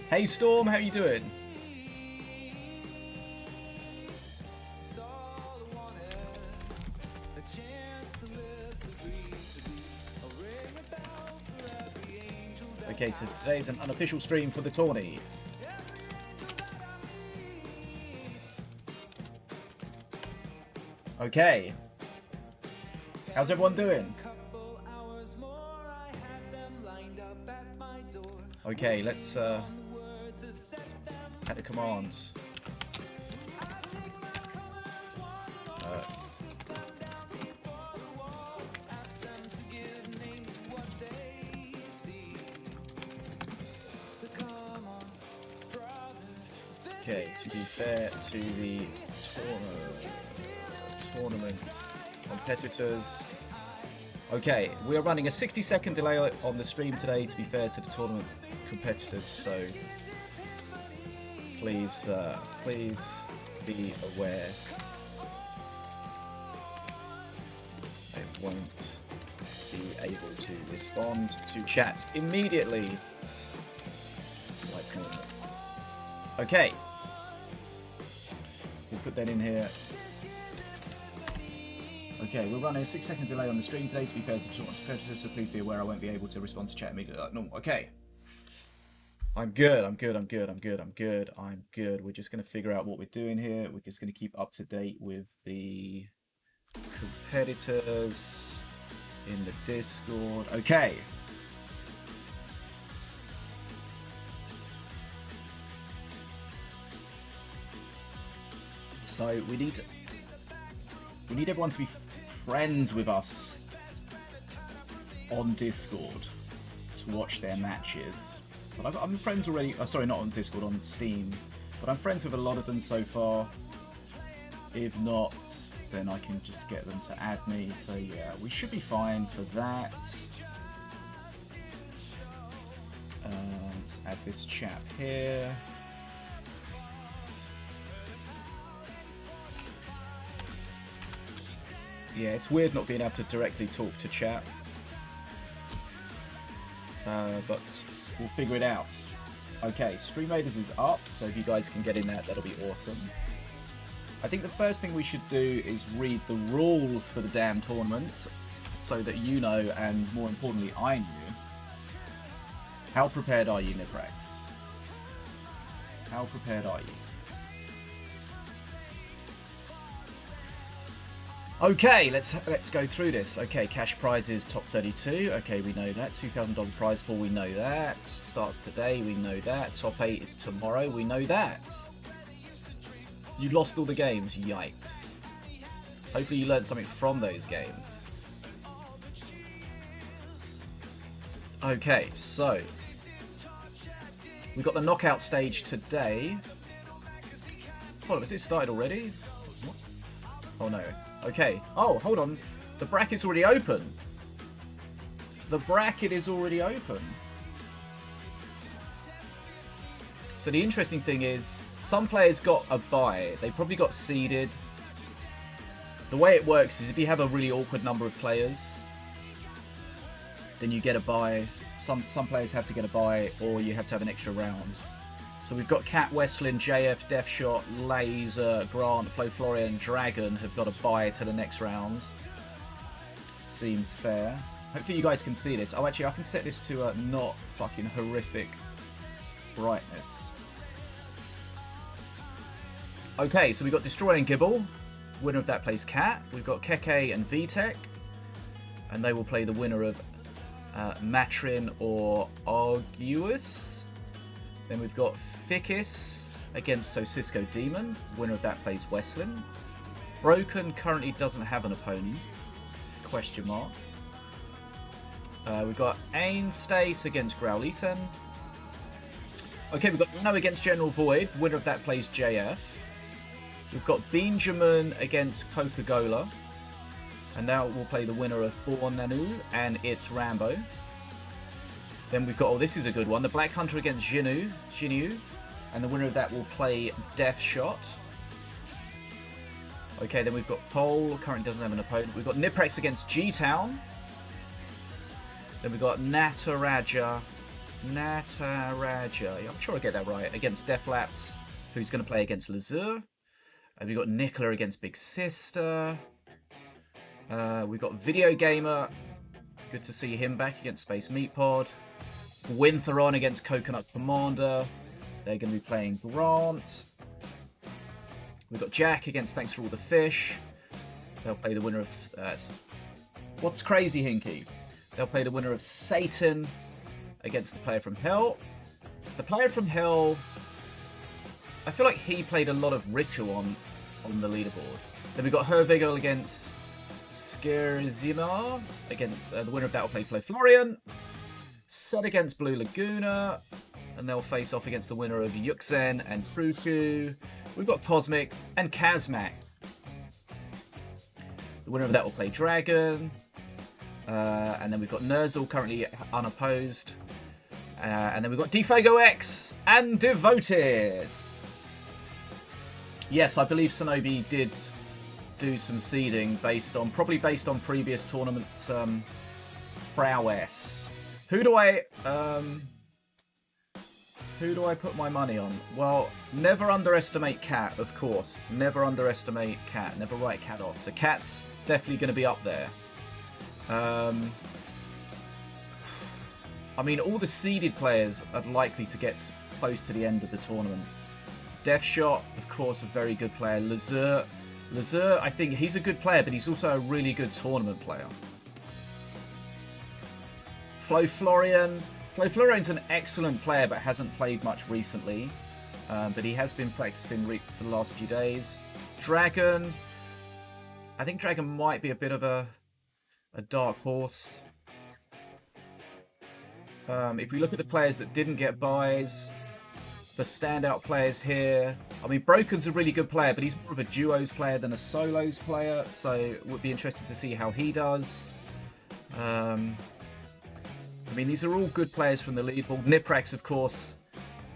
Hey Storm, how you doing? Okay, so today's an unofficial stream for the tourney. Okay. How's everyone doing? Okay, let's add a command. Okay, to be fair to the tournament competitors. Okay, we are running a 60-second delay on the stream today to be fair to the tournament competitors, so please be aware. I won't be able to respond to chat immediately like normal. Okay. We'll put that in here. Okay, we're running a 6-second delay on the stream today to be fair to the tournament competitors, so please be aware I won't be able to respond to chat immediately like normal. Okay. I'm good. We're just going to figure out what we're doing here. We're just going to keep up to date with the competitors in the Discord. Okay. So we need everyone to be friends with us on Discord to watch their matches. But I'm friends already. Oh, sorry, not on Discord, on Steam. But I'm friends with a lot of them so far. If not, then I can just get them to add me. So yeah, we should be fine for that. Let's add this chap here. Yeah, it's weird not being able to directly talk to chat. But we'll figure it out. Okay, Stream Raiders is up, so if you guys can get in that, that'll be awesome. I think the first thing we should do is read the rules for the damn tournament, so that you know, and more importantly, I knew. How prepared are you, Niprax? How prepared are you? Okay, let's go through this. Okay, cash prizes top 32. Okay, we know that. $2,000 prize pool, we know that. Starts today, we know that. Top 8 is tomorrow, we know that. You lost all the games, yikes. Hopefully you learned something from those games. Okay, so we got the knockout stage today. Hold on, has it started already? What? Oh no. Okay. Oh, hold on. The bracket's already open. The bracket is already open. So the interesting thing is, some players got a bye. They probably got seeded. The way it works is if you have a really awkward number of players, then you get a bye. Some players have to get a bye, or you have to have an extra round. So we've got Katt, Westlin, JF, Deathshot, Lazur, Grant, FloFlorian, Dragon have got a bye to the next round. Seems fair. Hopefully you guys can see this. Oh, actually, I can set this to a not fucking horrific brightness. Okay, so we've got Destroy and Gibble. Winner of that plays Katt. We've got KheKhe and VTech. And they will play the winner of Matrin or Arguus. Then we've got Ficus against SosiskoDemon. Winner of that plays Westlin. Broken currently doesn't have an opponent. Question mark. We've got Ainstace against Growlethan. Okay, we've got No against General Void. Winner of that plays JF. We've got Benjamin against Coca-Cola. And now we'll play the winner of Born Nanu and it's Rambo. Then we've got, oh, this is a good one, the Blackhunter against Xiniu, and the winner of that will play Deathshot. Okay, then we've got Pole, currently doesn't have an opponent. We've got Niprax against G-Town. Then we've got Nataraja Nataraja. I'm sure I get that right. Against Deathlapse, who's going to play against Lazur. We've got Nicola against Big Sister. We've got Video Gamer. Good to see him back against Space Meat Pod. Gwynnthoron against Coconut Commander. They're going to be playing Grant. We've got Jack against Thanks for All the Fish. They'll play the winner of... What's crazy, Hinky? They'll play the winner of Satan against the player from Hell. The player from Hell... I feel like he played a lot of Ritual on the leaderboard. Then we've got Hervigel against Skerzima. Against the winner of that will play FloFlorian. Set against Blue Laguna. And they'll face off against the winner of Yuxen and Fruchu. We've got Cosmic and Kazmak. The winner of that will play Dragon. And then we've got Nerzel currently unopposed. And then we've got Defago X and Devoted. Yes, I believe Sinobii did do some seeding probably based on previous tournament prowess. Who do I put my money on? Well, never underestimate Katt, of course. Never underestimate Katt. Never write Katt off. So Katt's definitely going to be up there. I mean, all the seeded players are likely to get close to the end of the tournament. Deathshot, of course, a very good player. Lazur, I think he's a good player, but he's also a really good tournament player. FloFlorian. FloFlorian's an excellent player, but hasn't played much recently. But he has been practicing for the last few days. Dragon. I think Dragon might be a bit of a dark horse. If we look at the players that didn't get buys, the standout players here. I mean, Broken's a really good player, but he's more of a duos player than a solos player, so it would be interesting to see how he does. I mean, these are all good players from the leaderboard. Niprax, of course,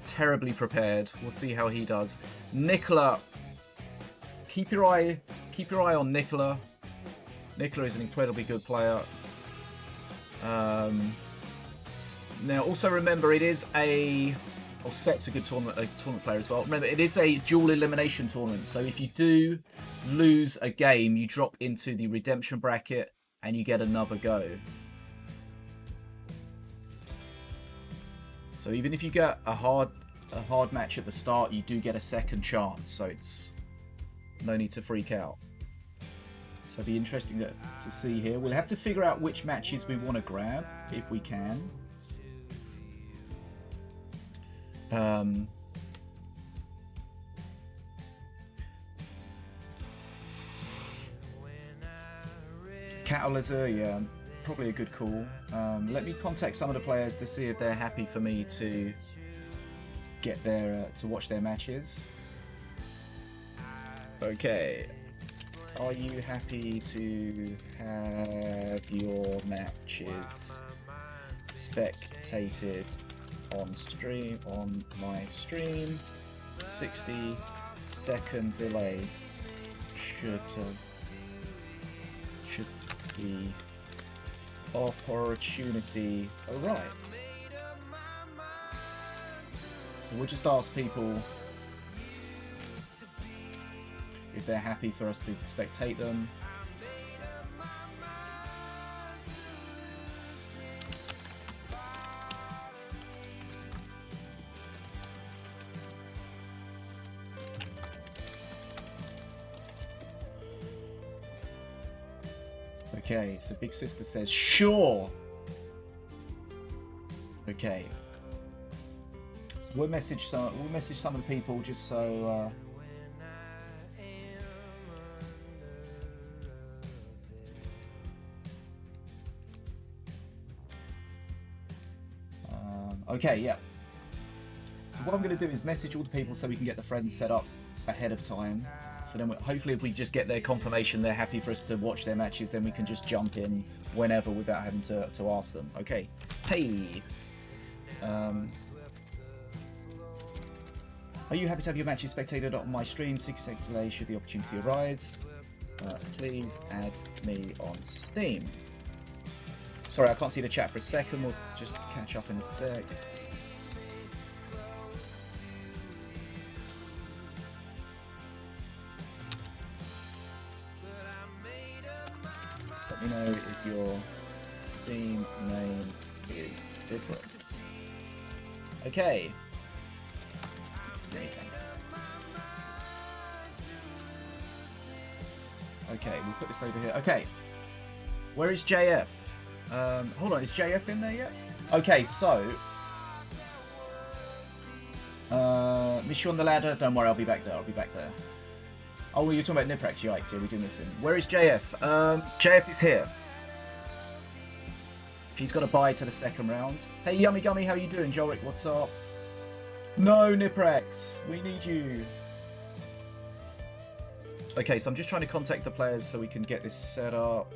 terribly prepared. We'll see how he does. Nicola, keep your eye on Nicola. Nicola is an incredibly good player. Now, also remember, it is a... Oh, Set's a good tournament player as well. Remember, it is a dual elimination tournament, so if you do lose a game, you drop into the redemption bracket and you get another go. So even if you get a hard match at the start, you do get a second chance, so it's no need to freak out. So it'll be interesting to see here. We'll have to figure out which matches we want to grab, if we can. Katt or Lazur, yeah, probably a good call. Let me contact some of the players to see if they're happy for me to get their to watch their matches. Okay, are you happy to have your matches spectated on my stream? 60-second delay should the opportunity arise. So we'll just ask people if they're happy for us to spectate them. Okay, so Big Sister says, sure. Okay. We'll message some of the people just so okay, yeah. So what I'm going to do is message all the people so we can get the friends set up ahead of time. So then hopefully if we just get their confirmation they're happy for us to watch their matches, then we can just jump in whenever without having to ask them. Okay. Hey. Are you happy to have your matches spectated on my stream? 60 seconds delay should the opportunity arise. Please add me on Steam. Sorry, I can't see the chat for a second. We'll just catch up in a sec. Let me know if your Steam name is different. Okay. Many thanks. Okay, we'll put this over here. Okay. Where is JF? Hold on, is JF in there yet? Okay, so... miss you on the ladder. Don't worry, I'll be back there. I'll be back there. Oh, well, you're talking about Niprax. Yikes, yeah, we're doing this in. Where is JF? JF is here. He's got a bye to the second round. Hey, Yummy Gummy, how you doing? Joric, what's up? No, Niprax. We need you. Okay, so I'm just trying to contact the players so we can get this set up.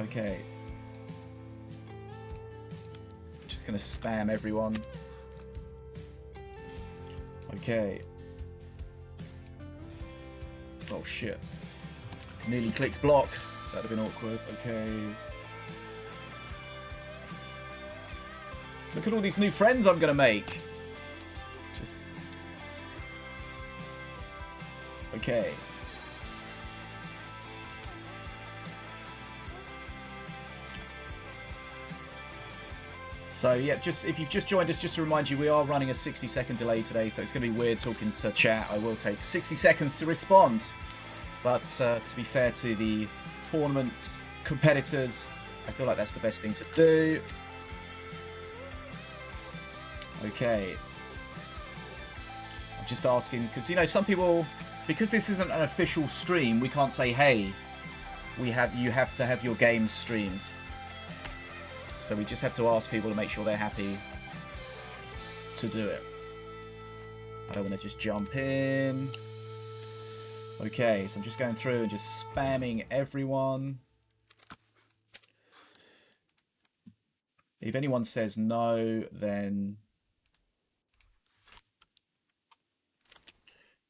Okay. Just gonna spam everyone. Okay. Oh shit. Nearly clicks block. That'd have been awkward. Okay. Look at all these new friends I'm gonna make. Just... Okay. So yeah, just if you've just joined us, just to remind you, we are running a 60-second delay today, so it's going to be weird talking to chat. I will take 60 seconds to respond. But to be fair to the tournament competitors, I feel like that's the best thing to do. Okay. I'm just asking, because, you know, some people, because this isn't an official stream, we can't say, hey, you have to have your games streamed. So we just have to ask people to make sure they're happy to do it. I don't want to just jump in. Okay, so I'm just going through and just spamming everyone. If anyone says no, then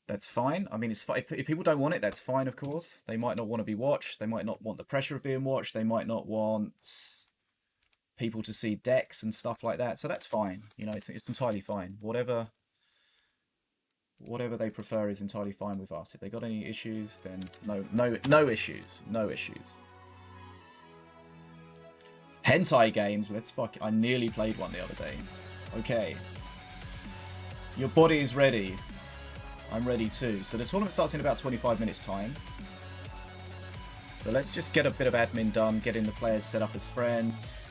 that's fine. I mean, it's fine. If people don't want it, that's fine, of course. They might not want to be watched. They might not want the pressure of being watched. They might not want people to see decks and stuff like that. So that's fine. You know, it's entirely fine. Whatever they prefer is entirely fine with us. If they got any issues, then no issues. No issues. Hentai games, let's fuck. I nearly played one the other day. Okay. Your body is ready. I'm ready too. So the tournament starts in about 25 minutes time. So let's just get a bit of admin done, getting the players set up as friends.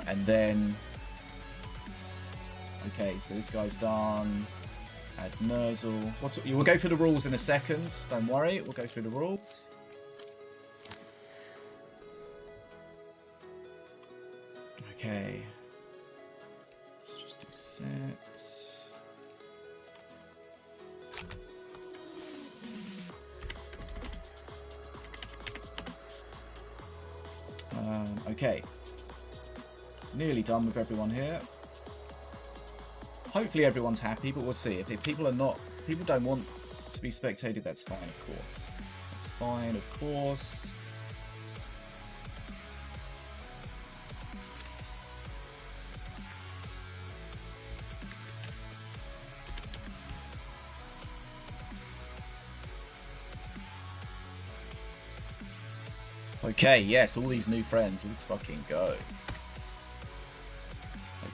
And then, okay, so this guy's done. Add Nurzle. We'll go through the rules in a second. Don't worry, we'll go through the rules. Okay. Let's just do sets. Okay. Nearly done with everyone here. Hopefully everyone's happy, but we'll see. If people are not, people don't want to be spectated, that's fine, of course. That's fine, of course. Okay, yes, all these new friends. Let's fucking go.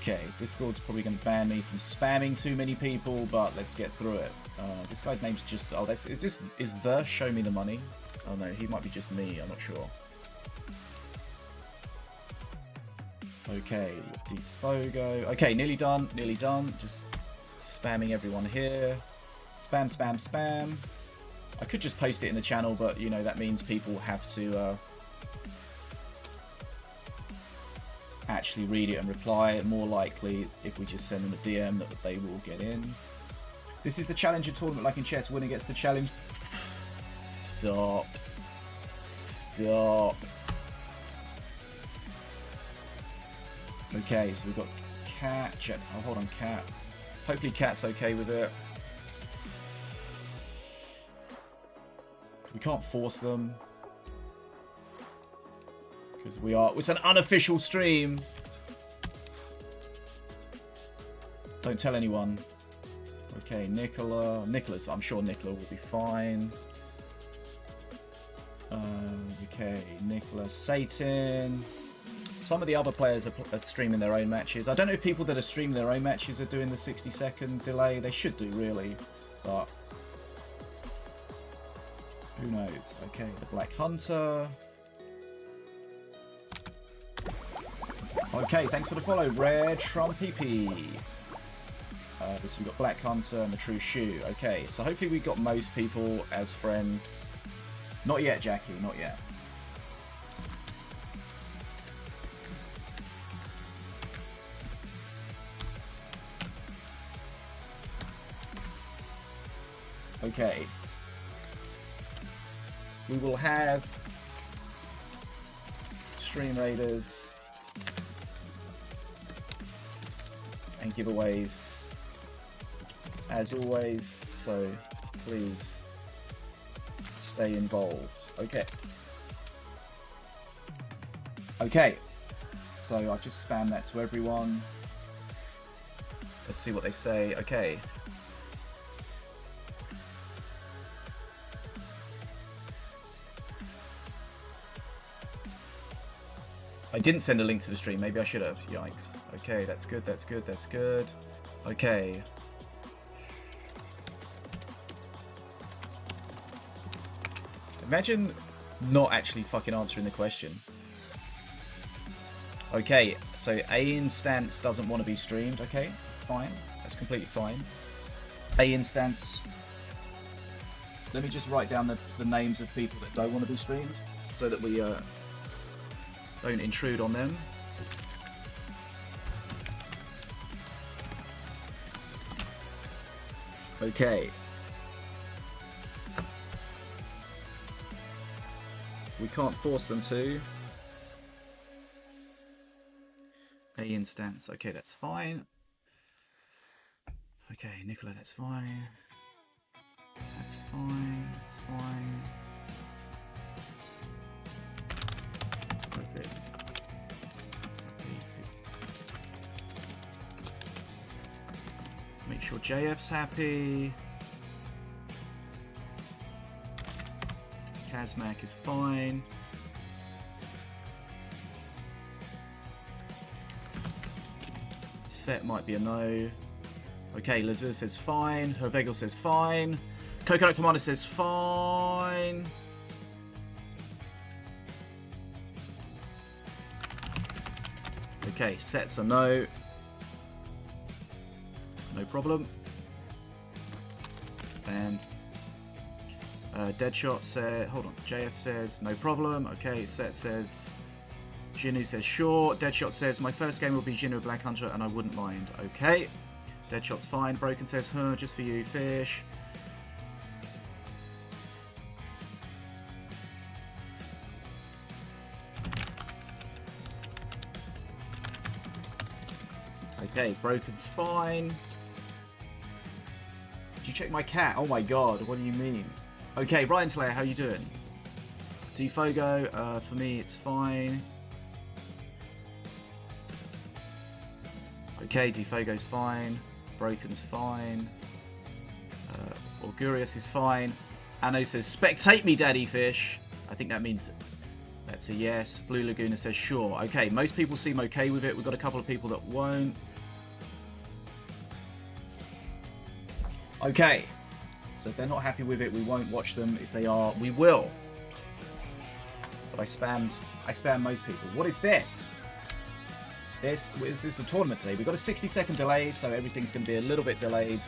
Okay, Discord's probably going to ban me from spamming too many people, but let's get through it. This guy's name's just... Oh, is the Show Me the Money? Oh no, he might be just me, I'm not sure. Okay, Defogo. Okay, nearly done, nearly done. Just spamming everyone here. Spam, spam, spam. I could just post it in the channel, but, you know, that means people have to... actually read it and reply. More likely if we just send them a DM that they will get in. This is the challenger tournament like in chess. Winner gets the challenge. Stop. Stop. Okay, so we've got Katt. Oh, hold on, Katt. Hopefully Katt's okay with it. We can't force them. Because it's an unofficial stream. Don't tell anyone. Okay, Nicholas, I'm sure Nicola will be fine. Okay, Nicholas, Satan. Some of the other players are streaming their own matches. I don't know if people that are streaming their own matches are doing the 60-second delay. They should do, really. But who knows? Okay, the Blackhunter. Okay, thanks for the follow, Red Trumpy P. So we've got Blackhunter and the True Shoe. Okay, so hopefully we've got most people as friends. Not yet, Jackie, not yet. Okay. We will have stream raiders and giveaways as always, so please stay involved. Okay. Okay. So I've just spammed that to everyone. Let's see what they say. Okay. I didn't send a link to the stream. Maybe I should have. Yikes. Okay, that's good, that's good, that's good. Okay. Imagine not actually fucking answering the question. Okay, so A instance doesn't want to be streamed. Okay, that's fine. That's completely fine. A instance. Let me just write down the names of people that don't want to be streamed so that we don't intrude on them. Okay. We can't force them to. A instance. Okay, that's fine. Okay, Nicola, that's fine. That's fine. That's fine. Okay. Make sure JF's happy. Kazmak is fine. Set might be a no. Okay, Lazur says fine. Hervegel says fine. Coconut Commander says fine. Okay, sets a no. No problem. And Deadshot said, hold on, JF says no problem. Okay, Set says, Xiniu says sure. Deadshot says my first game will be Xiniu Blackhunter and I wouldn't mind. Okay, Deadshot's fine. Broken says, huh, just for you, fish. Okay, Broken's fine. Did you check my cat? Oh my god, what do you mean? Okay, Ryan Slayer, how you doing? Defogo, for me it's fine. Okay, Defogo's fine. Broken's fine. Augurius is fine. Anno says, spectate me, Daddy Fish. I think that means that's a yes. Blue Laguna says, sure. Okay, most people seem okay with it. We've got a couple of people that won't. Okay. So if they're not happy with it, we won't watch them. If they are, we will. But I spammed most people. What is this? This is a tournament today. We've got a 60-second delay, so everything's going to be a little bit delayed.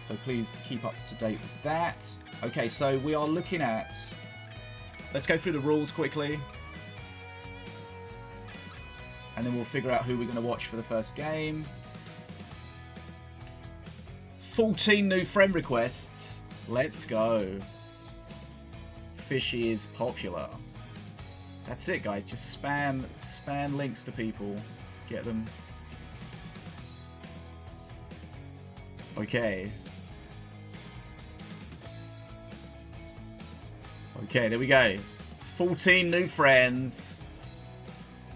So please keep up to date with that. Okay, so we are looking at... Let's go through the rules quickly. And then we'll figure out who we're going to watch for the first game. 14 new friend requests. Let's go. Fishy is popular. That's it, guys. Just spam links to people. Get them. Okay. Okay, there we go. 14 new friends.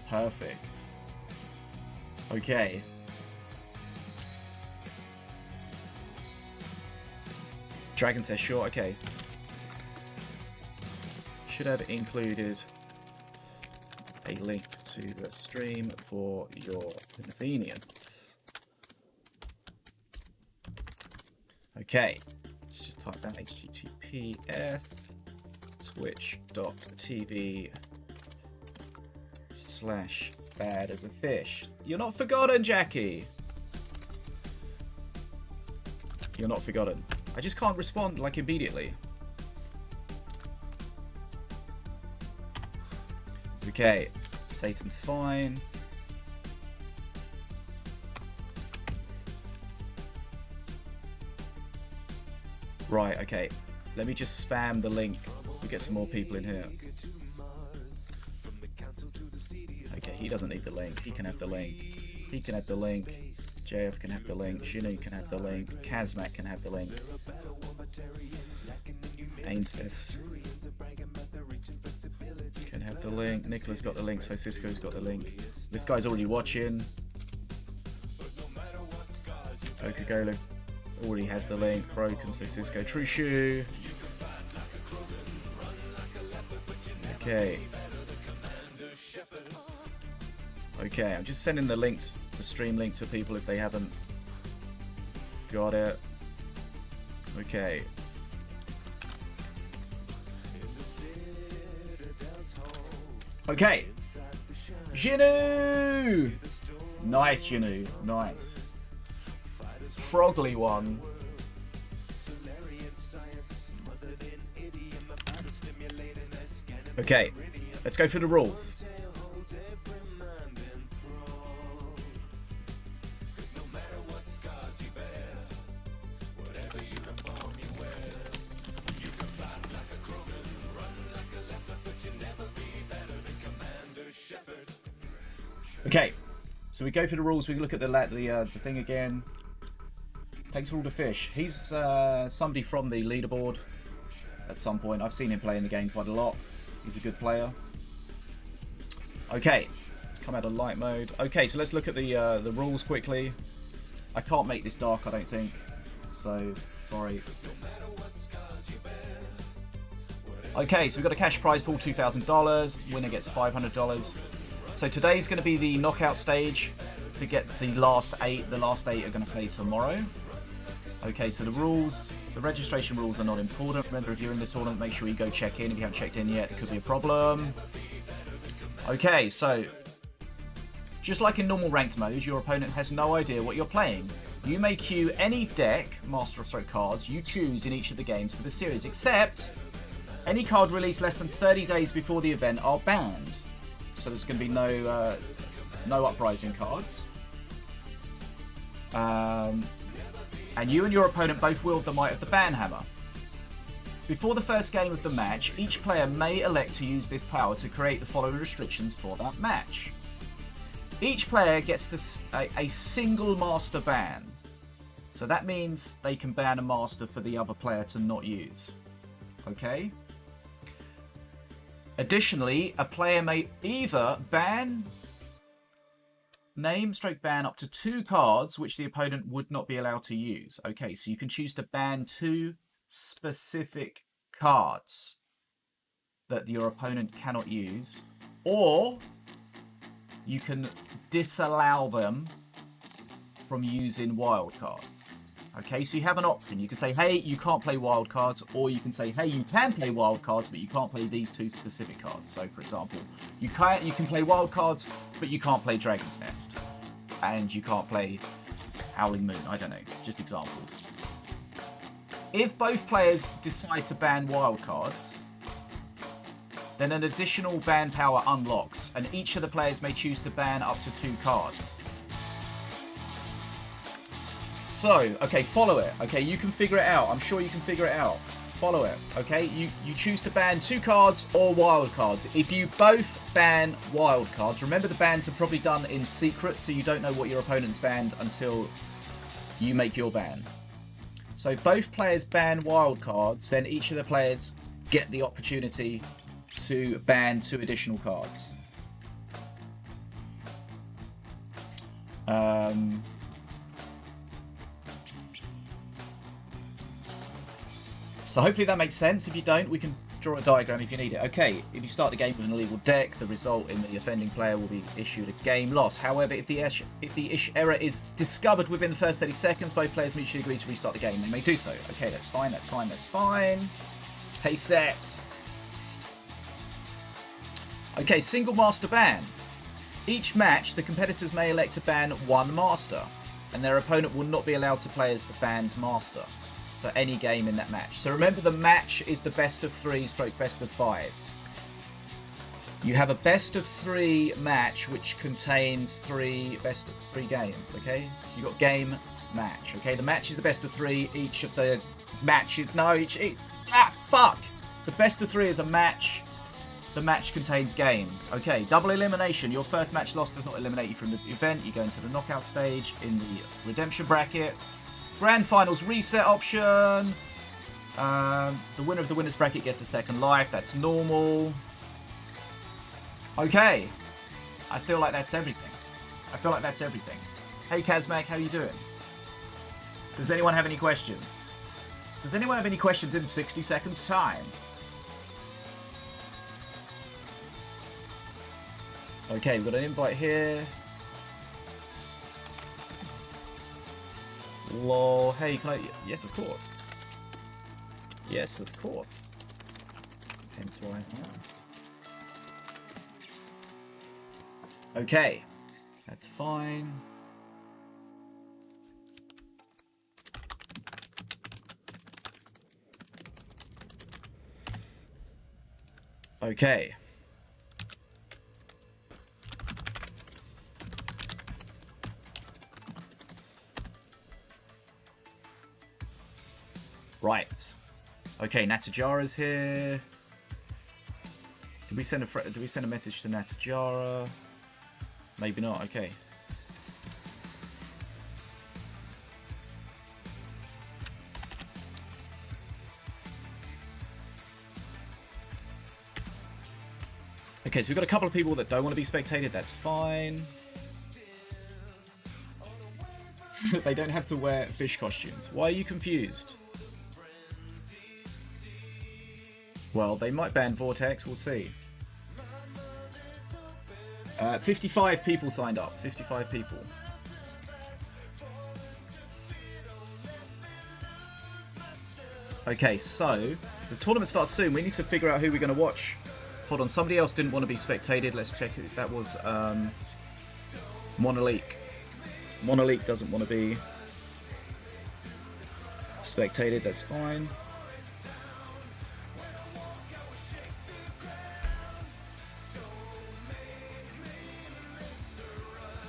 Perfect. Okay. Dragon says sure, okay. Should have included a link to the stream for your convenience. Okay. Let's just type down https twitch.tv/badasafish. You're not forgotten, Jackie. You're not forgotten. I just can't respond like immediately. Okay, Satan's fine. Right, okay. Let me just spam the link. We get some more people in here. Okay, he doesn't need the link. He can have the link. He can have the link. JF can have the link. Xiniu can have the link. Kazmak can have the link. Ainstis can have the link. Nicola's got the link. Sosisko's got the link. This guy's already watching. KheKhe already has the link. Broken Sosisko. True Shoe. Okay. Okay, I'm just sending the links, the stream link to people if they haven't got it. Okay. Okay. Xiniu! Nice, Xiniu. Nice. Frogly one. Okay. Let's go through the rules. Okay, so we go through the rules. We look at the thing again. Thanks for all the fish. He's somebody from the leaderboard at some point. I've seen him play in the game quite a lot. He's a good player. Okay, let's come out of light mode. Okay, so let's look at the rules quickly. I can't make this dark, I don't think. So, sorry. Okay, so we've got a cash prize pool, $2,000. Winner gets $500. So today's going to be the knockout stage to get the last 8. The last 8 are going to play tomorrow. Okay, so the rules, the registration rules are not important. Remember, if you're in the tournament, make sure you go check in. If you haven't checked in yet, it could be a problem. Okay, so just like in normal ranked mode, your opponent has no idea what you're playing. You may queue any deck, Master of Stroke cards, you choose in each of the games for the series, except any card released less than 30 days before the event are banned. So there's going to be no uprising cards. And you and your opponent both wield the might of the ban hammer. Before the first game of the match, each player may elect to use this power to create the following restrictions for that match. Each player gets a single master ban. So that means they can ban a master for the other player to not use. Okay? Additionally, a player may either ban up to 2 cards which the opponent would not be allowed to use. Okay, so you can choose to ban 2 specific cards that your opponent cannot use, or you can disallow them from using wild cards. Okay, so you have an option. You can say, hey, you can't play wild cards, or you can say, hey, you can play wild cards, but you can't play these 2 specific cards. So, for example, you can play wild cards, but you can't play Dragon's Nest, and you can't play Howling Moon. I don't know, just examples. If both players decide to ban wild cards, then an additional ban power unlocks, and each of the players may choose to ban up to 2 cards. So, okay, follow it. Okay, you can figure it out. I'm sure you can figure it out. Follow it. Okay, you choose to ban 2 cards or wild cards. If you both ban wild cards, remember the bans are probably done in secret, so you don't know what your opponent's banned until you make your ban. So if both players ban wild cards, then each of the players get the opportunity to ban 2 additional cards. So hopefully that makes sense. If you don't, we can draw a diagram if you need it. Okay, if you start the game with an illegal deck, the result in the offending player will be issued a game loss. However, if the error is discovered within the first 30 seconds, both players mutually agree to restart the game. They may do so. Okay, that's fine, that's fine, that's fine. Hey, set. Okay, single master ban. Each match, the competitors may elect to ban 1 master, and their opponent will not be allowed to play as the banned master for any game in that match. So remember, the match is the best of 3 / best of 5. You have a best of 3 match which contains 3 best of 3 games, okay? So you've got game, match, okay? The match is the best of 3. Each of the matches... No, fuck! The best of 3 is a match. The match contains games. Okay, double elimination. Your first match loss does not eliminate you from the event. You go into the knockout stage in the redemption bracket. Grand Finals reset option. The winner of the winner's bracket gets a second life. That's normal. Okay. I feel like that's everything. Hey, Kazmak, how you doing? Does anyone have any questions? Does anyone have any questions in 60 seconds time? Okay, we've got an invite here. Lol. Hey, can I... Yes, of course. Yes, of course. Hence why I asked. Okay. That's fine. Okay. Right. Okay, Natajara's here. Do we send a message to Natajara? Maybe not. Okay. Okay, so we've got a couple of people that don't want to be spectated. That's fine. They don't have to wear fish costumes. Why are you confused? Well, they might ban Vortex. We'll see. 55 people signed up. 55 people. Okay, so the tournament starts soon. We need to figure out who we're going to watch. Hold on, somebody else didn't want to be spectated. Let's check if that was Monolink. Monolink doesn't want to be spectated. That's fine.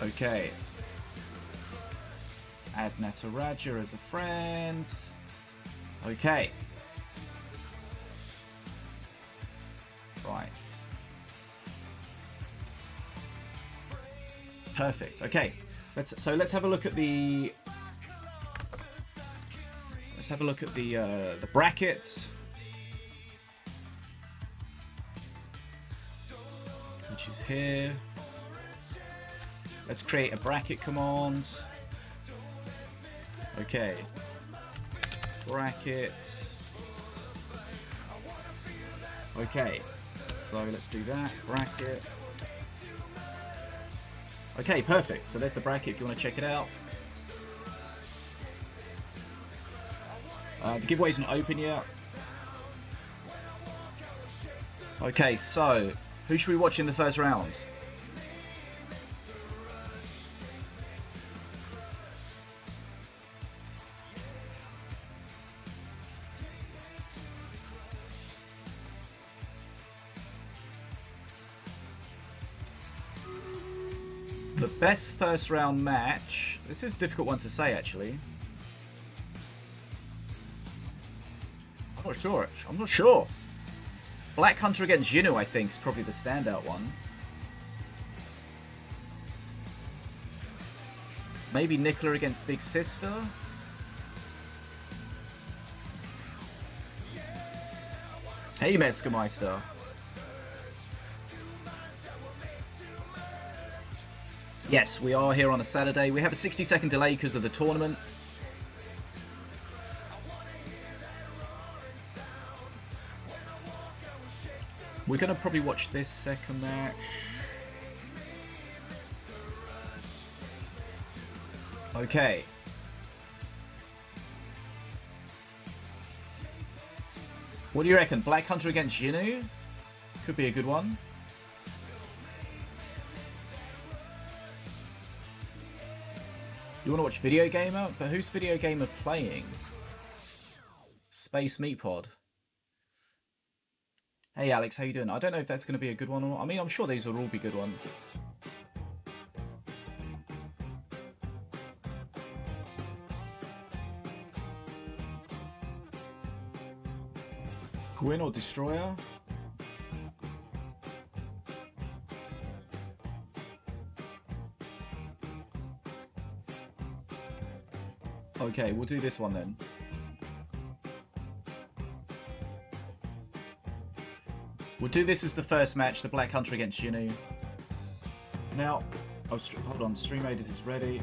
Okay. Let's add Nataraja as a friend. Okay. Right. Perfect. Okay. Let's have a look at the the bracket, which is here. Let's create a bracket command. Okay. Bracket. Okay. So let's do that. Bracket. Okay, perfect. So there's the bracket if you want to check it out. The giveaway's not open yet. Okay, so who should we watch in the first round? The best first round match. This is a difficult one to say, actually. I'm not sure. Blackhunter against Xiniu, I think, is probably the standout one. Maybe Nicola against Big Sister. Hey, Metzgermeister. Yes, we are here on a Saturday. We have a 60-second delay because of the tournament. We're going to probably watch this second match. Okay. What do you reckon? Blackhunter against Xiniu? Could be a good one. You want to watch Video Gamer? But who's Video Gamer playing? Space Meat Pod. Hey Alex, how you doing? I don't know if that's going to be a good one or not. I mean, I'm sure these will all be good ones. Gwyn or Destroyer? Okay, we'll do this one then. We'll do this as the first match, the Blackhunter against Xiniu. Now, hold on, Stream Raiders is ready.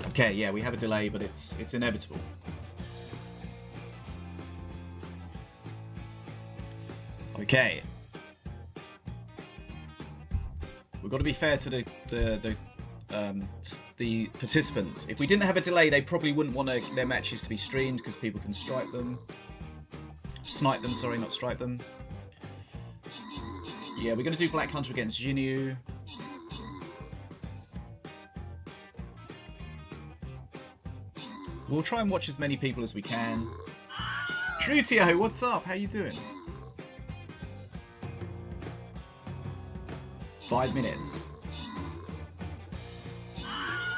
Okay, yeah, we have a delay, but it's inevitable. Okay. We've got to be fair to the participants. If we didn't have a delay, they probably wouldn't want their matches to be streamed because people can strike them. Snipe them, sorry, not strike them. Yeah, we're going to do Blackhunter against Xiniu. We'll try and watch as many people as we can. Trutio, what's up? How you doing? 5 minutes.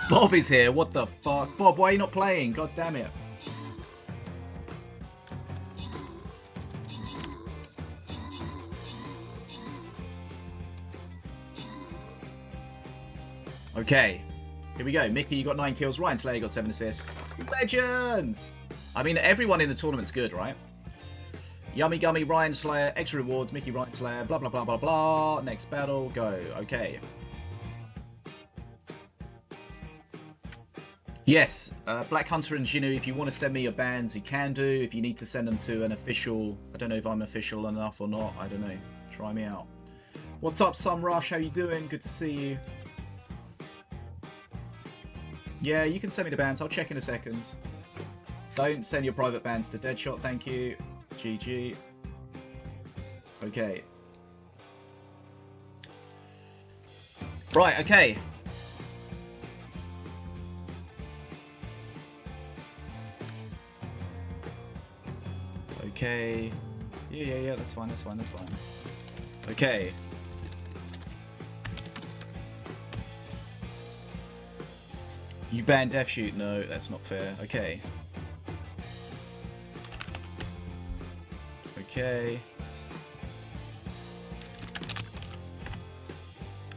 Bob is here. What the fuck? Bob, why are you not playing? God damn it. Okay. Here we go. Mickey, you got 9 kills. Ryan Slayer got 7 assists. Legends! I mean, everyone in the tournament's good, right? Yummy Gummy, Ryan Slayer, extra rewards, Mickey Ryan Slayer, blah, blah, blah, blah, blah. Next battle, go. Okay. Yes, Blackhunter and Xiniu, if you want to send me your bans, you can do. If you need to send them to an official, I don't know if I'm official enough or not. I don't know. Try me out. What's up, Sunrush? How you doing? Good to see you. Yeah, you can send me the bans. I'll check in a second. Don't send your private bans to Deadshot, thank you. GG. Okay. Right, okay. Okay. Yeah, that's fine. Okay. You banned DeathShoot? No, that's not fair. Okay. Okay.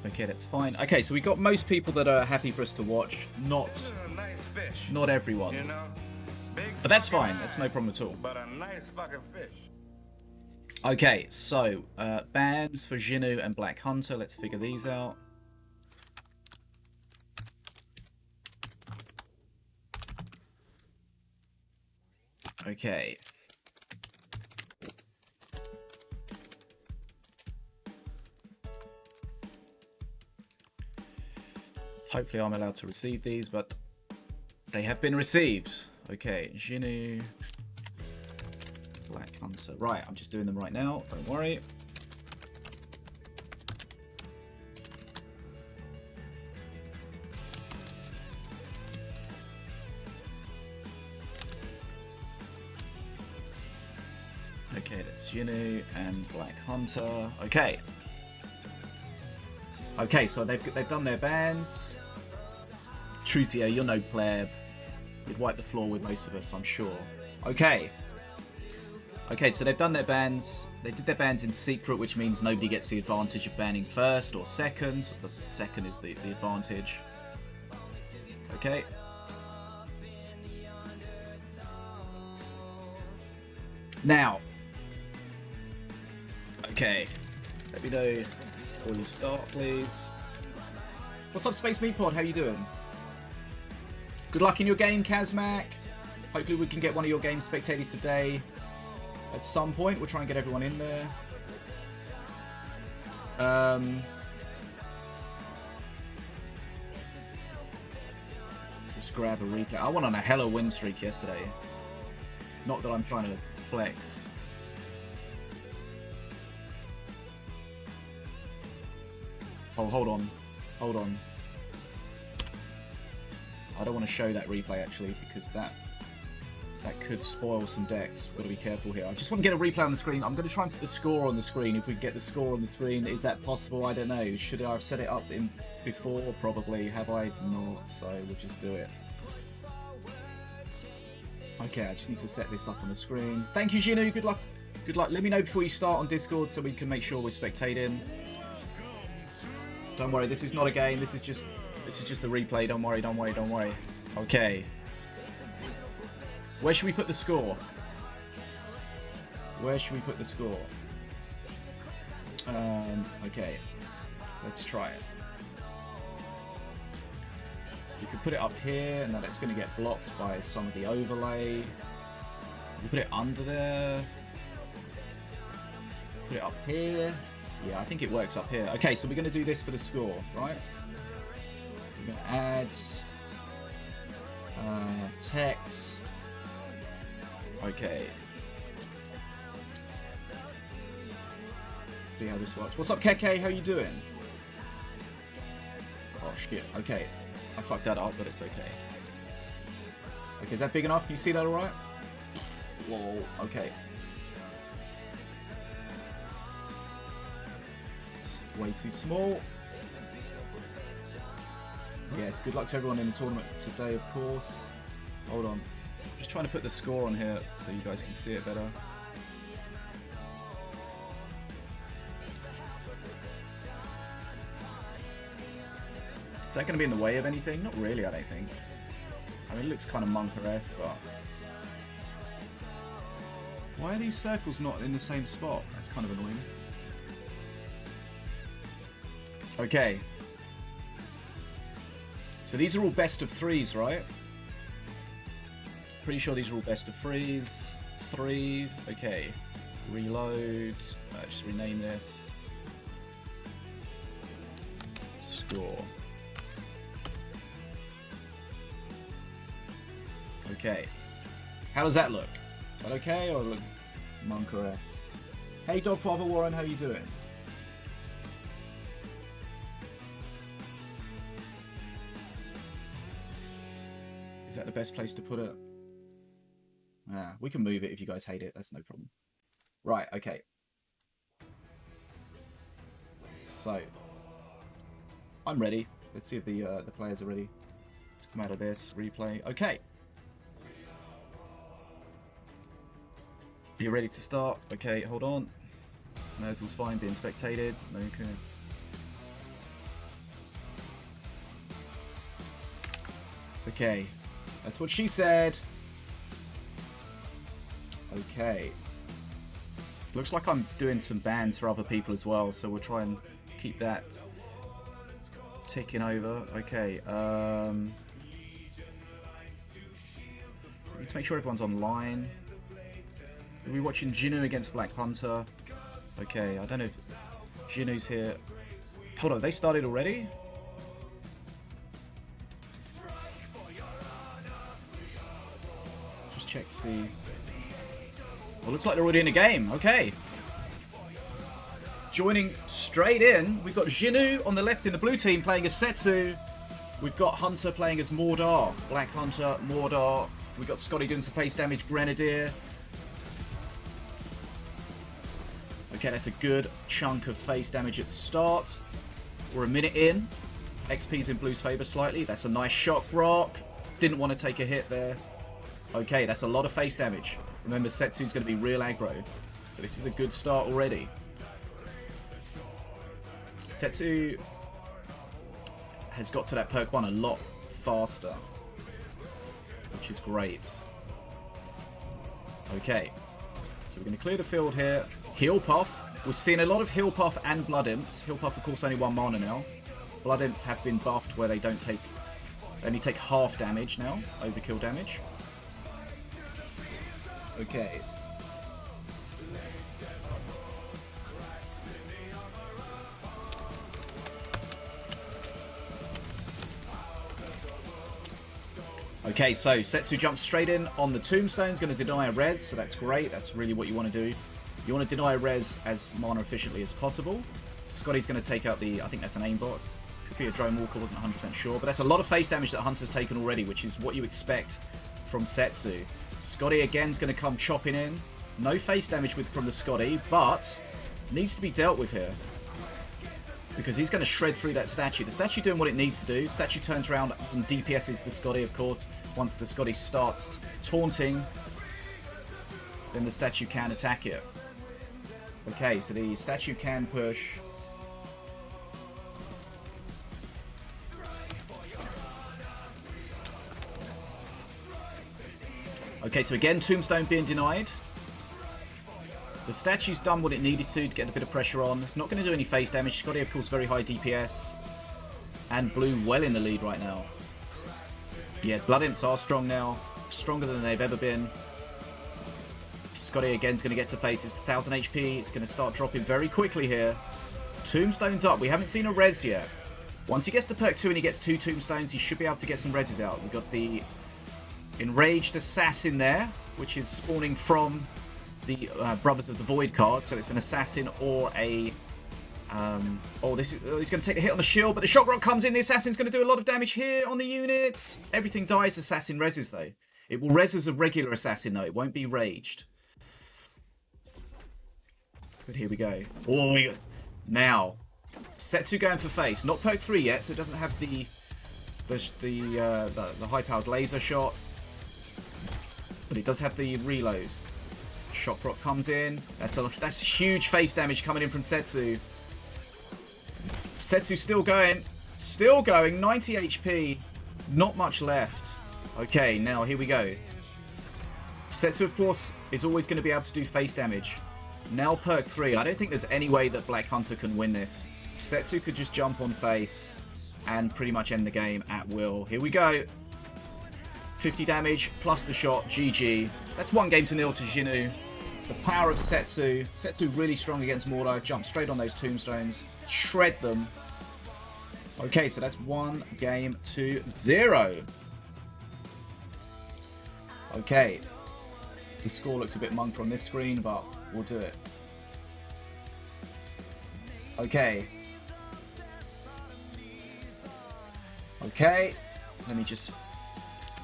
Okay, that's fine. Okay, so we got most people that are happy for us to watch. Not everyone. You know? But that's fine. That's no problem at all. But a nice fucking fish. Okay, so bans for Xiniu and Blackhunter. Let's figure these out. Okay. Hopefully I'm allowed to receive these, but they have been received. Okay, Xiniu, Blackhunter. Right, I'm just doing them right now. Don't worry. Okay, that's Xiniu and Blackhunter. Okay. Okay, so they've done their bans. Trutio, you're no pleb. You'd wipe the floor with most of us, I'm sure. Okay. Okay, so they've done their bans. They did their bans in secret, which means nobody gets the advantage of banning first or second. The second is the advantage. Okay. Now. Okay. Let me know before you start, please. What's up, Space Meat Pod? How you doing? Good luck in your game, Kazmak. Hopefully we can get one of your games spectated today. At some point, we'll try and get everyone in there. Just grab a replay. I went on a hella win streak yesterday. Not that I'm trying to flex. Oh, hold on. Hold on. I don't want to show that replay, actually, because that could spoil some decks. We've got to be careful here. I just want to get a replay on the screen. I'm going to try and put the score on the screen. If we get the score on the screen, is that possible? I don't know. Should I have set it up before? Probably. Have I not? So we'll just do it. Okay, I just need to set this up on the screen. Thank you, Xiniu. Good luck. Good luck. Let me know before you start on Discord so we can make sure we're spectating. Don't worry, this is not a game. This is just a replay. Don't worry, don't worry, don't worry. Okay. Where should we put the score? Where should we put the score? Okay. Let's try it. You could put it up here, and then it's going to get blocked by some of the overlay. You put it under there. Put it up here. Yeah, I think it works up here. Okay, so we're going to do this for the score, right? We're going to add text. Okay. Let's see how this works. What's up, KheKhe? How you doing? Oh, shit. Okay. I fucked that up, but it's okay. Okay, is that big enough? Can you see that alright? Whoa. Okay. Way too small. Yes, good luck to everyone in the tournament today, of course. Hold on. Just trying to put the score on here so you guys can see it better. Is that going to be in the way of anything? Not really, I don't think. I mean, it looks kind of Monker-esque, but... Why are these circles not in the same spot? That's kind of annoying. Okay. So these are all best of threes, right? Pretty sure these are all best of threes. Three. Okay. Reload. Just rename this. Score. Okay. How does that look? Is that okay or look Monker-esque? Hey Dogfather Warren, how you doing? Is that the best place to put it? We can move it if you guys hate it. That's no problem. Right, okay. So, I'm ready. Let's see if the players are ready. Let's come out of this. Replay. Okay. Are you ready to start? Okay, hold on. Nozzle's fine, being spectated. Okay. Okay. That's what she said. Okay. Looks like I'm doing some bans for other people as well, so we'll try and keep that ticking over. Okay. Need to make sure everyone's online. Are we watching Xiniu against Blackhunter? Okay, I don't know if Xiniu's here. Hold on, they started already? Just check to see. Well, looks like they're already in a game. Okay. Joining straight in, we've got Xiniu on the left in the blue team playing as Setsu. We've got Hunter playing as Mordar. Blackhunter, Mordar. We've got Scotty doing some face damage, Grenadier. Okay, that's a good chunk of face damage at the start. We're a minute in. XP's in blue's favour slightly. That's a nice shock rock. Didn't want to take a hit there. Okay, that's a lot of face damage. Remember, Setsu's going to be real aggro. So this is a good start already. Setsu has got to that perk 1 a lot faster, which is great. Okay. So we're going to clear the field here. Heal Puff. We're seeing a lot of Heal Puff and Blood Imps. Heal Puff, of course, only 1 mana now. Blood Imps have been buffed where they don't take... only take half damage now. Overkill damage. Okay. Okay, so Setsu jumps straight in on the tombstone. Going to deny a res, so that's great. That's really what you want to do. You want to deny a res as mana efficiently as possible. Scotty's going to take out the... I think that's an aimbot. Could be a drone walker, wasn't 100% sure. But that's a lot of face damage that Hunter's taken already, which is what you expect from Setsu. Scotty again is going to come chopping in. No face damage from the Scotty, but needs to be dealt with here. Because he's going to shred through that statue. The statue doing what it needs to do. Statue turns around and DPSs the Scotty, of course. Once the Scotty starts taunting, then the statue can attack it. Okay, so the statue can push. Okay, so again, tombstone being denied. The statue's done what it needed to get a bit of pressure on. It's not going to do any face damage. Scotty, of course, very high DPS. And blue well in the lead right now. Yeah, Blood Imps are strong now. Stronger than they've ever been. Scotty again is going to get to face. It's 1000 HP. It's going to start dropping very quickly here. Tombstone's up. We haven't seen a res yet. Once he gets to perk 2 and he gets 2 tombstones, he should be able to get some reses out. We've got the Enraged Assassin there, which is spawning from the Brothers of the Void card. So it's an assassin or a... he's going to take a hit on the shield, but the shock rock comes in. The assassin's going to do a lot of damage here on the units. Everything dies. Assassin reses, though. It will res as a regular assassin, though. It won't be raged. But here we go. Oh, now, Setsu going for face. Not perk 3 yet, so it doesn't have the high-powered laser shot. But it does have the reload. Shock rock comes in. That's huge face damage coming in from Setsu. Setsu still going. Still going. 90 HP. Not much left. Okay, now here we go. Setsu, of course, is always going to be able to do face damage. Now perk 3. I don't think there's any way that Blackhunter can win this. Setsu could just jump on face and pretty much end the game at will. Here we go. 50 damage plus the shot. GG. That's 1-0 to Xiniu. The power of Setsu. Setsu really strong against Mortar. Jump straight on those tombstones. Shred them. Okay, so that's 1-0. Okay. The score looks a bit monk on this screen, but we'll do it. Okay. Okay. Let me just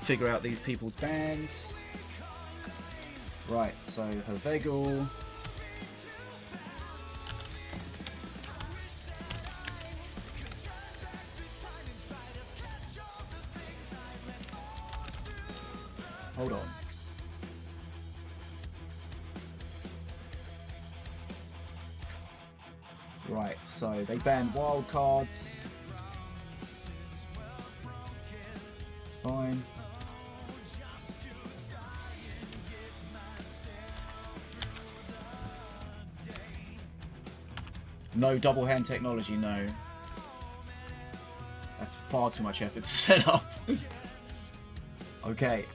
figure out these people's bans. Right, so Hervegel. Hold on. Right, so they banned wild cards. It's fine. No double hand technology, no. That's far too much effort to set up. Okay.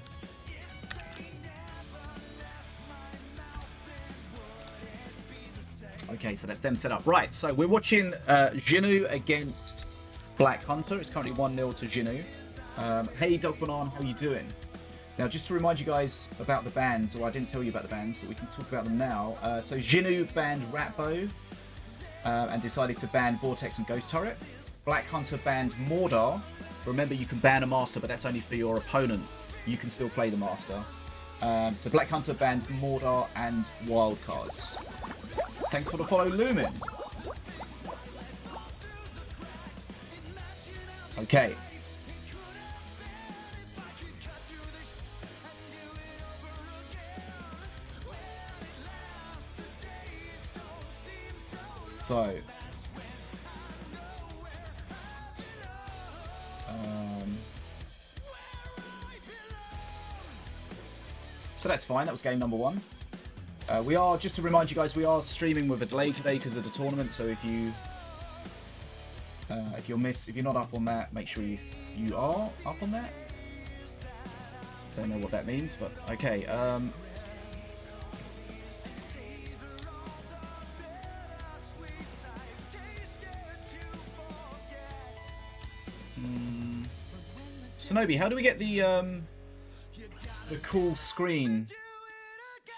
Okay, so that's them set up. Right, so we're watching Xiniu against Blackhunter. It's currently 1-0 to Xiniu. Hey, Dogbanan, how you doing? Now, just to remind you guys about the bans, or I didn't tell you about the bans, but we can talk about them now. So Xiniu banned Ratbow and decided to ban Vortex and Ghost Turret. Blackhunter banned Mordar. Remember, you can ban a Master, but that's only for your opponent. You can still play the Master. So Blackhunter banned Mordar and Wild Cards. Thanks for the follow, Lumen. Okay. So that's fine. That was game number 1. We are, just to remind you guys, we are streaming with a delay today because of the tournament. So if you're not up on that, make sure you are up on that. Don't know what that means, but okay. Sinobii, how do we get the cool screen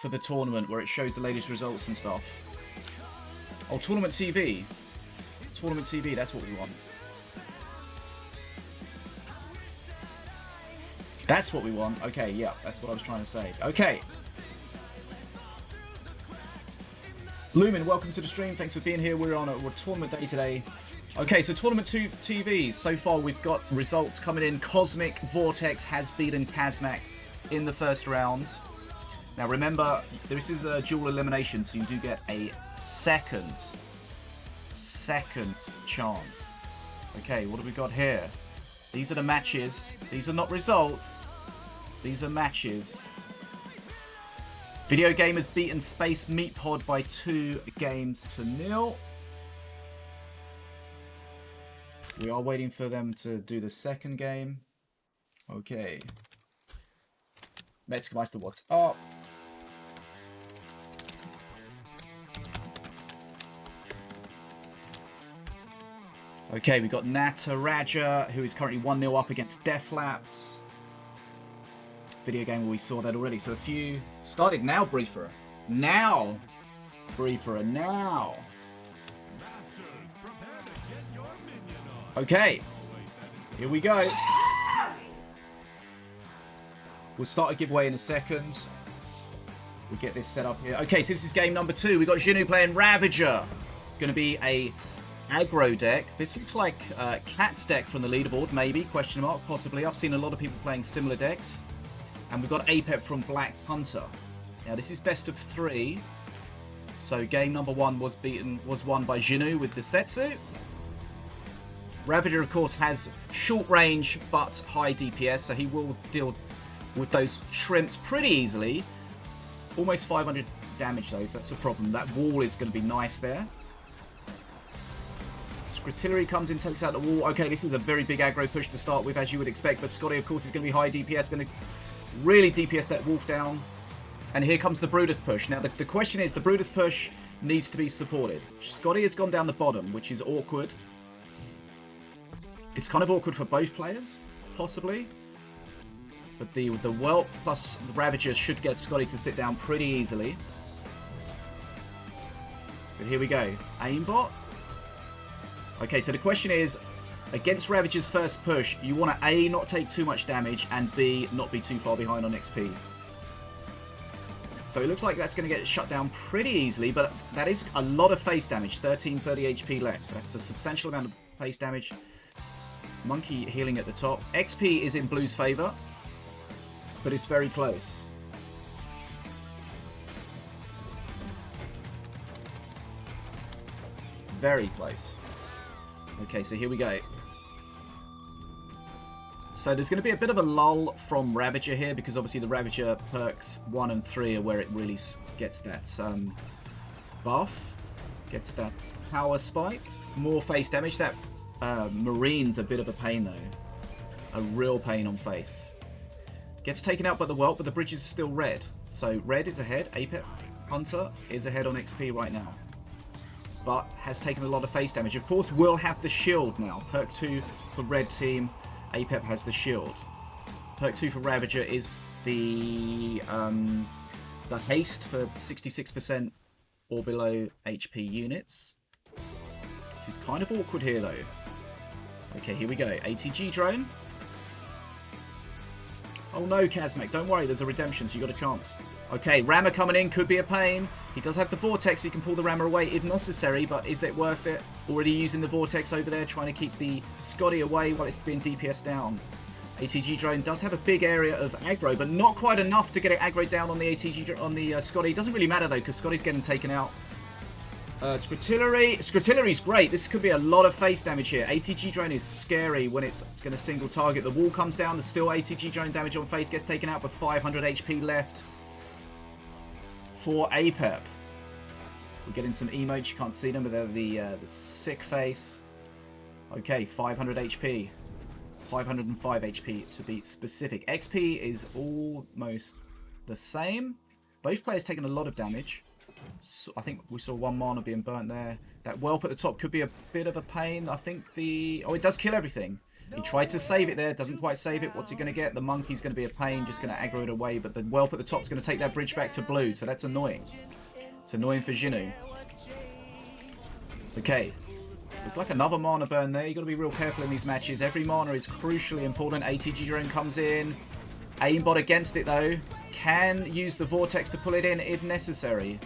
for the tournament where it shows the latest results and stuff? Oh, Tournament TV. Tournament TV, that's what we want. That's what we want. Okay, yeah, that's what I was trying to say. Okay. Lumen, welcome to the stream. Thanks for being here. We're on a tournament day today. Okay, so Tournament 2 TV. So far, we've got results coming in. Cosmic Vortex has beaten Kazmak in the first round. Now, remember, this is a dual elimination, so you do get a second chance. Okay, what have we got here? These are the matches. These are not results. These are matches. Video Game has beaten Space Meat Pod by 2-0. We are waiting for them to do the second game. Okay. Metzgermeister, what's up? Okay, we got Nataraja, who is currently 1-0 up against Deathlapse. Video Game, we saw that already. So a few started now, Briefer. Now, Briefer, now. Okay, here we go. We'll start a giveaway in a second. We'll get this set up here. Okay, so this is game number 2. We got Xiniu playing Ravager. Going to be a aggro deck. This looks like Katt's deck from the leaderboard, maybe, question mark, possibly. I've seen a lot of people playing similar decks. And we've got Apep from Blackhunter. Now, this is best of 3. So game number 1 was won by Xiniu with the Setsu. Ravager, of course, has short range but high DPS, so he will deal with those shrimps pretty easily. Almost 500 damage, though, so that's a problem. That wall is going to be nice there. Scritillery comes in, takes out the wall. Okay, this is a very big aggro push to start with, as you would expect, but Scotty, of course, is going to be high DPS, going to really DPS that wolf down. And here comes the Brutus push. Now, the question is, the Brutus push needs to be supported. Scotty has gone down the bottom, which is awkward. It's kind of awkward for both players, possibly. But the Whelp plus the Ravager should get Scotty to sit down pretty easily. But here we go. Aimbot. Okay, so the question is, against Ravager's first push, you want to A, not take too much damage, and B, not be too far behind on XP. So it looks like that's going to get shut down pretty easily, but that is a lot of face damage. 1330 HP left, so that's a substantial amount of face damage. Monkey healing at the top. XP is in Blue's favour, but it's very close. Very close. Okay, so here we go. So there's going to be a bit of a lull from Ravager here, because obviously the Ravager perks 1 and 3 are where it really gets that buff, gets that power spike. More face damage. That Marine's a bit of a pain, though. A real pain on face. Gets taken out by the Whelp, but the bridge is still red. So red is ahead. Apep Hunter is ahead on XP right now, but has taken a lot of face damage. Of course, will have the shield now. Perk 2 for red team. Apep has the shield. Perk 2 for Ravager is the haste for 66% or below HP units. This is kind of awkward here, though. Okay, here we go. ATG drone. Oh no, Kazmak, don't worry, there's a redemption, so you got a chance. Okay, Rammer coming in, could be a pain. He does have the Vortex, so you can pull the Rammer away if necessary, but is it worth it? Already using the Vortex over there, trying to keep the Scotty away while it's being DPS down. ATG drone does have a big area of aggro, but not quite enough to get it aggro down on the ATG on the Scotty. It doesn't really matter, though, because Scotty's getting taken out. Scritillery's great. This could be a lot of face damage here. ATG drone is scary when it's going to single target. The wall comes down. There's still ATG drone damage on face. Gets taken out with 500 HP left. for APEP. We're getting some emotes. You can't see them, but they're the sick face. Okay, 500 HP. 505 HP to be specific. XP is almost the same. Both players taking a lot of damage. So I think we saw one mana being burnt there. That whelp at the top could be a bit of a pain. I think the... Oh, it does kill everything. He tried to save it there. Doesn't quite save it. What's he going to get? The monkey's going to be a pain. Just going to aggro it away. But the whelp at the top is going to take that bridge back to blue. So that's annoying. It's annoying for Xiniu. Okay. Looked like another mana burn there. You've got to be real careful in these matches. Every mana is crucially important. ATG drone comes in. Aimbot against it though. Can use the Vortex to pull it in if necessary.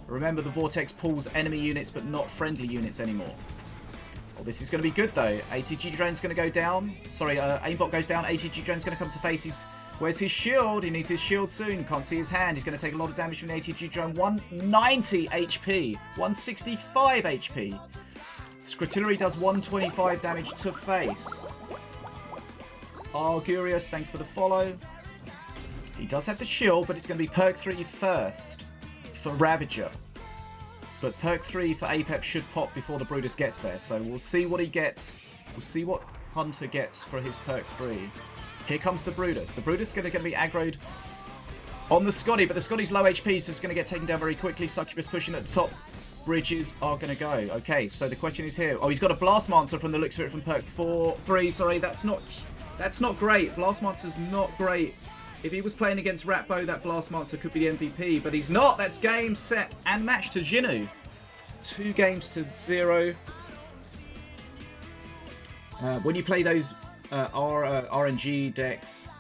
Remember, the Vortex pulls enemy units but not friendly units anymore. Oh, this is going to be good though. ATG drone's going to go down. Sorry, aimbot goes down. ATG drone's going to come to face. Where's his shield? He needs his shield soon. Can't see his hand. He's going to take a lot of damage from the ATG drone. 190 HP. 165 HP. Skritillery does 125 damage to face. Argurius, thanks for the follow. He does have the shield, but it's going to be perk 3 first for Ravager. But perk 3 for APEP should pop before the Brutus gets there. So we'll see what he gets. We'll see what Hunter gets for his perk 3. Here comes the Brutus. The Brutus is going to be aggroed on the Scotty, but the Scotty's low HP, so it's going to get taken down very quickly. Succubus pushing at the top. Bridges are going to go. Okay, so the question is here. Oh, he's got a Blastmancer from the looks of it from perk 3. Sorry, that's not great. Blastmancer's not great. If he was playing against Ratbo, that Blastmancer could be the MVP, but he's not. That's game, set, and match to Xiniu. 2 games to 0. When you play those RNG decks,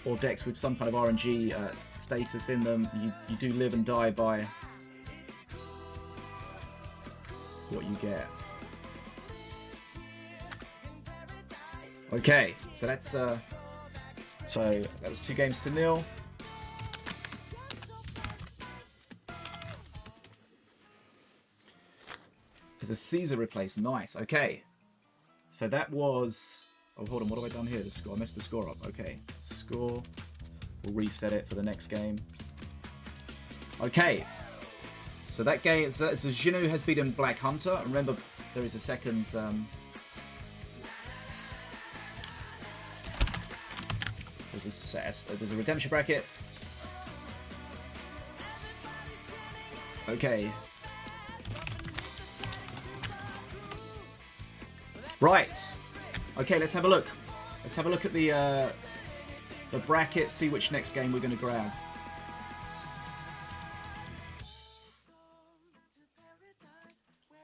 or decks with some kind of RNG status in them, you do live and die by what you get. Okay, so that's so that was 2 games to 0. There's a Caesar replace. Nice. Okay, so that was... Oh, hold on. What have I done here? The score. I messed the score up. Okay, score. We'll reset it for the next game. Okay. So that game, so Xiniu has beaten Blackhunter. Remember, there is a second... there's a redemption bracket. Okay. Right. Okay, let's have a look. Let's have a look at the bracket, see which next game we're going to grab.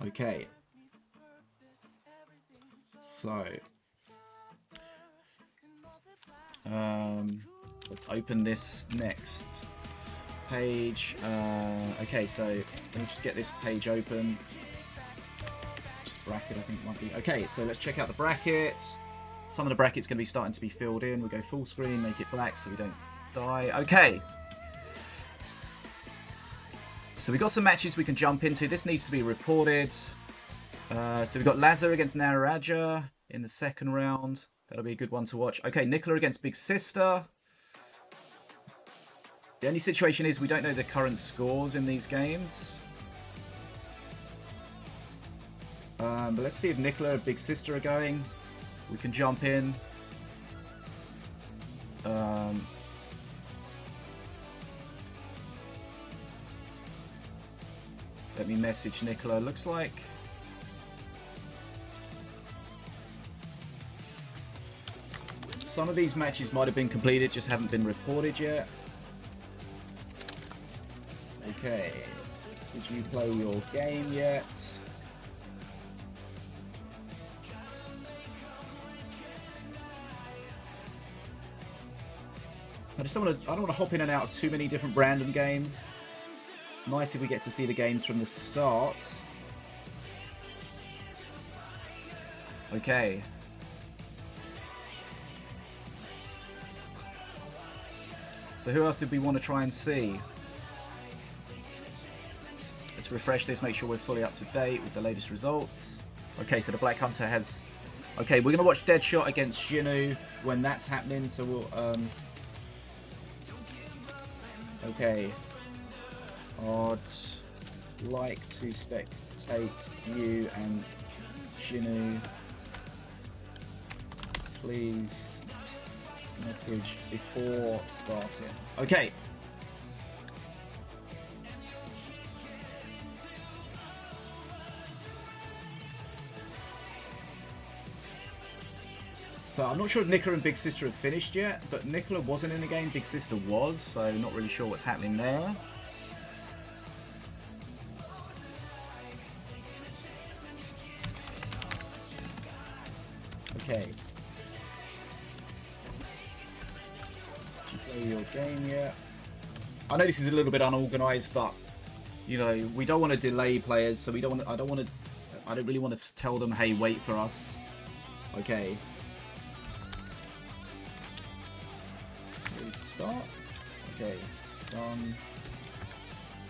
Okay. So... let's open this next page. Okay, so let me just get this page open. Just bracket, I think might be. Okay, so let's check out the brackets. Some of the brackets going to be starting to be filled in. We'll go full screen, make it black so we don't die. Okay. So we've got some matches we can jump into. This needs to be reported. So we've got Lazur against Naraja in the second round. That'll be a good one to watch. Okay, Nicola against Big Sister. The only situation is we don't know the current scores in these games. But let's see if Nicola and Big Sister are going. We can jump in. Let me message Nicola. Looks like... some of these matches might have been completed, just haven't been reported yet. Okay. Did you play your game yet? I don't want to hop in and out of too many different random games. It's nice if we get to see the games from the start. Okay. So who else did we want to try and see? Let's refresh this, make sure we're fully up to date with the latest results. Okay, so the Blackhunter has... Okay, we're going to watch Deadshot against Xiniu when that's happening, so we'll... Okay. I'd like to spectate you and Xiniu. Please message before starting. Okay. So I'm not sure if Nicola and Big Sister have finished yet, but Nicola wasn't in the game, Big Sister was, so not really sure what's happening there. Okay. Did you play your game yet? I know this is a little bit unorganized, but you know, we don't want to delay players, so we don't want to, I don't really want to tell them, hey, wait for us. Okay. Ready to start? Okay, done.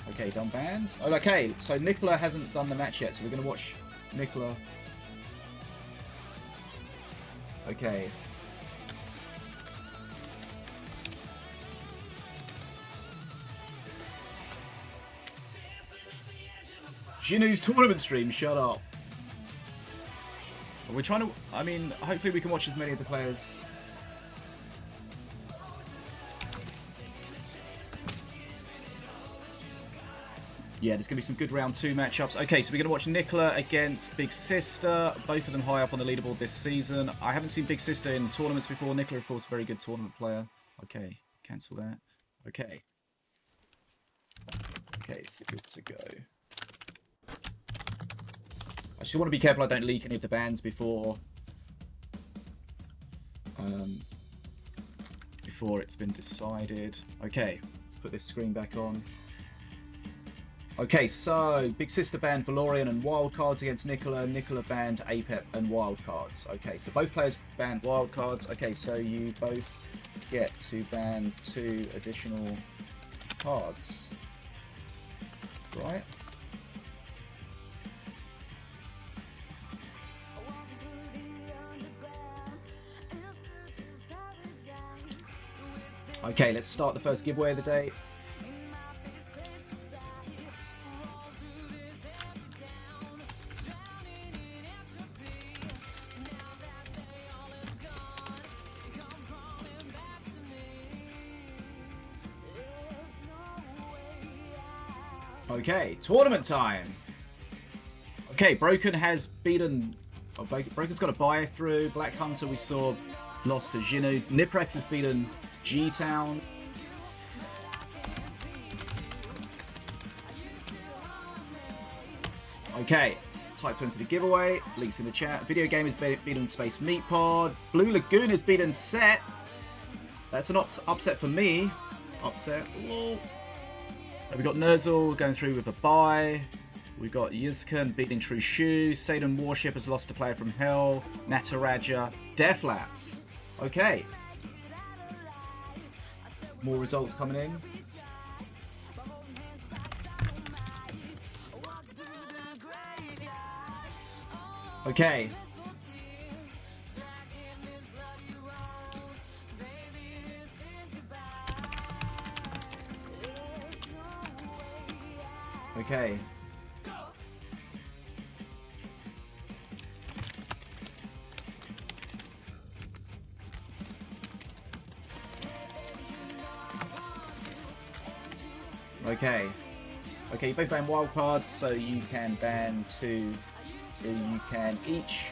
Okay, done bans. Oh, okay, so Nicola hasn't done the match yet, so we're going to watch Nicola. Okay. Xiniu's tournament stream, shut up. We're trying to, I mean, hopefully we can watch as many of the players. Yeah, there's going to be some good round 2 matchups. Okay, so we're going to watch Nicola against Big Sister. Both of them high up on the leaderboard this season. I haven't seen Big Sister in tournaments before. Nicola, of course, a very good tournament player. Okay, cancel that. Okay. Okay, so good to go. I just want to be careful I don't leak any of the bans before it's been decided. Okay, let's put this screen back on. Okay, so Big Sister banned FloFlorian and wildcards against Nicola. Nicola banned APEP and wildcards. Okay, so both players banned wildcards. Okay, so you both get to ban 2 additional cards. Right? Okay, let's start the first giveaway of the day. Okay, tournament time. Okay, Broken has beaten... Oh, Broken's got a buy through. Blackhunter we saw lost to Xiniu. Niprax has beaten G-Town. Okay, type to enter the giveaway. Links in the chat. Video Game has beaten Space Meat Pod. Blue Lagoon has beaten Set. That's an upset for me. Upset. Whoa. We've got Nerzel going through with a bye. We've got Yizkan beating True Shoe. Satan Warship has lost a player from Hell. Nataraja. Deathlapse. Okay. More results coming in. Okay. Okay. Okay. Okay, you both ban wildcards, so you can ban 2. So you can each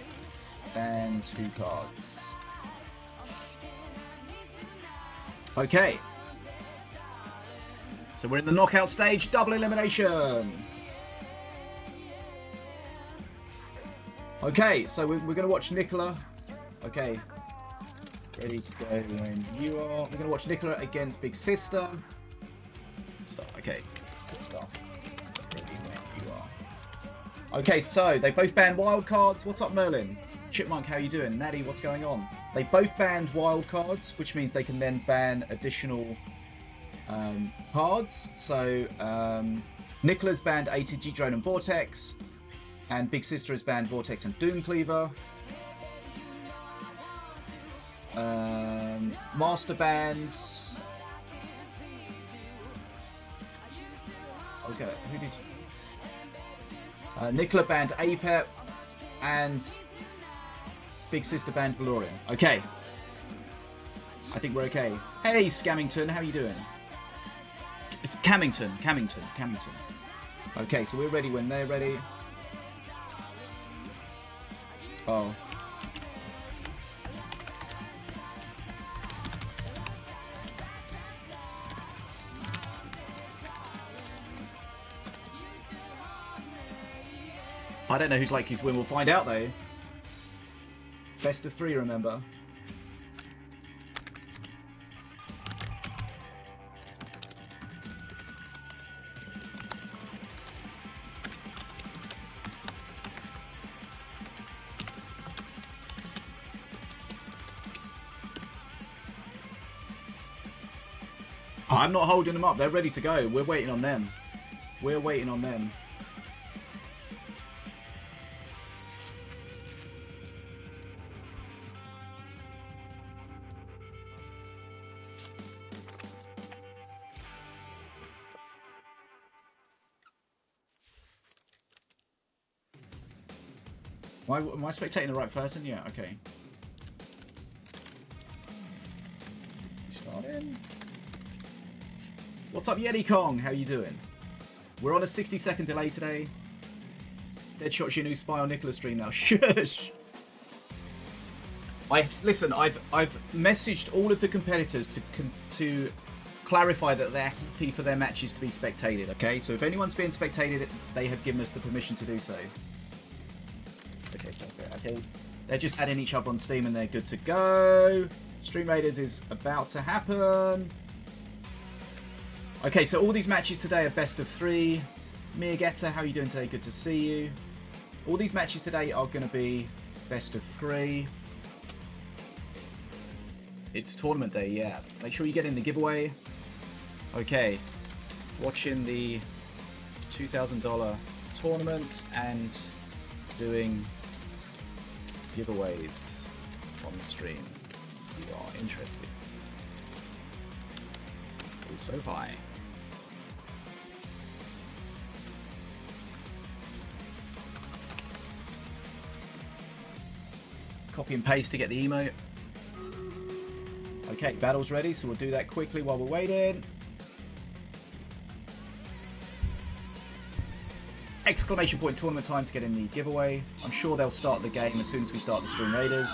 ban 2 cards. Okay. So we're in the knockout stage, double elimination. Okay, so we're going to watch Nicola. Okay. Ready to go when you are. We're going to watch Nicola against Big Sister. Okay, good stuff. Ready when you are. Okay, so they both banned wildcards. What's up, Merlin? Chipmunk, how you doing? Natty, what's going on? They both banned wildcards, which means they can then ban additional cards. So Nicola's banned ATG Drone and Vortex, and Big Sister has banned Vortex and Doomcleaver. Master bans. Okay, who did... Nicola banned Apep and Big Sister banned Valorian. Okay. I think we're okay. Hey, Scammington, how you doing? It's Camington. Okay, so we're ready when they're ready. Oh. I don't know who's likely to win. We'll find out, though. Best of 3, remember. I'm not holding them up. They're ready to go. We're waiting on them. We're waiting on them. Am I spectating the right person? Yeah, okay. Starting. What's up, Yeti Kong? How you doing? We're on a 60-second delay today. Deadshot Xiniu spy on Nicola's stream now. Shush! Listen, I've messaged all of the competitors to clarify that they're happy for their matches to be spectated, okay? So if anyone's being spectated, they have given us the permission to do so. Okay, they're just adding each other on Steam and they're good to go. Stream Raiders is about to happen. Okay, so all these matches today are best of 3. Mia Getter, how are you doing today? Good to see you. All these matches today are going to be best of 3. It's tournament day, yeah. Make sure you get in the giveaway. Okay, watching the $2,000 tournament and doing giveaways on the stream. If you are interested. Also, hi. Copy and paste to get the emote. Okay, battle's ready, so we'll do that quickly while we're waiting. Exclamation point tournament time to get in the giveaway. I'm sure they'll start the game as soon as we start the Stream Raiders.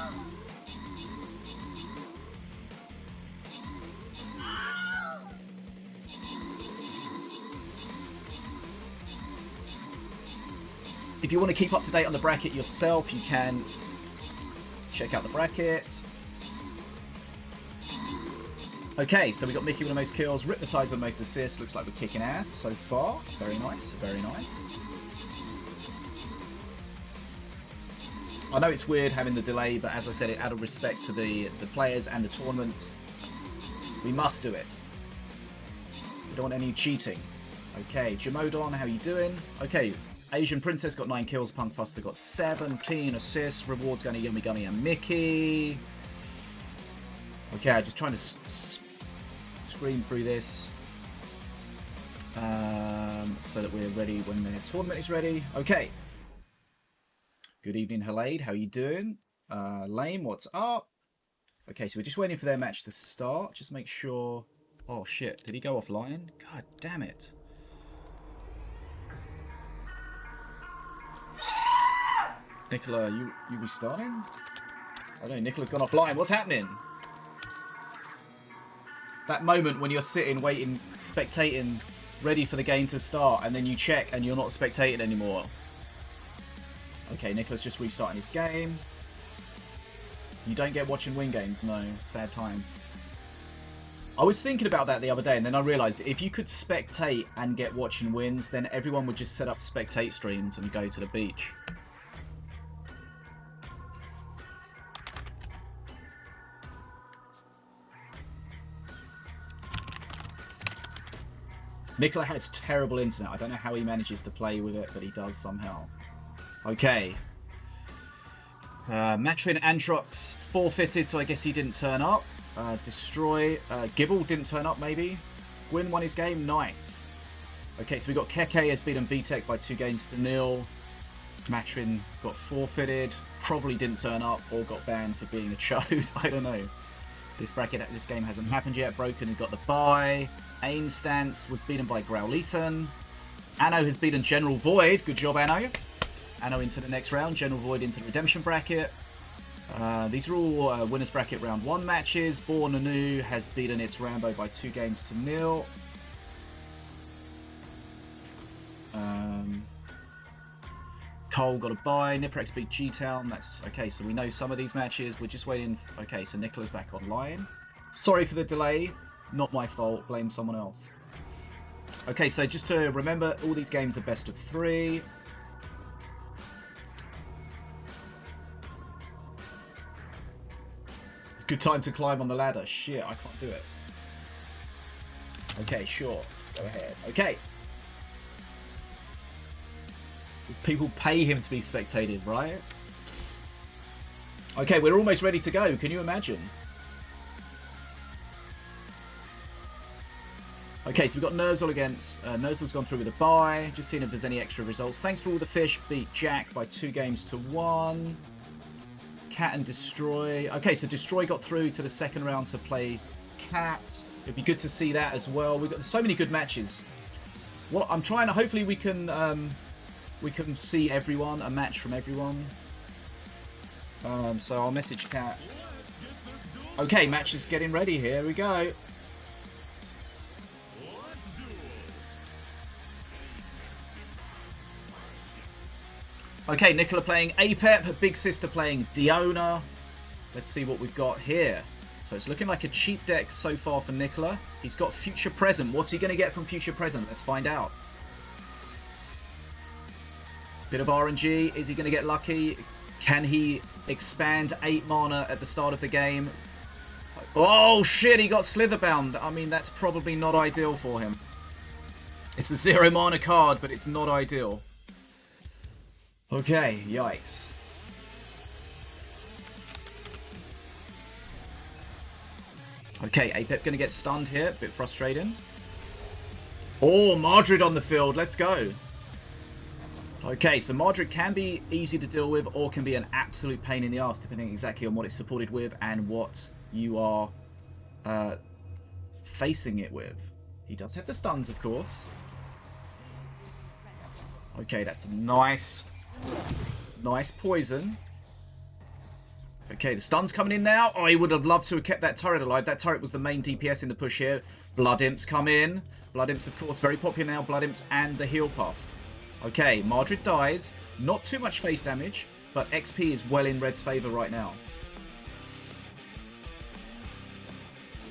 If you want to keep up to date on the bracket yourself, you can check out the bracket. Okay, so we got Mickey with the most kills, Ripnotize with the most assists. Looks like we're kicking ass so far. Very nice, very nice. I know it's weird having the delay, but as I said, out of respect to the players and the tournament, we must do it. We don't want any cheating. Okay, Jamodon, how you doing? Okay, Asian Princess got 9 kills, Punk Fuster got 17 assists, rewards going to Yummy Gummy and Mickey. Okay, I'm just trying to scream through this so that we're ready when the tournament is ready. Okay. Good evening, Halade. How you doing? Lame, what's up? Okay, so we're just waiting for their match to start. Just make sure... Oh, shit. Did he go offline? God damn it. Nicola, you restarting? I don't know, Nicola's gone offline. What's happening? That moment when you're sitting, waiting, spectating, ready for the game to start, and then you check and you're not spectating anymore. Okay, Nicola's just restarting his game. You don't get watching win games, no. Sad times. I was thinking about that the other day, and then I realised if you could spectate and get watching wins, then everyone would just set up spectate streams and go to the beach. Nicola has terrible internet. I don't know how he manages to play with it, but he does somehow. Okay. Matrin Antrox forfeited, so I guess he didn't turn up. Destroy. Gibble didn't turn up, maybe. Gwyn won his game. Nice. Okay, so we got KheKhe has beaten VTech by 2-0. Matrin got forfeited. Probably didn't turn up or got banned for being a chode. I don't know. This bracket, this game hasn't happened yet. Broken got the bye. Aim Stance was beaten by Growlethan. Anno has beaten General Void. Good job, Anno. Anno into the next round. General Void into the Redemption bracket. These are all winners bracket round 1 matches. Born Anew has beaten its Rambo by 2-0. Cole got a bye. Niprax beat G-Town. That's okay, so we know some of these matches. We're just waiting. Okay, so Nicola's back online. Sorry for the delay. Not my fault. Blame someone else. Okay, so just to remember, all these games are best of 3. Good time to climb on the ladder. Shit, I can't do it. Okay, sure. Go ahead. Okay. People pay him to be spectated, right? Okay, we're almost ready to go. Can you imagine? Okay, so we've got Nerzel against... Nerzel's gone through with a bye. Just seeing if there's any extra results. Thanks for all the fish. Beat Jack by 2-1. Katt and Destroy. Okay, so Destroy got through to the second round to play Katt. It'd be good to see that as well. We've got so many good matches. Well, I'm trying to... Hopefully we can see everyone, a match from everyone. So I'll message Katt. Okay, match is getting ready. Here we go. Okay, Nicola playing Apep, Big Sister playing Diona. Let's see what we've got here. So it's looking like a cheap deck so far for Nicola. He's got Future Present. What's he going to get from Future Present? Let's find out. Bit of RNG. Is he going to get lucky? Can he expand 8 mana at the start of the game? Oh shit, he got Slitherbound. I mean, that's probably not ideal for him. It's a 0 mana card, but it's not ideal. Okay, yikes. Okay, Apep going to get stunned here. Bit frustrating. Oh, Mardred on the field. Let's go. Okay, so Mardred can be easy to deal with or can be an absolute pain in the ass, depending exactly on what it's supported with and what you are facing it with. He does have the stuns, of course. Okay, that's a nice poison. Okay, the stun's coming in now. Oh, he would have loved to have kept that turret alive. That turret was the main DPS in the push here. Blood Imps come in. Blood Imps, of course, very popular now. Blood Imps and the heal puff. Okay, Mardred dies. Not too much face damage, but XP is well in Red's favour right now.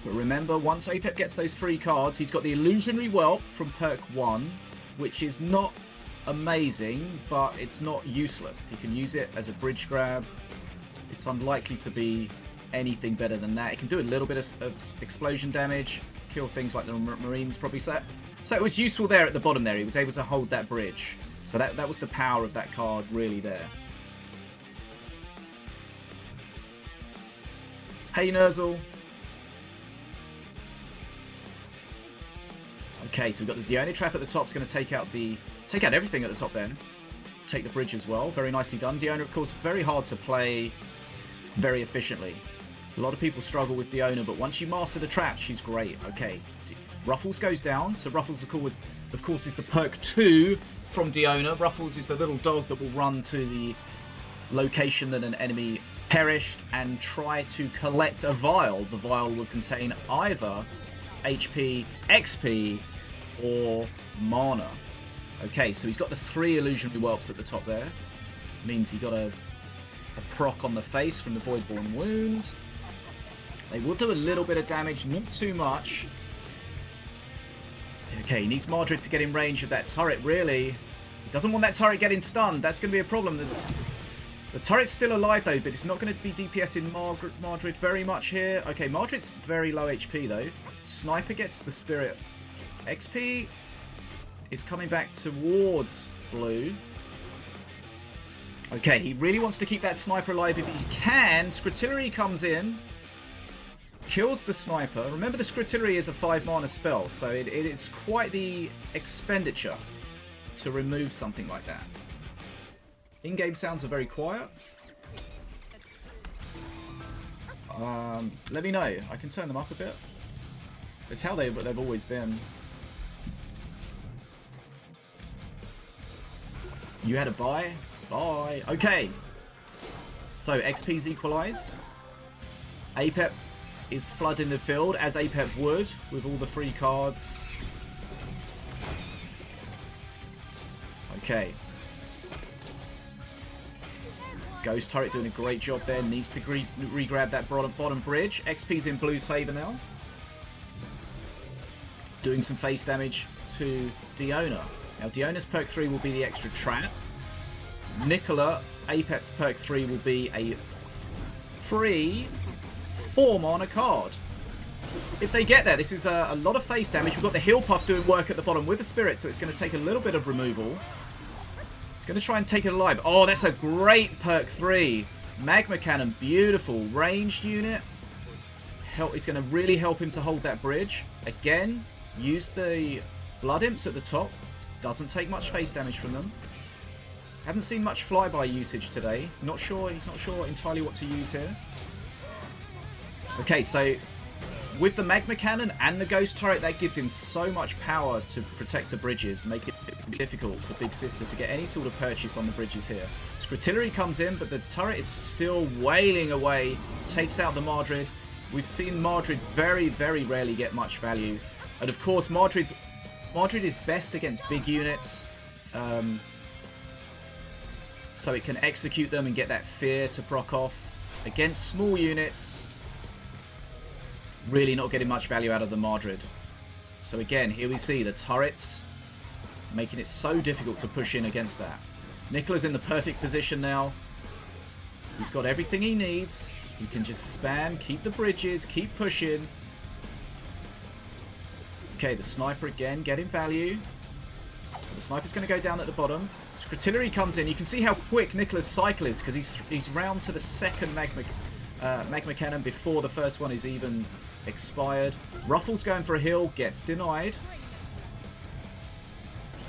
But remember, once Apep gets those free cards, he's got the Illusionary Whelp from perk 1, which is not amazing, but it's not useless. He can use it as a bridge grab. It's unlikely to be anything better than that. It can do a little bit of explosion damage, kill things like the Marines probably. So it was useful there at the bottom there. He was able to hold that bridge. So that was the power of that card really there. Hey, Nerzel. Okay, so we've got the Diona trap at the top. It's going to take out everything at the top then. Take the bridge as well. Very nicely done. Diona, of course, very hard to play very efficiently. A lot of people struggle with Diona, but once you master the trap, she's great. Okay, Ruffles goes down. So Ruffles, of course, is the perk 2 from Diona. Ruffles is the little dog that will run to the location that an enemy perished and try to collect a vial. The vial will contain either HP, XP, or mana. Okay, so he's got the 3 Illusionary Whelps at the top there. Means he got a proc on the face from the Voidborn Wound. They will do a little bit of damage, not too much. Okay, he needs Mardred to get in range of that turret, really. He doesn't want that turret getting stunned. That's going to be a problem. The turret's still alive, though, but it's not going to be DPSing Mardred very much here. Okay, Mardred's very low HP, though. Sniper gets the Spirit. XP is coming back towards Blue. Okay, he really wants to keep that Sniper alive if he can. Scrotillery comes in. kills the sniper. Remember, the Skritillery is a 5 mana spell, so it's quite the expenditure to remove something like that. In-game sounds are very quiet. Let me know. I can turn them up a bit. It's how they've always been. You had a buy? Bye. Okay. So XP's equalized. Apep is flooding the field, as Apep would, with all the free cards. Okay. Ghost Turret doing a great job there. Needs to re-grab that bottom bridge. XP's in Blue's favour now. Doing some face damage to Diona. Now Diona's perk 3 will be the extra trap. Nicola, Apep's perk 3 will be a free 4 mana card. If they get there, this is a lot of face damage. We've got the Heal Puff doing work at the bottom with the Spirit, so it's going to take a little bit of removal. It's going to try and take it alive. Oh, that's a great perk 3. Magma Cannon, beautiful. Ranged unit. It's going to really help him to hold that bridge. Again, use the Blood Imps at the top. Doesn't take much face damage from them. Haven't seen much flyby usage today. Not sure. He's not sure entirely what to use here. Okay, so with the Magma Cannon and the Ghost Turret, that gives him so much power to protect the bridges, make it difficult for Big Sister to get any sort of purchase on the bridges here. Skritillery comes in, but the turret is still wailing away, takes out the Mardred. We've seen Mardred very, very rarely get much value. And of course, Mardred is best against big units, so it can execute them and get that fear to proc off. Against small units, really not getting much value out of the Mardred. So again, here we see the turrets making it so difficult to push in against that. Nicola's in the perfect position now. He's got everything he needs. He can just spam, keep the bridges, keep pushing. Okay, the sniper again getting value. The sniper's going to go down at the bottom. Skritillery comes in. You can see how quick Nicola's cycle is because he's round to the second Magma Cannon before the first one is even expired. Ruffle's going for a heal, gets denied.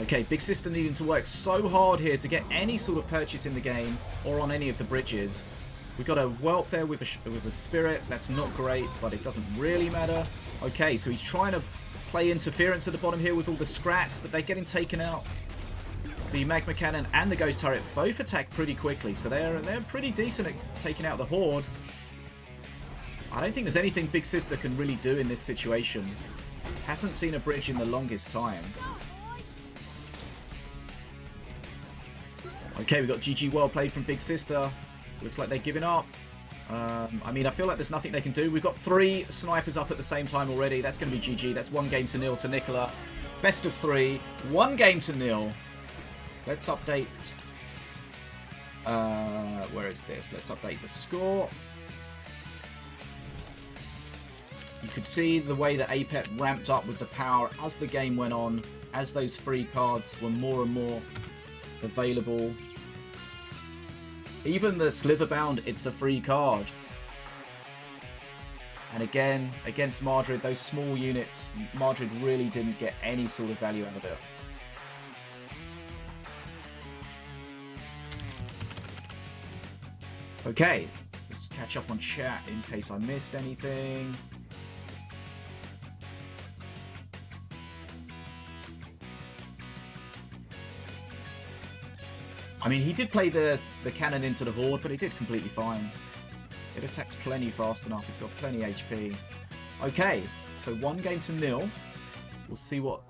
Okay, Big Sister needing to work so hard here to get any sort of purchase in the game or on any of the bridges. We've got a Whelp there with a Spirit. That's not great, but it doesn't really matter. Okay, so he's trying to play interference at the bottom here with all the Scrats, but they're getting taken out. The Magma Cannon and the Ghost Turret both attack pretty quickly, so they're pretty decent at taking out the Horde. I don't think there's anything Big Sister can really do in this situation. Hasn't seen a bridge in the longest time. Okay, we've got GG well played from Big Sister. Looks like they're giving up. I mean, I feel like there's nothing they can do. We've got 3 snipers up at the same time already. That's going to be GG. That's 1-0 to Nicola. Best of 3. 1-0. Let's update. Where is this? Let's update the score. You could see the way that Apep ramped up with the power as the game went on, as those free cards were more and more available. Even the Slitherbound, it's a free card. And again, against Mardred, those small units, Mardred really didn't get any sort of value out of it. Okay, let's catch up on chat in case I missed anything. I mean, he did play the cannon into the Horde, but he did completely fine. It attacks plenty fast enough. It's got plenty HP. Okay, so 1-0. We'll see what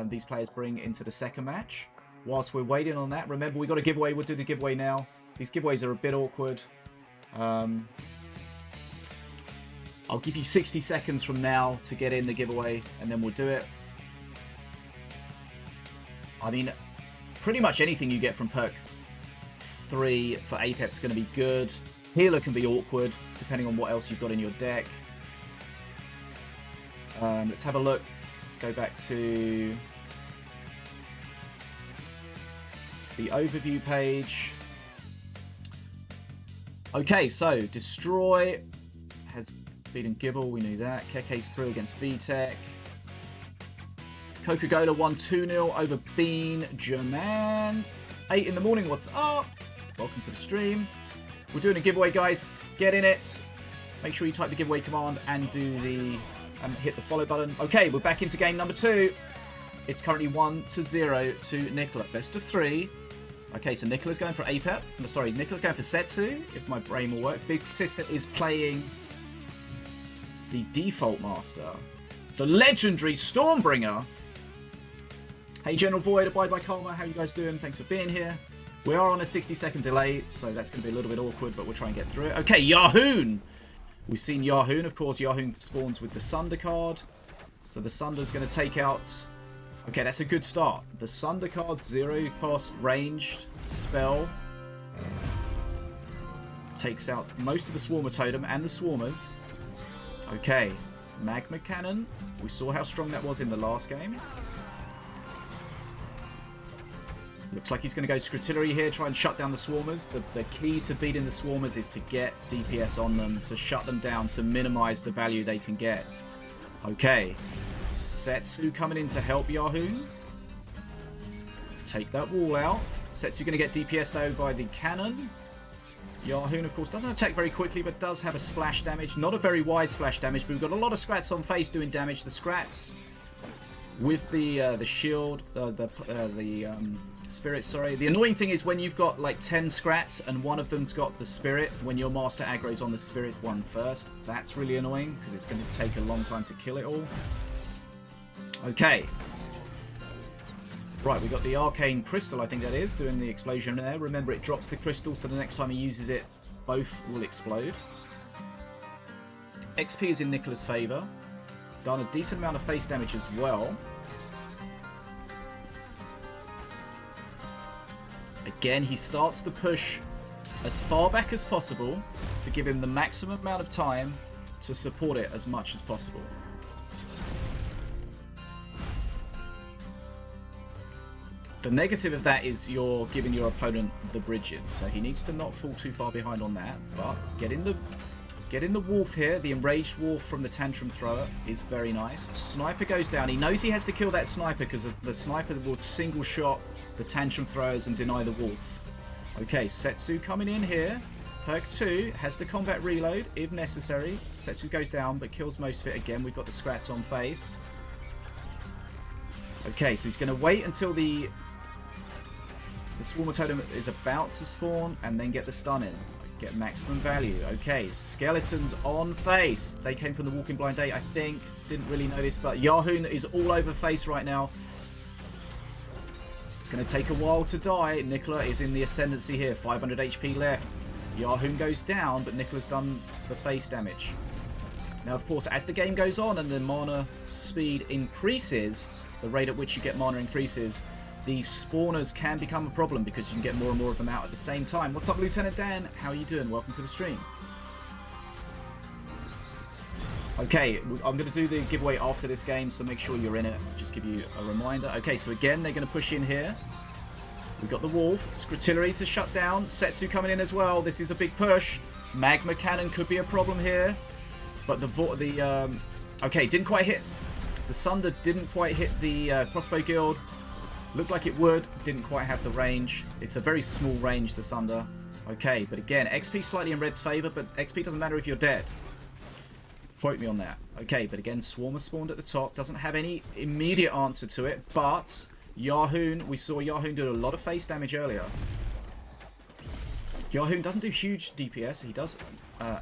these players bring into the second match. Whilst we're waiting on that, remember, we've got a giveaway. We'll do the giveaway now. These giveaways are a bit awkward. I'll give you 60 seconds from now to get in the giveaway, and then we'll do it. I mean, pretty much anything you get from perk 3 for Apep is going to be good. Healer can be awkward, depending on what else you've got in your deck. Let's have a look. Let's go back to the overview page. Okay, so Destroy has Speed and Gibble, we knew that. KheKhe's through against VTech. Coca-Cola won 2-0 over Bean German. 8 in the morning, what's up? Welcome to the stream. We're doing a giveaway, guys. Get in it. Make sure you type the giveaway command and do the hit the follow button. Okay, we're back into game number 2. It's currently 1-0 to Nicola. Best of 3. Okay, so Nicola's going for Apep. No, sorry, Nicola's going for Setsu, if my brain will work. Big Sister is playing the default master, the legendary Stormbringer. Hey, General Void, Abide by Karma, how you guys doing? Thanks for being here. We are on a 60-second delay, so that's going to be a little bit awkward, but we'll try and get through it. Okay, Yahoon! We've seen Yahoon, of course. Yahoon spawns with the Sunder card. So the Sunder's going to take out... Okay, that's a good start. The Sunder card, 0-cost ranged spell. Takes out most of the Swarmer Totem and the Swarmers. Okay, Magma Cannon. We saw how strong that was in the last game. Looks like he's going to go Scrutillery here, try and shut down the Swarmers. The key to beating the Swarmers is to get DPS on them, to shut them down, to minimize the value they can get. Okay, Setsu coming in to help Yahoon. Take that wall out. Setsu going to get DPS though by the cannon. Yahoon, of course, doesn't attack very quickly, but does have a splash damage. Not a very wide splash damage, but we've got a lot of Scrats on face doing damage. The Scrats with the shield, the spirit, sorry. The annoying thing is when you've got like 10 Scrats and one of them's got the spirit, when your master aggro's on the spirit one first, that's really annoying because it's going to take a long time to kill it all. Okay. Right, we got the Arcane Crystal, I think that is, doing the explosion there. Remember, it drops the crystal, so the next time he uses it, both will explode. XP is in Nicola's favour. Done a decent amount of face damage as well. Again, he starts the push as far back as possible to give him the maximum amount of time to support it as much as possible. The negative of that is you're giving your opponent the bridges, so he needs to not fall too far behind on that. But getting the wolf here, the enraged wolf from the tantrum thrower, is very nice. Sniper goes down. He knows he has to kill that sniper because the sniper will single shot the tantrum throwers and deny the wolf. Okay, Setsu coming in here. Perk 2 has the combat reload if necessary. Setsu goes down but kills most of it again. We've got the Scrats on face. Okay, so he's going to wait until the Swarmer Totem is about to spawn and then get the stun in. Get maximum value. Okay, Skeletons on face. They came from the Walking Blind 8, I think. Didn't really notice, but Yahoon is all over face right now. It's going to take a while to die. Nicola is in the ascendancy here. 500 HP left. Yahoon goes down, but Nicola's done the face damage. Now, of course, as the game goes on and the mana speed increases, the rate at which you get mana increases, the spawners can become a problem because you can get more and more of them out at the same time. What's up, Lieutenant Dan? How are you doing? Welcome to the stream. Okay, I'm going to do the giveaway after this game, so make sure you're in it. Just give you a reminder. Okay, so again, they're going to push in here. We've got the Wolf. Scrutillery to shut down. Setsu coming in as well. This is a big push. Magma Cannon could be a problem here. But okay, didn't quite hit. The Sunder didn't quite hit the Crossbow Guild. Looked like it would. Didn't quite have the range. It's a very small range, the Sunder. Okay, but again, XP slightly in Red's favour, but XP doesn't matter if you're dead. Quote me on that. Okay, but again, Swarmer spawned at the top. Doesn't have any immediate answer to it, but Yahoon, we saw Yahoon do a lot of face damage earlier. Yahoon doesn't do huge DPS. He does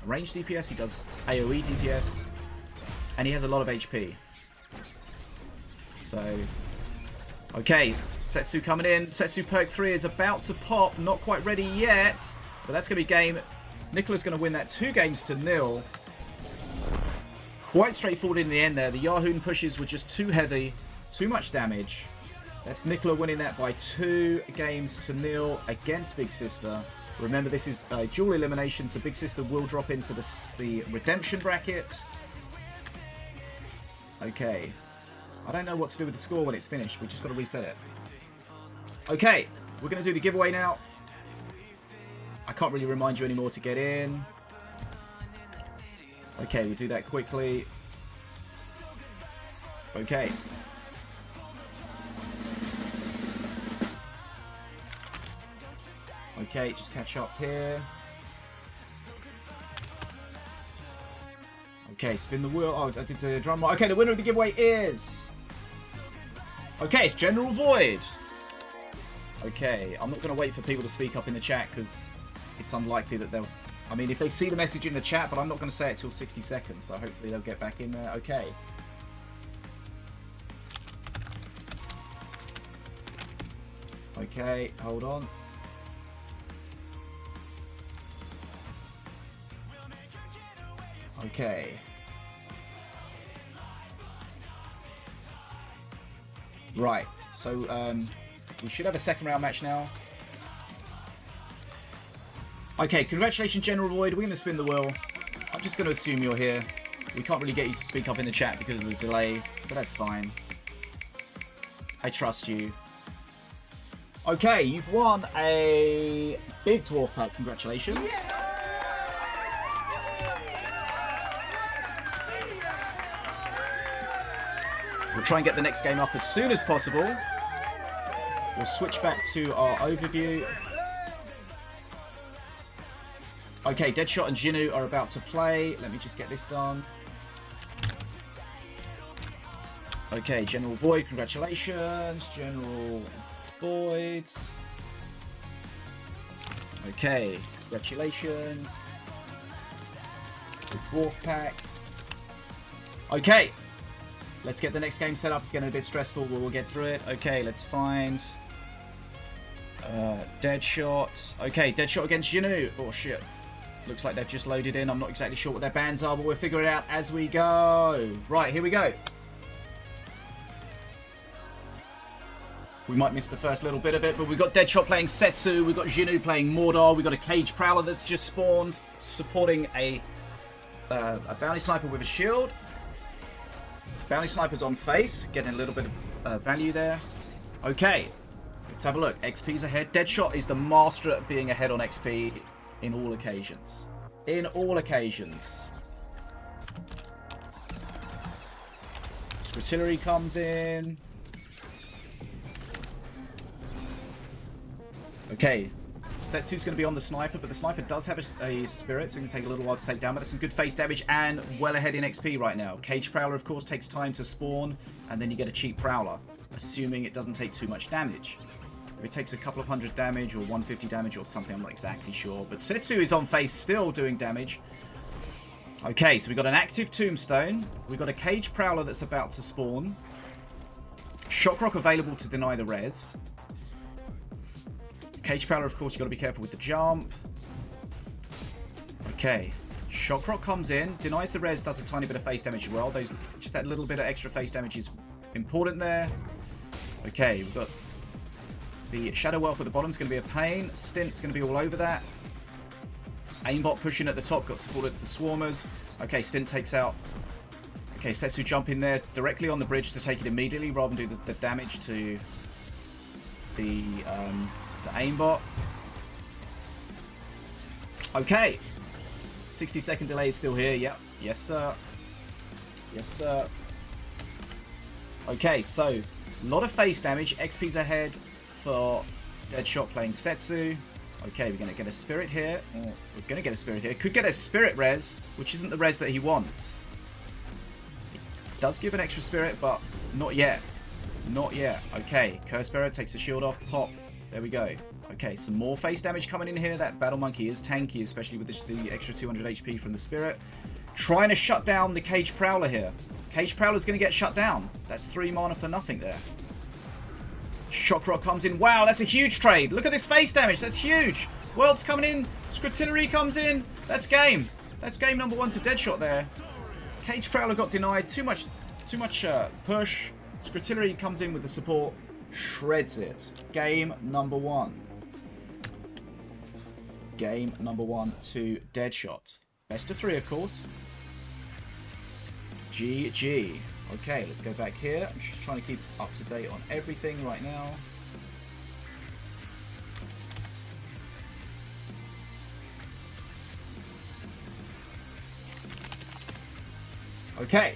range DPS, he does AoE DPS, and he has a lot of HP. So, okay, Setsu coming in. Setsu perk 3 is about to pop. Not quite ready yet, but that's going to be game. Nicola's going to win that 2-0. Quite straightforward in the end there. The Yahoon pushes were just too heavy, too much damage. That's Nicola winning that by 2-0 against Big Sister. Remember, this is a dual elimination, so Big Sister will drop into the redemption bracket. Okay. I don't know what to do with the score when it's finished. We just got to reset it. Okay. We're going to do the giveaway now. I can't really remind you anymore to get in. Okay, we'll do that quickly. Okay. Okay, just catch up here. Okay, spin the wheel. Oh, I did the drum roll. Okay, the winner of the giveaway is... Okay, it's General Void. Okay, I'm not going to wait for people to speak up in the chat because it's unlikely that they'll... I mean, if they see the message in the chat, but I'm not going to say it till 60 seconds, so hopefully they'll get back in there. Okay. Okay, hold on. Okay. Right, so we should have a second round match now. Okay, congratulations General Void, we're going to spin the wheel. I'm just going to assume you're here. We can't really get you to speak up in the chat because of the delay, so that's fine. I trust you. Okay, you've won a big dwarf pack, congratulations. Yeah. We'll try and get the next game up as soon as possible. We'll switch back to our overview. Okay, Deadshot and Xiniu are about to play. Let me just get this done. Okay, General Void, congratulations. General Void. Okay, congratulations. The dwarf pack. Okay. Let's get the next game set up. It's getting a bit stressful, but we'll get through it. Okay, let's find... Deadshot. Okay, Deadshot against Xiniu. Oh, shit. Looks like they've just loaded in. I'm not exactly sure what their bans are, but we'll figure it out as we go. Right, here we go. We might miss the first little bit of it, but we've got Deadshot playing Setsu. We've got Xiniu playing Mordor. We've got a Cage Prowler that's just spawned, supporting a Bounty Sniper with a shield. Bounty Sniper's on face, getting a little bit of value there. Okay, let's have a look. XP's ahead. Deadshot is the master at being ahead on XP in all occasions. In all occasions. Artillery comes in. Okay, Setsu's going to be on the Sniper, but the Sniper does have a Spirit, so it's going to take a little while to take down, but that's some good face damage and well ahead in XP right now. Cage Prowler, of course, takes time to spawn, and then you get a cheap Prowler, assuming it doesn't take too much damage. If it takes a couple of hundred damage, or 150 damage, or something, I'm not exactly sure. But Setsu is on face, still doing damage. Okay, so we've got an active Tombstone. We've got a Cage Prowler that's about to spawn. Shock Rock available to deny the res. Cage Prowler, of course, you've got to be careful with the jump. Okay. Shock Rock comes in, denies the res, does a tiny bit of face damage as well. Just that little bit of extra face damage is important there. Okay, we've got the Shadow Whelp at the bottom is going to be a pain. Stint's going to be all over that. Aimbot pushing at the top, got supported the Swarmers. Okay, Stint takes out. Okay, Setsu jump in there directly on the bridge to take it immediately rather than do the damage to the aimbot. Okay. 60-second delay is still here. Yep. Yes, sir. Yes, sir. Okay, so a lot of face damage. XP's ahead for Deadshot playing Setsu. Okay, we're going to get a Spirit here. We're going to get a Spirit here. Could get a Spirit res, which isn't the res that he wants. It does give an extra Spirit, but not yet. Not yet. Okay, Curse Bearer takes the shield off. Pop. There we go. Okay, some more face damage coming in here. That Battle Monkey is tanky, especially with the extra 200 HP from the Spirit. Trying to shut down the Cage Prowler here. Cage Prowler's going to get shut down. That's 3 mana for nothing there. Shock Rock comes in. Wow, that's a huge trade. Look at this face damage. That's huge. Whelp's coming in. Scrotillery comes in. That's game. That's game number 1 to Deadshot there. Cage Prowler got denied. Too much push. Scrotillery comes in with the support. Shreds it. Game number 1. Game number 1 to Deadshot. Best of 3, of course. GG. Okay, let's go back here. I'm just trying to keep up to date on everything right now. Okay.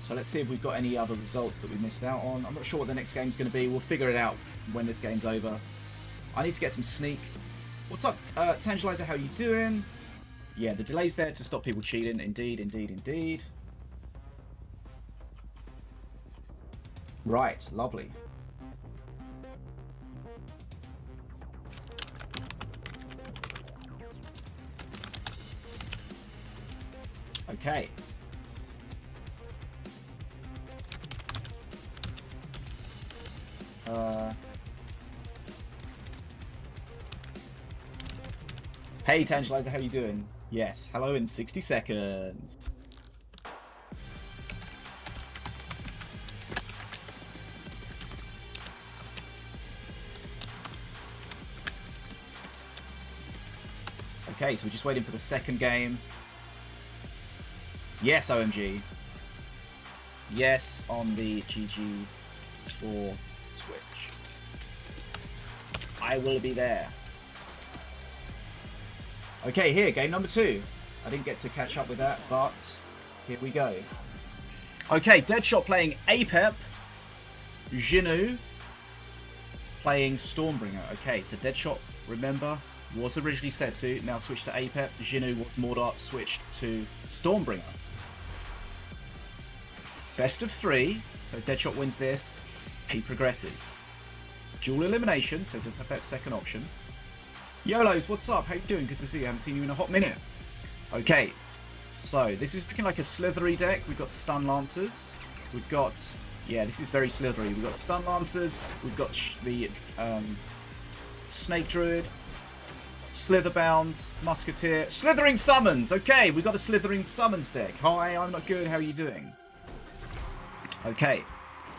So let's see if we've got any other results that we missed out on. I'm not sure what the next game's going to be. We'll figure it out when this game's over. I need to get some sneak. What's up, Tangelizer? How you doing? Yeah, the delay's there to stop people cheating. Indeed, indeed, indeed. Right, lovely. Okay. Hey Tangelizer, how you doing? Yes, hello in 60 seconds. Okay, so we're just waiting for the second game. Yes, OMG. Yes, on the GGtoor Switch. I will be there. Okay, here, game number 2. I didn't get to catch up with that, but here we go. Okay, Deadshot playing Apep. Xiniu playing Stormbringer. Okay, so Deadshot, remember, was originally Setsu, now switched to Apep. Xiniu was Mordart, switched to Stormbringer. Best of 3, so Deadshot wins this. He progresses. Dual elimination, so it does have that second option. YOLOs, what's up? How you doing? Good to see you. I haven't seen you in a hot minute. Okay, so this is looking like a slithery deck. We've got Stun Lancers. We've got... Yeah, this is very slithery. We've got Stun Lancers. We've got the Snake Druid. Slitherbounds. Musketeer. Slithering Summons! Okay, we've got a Slithering Summons deck. Hi, I'm not good. How are you doing? Okay,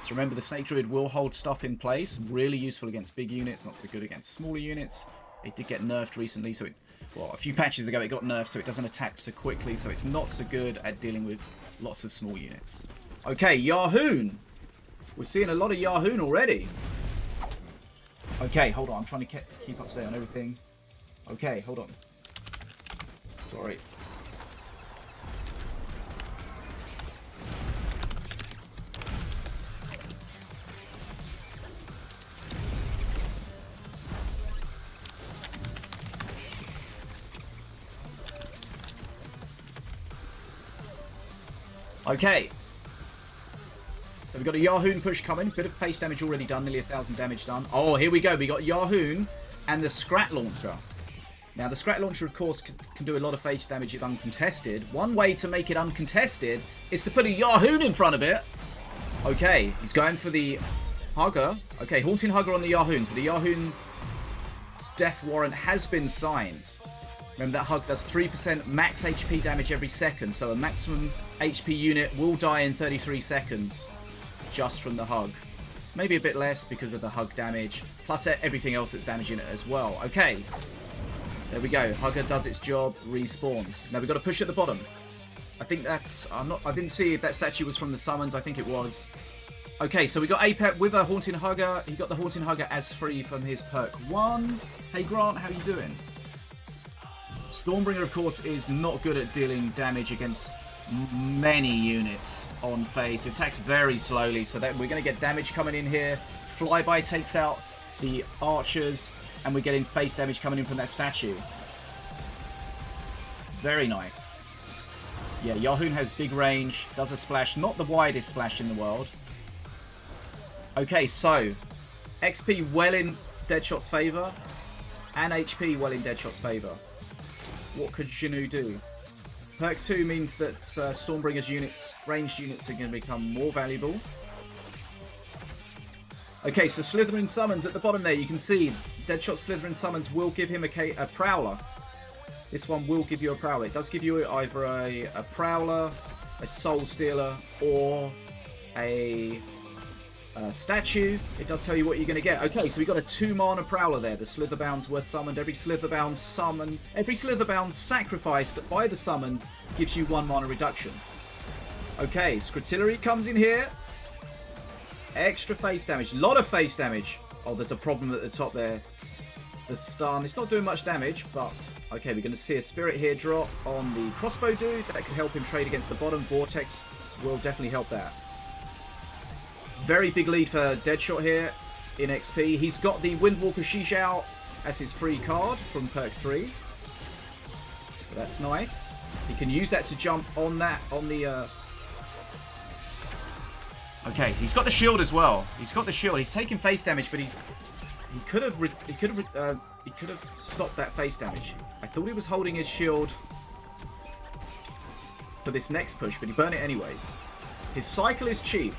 so remember the Snake Druid will hold stuff in place. Really useful against big units, not so good against smaller units. It did get nerfed recently, so well, a few patches ago it got nerfed, so it doesn't attack so quickly, so it's not so good at dealing with lots of small units. Okay, Yahoon! We're seeing a lot of Yahoon already. Okay, hold on, I'm trying to keep up to date on everything. Okay, hold on. Sorry. Okay, so we've got a Yahoon push coming. Bit of face damage already done, nearly 1,000 damage done. Oh, here we go. We got Yahoon and the Scrat Launcher. Now, the Scrat Launcher, of course, can do a lot of face damage if uncontested. One way to make it uncontested is to put a Yahoon in front of it. Okay, he's going for the Hugger. Okay, Haunting Hugger on the Yahoon. So the Yahoon's death warrant has been signed. Remember, that Hug does 3% max HP damage every second, so a maximum HP unit will die in 33 seconds just from the Hug. Maybe a bit less because of the Hug damage, plus everything else that's damaging it as well. Okay, there we go. Hugger does its job, respawns. Now we've got to push at the bottom. I think that's... I didn't see if that statue was from the summons. I think it was. Okay, so we got Apep with a Haunting Hugger. He got the Haunting Hugger as free from his perk 1. Hey Grant, how you doing? Stormbringer, of course, is not good at dealing damage against many units on phase. It attacks very slowly, so that we're going to get damage coming in here. Flyby takes out the archers, and we're getting face damage coming in from that statue. Very nice. Yeah, Yahoon has big range, does a splash, not the widest splash in the world. Okay, so XP well in Deadshot's favour, and HP well in Deadshot's favour. What could Xiniu do? Perk 2 means that Stormbringer's units, ranged units, are going to become more valuable. Okay, so Slithering Summons at the bottom there, you can see Deadshot Slithering Summons will give him a Prowler. This one will give you a Prowler. It does give you either a Prowler, a Soul Stealer, or a statue. It does tell you what you're going to get. Okay, so we got a 2-mana Prowler there. The Slitherbounds were summoned. Every Slitherbound sacrificed by the summons gives you 1 mana reduction. Okay, Scrotillery comes in here. Extra face damage. A lot of face damage. Oh, there's a problem at the top there. The stun. It's not doing much damage, but Okay, we're going to see a spirit here drop on the crossbow dude. That could help him trade against the bottom. Vortex will definitely help that. Very big lead for Deadshot here in XP. He's got the Windwalker Shishao as his free card from perk 3. So that's nice. He can use that to jump on that, on the... Okay, he's got the shield as well. He's got the shield. He's taking face damage, but he could have stopped that face damage. I thought he was holding his shield for this next push, but he burned it anyway. His cycle is cheap,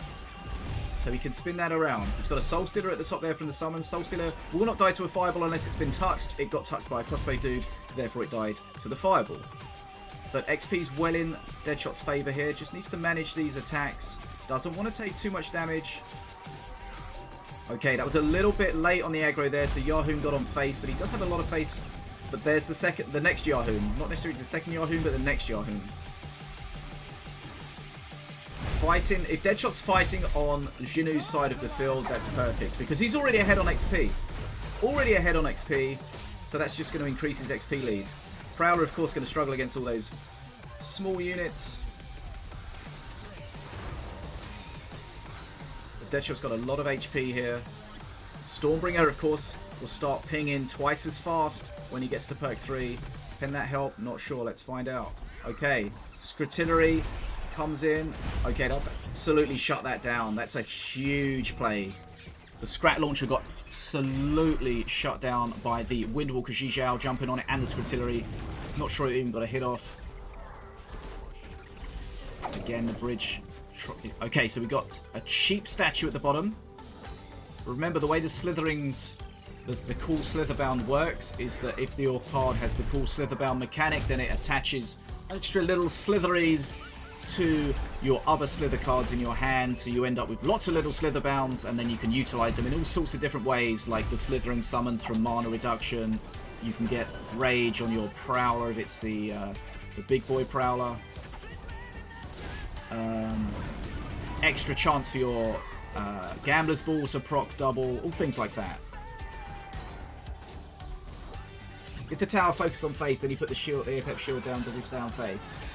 so he can spin that around. He's got a Soul Stealer at the top there from the summon. Soul Stealer will not die to a fireball unless it's been touched. It got touched by a crossbow dude, therefore it died to the fireball. But XP's well in Deadshot's favour here. Just needs to manage these attacks. Doesn't want to take too much damage. Okay, that was a little bit late on the aggro there, so Yahoo got on face, but he does have a lot of face. But there's the next Yahoo. Not necessarily the second Yahoo, but the next Yahoo. Fighting, if Deadshot's fighting on Xiniu's side of the field, that's perfect, because he's already ahead on XP. Already ahead on XP, so that's just going to increase his XP lead. Prowler, of course, going to struggle against all those small units. Deadshot's got a lot of HP here. Stormbringer, of course, will start pinging twice as fast when he gets to perk 3. Can that help? Not sure. Let's find out. Okay, Scrutillery comes in. Okay, that's absolutely shut that down. That's a huge play. The Scrat Launcher got absolutely shut down by the Windwalker Xijao jumping on it and the Scrutillery. Not sure it even got a hit off. Again, the bridge. Okay, so we got a cheap statue at the bottom. Remember, the way the Slitherings, the cool Slitherbound works is that if your card has the cool Slitherbound mechanic, then it attaches extra little Slitheries to your other Slither cards in your hand, so you end up with lots of little Slitherbounds, and then you can utilize them in all sorts of different ways, like the Slithering summons from mana reduction. You can get Rage on your Prowler if it's the big boy Prowler. Extra chance for your Gambler's Balls to proc double, all things like that. If the tower focuses on face, then you put the shield, the Apex shield down. Does he stay on face?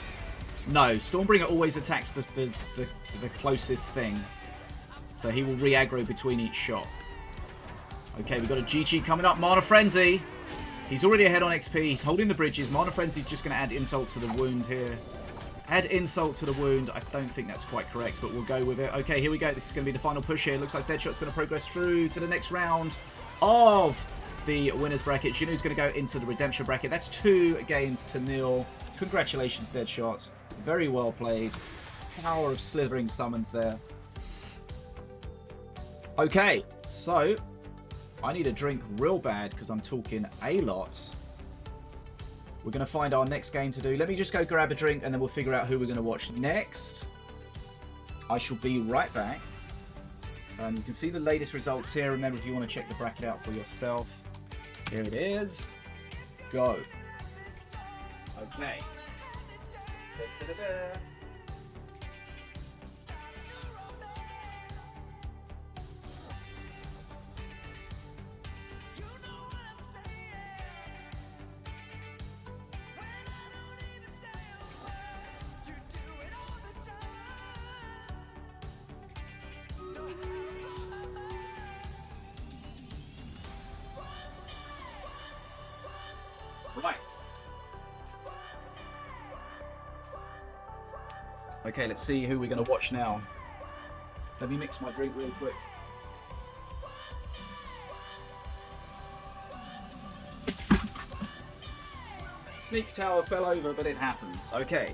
No, Stormbringer always attacks the closest thing, so he will re-aggro between each shot. Okay, we've got a GG coming up. Mana Frenzy. He's already ahead on XP. He's holding the bridges. Mana Frenzy's just going to add insult to the wound here. Add insult to the wound. I don't think that's quite correct, but we'll go with it. Okay, here we go. This is going to be the final push here. Looks like Deadshot's going to progress through to the next round of the winner's bracket. Xiniu's going to go into the redemption bracket. That's 2-0. Congratulations, Deadshot. Very well played. Power of slithering summons there. Okay, so I need a drink real bad because I'm talking a lot. We're going to find our next game to do. Let me just go grab a drink and then we'll figure out who we're going to watch next. I shall be right back. You can see the latest results here. Remember, if you want to check the bracket out for yourself. Here it is. Go. Okay. Da-da-da-da. Right. Okay, let's see who we're going to watch now. Let me mix my drink real quick. Sneak tower fell over, but it happens. Okay.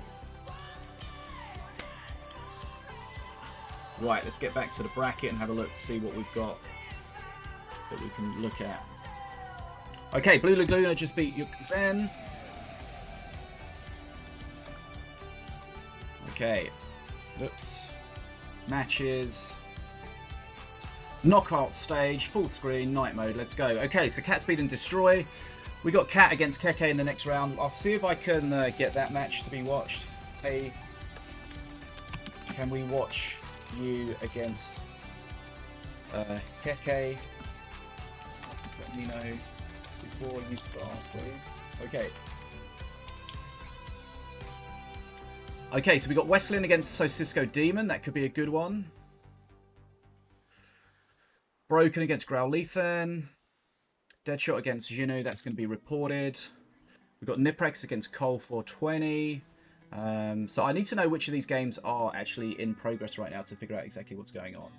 Right, let's get back to the bracket and have a look to see what we've got that we can look at. Okay, Blue Laguna just beat Yukzen. Okay. Oops. Matches. Knockout stage, full screen, night mode. Let's go. Okay, so Katt Speed and Destroy. We got Katt against KheKhe in the next round. I'll see if I can get that match to be watched. Hey, can we watch you against KheKhe? Let me know before you start, please. Okay. Okay, so we got Westlin against SosiskoDemon. That could be a good one. Broken against Growlithan. Deadshot against Xiniu. That's going to be reported. We've got Niprax against KOL420. So I need to know which of these games are actually in progress right now to figure out exactly what's going on.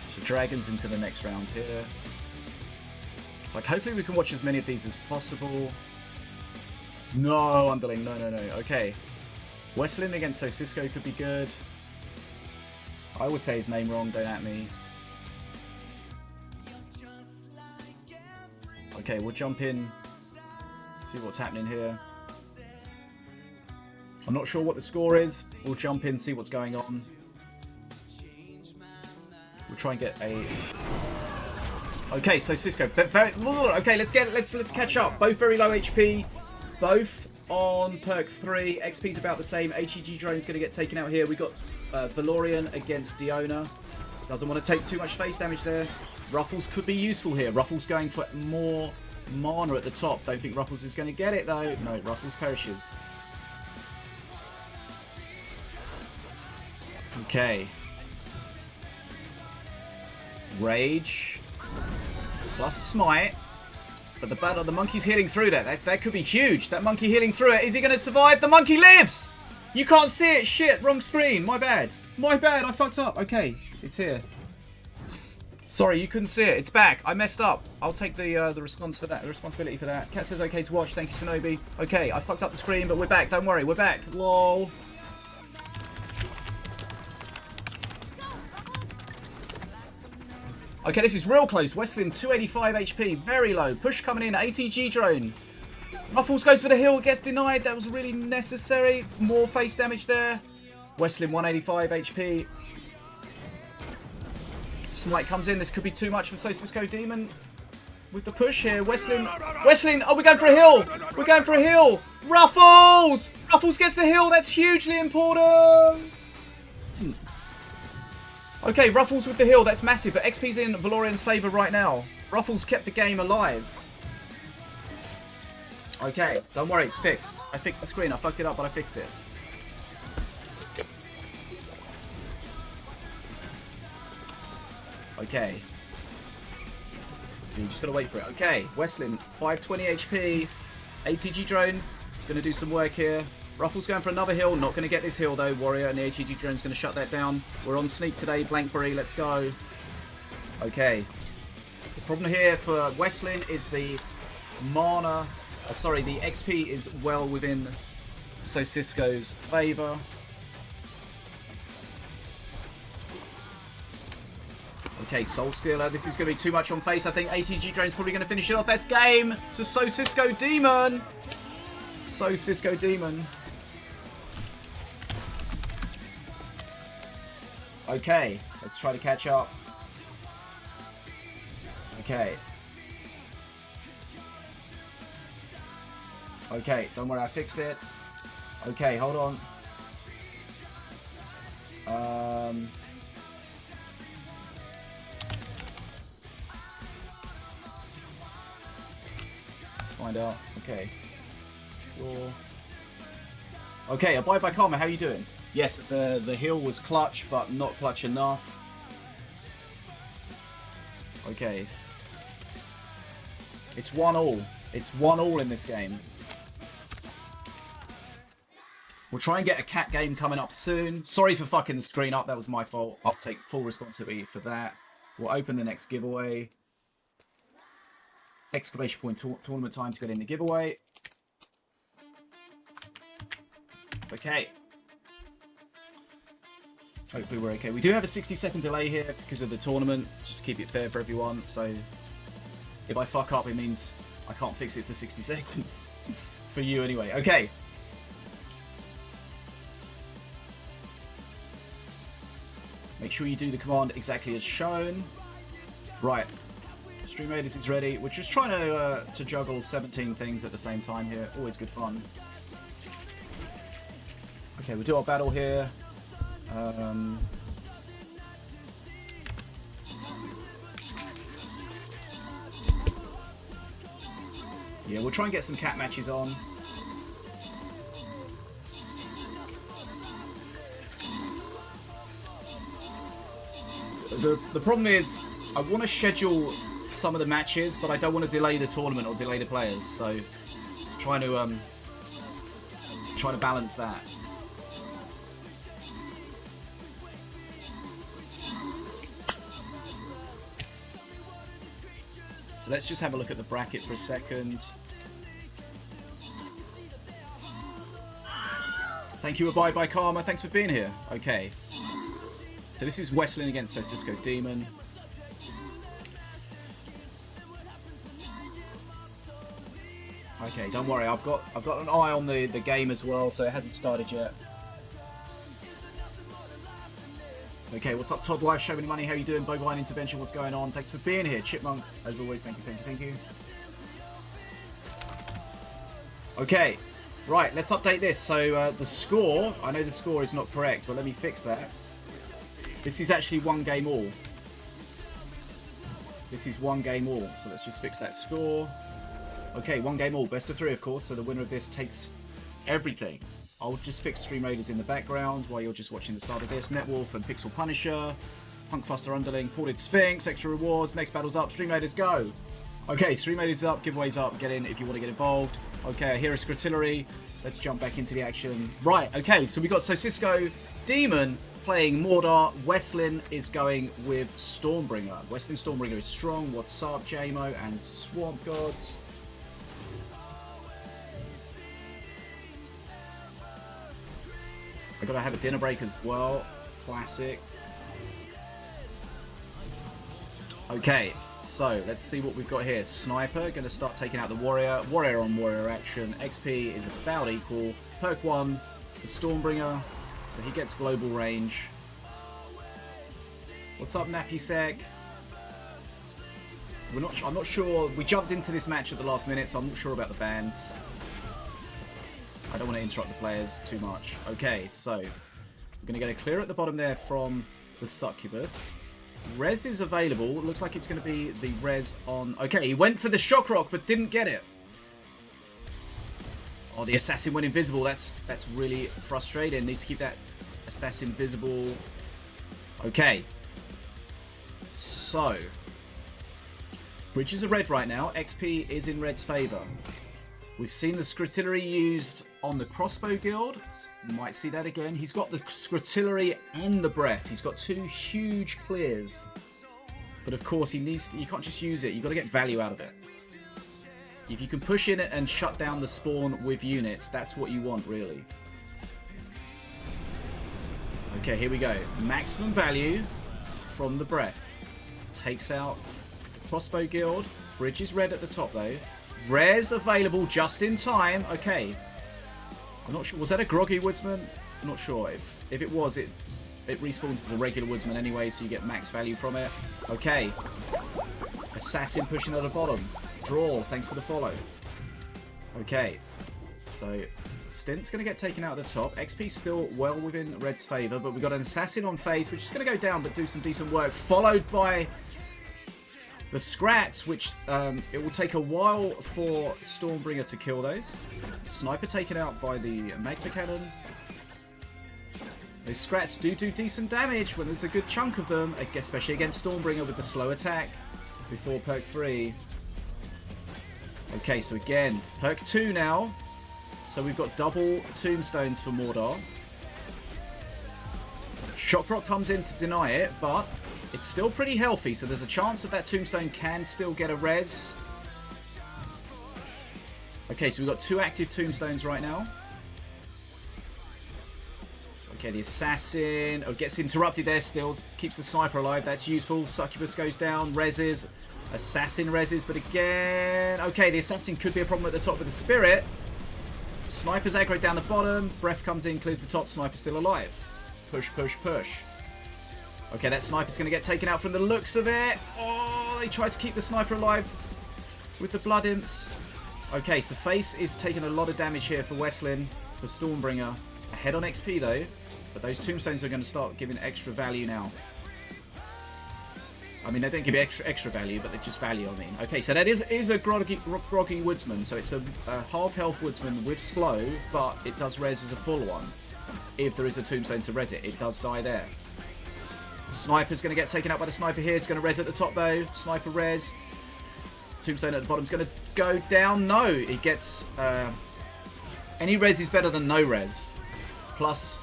So Dragons into the next round here. Like, hopefully we can watch as many of these as possible. No, Underling. No. Okay. Westlin against Sosisko could be good. I always say his name wrong, don't at me. Okay, we'll jump in, see what's happening here. I'm not sure what the score is. We'll jump in, see what's going on. We'll try and get a... Okay, so Cisco. Okay, let's catch up. Both very low HP. Both on perk 3. XP's about the same. HEG drone's going to get taken out here. We got FloFlorian against Diona. Doesn't want to take too much face damage there. Ruffles could be useful here. Ruffles going for more mana at the top. Don't think Ruffles is going to get it though. No, Ruffles perishes. Okay. Rage. Plus Smite. But the monkey's healing through that. That could be huge. That monkey healing through it. Is he going to survive? The monkey lives! You can't see it. Shit, wrong screen. My bad. My bad. I fucked up. Okay, it's here. Sorry, you couldn't see it. It's back. I messed up. I'll take the responsibility for that. Katt says okay to watch. Thank you, Sinobii. Okay, I fucked up the screen, but we're back. Don't worry, we're back. Lol. Okay, this is real close. Westlin, 285 HP. Very low. Push coming in. ATG drone. Ruffles goes for the hill. Gets denied. That was really necessary. More face damage there. Westlin, 185 HP. Smite comes in. This could be too much for SosiskoDemon with the push here. Westlin. Oh, we're going for a hill. We're going for a hill. Ruffles. Ruffles gets the hill. That's hugely important. Okay, Ruffles with the hill. That's massive. But XP's in Valorian's favour right now. Ruffles kept the game alive. Okay, don't worry. It's fixed. I fixed the screen. I fucked it up, but I fixed it. Okay. You just gotta wait for it. Okay, Westlin, 520 HP. ATG drone is gonna do some work here. Ruffles going for another hill. Not gonna get this hill though. Warrior and the ATG drone's gonna shut that down. We're on sneak today. Blankberry, let's go. Okay. The problem here for Westlin is the mana. Sorry, the XP is well within Sosisko's favour. Okay, Soul Stealer. This is going to be too much on face. I think ATG Drone's probably going to finish it off. That's game to SosiskoDemon. SosiskoDemon. Okay, let's try to catch up. Okay. Okay, don't worry, I fixed it. Okay, hold on. Let's find out. Okay. Sure. Okay, Abide by Karma, how you doing? Yes, the heal was clutch, but not clutch enough. Okay. It's 1-1. It's 1-1 in this game. We'll try and get a Katt game coming up soon. Sorry for fucking the screen up. That was my fault. I'll take full responsibility for that. We'll open the next giveaway. Exclamation point tournament time to get in the giveaway. Okay. Hopefully we're okay. We do have a 60-second delay here because of the tournament. Just to keep it fair for everyone. So if I fuck up, it means I can't fix it for 60 seconds. For you anyway. Okay. Make sure you do the command exactly as shown. Right. Stream editing is ready. We're just trying to juggle 17 things at the same time here. Always good fun. Okay, we'll do our battle here. Yeah, we'll try and get some Katt matches on. The problem is, I want to schedule some of the matches, but I don't want to delay the tournament or delay the players. So, trying to balance that. So let's just have a look at the bracket for a second. Thank you, Abide by Karma. Thanks for being here. Okay. So this is Westlin against SosiskoDemon. Okay, don't worry. I've got an eye on the game as well, so it hasn't started yet. Okay, what's up, Todd Life? Show me the money. How you doing? Bovine Intervention. What's going on? Thanks for being here, Chipmunk. As always, thank you, thank you, thank you. Okay, right. Let's update this. So the score. I know the score is not correct, but let me fix that. This is actually 1 game all. This is 1 game all. So let's just fix that score. Okay, 1 game all. Best of 3, of course. So the winner of this takes everything. I'll just fix Stream Raiders in the background while you're just watching the start of this. Netwolf and Pixel Punisher. Punkfuster Underling. Ported Sphinx. Extra rewards. Next battle's up. Stream Raiders, go! Okay, Stream Raiders up. Giveaways up. Get in if you want to get involved. Okay, I hear a Skritillery. Let's jump back into the action. Right, okay, so we got SosiskoDemon playing Mordor. Westlin is going with Stormbringer. Westlin Stormbringer is strong. What's up, JMO and Swamp Gods? I gotta have a dinner break as well. Classic. Okay, so let's see what we've got here. Sniper, gonna start taking out the warrior. Warrior on warrior action. XP is about equal. Perk 1 for Stormbringer, so he gets global range. What's up, Nappy I'm not sure. We jumped into this match at the last minute, so I'm not sure about the bans. I don't want to interrupt the players too much. Okay, so we're going to get a clear at the bottom there from the Succubus. Res is available. Looks like it's going to be the res on... Okay, he went for the Shock Rock, but didn't get it. Oh, the Assassin went invisible. That's really frustrating. Needs to keep that Assassin visible. Okay. So. Bridges are red right now. XP is in red's favour. We've seen the Skritillery used on the Crossbow Guild. You might see that again. He's got the Skritillery and the Breath. He's got 2 huge clears. But of course, you can't just use it. You've got to get value out of it. If you can push in it and shut down the spawn with units, that's what you want, really. Okay, here we go. Maximum value from the Breath. Takes out Crossbow Guild. Bridge is red at the top, though. Rares available just in time. Okay. I'm not sure. Was that a groggy woodsman? I'm not sure. If it was, it respawns as a regular woodsman anyway, so you get max value from it. Okay. Assassin pushing at the bottom. Draw. Thanks for the follow. Okay. So, Stint's going to get taken out at the top. XP still well within red's favour, but we've got an Assassin on face, which is going to go down, but do some decent work. Followed by... the Scrats, which it will take a while for Stormbringer to kill those. Sniper taken out by the Magma Cannon. Those Scrats do decent damage when there's a good chunk of them, especially against Stormbringer with the slow attack before perk 3. Okay, so again, perk 2 now. So we've got double tombstones for Mordor. Shockrock comes in to deny it, but it's still pretty healthy, so there's a chance that tombstone can still get a res. Okay, so we've got 2 active tombstones right now. Okay, the Assassin gets interrupted there still, keeps the Sniper alive, that's useful. Succubus goes down, reses. Assassin reses, but again... Okay, the Assassin could be a problem at the top with the Spirit. Sniper's aggro down the bottom, Breath comes in, clears the top, Sniper's still alive. Push, push, push. Okay, that Sniper's going to get taken out from the looks of it. Oh, they tried to keep the Sniper alive with the Blood Imps. Okay, so Face is taking a lot of damage here for Westlin, for Stormbringer. Ahead on XP though, but those tombstones are going to start giving extra value now. I mean, they don't give you extra value, but they're just value, I mean. Okay, so that is a groggy woodsman. So it's a half health woodsman with slow, but it does res as a full one. If there is a tombstone to res it, it does die there. Sniper's going to get taken out by the sniper here. It's going to res at the top, though. Sniper res. Tombstone at the bottom is going to go down. No, it gets... any res is better than no res. Plus,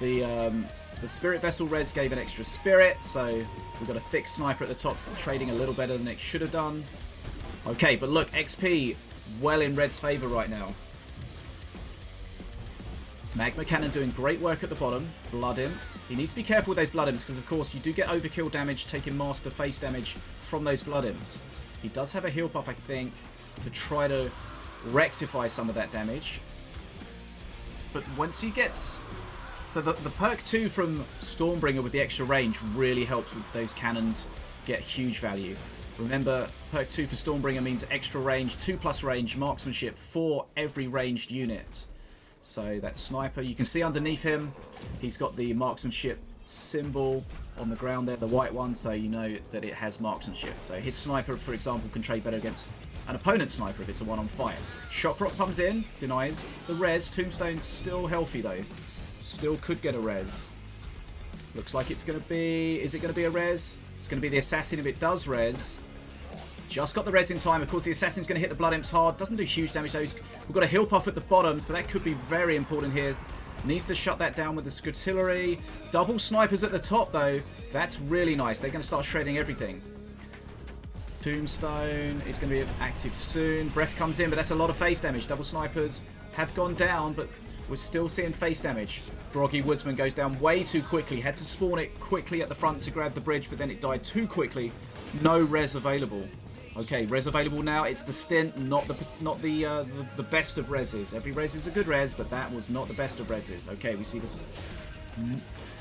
the Spirit Vessel res gave an extra spirit, so we've got a thick sniper at the top, trading a little better than it should have done. Okay, but look, XP well in Red's favour right now. Magma Cannon doing great work at the bottom. Blood Imps. He needs to be careful with those Blood Imps because, of course, you do get overkill damage, taking master face damage from those Blood Imps. He does have a heal buff, I think, to try to rectify some of that damage. But once he gets... So the perk 2 from Stormbringer with the extra range really helps with those cannons get huge value. Remember, perk 2 for Stormbringer means extra range, 2+ range, marksmanship for every ranged unit. So that sniper, you can see underneath him, he's got the marksmanship symbol on the ground there, the white one, so you know that it has marksmanship. So his sniper, for example, can trade better against an opponent's sniper if it's a one on fire. Shock Rock comes in, denies the res. Tombstone's still healthy though. Still could get a res. Looks like it's going to be... Is it going to be a res? It's going to be the assassin if it does res. Just got the res in time. Of course, the assassin's going to hit the Blood Imps hard. Doesn't do huge damage though. We've got a heal puff at the bottom, so that could be very important here. Needs to shut that down with the Scutillery. Double snipers at the top though. That's really nice. They're going to start shredding everything. Tombstone is going to be active soon. Breath comes in, but that's a lot of face damage. Double snipers have gone down, but we're still seeing face damage. Groggy Woodsman goes down way too quickly. Had to spawn it quickly at the front to grab the bridge, but then it died too quickly. No res available. Okay, res available now. It's the stint, not the best of reses. Every res is a good res, but that was not the best of reses. Okay, we see this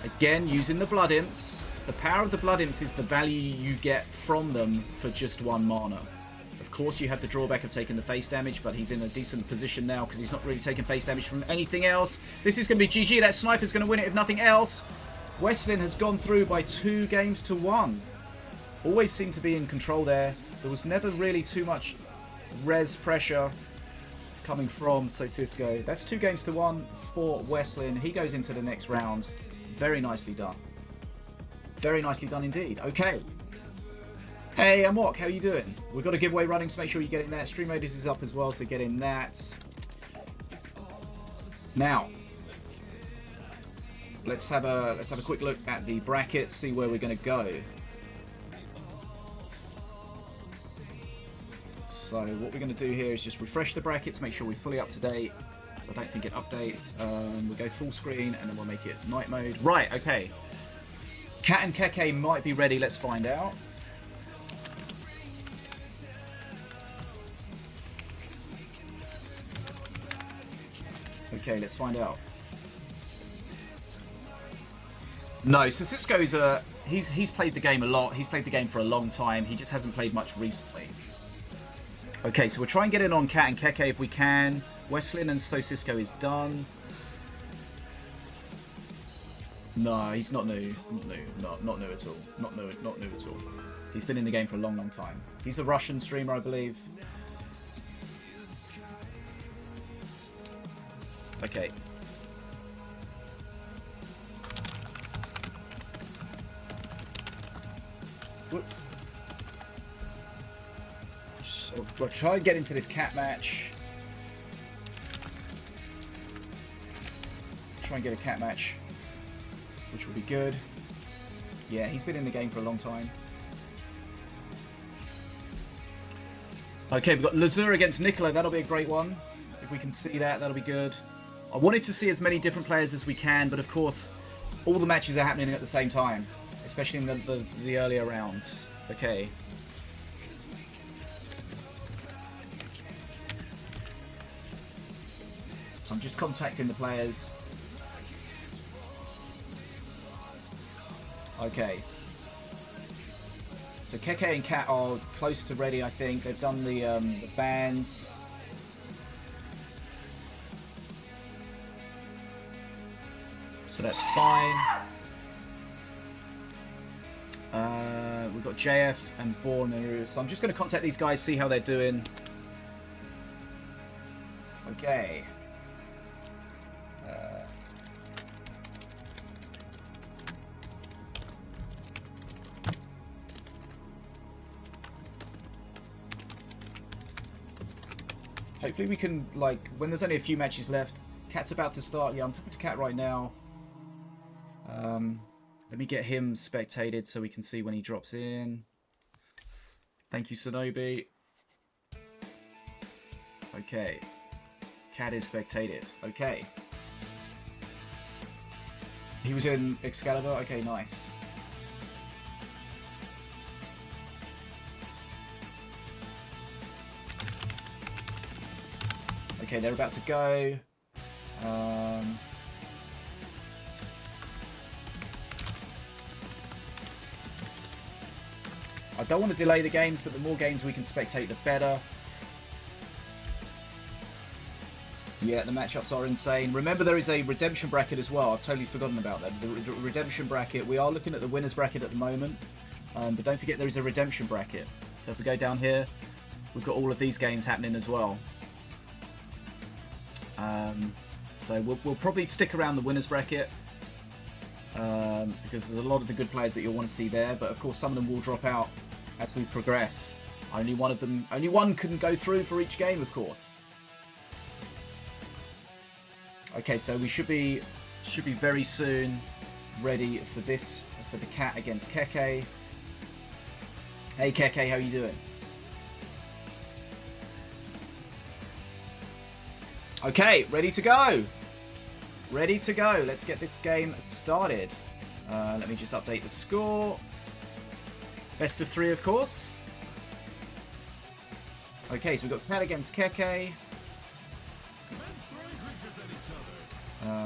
again using the Blood Imps. The power of the Blood Imps is the value you get from them for just 1 mana. Of course, you have the drawback of taking the face damage, but he's in a decent position now because he's not really taking face damage from anything else. This is going to be GG. That sniper's going to win it if nothing else. Westlin has gone through by 2 games to 1. Always seemed to be in control there. There was never really too much res pressure coming from Sosisko. That's 2 games to 1 for Westlin. He goes into the next round. Very nicely done. Very nicely done indeed. Okay. Hey, Amok, how you doing? We've got a giveaway running, so make sure you get in that. Stream Raiders is up as well, so get in that. Now, let's have a quick look at the brackets, see where we're going to go. So what we're going to do here is just refresh the brackets, make sure we're fully up to date. So I don't think it updates. We'll go full screen and then we'll make it night mode. Right, okay. Katt and KheKhe might be ready. Let's find out. Okay, let's find out. No, Sosisko's he's played the game a lot. He's played the game for a long time. He just hasn't played much recently. Okay, so we'll try and get in on Katt and KheKhe if we can. Westlin and Sosisko is done. No, he's not new. Not new at all. Not new at all. He's been in the game for a long, long time. He's a Russian streamer, I believe. Okay. Whoops. So we'll try and get into this Katt match. Try and get a Katt match, which will be good. Yeah, he's been in the game for a long time. Okay, we've got Lazur against Nicola. That'll be a great one. If we can see that, that'll be good. I wanted to see as many different players as we can, but of course, all the matches are happening at the same time, especially in the earlier rounds. Okay. So I'm just contacting the players. Okay. So KheKhe and Katt are close to ready, I think. They've done the bans. So that's fine. we've got JF and Bornu. So I'm just going to contact these guys, see how they're doing. Okay. Hopefully we can, like, when there's only a few matches left, Katt's about to start. Yeah, I'm talking to Katt right now. Let me get him spectated so we can see when he drops in. Thank you, Sinobii. Okay. Katt is spectated. Okay. He was in Excalibur? Okay, nice. Okay, they're about to go. I don't want to delay the games, but the more games we can spectate, the better. Yeah, the matchups are insane. Remember, there is a redemption bracket as well. I've totally forgotten about that. The redemption bracket, we are looking at the winners bracket at the moment. But don't forget there is a redemption bracket. So if we go down here, we've got all of these games happening as well. So we'll probably stick around the winners bracket. Because there's a lot of the good players that you'll want to see there. But of course, some of them will drop out as we progress. Only one can go through for each game, of course. Okay, so we should be very soon ready for this, for the Katt against KheKhe. Hey KheKhe, how you doing? Okay, ready to go. Ready to go. Let's get this game started. Let me just update the score. Best of 3, of course. Okay, so we've got Katt against KheKhe.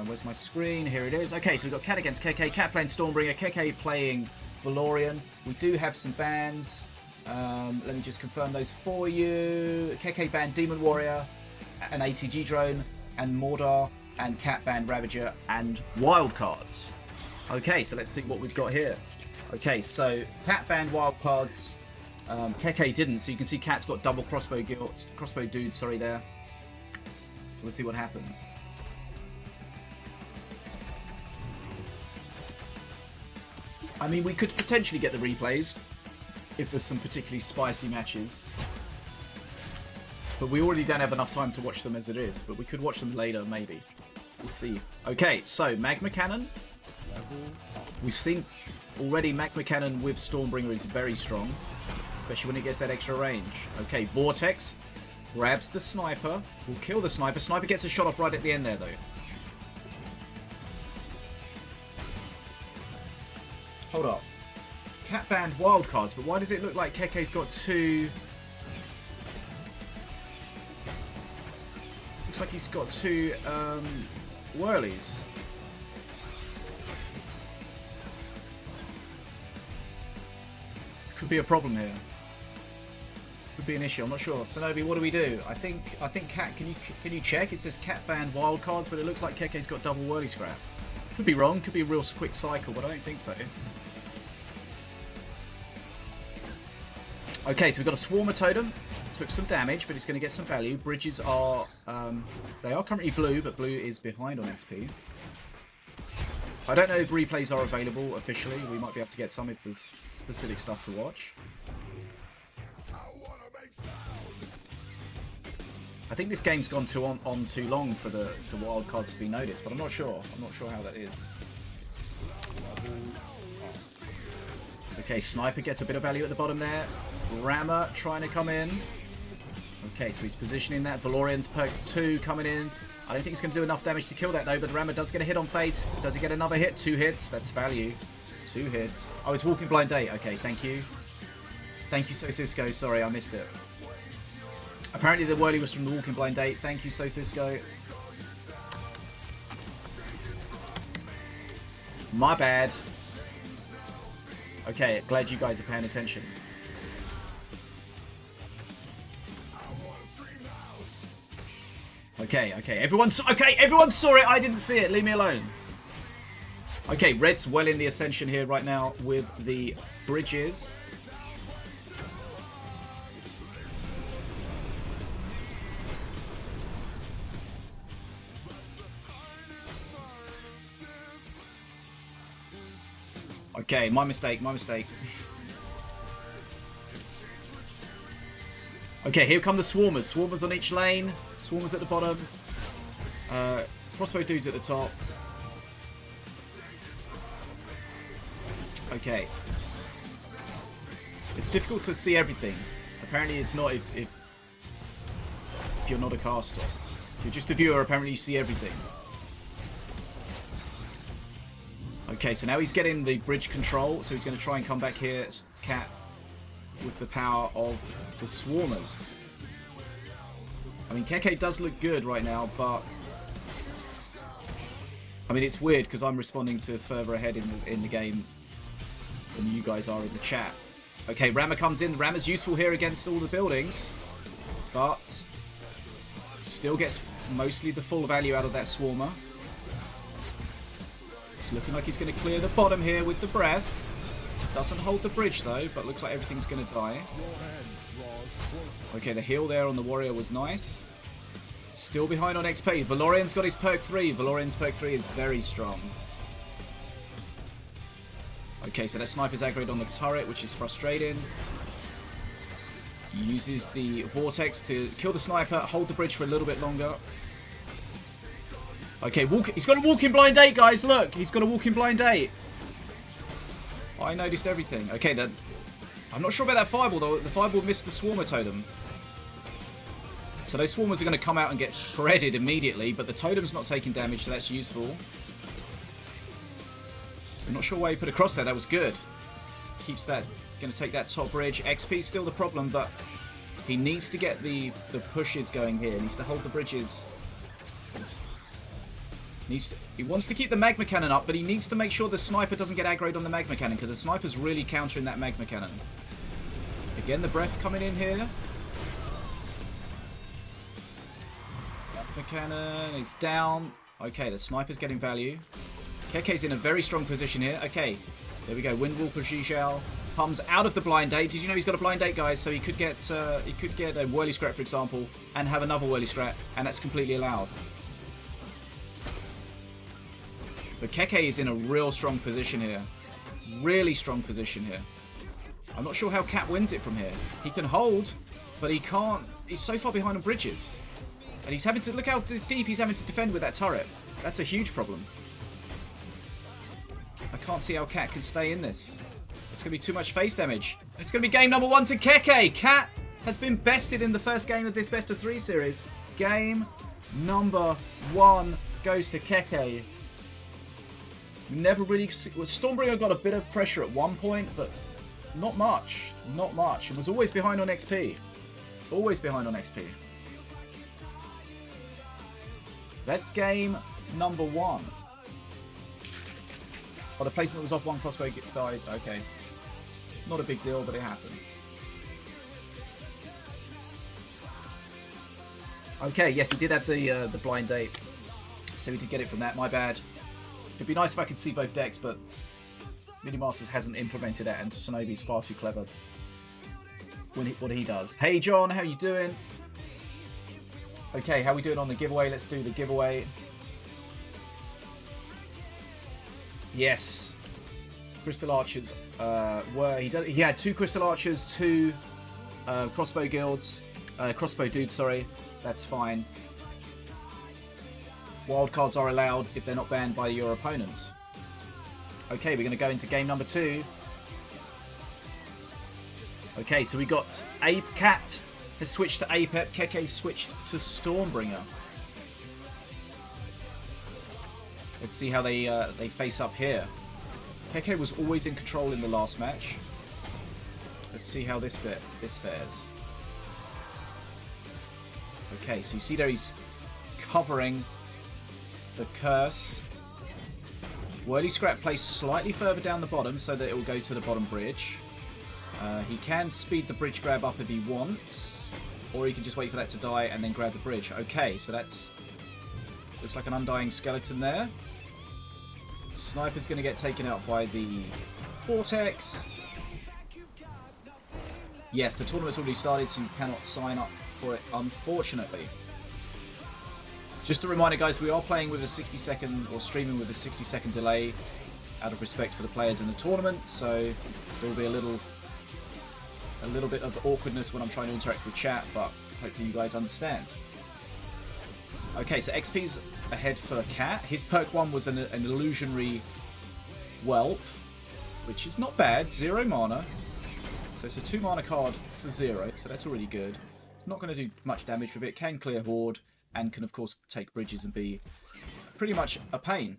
Where's my screen? Here it is. Okay, so we've got Katt against KheKhe. Katt playing Stormbringer, KheKhe playing FloFlorian. We do have some bans. Let me just confirm those for you. KheKhe banned Demon Warrior, an ATG drone, and Mordor, and Katt banned Ravager and Wildcards. Okay, so let's see what we've got here. Okay, so Katt banned Wildcards. KheKhe didn't, so you can see Katt's got double crossbow dudes, sorry, there. So we'll see what happens. I mean, we could potentially get the replays if there's some particularly spicy matches. But we already don't have enough time to watch them as it is. But we could watch them later, maybe. We'll see. Okay, so Magma Cannon. We've seen already Magma Cannon with Stormbringer is very strong. Especially when it gets that extra range. Okay, Vortex grabs the Sniper. Will kill the Sniper. Sniper gets a shot off right at the end there, though. Hold up. Katt banned Wildcards, but why does it look like KheKhe's got 2... Looks like he's got 2 whirlies. Could be a problem here. Could be an issue. I'm not sure. Sinobii, what do we do? I think Katt. Can you check? It says Katt banned Wildcards, but it looks like KheKhe's got double whirly scrap. Could be wrong. Could be a real quick cycle, but I don't think so. Okay, so we've got a Swarmer Totem. Took some damage, but it's going to get some value. Bridges are... they are currently blue, but blue is behind on XP. I don't know if replays are available officially. We might be able to get some if there's specific stuff to watch. I think this game's gone on too long for the wildcards to be noticed, but I'm not sure. I'm not sure how that is. Okay, Sniper gets a bit of value at the bottom there. Rammer trying to come in. Okay, so he's positioning that. Valorian's perk 2 coming in. I don't think he's going to do enough damage to kill that though, but the Rammer does get a hit on face. Does he get another hit? 2 hits. That's value. 2 hits. Oh, it's Walking Blind Date. Okay, thank you. Thank you, Sosisko. Sorry, I missed it. Apparently the whirly was from the Walking Blind Date. Thank you, Sosisko. My bad. Okay, glad you guys are paying attention. Okay, everyone saw it. I didn't see it. Leave me alone. Okay, Red's well in the ascension here right now with the bridges. Okay, my mistake, my mistake. Okay, here come the swarmers. Swarmers on each lane. Swarmers at the bottom. Crossbow dudes at the top. Okay. It's difficult to see everything. Apparently it's not if you're not a caster. If you're just a viewer, apparently you see everything. Okay, so now he's getting the bridge control, so he's going to try and come back here, Katt, with the power of the swarmers. I mean, KheKhe does look good right now, but I mean, it's weird because I'm responding to further ahead in the game than you guys are in the chat. Okay, Rammer comes in. Rammer's useful here against all the buildings, but still gets mostly the full value out of that swarmer. It's looking like he's going to clear the bottom here with the breath. Doesn't hold the bridge though, but looks like everything's going to die. Okay, the heal there on the warrior was nice. Still behind on XP. Valorian's got his perk 3. Valorian's perk 3 is very strong. Okay, so that sniper's aggroed on the turret, which is frustrating. He uses the vortex to kill the sniper, hold the bridge for a little bit longer. Okay, he's got a walking blind 8, guys. Look, he's got a walking blind 8. I noticed everything. Okay, then I'm not sure about that fireball though. The fireball missed the swarmer totem. So those swarmers are going to come out and get shredded immediately, but the totem's not taking damage, so that's useful. I'm not sure why he put across there. That was good. Keeps that. Going to take that top bridge. XP's still the problem, but he needs to get the pushes going here. He needs to hold the bridges. He wants to keep the magma cannon up, but he needs to make sure the sniper doesn't get aggroed on the magma cannon, because the sniper's really countering that magma cannon. Again, the breath coming in here. Magma cannon is down. Okay, the sniper's getting value. KheKhe's in a very strong position here. Okay, there we go. Windwalker Zhizhao comes out of the blind 8. Did you know he's got a blind 8, guys? So he could get a whirly scrap, for example, and have another whirly scrap, and that's completely allowed. But KheKhe is in a real strong position here. Really strong position here. I'm not sure how Katt wins it from here. He can hold, but he can't. He's so far behind on bridges. And he's having to, look how deep he's having to defend with that turret. That's a huge problem. I can't see how Katt can stay in this. It's going to be too much face damage. It's going to be game number 1 to KheKhe. Katt has been bested in the first game of this best of 3 series. Game number 1 goes to KheKhe. Never really... Stormbringer got a bit of pressure at one point, but not much. Not much. It was always behind on XP. Always behind on XP. That's game number 1. Oh, the placement was off, one crossbow died. Okay. Not a big deal, but it happens. Okay, yes, he did have the blind 8. So he did get it from that. My bad. It'd be nice if I could see both decks, but Minion Masters hasn't implemented that, and Sinobie's far too clever when what he does. Hey John, how you doing? Okay, how we doing on the giveaway? Let's do the giveaway. Yes, Crystal Archers he had 2 Crystal Archers, 2 crossbow guilds, crossbow dudes. Sorry, that's fine. Wildcards are allowed if they're not banned by your opponent. Okay, we're going to go into game number 2. Okay, so we got Katt has switched to Apep, KheKhe switched to Stormbringer. Let's see how they face up here. KheKhe was always in control in the last match. Let's see how this fares. Okay, so you see there he's covering the curse. Whirly scrap placed slightly further down the bottom so that it will go to the bottom bridge. He can speed the bridge grab up if he wants, or he can just wait for that to die and then grab the bridge. Okay, so that's looks like an undying skeleton there. Sniper's going to get taken out by the vortex. Yes, the tournament's already started, so you cannot sign up for it, unfortunately. Just a reminder, guys, we are playing with a 60-second, or streaming with a 60-second delay. out of respect for the players in the tournament, so there will be a little bit of awkwardness when I'm trying to interact with chat, but hopefully you guys understand. Okay, so XP's ahead for Katt. His perk 1 was an illusionary whelp, which is not bad. 0 mana. So it's a 2 mana card for 0, so that's already good. Not going to do much damage with it. Can clear horde, and can of course take bridges and be pretty much a pain.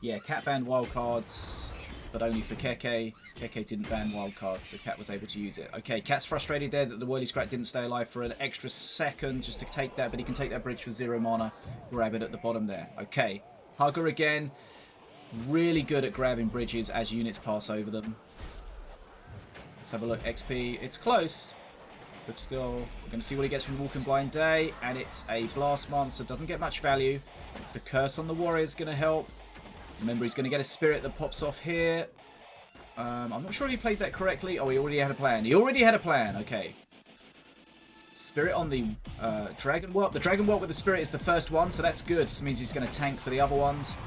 Yeah, Katt banned wildcards, but only for KheKhe. KheKhe didn't ban wildcards, so Katt was able to use it. Okay, Katt's frustrated there that the Whirly Scrat didn't stay alive for an extra second just to take that, but he can take that bridge for 0 mana, grab it at the bottom there. Okay, Hugger again. Really good at grabbing bridges as units pass over them. Let's have a look. XP, it's close, but still, we're going to see what he gets from Walking Blind Day, and it's a Blast Monster. Doesn't get much value. The Curse on the Warrior is going to help. Remember, he's going to get a Spirit that pops off here. I'm not sure if he played that correctly. Oh, he already had a plan. He already had a plan. Okay. Spirit on the Dragon Whelp. The Dragon Whelp with the Spirit is the first one, so that's good. This means he's going to tank for the other ones.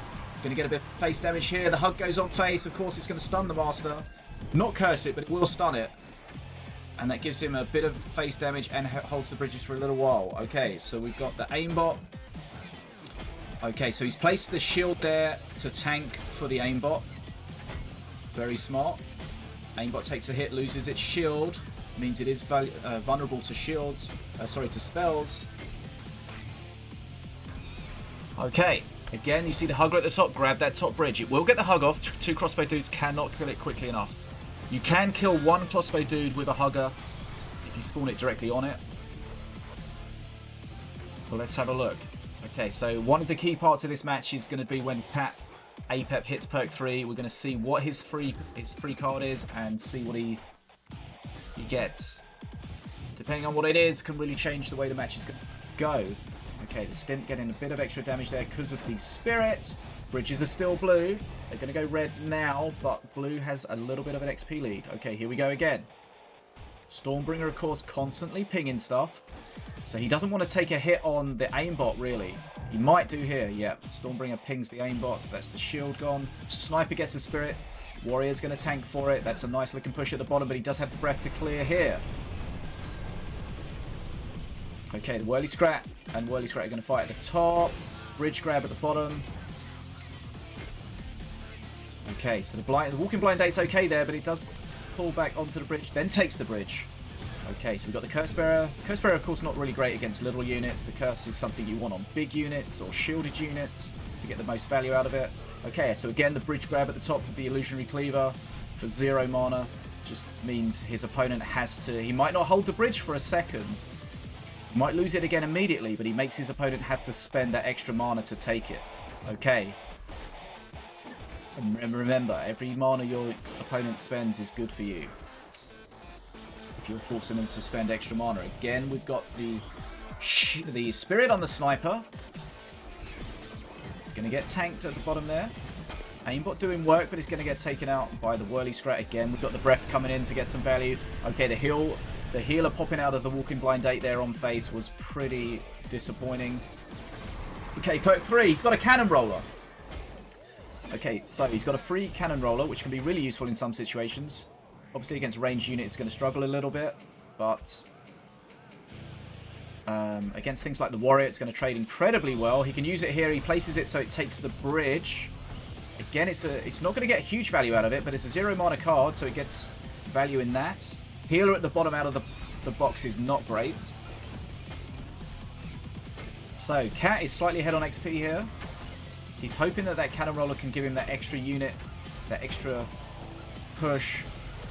Going to get a bit of face damage here. The Hug goes on face. Of course, it's going to stun the Master. Not curse it, but it will stun it. And that gives him a bit of face damage and holds the bridges for a little while. Okay, so we've got the aimbot. Okay, so he's placed the shield there to tank for the aimbot. Very smart. Aimbot takes a hit, loses its shield. Means it is vulnerable to shields. To spells. Okay. Again, you see the Hugger at the top. Grab that top bridge. It will get the Hug off. 2 crossbow dudes cannot kill it quickly enough. You can kill 1 crossbow dude with a Hugger if you spawn it directly on it. Well, let's have a look. Okay, so one of the key parts of this match is going to be when Katt APEP hits perk 3. We're going to see what his free card is and see what he gets. Depending on what it is, can really change the way the match is going to go. Okay, the Stint getting a bit of extra damage there because of the Spirit. Bridges are still blue. They're going to go red now, but blue has a little bit of an XP lead. Okay, here we go again. Stormbringer, of course, constantly pinging stuff. So he doesn't want to take a hit on the aimbot, really. He might do here, yeah. Stormbringer pings the aimbot, so that's the shield gone. Sniper gets a Spirit. Warrior's going to tank for it. That's a nice looking push at the bottom, but he does have the breath to clear here. Okay, the Whirly Scrat and Whirly Scrat are going to fight at the top. Bridge grab at the bottom. Okay, so the Walking Blind Date's okay there, but it does pull back onto the bridge, then takes the bridge. Okay, so we've got the Curse Bearer. Curse Bearer, of course, not really great against little units. The Curse is something you want on big units or shielded units to get the most value out of it. Okay, so again, the bridge grab at the top of the Illusionary Cleaver for 0 mana. Just means his opponent has to... He might not hold the bridge for a second. He might lose it again immediately, but he makes his opponent have to spend that extra mana to take it. Okay. And remember, every mana your opponent spends is good for you. If you're forcing them to spend extra mana. Again, we've got the Spirit on the Sniper. It's going to get tanked at the bottom there. Aimbot doing work, but he's going to get taken out by the Whirly Scrat again. We've got the Breath coming in to get some value. Okay, the healer popping out of the Walking Blind Date there on face was pretty disappointing. Okay, perk 3. He's got a Cannon Roller. Okay, so he's got a free Cannon Roller, which can be really useful in some situations. Obviously, against ranged units, it's going to struggle a little bit, but against things like the Warrior, it's going to trade incredibly well. He can use it here. He places it so it takes the bridge. Again, it's not going to get huge value out of it, but it's a 0 mana card, so it gets value in that. Healer at the bottom out of the box is not great. So, Katt is slightly ahead on XP here. He's hoping that Cannon Roller can give him that extra unit, that extra push.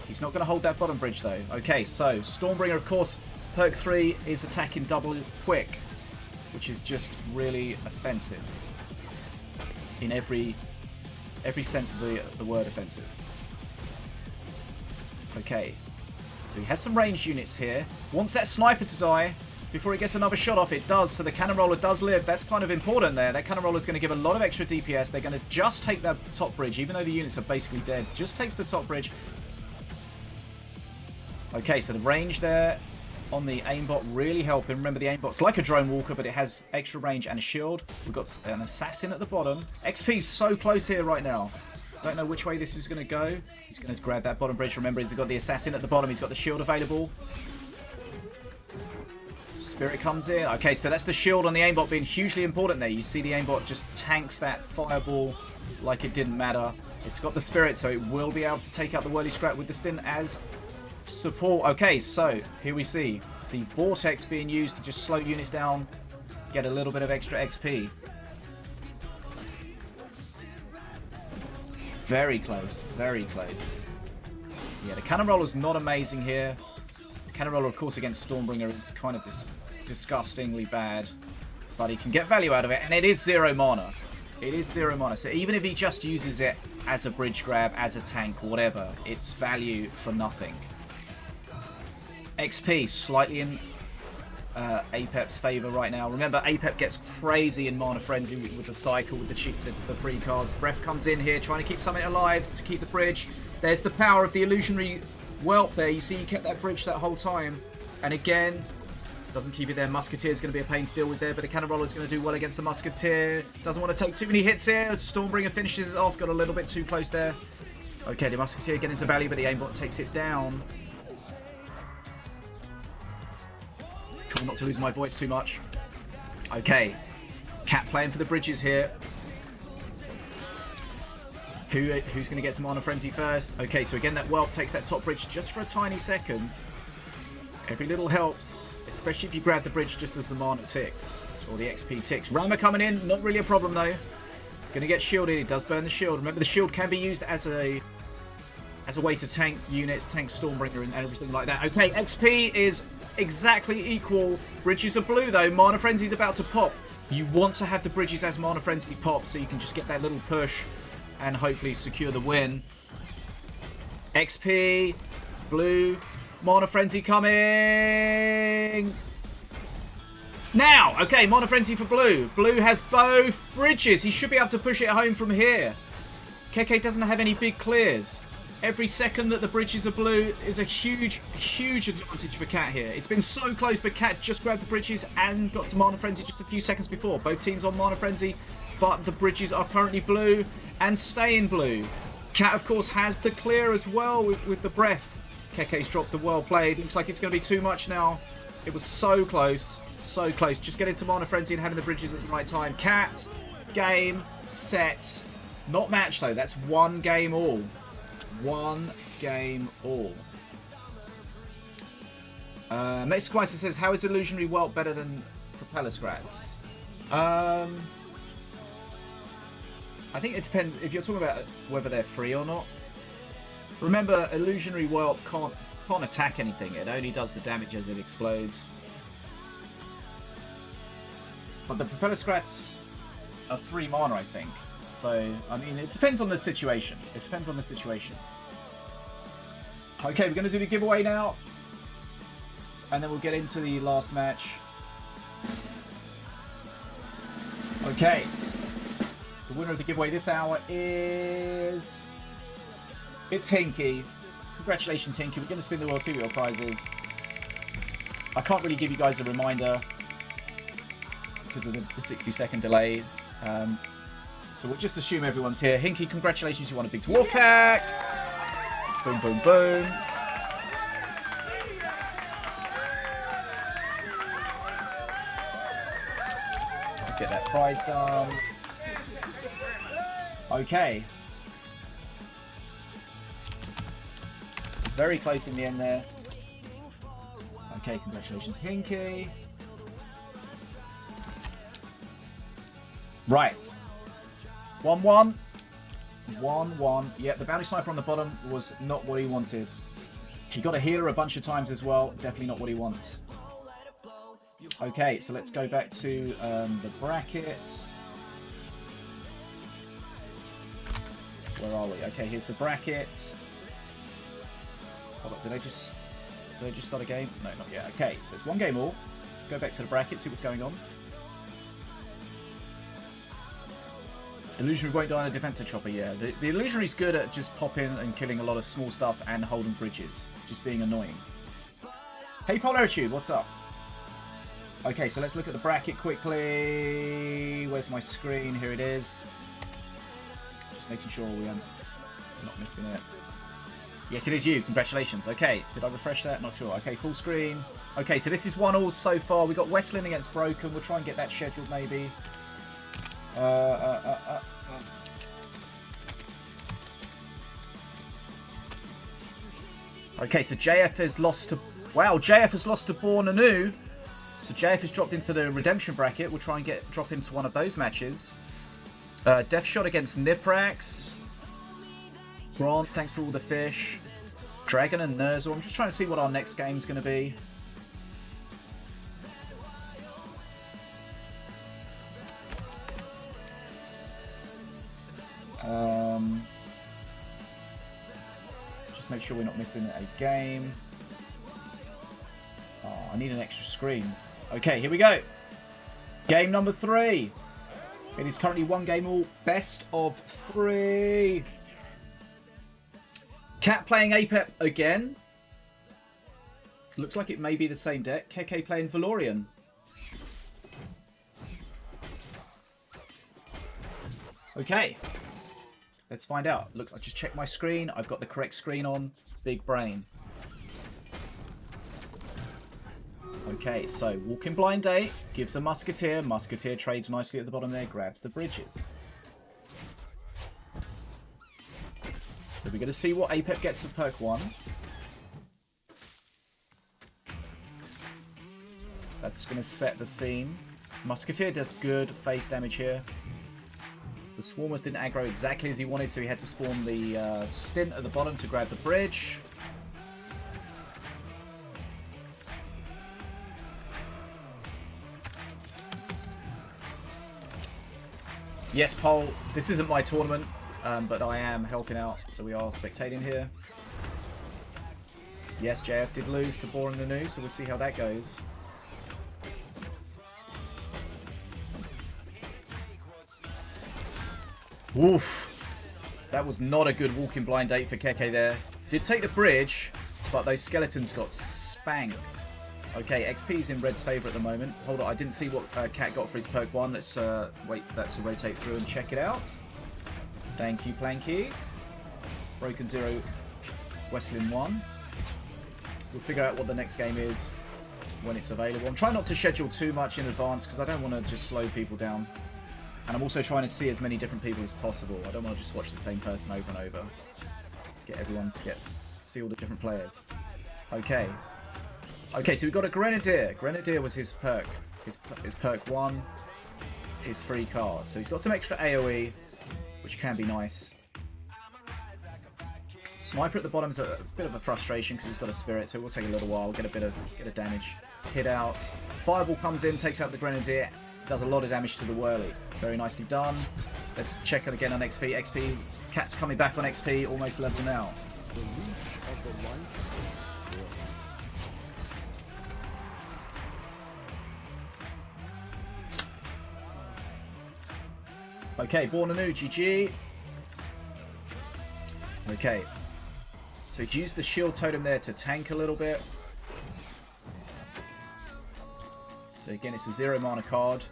He's not going to hold that bottom bridge, though. Okay, so, Stormbringer, of course, perk 3 is attacking double quick, which is just really offensive. In every sense of the word offensive. Okay. So he has some ranged units here. Wants that Sniper to die before he gets another shot off. It does, so the Cannon Roller does live. That's kind of important there. That Cannon Roller is going to give a lot of extra DPS. They're going to just take that top bridge, even though the units are basically dead. Just takes the top bridge. Okay, so the range there on the aimbot really helping. Remember, the aimbot's like a drone walker, but it has extra range and a shield. We've got an assassin at the bottom. XP's so close here right now. Don't know which way this is going to go. He's going to grab that bottom bridge. Remember, he's got the assassin at the bottom. He's got the shield available. Spirit comes in. Okay, so that's the shield on the aimbot being hugely important there. You see the aimbot just tanks that fireball like it didn't matter. It's got the spirit, so it will be able to take out the whirly scrap with the stint as support. Okay, so here we see the vortex being used to just slow units down, get a little bit of extra XP. Very close, very close. Yeah, the cannon roller's not amazing here. The cannon roller, of course, against Stormbringer is kind of disgustingly bad, but he can get value out of it, and it is 0 mana. It is 0 mana, so even if he just uses it as a bridge grab, as a tank, whatever, it's value for nothing. XP slightly in Apep's favour right now. Remember, Apep gets crazy in Mana Frenzy with the cycle, with the free cards. Breath comes in here, trying to keep something alive to keep the bridge. There's the power of the illusionary whelp there. You see, he kept that bridge that whole time. And again, doesn't keep it there. Musketeer is going to be a pain to deal with there, but the cannon roller is going to do well against the Musketeer. Doesn't want to take too many hits here. Stormbringer finishes it off. Got a little bit too close there. Okay, the Musketeer getting into value, but the aimbot takes it down. Cool, not to lose my voice too much. Okay, Katt playing for the bridges here. Who's going to get to Mana Frenzy first? Okay, so again, that whelp takes that top bridge just for a tiny second. Every little helps, especially if you grab the bridge just as the mana ticks, or the XP ticks. Rammer coming in, not really a problem though. He's going to get shielded. He does burn the shield. Remember, the shield can be used as a way to tank units, tank Stormbringer and everything like that. Okay, XP is exactly equal. Bridges are blue though. Mana Frenzy's about to pop. You want to have the bridges as Mana Frenzy pop so you can just get that little push and hopefully secure the win. XP, blue, Mana Frenzy coming now. Okay, Mana Frenzy for blue. Blue has both bridges. He should be able to push it home from here. KheKhe doesn't have any big clears. Every second that the bridges are blue is a huge, huge advantage for Katt here. It's been so close, but Katt just grabbed the bridges and got to Mana Frenzy just a few seconds before. Both teams on Mana Frenzy, but the bridges are currently blue and staying blue. Katt, of course, has the clear as well with the breath. KheKhe's dropped the well played. Looks like it's going to be too much now. It was so close, so close. Just getting to Mana Frenzy and having the bridges at the right time. Katt, game, set. Not match, though. That's one game all. One game all. Mexico says, how is Illusionary Whelp better than Propeller Scrats? I think it depends if you're talking about whether they're free or not. Remember, Illusionary Whelp can't attack anything. It only does the damage as it explodes. But the Propeller Scrats are 3 mana, I think. So, I mean, it depends on the situation. It depends on the situation. Okay, we're going to do the giveaway now. And then we'll get into the last match. Okay. The winner of the giveaway this hour is... It's KheKhe. Congratulations, KheKhe. We're going to spin the wheel, see what your prize is. I can't really give you guys a reminder because of the 60-second delay. So we'll just assume everyone's here. KheKhe, congratulations, you won a big dwarf pack. Boom, boom, boom. Get that prize done. Okay. Very close in the end there. Okay, congratulations, KheKhe. Right. 1-1. 1-1. Yeah, the bounty sniper on the bottom was not what he wanted. He got a healer a bunch of times as well. Definitely not what he wants. Okay, so let's go back to the bracket. Where are we? Okay, here's the bracket. Hold on, did I just start a game? No, not yet. Okay, so it's 1 game all. Let's go back to the bracket, see what's going on. Illusionary won't die on a defensive chopper, yeah. The Illusionary's good at just popping and killing a lot of small stuff and holding bridges. Just being annoying. Hey Polaritude, what's up? Okay, so let's look at the bracket quickly. Where's my screen? Here it is. Just making sure we aren't not missing it. Yes, it is you. Congratulations. Okay, did I refresh that? Not sure. Okay, full screen. Okay, so this is 1-1 so far. We got Westlin against Broken. We'll try and get that scheduled maybe. Okay, so JF has lost to... Wow, JF has lost to Born Anew. So JF has dropped into the redemption bracket. We'll try and drop into one of those matches. DeathShot against Niprax. Grant, thanks for all the fish. Dragon and Nerzor. I'm just trying to see what our next game's going to be. Just make sure we're not missing a game. Oh, I need an extra screen. Okay, here we go. Game number 3. It is currently 1 game all. Best of 3. Katt playing Apep again. Looks like it may be the same deck. KheKhe playing FloFlorian. Okay. Let's find out. Look, I just checked my screen. I've got the correct screen on. Big brain. Okay, so Walking Blind Date gives a Musketeer. Musketeer trades nicely at the bottom there, grabs the bridges. So we're going to see what Apep gets for perk 1. That's going to set the scene. Musketeer does good face damage here. The Swarmers didn't aggro exactly as he wanted, so he had to spawn the stint at the bottom to grab the bridge. Yes, Pole, this isn't my tournament, but I am helping out, so we are spectating here. Yes, JF did lose to Born Anew, so we'll see how that goes. Woof. That was not a good Walking Blind Date for KheKhe there. Did take the bridge, but those skeletons got spanked. Okay, XP's in Red's favour at the moment. Hold on, I didn't see what Katt got for his perk 1. Let's wait for that to rotate through and check it out. Thank you, Planky. Broken 0, Westlin 1. We'll figure out what the next game is when it's available. I'm trying not to schedule too much in advance because I don't want to just slow people down. And I'm also trying to see as many different people as possible. I don't want to just watch the same person over and over. Get everyone to see all the different players. Okay. Okay, so we've got a Grenadier. Grenadier was his perk. His perk 1. His free card. So he's got some extra AoE, which can be nice. Sniper at the bottom is a bit of a frustration because he's got a spirit, so it will take a little while. Get a damage hit out. Fireball comes in, takes out the Grenadier. Does a lot of damage to the Whirly. Very nicely done. Let's check it again on XP. XP. Katt's coming back on XP, almost level now. Okay, Born Anew, GG. Okay. So he's used the shield totem there to tank a little bit. So again, it's a 0 mana card.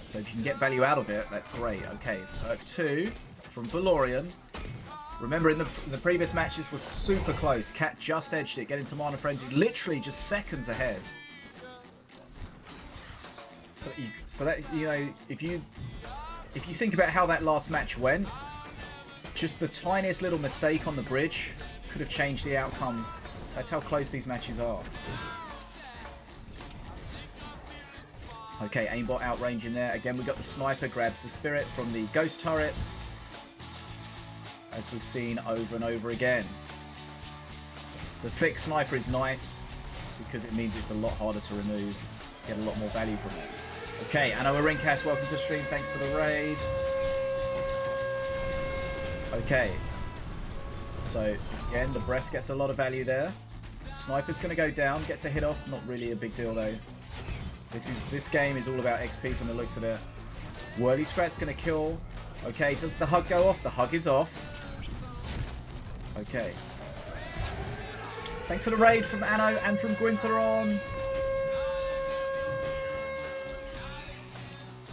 So if you can get value out of it, that's great. Okay, perk 2 from FloFlorian. Remember, in the previous matches were super close. Katt just edged it, getting to Mana Frenzy, literally just seconds ahead. So that, you know, if you think about how that last match went, just the tiniest little mistake on the bridge could have changed the outcome. That's how close these matches are. Okay, aimbot outrange in there. Again, we got the sniper, grabs the spirit from the ghost turret. As we've seen over and over again. The thick sniper is nice because it means it's a lot harder to remove. Get a lot more value from it. Okay, Anno Ringcast, welcome to the stream. Thanks for the raid. Okay. So, again, the breath gets a lot of value there. Sniper's going to go down, gets a hit off. Not really a big deal, though. This game is all about XP from the looks of it. Whirly Scrat's going to kill. Okay, does the hug go off? The hug is off. Okay. Thanks for the raid from Anno and from Gwynnthoron.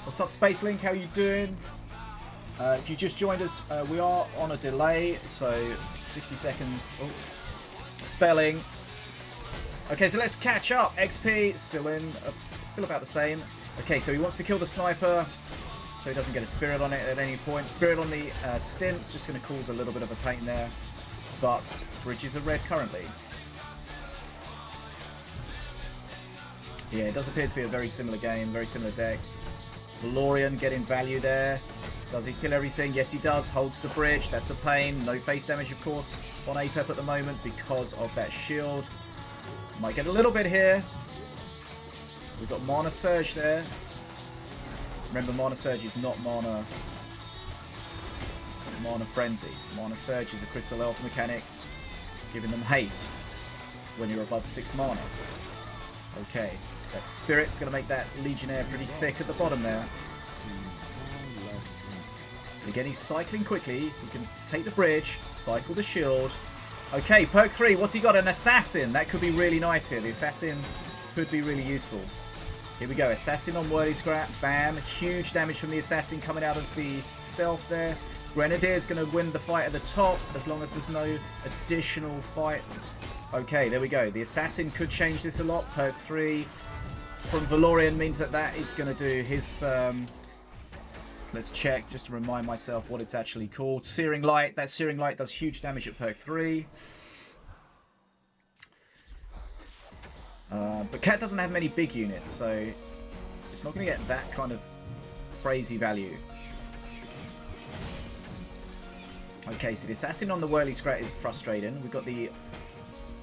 What's up, Space Link? How you doing? If you just joined us, we are on a delay, so 60 seconds. Oh, spelling. Okay, so let's catch up. XP still in, still about the same. Okay, so he wants to kill the sniper, so he doesn't get a spirit on it at any point. Spirit on the stint's just going to cause a little bit of a pain there, but bridges are red currently. Yeah, it does appear to be a very similar game, very similar deck. FloFlorian getting value there. Does he kill everything? Yes, he does. Holds the bridge. That's a pain. No face damage, of course, on APEP at the moment because of that shield. Might get a little bit here. We've got Mana Surge there. Remember, Mana Surge is not Mana Frenzy. Mana Surge is a Crystal Elf mechanic, giving them haste when you're above 6 mana. Okay, that Spirit's going to make that Legionnaire pretty thick at the bottom there. And again, he's cycling quickly. He can take the bridge, cycle the shield. Okay, perk 3. What's he got? An Assassin. That could be really nice here. The Assassin could be really useful. Here we go. Assassin on Wordy Scrap. Bam. Huge damage from the Assassin coming out of the stealth there. Grenadier's going to win the fight at the top as long as there's no additional fight. Okay, there we go. The Assassin could change this a lot. Perk 3 from FloFlorian means that is going to do his... let's check, just to remind myself what it's actually called. Searing Light. That Searing Light does huge damage at perk 3. But Katt doesn't have many big units, so it's not going to get that kind of crazy value. Okay, so the Assassin on the Whirly Scrat is frustrating. We've got the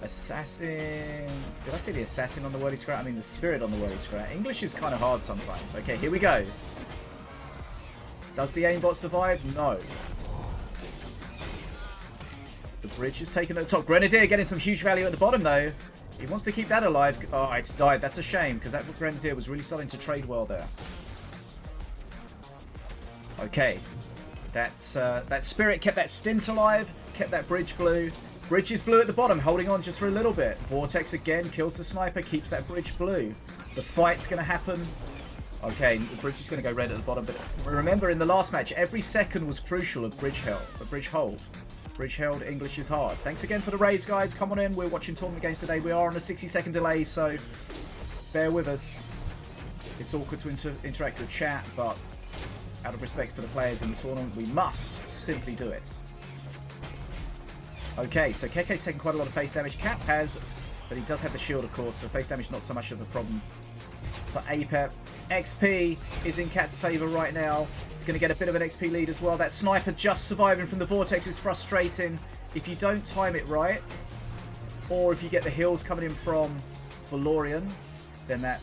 Assassin... Did I say the Assassin on the Whirly Scrat? I mean the Spirit on the Whirly Scrat. English is kind of hard sometimes. Okay, here we go. Does the aimbot survive? No. The bridge is taken at the top. Grenadier getting some huge value at the bottom, though. He wants to keep that alive. Oh, it's died. That's a shame, because that Grenadier was really starting to trade well there. Okay. That Spirit kept that stint alive, kept that bridge blue. Bridge is blue at the bottom, holding on just for a little bit. Vortex again, kills the sniper, keeps that bridge blue. The fight's going to happen. Okay, the bridge is going to go red at the bottom, but remember in the last match, every second was crucial of bridge hold. Bridge held, English is hard. Thanks again for the raids, guys. Come on in. We're watching tournament games today. We are on a 60-second delay, so bear with us. It's awkward to interact with chat, but out of respect for the players in the tournament, we must simply do it. Okay, so KheKhe's taking quite a lot of face damage. Katt has, but he does have the shield, of course, so face damage not so much of a problem for APEP. XP is in Katt's favour right now. He's going to get a bit of an XP lead as well. That sniper just surviving from the Vortex is frustrating. If you don't time it right, or if you get the heals coming in from FloFlorian, then that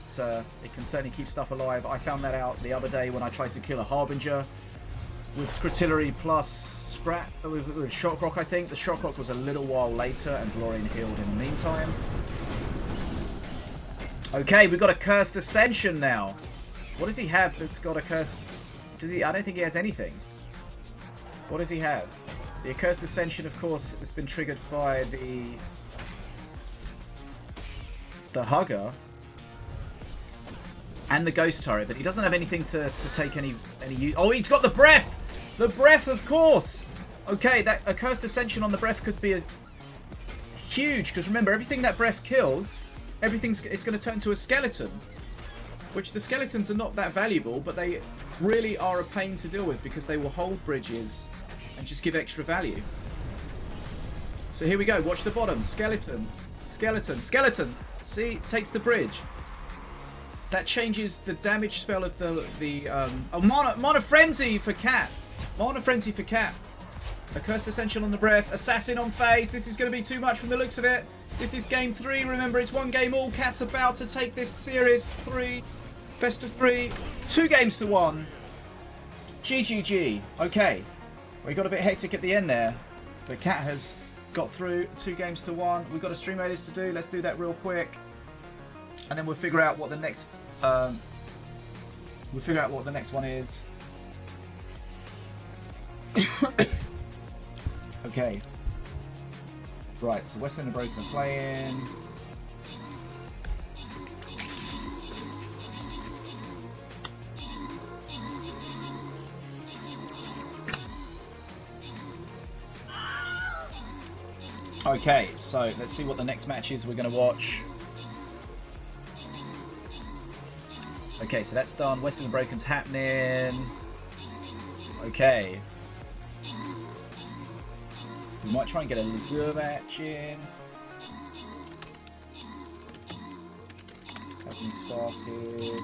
it can certainly keep stuff alive. I found that out the other day when I tried to kill a Harbinger with Scritillery plus Scrap, with Shockrock, I think. The Shockrock was a little while later, and FloFlorian healed in the meantime. Okay, we've got a Cursed Ascension now. What does he have that's got a Cursed... I don't think he has anything. What does he have? The Accursed Ascension, of course, has been triggered by the Hugger and the Ghost Turret, but he doesn't have anything to take any use. Oh, he's got the Breath! The Breath, of course! Okay, that Accursed Ascension on the Breath could be huge, because remember, everything that Breath kills, it's going to turn to a skeleton. Which the skeletons are not that valuable, but they really are a pain to deal with because they will hold bridges and just give extra value. So here we go. Watch the bottom. Skeleton. Skeleton. Skeleton. See? Takes the bridge. That changes the damage spell of Mana Frenzy for Katt. Mana Frenzy for Katt. Accursed Ascension on the Breath. Assassin on phase. This is going to be too much from the looks of it. This is game 3. Remember, it's 1 game all. Katt's about to take this series 3. Festa 3. 2 games to 1. GGG. Okay. We got a bit hectic at the end there. But Katt has got through 2 games to 1. We've got a stream raiders to do. Let's do that real quick. And then we'll figure out what the next... one is. Okay. Right, so Westlin and Broken are playing. Okay, so let's see what the next match is we're going to watch. Okay, so that's done. Westlin and Broken's happening. Okay. We might try and get a Lazur match in. Have you started?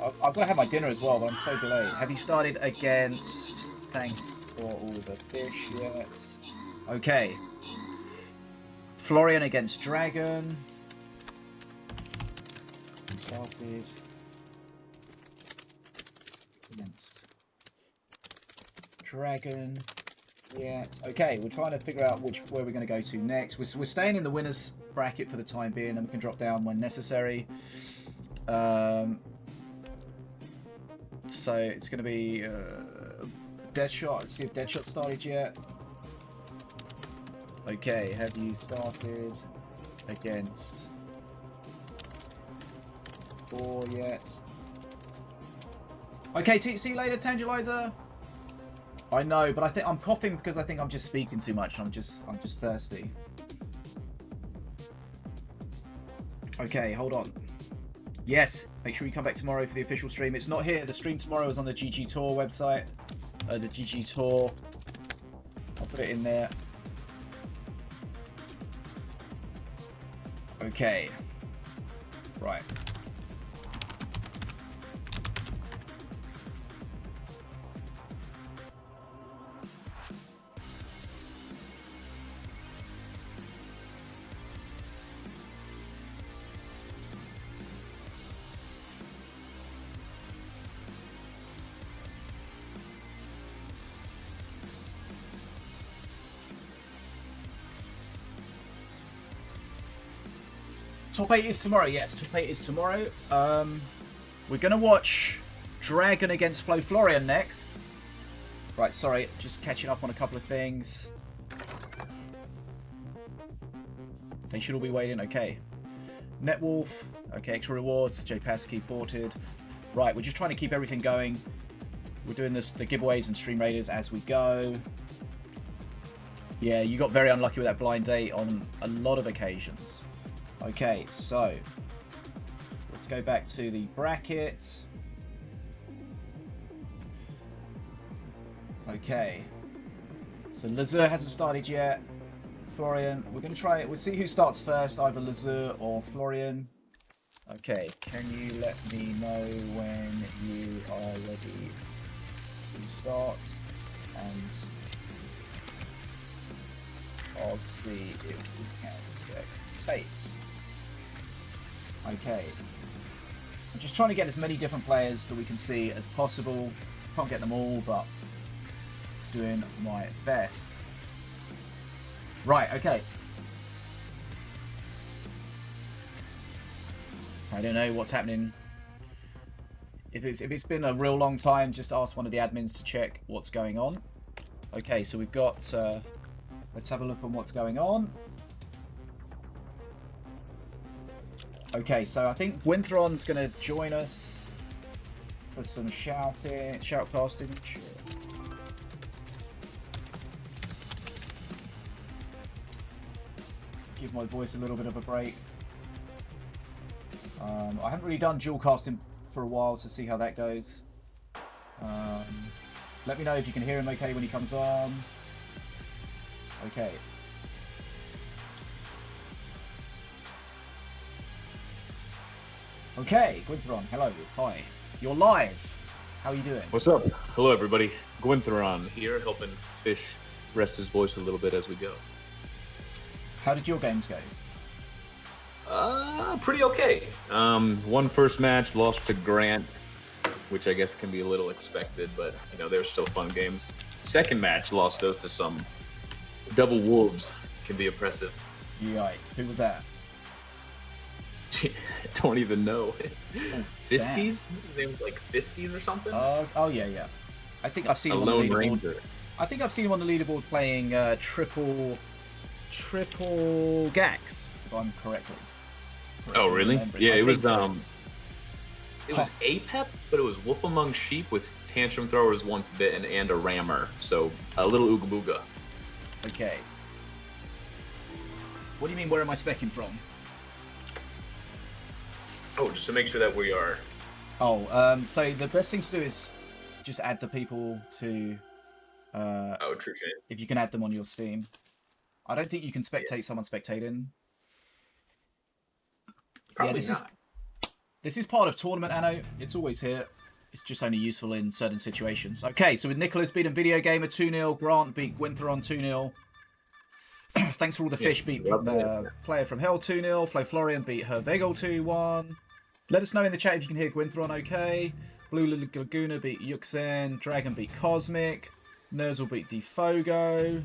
I've got to have my dinner as well, but I'm so delayed. Have you started against... Thanks for all the fish yet. Okay. Florian against Dragon. Started. Against Dragon. Yet. Okay, we're trying to figure out where we're going to go to next. We're staying in the winners bracket for the time being, and we can drop down when necessary. So it's going to be Deadshot. Let's see if Deadshot started yet. Okay, have you started against 4 yet? Okay, see you later, Tangelizer. I know, but I think I'm coughing because I think I'm just speaking too much. I'm just thirsty. Okay, hold on. Yes, make sure you come back tomorrow for the official stream. It's not here. The stream tomorrow is on the GGtoor website. The GGtoor. I'll put it in there. Okay. Right. Top 8 is tomorrow, yes. Top 8 is tomorrow. We're going to watch Dragon against FloFlorian next. Right, sorry, just catching up on a couple of things. They should all be waiting, okay. Netwolf, okay, extra rewards, JPasky ported. Right, we're just trying to keep everything going. We're doing the giveaways and stream raiders as we go. Yeah, you got very unlucky with that blind date on a lot of occasions. Okay, so let's go back to the bracket. Okay, so Lazur hasn't started yet. Florian, we're going to try it. We'll see who starts first, either Lazur or Florian. Okay, can you let me know when you are ready to start? And I'll see if we can spectate. Okay. I'm just trying to get as many different players that we can see as possible. Can't get them all, but doing my best. Right, okay. I don't know what's happening. If it's been a real long time, just ask one of the admins to check what's going on. Okay, so we've got... let's have a look on what's going on. Okay, so I think Gwynnthoron's going to join us for some shoutcasting. Sure. Give my voice a little bit of a break. I haven't really done dual casting for a while, so see how that goes. Let me know if you can hear him okay when he comes on. Okay. Okay, Gwynnthoron, hello, hi. You're live. How are you doing? What's up? Hello, everybody. Gwynnthoron here, helping Fish rest his voice a little bit as we go. How did your games go? Pretty okay. Won first match, lost to Grant, which I guess can be a little expected, but you know, they're still fun games. Second match, lost those to some double wolves. Can be impressive. Yikes. Who was that? Don't even know. Oh, Fiskies? His name was like Fiskies or something? Oh yeah. I think I've seen him on the leaderboard. I think I've seen him on the leaderboard playing triple triple Gax, if I'm correctly. Oh, really? Yeah, it was so. It was APEP, but it was Wolf Among Sheep with Tantrum Throwers Once Bitten and a Rammer. So a little Ooga Booga. Okay. What do you mean, where am I specking from? Oh, just to make sure that we are... Oh, so the best thing to do is just add the people to... True chance. If you can add them on your Steam. I don't think you can spectate someone spectating. Probably not. This is part of tournament, Anno. It's always here. It's just only useful in certain situations. Okay, so with Nicholas beating Video Gamer 2-0, Grant beat Gwynnthoron 2-0. Thanks for all the fish beat Player from Hell 2-0. FloFlorian beat HerVegel 2-1. Let us know in the chat if you can hear Gwynnthoron okay. Blue Laguna beat Yuxen. Dragon beat Cosmic. Nerzel beat Defogo.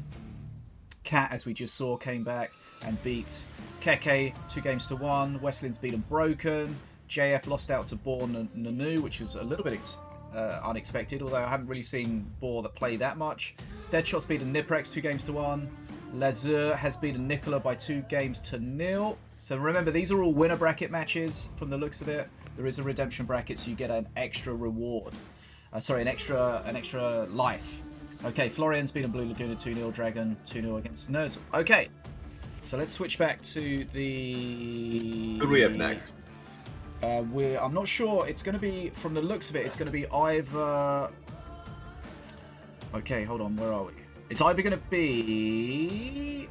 Katt, as we just saw, came back and beat KheKhe 2-1. Westlin's beaten Broken. JF lost out to Born and Nanu, which was a little bit unexpected, although I haven't really seen Boar that play that much. Deadshot's beaten Niprax 2-1. Lazur has beaten Nicola by 2-0. So remember, these are all winner bracket matches from the looks of it. There is a redemption bracket, so you get an extra reward. An extra life. Okay, Florian's beaten Blue Laguna 2-0, Dragon 2-0 against Nerzel. Okay, so let's switch back to the... Who do we have next? I'm not sure. It's going to be, from the looks of it, it's going to be either... Okay, hold on, where are we? It's either going to be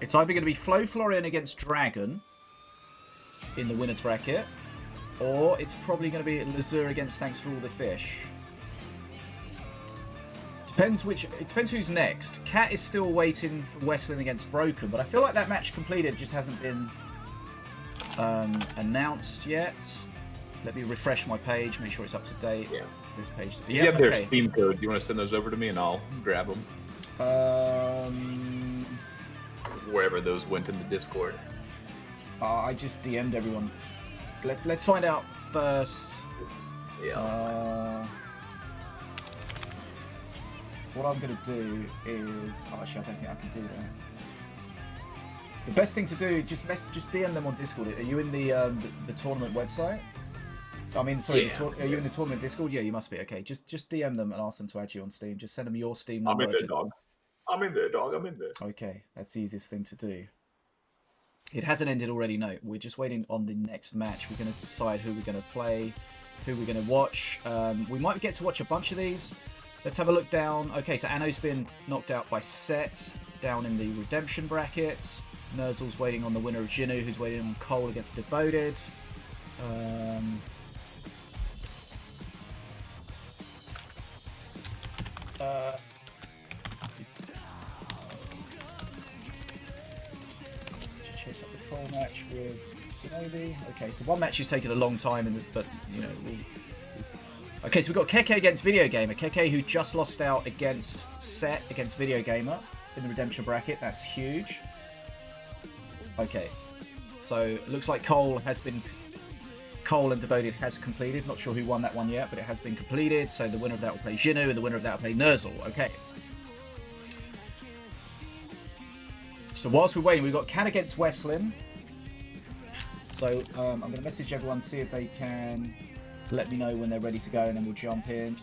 FloFlorian against Dragon in the winners bracket, or it's probably going to be Lazur against Thanks for All the Fish. It depends who's next. Katt is still waiting for Westlin against Broken, but I feel like that match completed just hasn't been announced yet. Let me refresh my page, make sure it's up to date. Yeah. This page. If you have their Steam code, do you want to send those over to me and I'll grab them? Wherever those went in the Discord. I just DM'd everyone. Let's find out first. Yeah. What I'm gonna do is actually I don't think I can do that. The best thing to do, just DM them on Discord. Are you in the tournament website? I mean, sorry, Yeah. Are you in the tournament Discord? Yeah, you must be. Okay, just DM them and ask them to add you on Steam. Just send them your Steam number. I'm in there, dog. I'm in there. Okay, that's the easiest thing to do. It hasn't ended already, no. We're just waiting on the next match. We're going to decide who we're going to play, who we're going to watch. We might get to watch a bunch of these. Let's have a look down. Okay, so Anno's been knocked out by Set down in the redemption bracket. Nerzel's waiting on the winner of Xiniu, who's waiting on Cole against Devoted. Chase up the Cole match with Sinobii. Okay, so one match is taking a long time, but you know. Okay, so we've got KheKhe against Video Gamer. KheKhe, who just lost out against Set against Video Gamer in the redemption bracket. That's huge. Okay, so it looks like Cole and Devoted has completed. Not sure who won that one yet, but it has been completed. So the winner of that will play Xiniu, and the winner of that will play Nerzel. Okay. So whilst we're waiting, we've got Katt against Westlin. So I'm going to message everyone, see if they can let me know when they're ready to go, and then we'll jump in.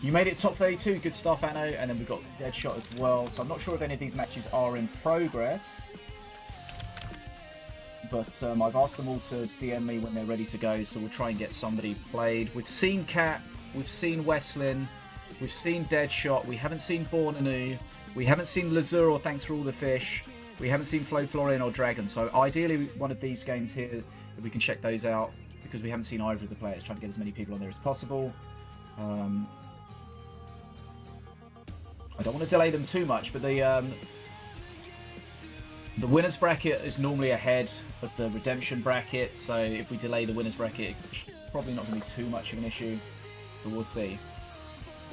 You made it top 32, good stuff, Anno, and then we've got Deadshot as well. So I'm not sure if any of these matches are in progress, but I've asked them all to DM me when they're ready to go, so we'll try and get somebody played. We've seen Katt, we've seen Westlin, we've seen Deadshot, we haven't seen Born Anu, we haven't seen Lazur or Thanks for All the Fish, we haven't seen FloFlorian or Dragon, so ideally one of these games here, if we can check those out, because we haven't seen either of the players, trying to get as many people on there as possible. I don't want to delay them too much, but the winners bracket is normally ahead of the redemption bracket, so if we delay the winners bracket, it's probably not going to be too much of an issue, but we'll see.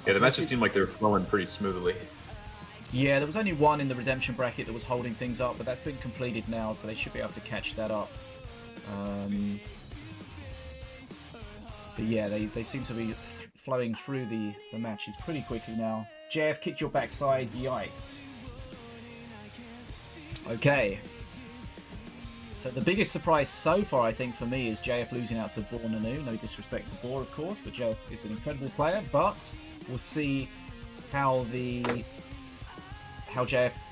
Yeah, the matches seemed like they were flowing pretty smoothly. Yeah, there was only one in the redemption bracket that was holding things up, but that's been completed now, so they should be able to catch that up. But yeah, they seem to be flowing through the matches pretty quickly now. JF kicked your backside, yikes. Okay. So the biggest surprise so far, I think, for me is JF losing out to Nanu. No disrespect to Boar, of course, but JF is an incredible player. But we'll see how JF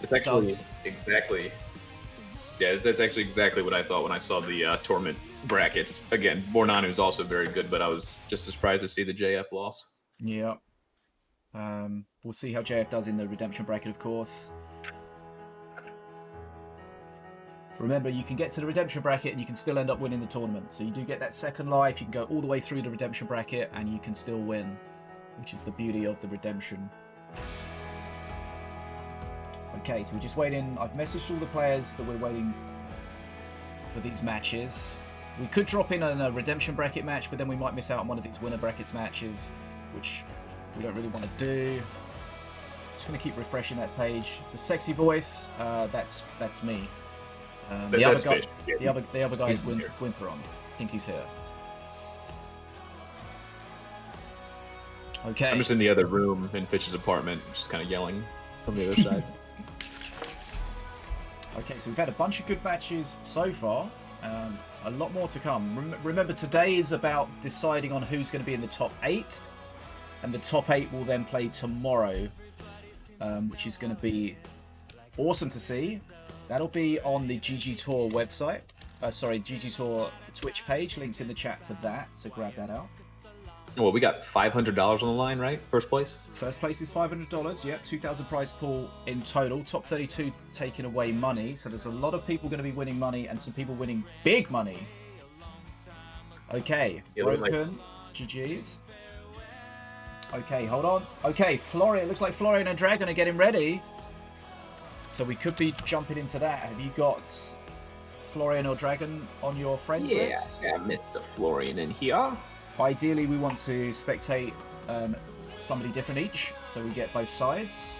it's actually does. Exactly. Yeah, that's actually exactly what I thought when I saw the tournament brackets. Again, Nanu is also very good, but I was just as surprised to see the JF loss. Yeah. We'll see how JF does in the redemption bracket, of course. Remember, you can get to the redemption bracket and you can still end up winning the tournament. So you do get that second life, you can go all the way through the redemption bracket and you can still win, which is the beauty of the redemption. Okay, so we're just waiting. I've messaged all the players that we're waiting for these matches. We could drop in a redemption bracket match, but then we might miss out on one of these winner brackets matches, which we don't really want to do. Just going to keep refreshing that page. The sexy voice, that's me. The other guy, yeah, the other guy is Gwynnthoron. I think he's here. Okay. I'm just in the other room in Fitch's apartment, just kind of yelling from the other side. Okay, so we've had a bunch of good matches so far. A lot more to come. Remember, today is about deciding on who's going to be in the top 8. And the top 8 will then play tomorrow, which is going to be awesome to see. That'll be on the GGtoor website. GGtoor Twitch page. Links in the chat for that, so grab that out. Well, we got $500 on the line, right? First place? First place is $500, yeah. 2,000 prize pool in total. Top 32 taking away money. So there's a lot of people going to be winning money and some people winning big money. Okay, yeah, Broken, GG's. Okay, hold on. Okay, Florian. Looks like Florian and Dragon are getting ready. So we could be jumping into that. Have you got Florian or Dragon on your friends list? Yeah, Mr. Florian in here. Ideally, we want to spectate somebody different each, so we get both sides.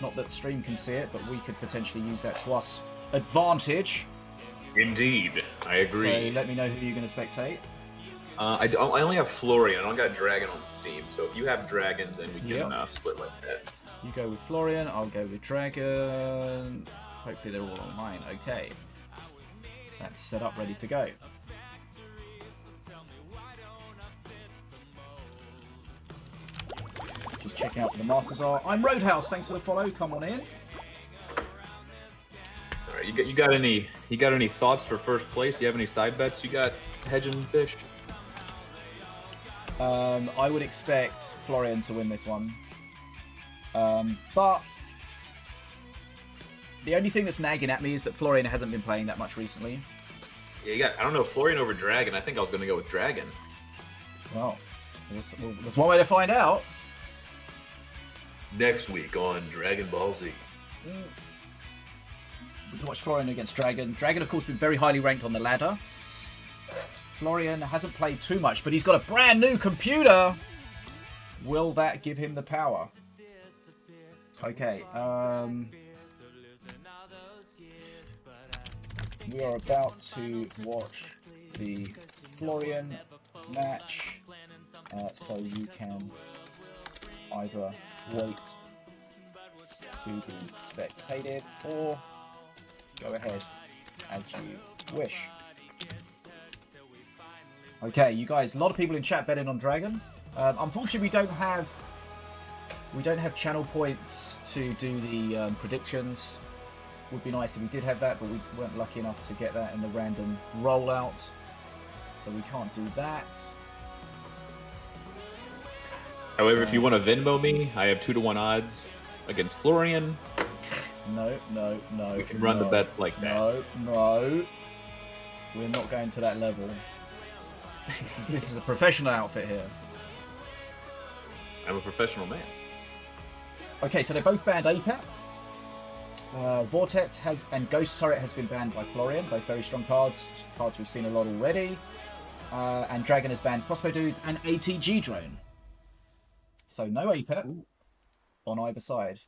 Not that the stream can see it, but we could potentially use that to us advantage. Indeed, I agree. So let me know who you're going to spectate. I only have Florian. I don't got Dragon on Steam, so if you have Dragon, then we can split like that. You go with Florian, I'll go with Dragon. Hopefully they're all online. Okay. That's set up, ready to go. Just checking out what the masters are. I'm Roadhouse, thanks for the follow. Come on in. Alright, you got any thoughts for first place? Do you have any side bets you got hedging Fish? I would expect Florian to win this one. But the only thing that's nagging at me is that Florian hasn't been playing that much recently. Yeah, I don't know, Florian over Dragon. I think I was going to go with Dragon. Well, there's one way to find out. Next week on Dragon Ball Z. We can watch Florian against Dragon. Dragon, of course, been very highly ranked on the ladder. Florian hasn't played too much, but he's got a brand new computer. Will that give him the power? Okay, we are about to watch the Florian match, so you can either wait to be spectated or go ahead as you wish. Okay, you guys, a lot of people in chat betting on Dragon. Unfortunately, we don't have channel points to do the predictions. Would be nice if we did have that, but we weren't lucky enough to get that in the random rollout, so we can't do that. However, if you want to Venmo me, I have 2-to-1 odds against Florian. No. We can run the bets like that. No. We're not going to that level. This is a professional outfit here. I'm a professional man. Okay, so they both banned APET. Vortex and Ghost Turret has been banned by Florian, both very strong cards we've seen a lot already. And Dragon has banned Crossbow Dudes and ATG Drone. So no APET on either side.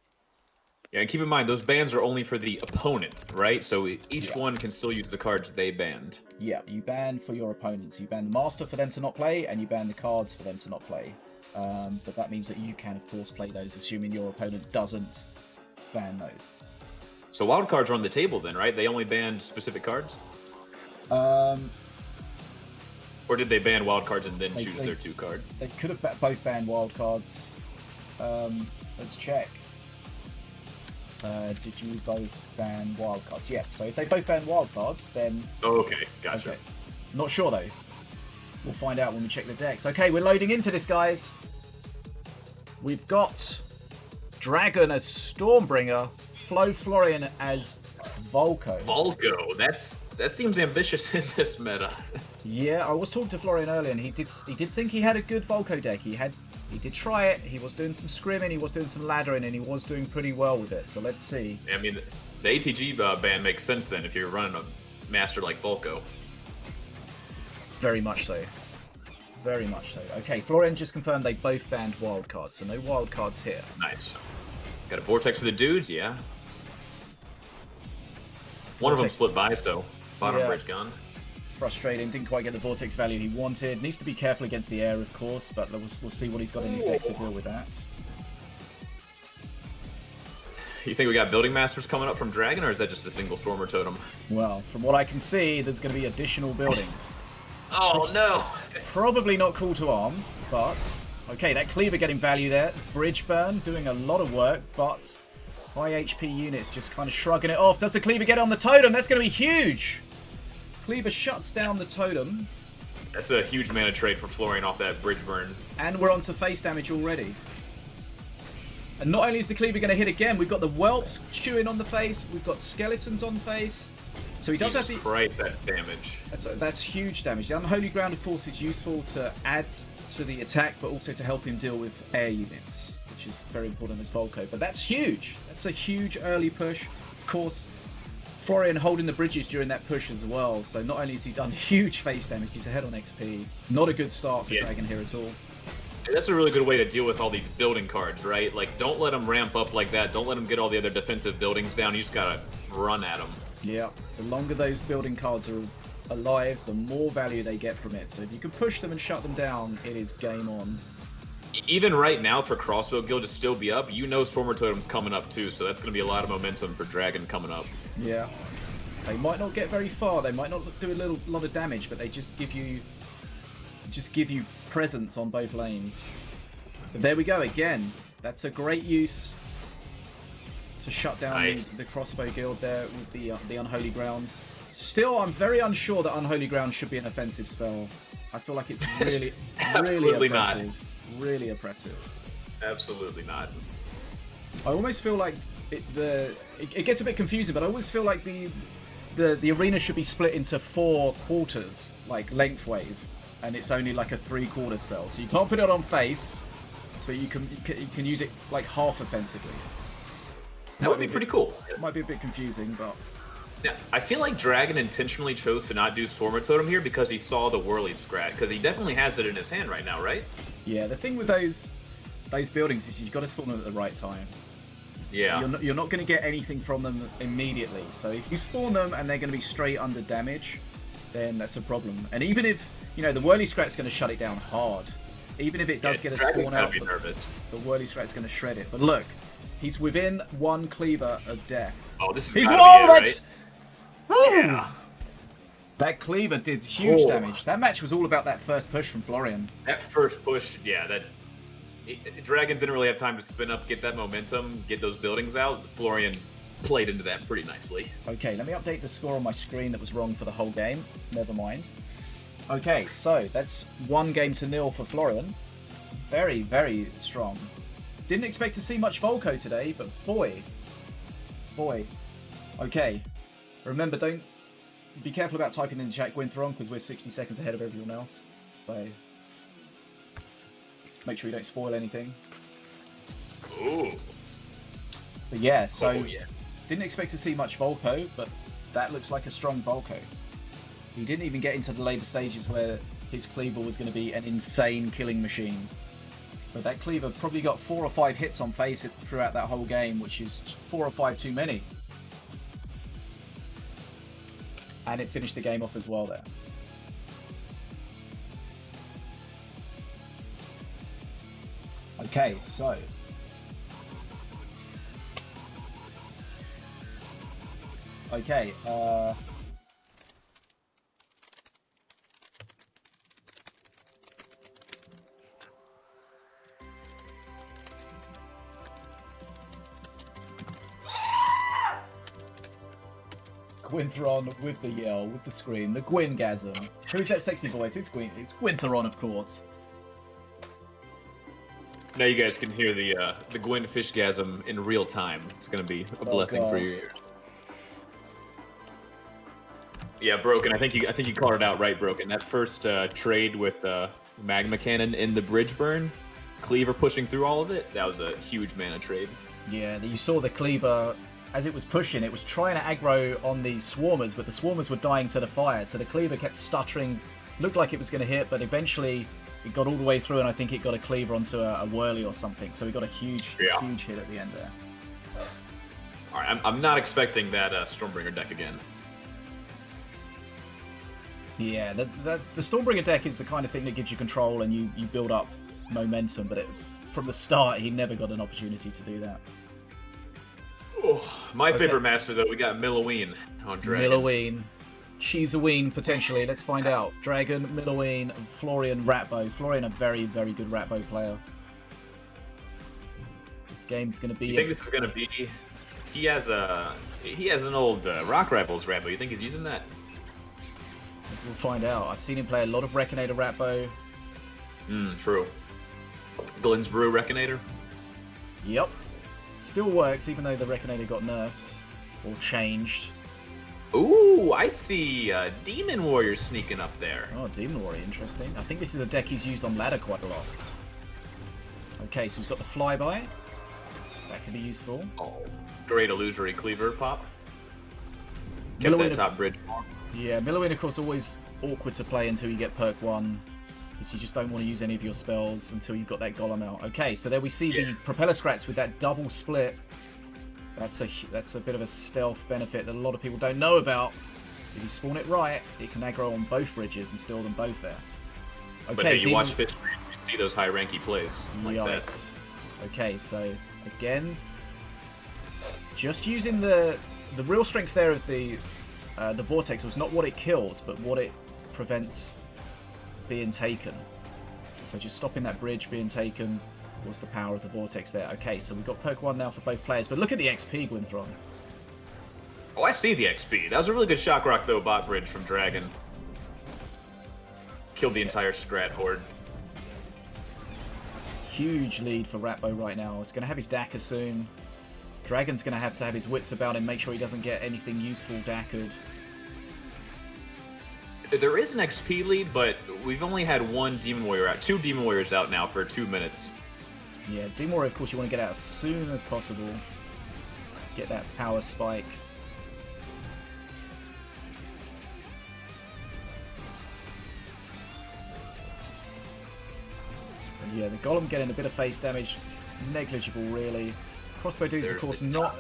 Yeah, and keep in mind, those bans are only for the opponent, right? So each one can still use the cards they banned. Yeah, you ban for your opponents. You ban the Master for them to not play, and you ban the cards for them to not play. But that means that you can, of course, play those, assuming your opponent doesn't ban those. So wildcards are on the table then, right? They only banned specific cards? Or did they ban wildcards and then choose their 2 cards? They could have both banned wildcards. Let's check. Did you both ban wildcards? Yeah, so if they both ban wildcards, then... Oh, okay, gotcha. Okay. Not sure, though. We'll find out when we check the decks. Okay, we're loading into this, guys. We've got Dragon as Stormbringer, FloFlorian as Volko. Volko, that seems ambitious in this meta. Yeah, I was talking to Florian earlier, and he did think he had a good Volko deck. He did try it. He was doing some scrimming, he was doing some laddering, and he was doing pretty well with it. So let's see. I mean, the ATG ban makes sense then if you're running a master like Volko. Very much so. Very much so. Okay, Florian just confirmed they both banned wildcards, so no wildcards here. Nice. Got a Vortex for the dudes, yeah. One of them slipped by, so bottom bridge gone. It's frustrating. Didn't quite get the Vortex value he wanted. Needs to be careful against the air, of course, but we'll see what he's got in his deck to deal with that. You think we got Building Masters coming up from Dragon, or is that just a single Stormer Totem? Well, from what I can see, there's going to be additional buildings. Oh, no! Probably not Call to Arms, but... Okay, that Cleaver getting value there. Bridge Burn doing a lot of work, but high HP units just kind of shrugging it off. Does the Cleaver get on the totem? That's going to be huge! Cleaver shuts down the totem. That's a huge mana trade for Florian off that Bridge Burn. And we're onto face damage already. And not only is the Cleaver going to hit again, we've got the Whelps chewing on the face, we've got Skeletons on face. So he does have the... Christ, that damage. That's huge damage. The Unholy Ground, of course, is useful to add to the attack, but also to help him deal with air units, which is very important as Volko. But that's huge. That's a huge early push. Of course, Florian holding the bridges during that push as well. So not only has he done huge face damage, he's ahead on XP. Not a good start for Dragon here at all. That's a really good way to deal with all these building cards, right? Like, don't let them ramp up like that. Don't let them get all the other defensive buildings down. You just gotta run at them. Yeah, the longer those building cards are alive, the more value they get from it. So if you can push them and shut them down, it is game on. Even right now, for Crossbow Guild to still be up, you know Stormer Totem's coming up too, so that's going to be a lot of momentum for Dragon coming up. Yeah. They might not get very far, they might not do a lot of damage, but they just give you presence on both lanes. But there we go again. That's a great use to shut down the Crossbow Guild there with the Unholy Ground. Still, I'm very unsure that Unholy Ground should be an offensive spell. I feel like it's really, really oppressive. Not. Really oppressive. Absolutely not. I almost feel like it gets a bit confusing, but I always feel like the arena should be split into 4 quarters, like lengthways, and it's only like a 3-quarter spell. So you can't put it on face, but you can use it like half offensively. That would be pretty cool. It might be a bit confusing, but... Yeah, I feel like Dragon intentionally chose to not do Stormer Totem here because he saw the Whirly Scrat, because he definitely has it in his hand right now, right? Yeah, the thing with those buildings is you've got to spawn them at the right time. Yeah. You're not going to get anything from them immediately. So if you spawn them and they're going to be straight under damage, then that's a problem. And even if, the Whirly Scrat's going to shut it down hard. Even if it does get a spawn out, the Whirly Scrat's going to shred it. But look, he's within 1 cleaver of death. Oh, this is He's right? Yeah. That cleaver did huge damage. That match was all about that first push from Florian. That first push, yeah, Dragon didn't really have time to spin up, get that momentum, get those buildings out. Florian played into that pretty nicely. Okay, let me update the score on my screen that was wrong for the whole game. Never mind. Okay, so that's 1-0 for Florian. Very, very strong. Didn't expect to see much Volko today, but boy. Okay, remember, don't be careful about typing in the chat Gwynnthoron, because we're 60 seconds ahead of everyone else. So make sure you don't spoil anything. Ooh. But yeah, so didn't expect to see much Volko, but that looks like a strong Volko. He didn't even get into the later stages where his cleaver was going to be an insane killing machine. But that cleaver probably got 4 or 5 hits on face throughout that whole game, which is 4 or 5 too many. And it finished the game off as well there. Okay, so okay, Gwynnthoron with the yell, with the scream, the Gwyngasm. Who's that sexy voice? It's Gwynnthoron, of course. Now you guys can hear the Gwyn fishgasm in real time. It's gonna be a blessing for your ears. Yeah, Broken. I think you called it out right, Broken. That first trade with Magma Cannon in the bridge burn, Cleaver pushing through all of it. That was a huge mana trade. Yeah, you saw the Cleaver. As it was pushing, it was trying to aggro on the Swarmers, but the Swarmers were dying to the fire, so the Cleaver kept stuttering. Looked like it was going to hit, but eventually it got all the way through, and I think it got a Cleaver onto a Whirly or something, so we got a huge hit at the end there. Alright, I'm not expecting that Stormbringer deck again. Yeah, the Stormbringer deck is the kind of thing that gives you control and you build up momentum, but from the start, he never got an opportunity to do that. Oh, my favorite master, though, we got Milloween on Dragon. Milloween. Cheeseween, potentially. Let's find out. Dragon, Milloween, Florian, Ratbow. Florian, a very, very good Ratbow player. This game's going to be... You think this is going to be... He has an old Rock Rivals Ratbow. You think he's using that? We'll find out. I've seen him play a lot of Rekinator Ratbow. True. Glenn's Brew Rekinator? Yep. Still works, even though the Rekinator got nerfed. Or changed. Ooh, I see Demon Warrior sneaking up there. Oh, Demon Warrior, interesting. I think this is a deck he's used on ladder quite a lot. Okay, so he's got the Flyby. That could be useful. Oh, great Illusory Cleaver pop. Kept that top bridge. Yeah, Milloween, of course, always awkward to play until you get perk 1. Because you just don't want to use any of your spells until you've got that Golem out. Okay, so there we see the Propeller Scrats with that double split. That's a bit of a stealth benefit that a lot of people don't know about. If you spawn it right, it can aggro on both bridges and steal them both there. Okay, but hey, you watch Fish Stream, you see those high-ranky plays like that. Okay, so again, just using the real strength there of the Vortex was not what it kills, but what it prevents being taken. So just stopping that bridge being taken was the power of the Vortex there. Okay, so we've got perk 1 now for both players, but look at the XP, Gwynnthoron. Oh, I see the XP. That was a really good Shock Rock, though, bot bridge from Dragon. Killed the entire Scrat Horde. Huge lead for Ratbow right now. It's going to have his Daka soon. Dragon's going to have his wits about him, make sure he doesn't get anything useful Daka'd. There is an XP lead, but we've only had one Demon Warrior out. 2 Demon Warriors out now for 2 minutes. Yeah, Demon Warrior, of course, you want to get out as soon as possible. Get that power spike. And yeah, the Golem getting a bit of face damage. Negligible, really. Crossbow dudes, of course, not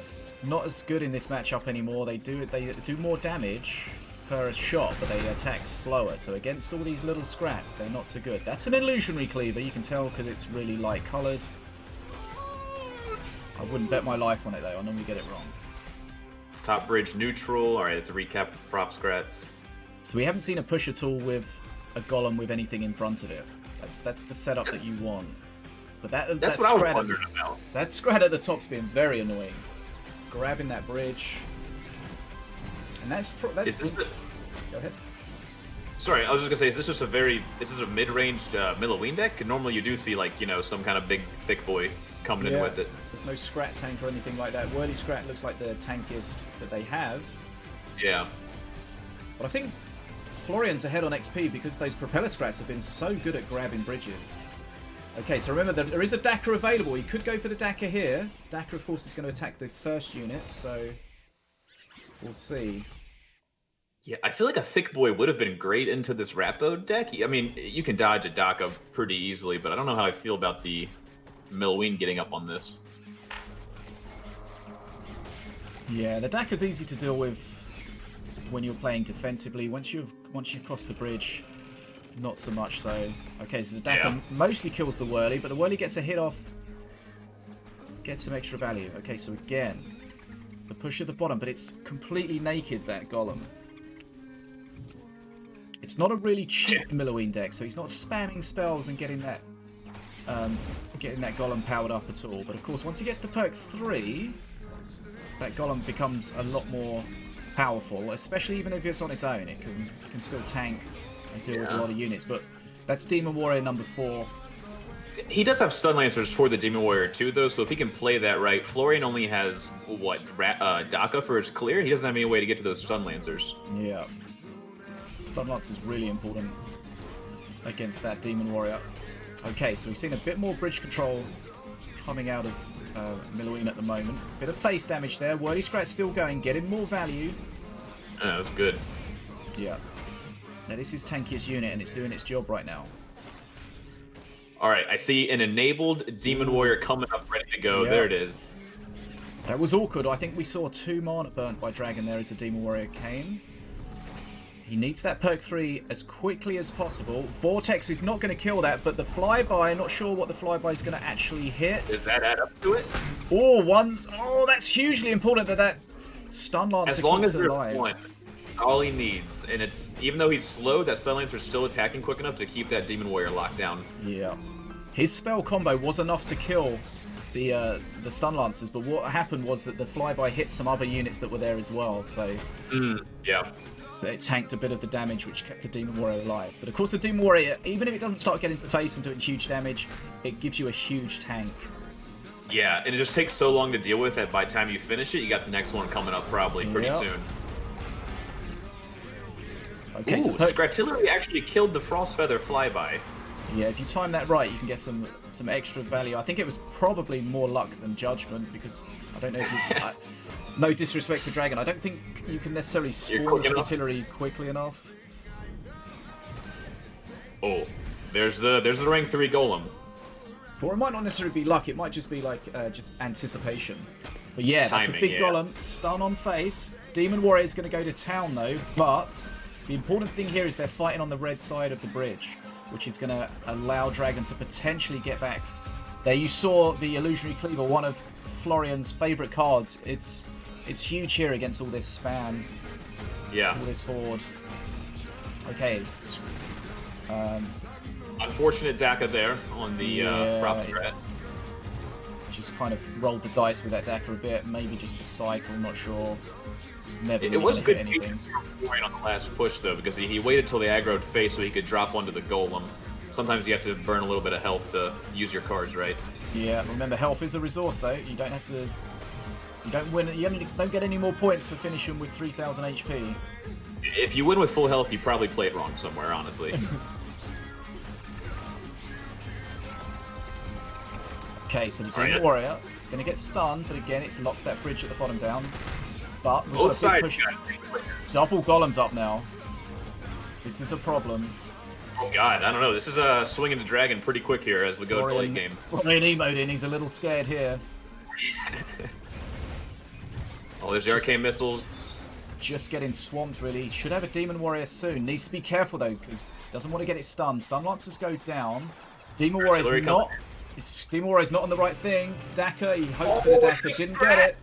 as good in this matchup anymore. They do more damage per shot, but they attack slower. So against all these little Scrats, they're not so good. That's an Illusionary Cleaver, you can tell because it's really light coloured. I wouldn't bet my life on it though, I normally get it wrong. Top bridge neutral. Alright, it's a recap of prop Scrats. So we haven't seen a push at all with a Golem with anything in front of it. That's the setup that you want. But that's what I was wondering about. That Scrat at the top's being very annoying. Grabbing that bridge. And that's Go ahead. Sorry, I was just gonna say, is this a mid-ranged Milloween deck? Normally you do see, like, you know, some kind of big thick boy coming in with it. There's no Scrat tank or anything like that. Whirly Scrat looks like the tankiest that they have. Yeah. But I think Florian's ahead on XP because those Propeller Scrats have been so good at grabbing bridges. Okay, so remember, there is a Daka available. He could go for the Daka here. Daka, of course, is going to attack the first unit, so we'll see. Yeah, I feel like a thick boy would have been great into this Ratbow deck. I mean, you can dodge a Daka pretty easily, but I don't know how I feel about the Milloween getting up on this. Yeah, the Daka's easy to deal with when you're playing defensively. Once you've crossed the bridge, not so much so. Okay, so the Daka mostly kills the Whirly, but the Whirly gets a hit off get some extra value. Okay, so again, the push at the bottom, but it's completely naked, that golem. It's not a really cheap Milloween deck, so he's not spamming spells and getting that golem powered up at all. But of course, once he gets to perk 3, that golem becomes a lot more powerful, especially even if it's on its own. It can still tank and deal with a lot of units. But that's Demon Warrior number 4. He does have Stun Lancers for the Demon Warrior too, though, so if he can play that right, Florian only has, what, Daka for his clear? He doesn't have any way to get to those Stun Lancers. Yeah. Stun Lance is really important against that Demon Warrior. Okay, so we've seen a bit more bridge control coming out of Milloween at the moment. Bit of face damage there. Whirly Scratch still going, getting more value. Oh, that's good. Yeah. Now this is tankiest unit, and it's doing its job right now. Alright, I see an enabled Demon Warrior coming up ready to go. Yep. There it is. That was awkward. I think we saw 2 mana burnt by Dragon there as the Demon Warrior came. He needs that perk 3 as quickly as possible. Vortex is not going to kill that, but the flyby, not sure what the flyby is going to actually hit. Does that add up to it? Oh, that's hugely important that Stun Lancer As long keeps as there's alive. one, all he needs, and it's even though he's slow, that Stun Lancer is still attacking quick enough to keep that Demon Warrior locked down. Yeah. His spell combo was enough to kill the Stun Lancers, but what happened was that the flyby hit some other units that were there as well, so... Yeah. It tanked a bit of the damage, which kept the Demon Warrior alive. But of course the Demon Warrior, even if it doesn't start getting to the face and doing huge damage, it gives you a huge tank. Yeah, and it just takes so long to deal with that by the time you finish it, you got the next one coming up probably pretty soon. Okay, Ooh, so Scratillery actually killed the Frost Feather flyby. Yeah, if you time that right, you can get some extra value. I think it was probably more luck than judgment, because I don't know if you... no disrespect for Dragon, I don't think you can necessarily spawn Scratillery quickly enough. Oh, there's the rank 3 golem. Or it might not necessarily be luck, it might just be like just anticipation. But yeah, that's a big golem. Stun on face. Demon Warrior is going to go to town though, but the important thing here is they're fighting on the red side of the bridge, which is going to allow Dragon to potentially get back. There you saw the Illusionary Cleaver, one of Florian's favourite cards. It's huge here against all this spam. Yeah. All this horde. Okay. Unfortunate Daka there on the prop strat. Just kind of rolled the dice with that Daka a bit. Maybe just a cycle, not sure. Never it was good anything. On the last push though, because he waited till the aggroed face so he could drop onto the golem. Sometimes you have to burn a little bit of health to use your cards right. Yeah, remember health is a resource though. You don't have to. You don't win. You don't get any more points for finishing with 3,000 HP. If you win with full health, you probably played wrong somewhere, honestly. Okay, so the Demon Warrior is going to get stunned, but again, it's locked that bridge at the bottom down. But we've both got a big sides. push. Double golems up now. This is a problem. Oh god, I don't know. This is a swinging the dragon pretty quick here as we go to late game. Florian emoting. He's a little scared here. Oh, there's the arcane missiles. Just getting swamped, really. Should have a Demon Warrior soon. Needs to be careful, though, because doesn't want to get it stunned. Stun Lancers go down. Demon Warrior's not... Demon Warrior's not on the right thing. Daka, he hoped for the Daka, didn't get it.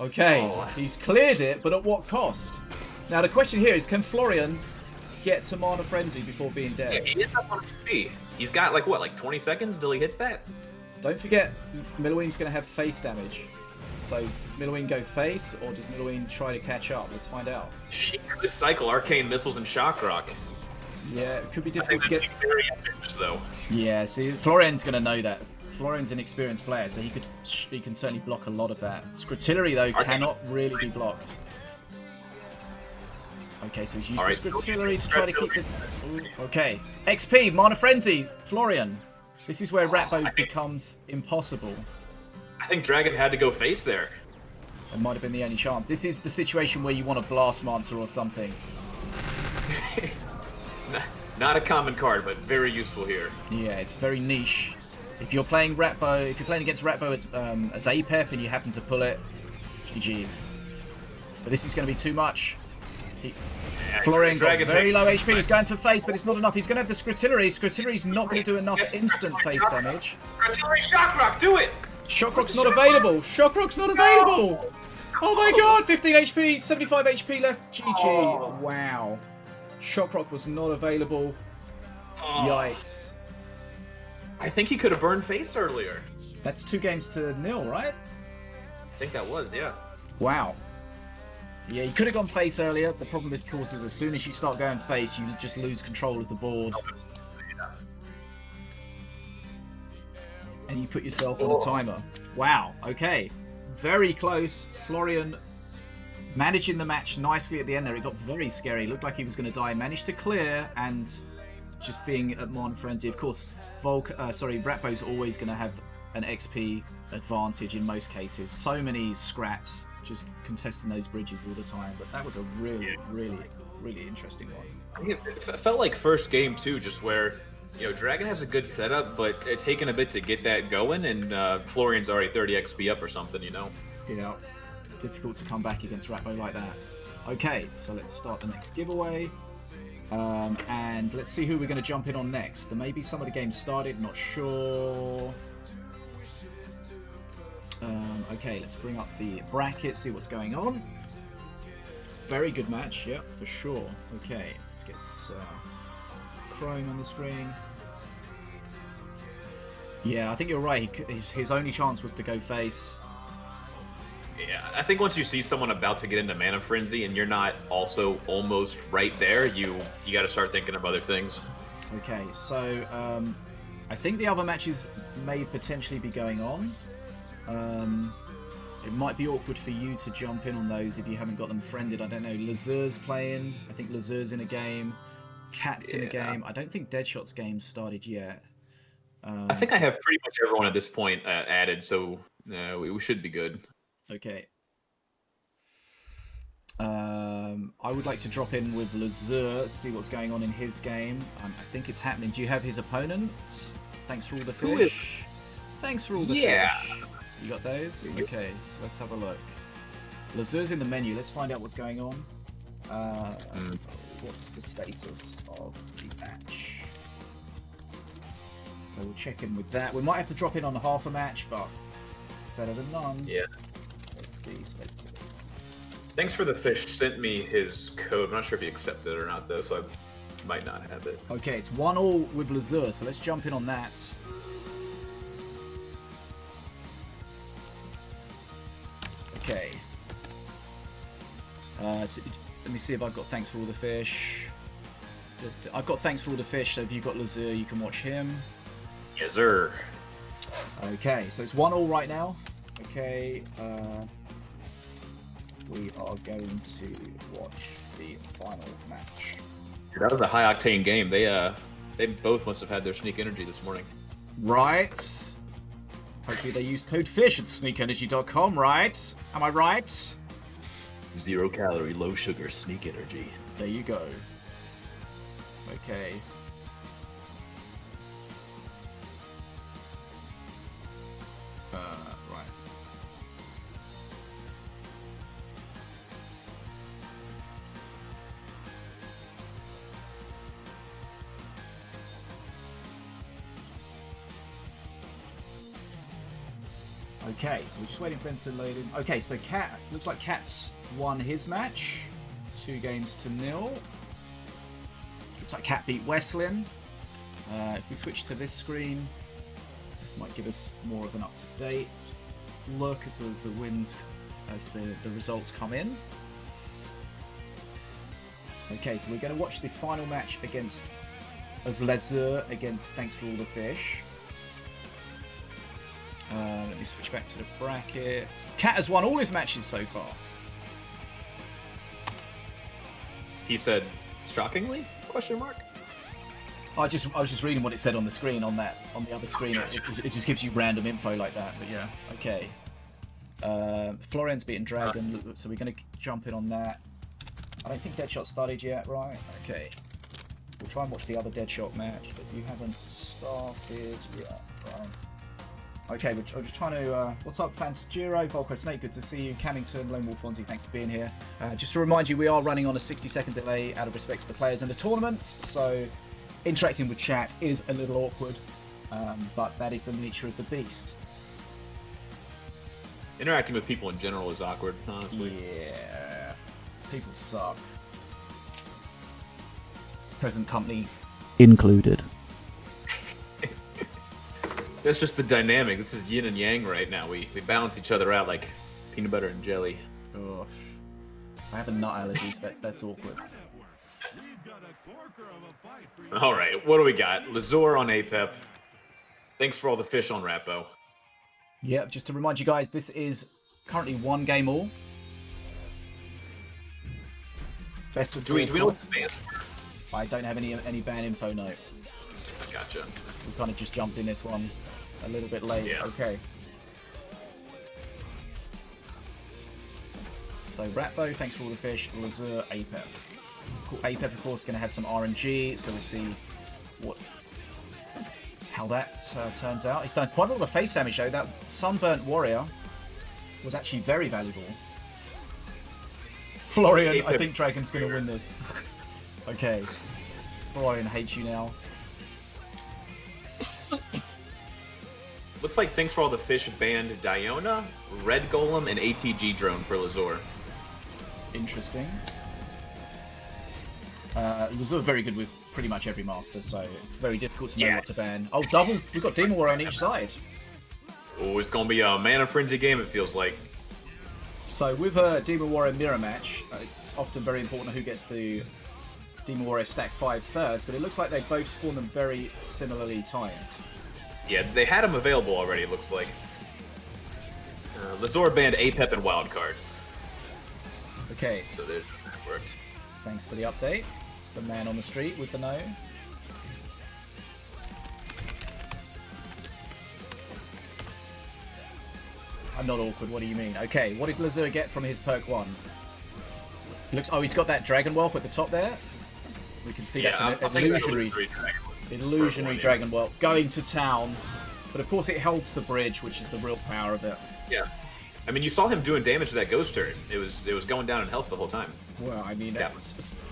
Okay, he's cleared it, but at what cost? Now, the question here is, can Florian get to Mana Frenzy before being dead? Yeah, he is up on HP. He's got, like, what, like 20 seconds till he hits that? Don't forget, Milloween's going to have face damage. So, does Milloween go face, or does Milloween try to catch up? Let's find out. She could cycle Arcane Missiles and Shock Rock. Yeah, it could be difficult to get... Very ambitious, though. Yeah, see, Florian's going to know that. Florian's an experienced player, so he can certainly block a lot of that. Scratillery, though, cannot really be blocked. Okay, so he's used the Scratillery to try to keep it... Okay. XP, Mana Frenzy, Florian. This is where Ratbow becomes impossible. I think Dragon had to go face there. It might have been the only chance. This is the situation where you want a Blastmancer or something. Not a common card, but very useful here. Yeah, it's very niche. If you're playing Ratbow, if you're playing against Ratbow as Apep and you happen to pull it, GG's. But this is going to be too much. Florian got very low HP. He's going for face, but it's not enough. He's going to have the Scratillery. Scratillery's not going to do enough instant face damage. Scratillery Shock Rock, do it! Shockrock's not available! Shockrock's not available! Oh my god! 15 HP, 75 HP left. GG. Wow. Shockrock was not available. Yikes. I think he could have burned face earlier. That's 2-0, right? I think that was, yeah. Wow. Yeah, you could have gone face earlier. The problem is, of course, is as soon as you start going face, you just lose control of the board. And you put yourself on a timer. Wow, okay. Very close. Florian managing the match nicely at the end there. It got very scary. Looked like he was going to die. Managed to clear, and just being at Mon Frenzy. Of course, Ratbo's always going to have an XP advantage in most cases. So many scrats just contesting those bridges all the time. But that was a really interesting one. It felt like first game too, just where Dragon has a good setup, but it's taken a bit to get that going, and Florian's already 30 XP up or something, Yeah, difficult to come back against Ratbo like that. Okay, so let's start the next giveaway. And let's see who we're going to jump in on next. There may be some of the games started, not sure. Okay, let's bring up the bracket, see what's going on. Very good match, yeah, for sure. Okay, let's get Chrome on the screen. Yeah, I think you're right. His only chance was to go face. Yeah, I think once you see someone about to get into Mana Frenzy and you're not also almost right there, you got to start thinking of other things. Okay, so I think the other matches may potentially be going on. It might be awkward for you to jump in on those if you haven't got them friended. I don't know. Lazur's playing. I think Lazur's in a game. Katt's in a game. I don't think Deadshot's game started yet. I think I have pretty much everyone at this point added, so we should be good. Okay. I would like to drop in with Lazur, see what's going on in his game. I think it's happening. Do you have his opponent? Thanks for all the fish. Thanks for all the fish. You got those? Okay, so let's have a look. Lazur's in the menu. Let's find out what's going on. What's the status of the match? So we'll check in with that. We might have to drop in on half a match, but it's better than none. Yeah. What's the status? Thanks for the fish. Sent me his code. I'm not sure if he accepted it or not, though, so I might not have it. Okay, it's 1-1 with Lazur, so let's jump in on that. Okay. So let me see if I've got thanks for all the fish. I've got thanks for all the fish, so if you've got Lazur, you can watch him. Yes, sir. Okay, so it's 1-1 right now. Okay, we are going to watch the final match. That was a high-octane game. They both must have had their sneak energy this morning. Right. Hopefully they used code FISH at sneakenergy.com, right? Am I right? 0 calorie, low sugar, sneak energy. There you go. Okay. Right. Okay, so we're just waiting for him to load in. Okay, so Katt, looks like Katt's won his match. 2-0. Looks like Katt beat Westlin. If we switch to this screen, this might give us more of an up-to-date look as the wins, as the results come in. Okay, so we're going to watch the final match of Lazur against Thanks for All the Fish. Let me switch back to the bracket. Katt has won all his matches so far. He said, shockingly? Question mark? I was just reading what it said on the screen on the other screen. It just gives you random info like that. But yeah, okay. Florian's beaten Dragon, so we're going to jump in on that. I don't think Deadshot started yet, right? Okay. We'll try and watch the other Deadshot match, but you haven't started yet, right? Okay, we're just trying to... what's up, Fantajiro, Volko Snake, good to see you. Cammington, Lone Wolf Fonzie, thanks for being here. Just to remind you, we are running on a 60-second delay out of respect for the players and the tournament, so interacting with chat is a little awkward, but that is the nature of the beast. Interacting with people in general is awkward, honestly. Yeah. People suck. Present company included. That's just the dynamic. This is yin and yang right now. We balance each other out like peanut butter and jelly. Oh, I have a nut allergy, so that's awkward. All right, what do we got? Lazur on APEP. Thanks for all the fish on Rappo. Yep, just to remind you guys, this is currently 1 game all. Best of 3. Do we know what's banned? I don't have any ban info, no. Gotcha. We kind of just jumped in this one a little bit late. Yeah. Okay. So Rappo, thanks for all the fish. Lazur, APEP. APEP, of course, going to have some RNG, so we'll see how that turns out. He's done quite a lot of face damage, though. That Sunburnt Warrior was actually very valuable. Florian, I think Dragon's going to win this. Okay. Florian hates you now. Looks like thanks for all the fish banned Diona, Red Golem, and ATG Drone for Lazur. Interesting. Lazur very good with pretty much every master, so it's very difficult to know what to ban. Oh, double! We've got Demon Warrior on each side. Oh, it's going to be a Mana Frenzy game, it feels like. So with a Demon Warrior mirror match, it's often very important who gets the Demon Warrior stack 5 first, but it looks like they both spawn them very similarly timed. Yeah, they had them available already, it looks like. Lazur banned APEP and Wildcards. Okay. So that worked. Thanks for the update. The man on the street with the no. I'm not awkward, what do you mean? Okay, what did Lazur get from his perk 1? Oh, he's got that Dragon Whelp at the top there. We can see that's an illusionary Dragon Whelp going to town. But of course it holds the bridge, which is the real power of it. Yeah. I mean, you saw him doing damage to that ghost turret. It was going down in health the whole time. Well, I mean,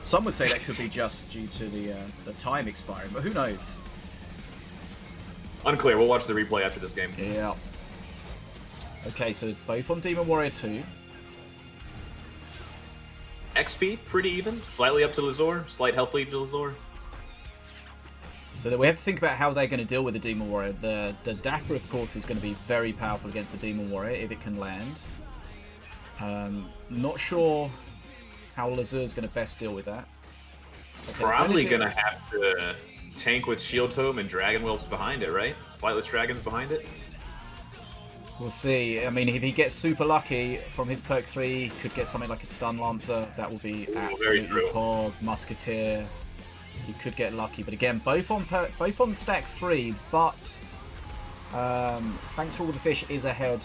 some would say that could be just due to the time expiring, but who knows? Unclear. We'll watch the replay after this game. Yeah. Okay, so both on Demon Warrior 2. XP, pretty even. Slightly up to Lazur. Slight health lead to Lazur. So we have to think about how they're going to deal with the Demon Warrior. The Dapper, of course, is going to be very powerful against the Demon Warrior if it can land. Not sure how Lazur's going to best deal with that. Okay, probably going to have to tank with Shield Tome and Dragon Whelps behind it, right? Flightless Dragons behind it? We'll see. I mean, if he gets super lucky from his perk 3, he could get something like a Stun Lancer. That will be absolutely hog. Musketeer. He could get lucky, but again, both on stack 3. But thanks for all the fish is ahead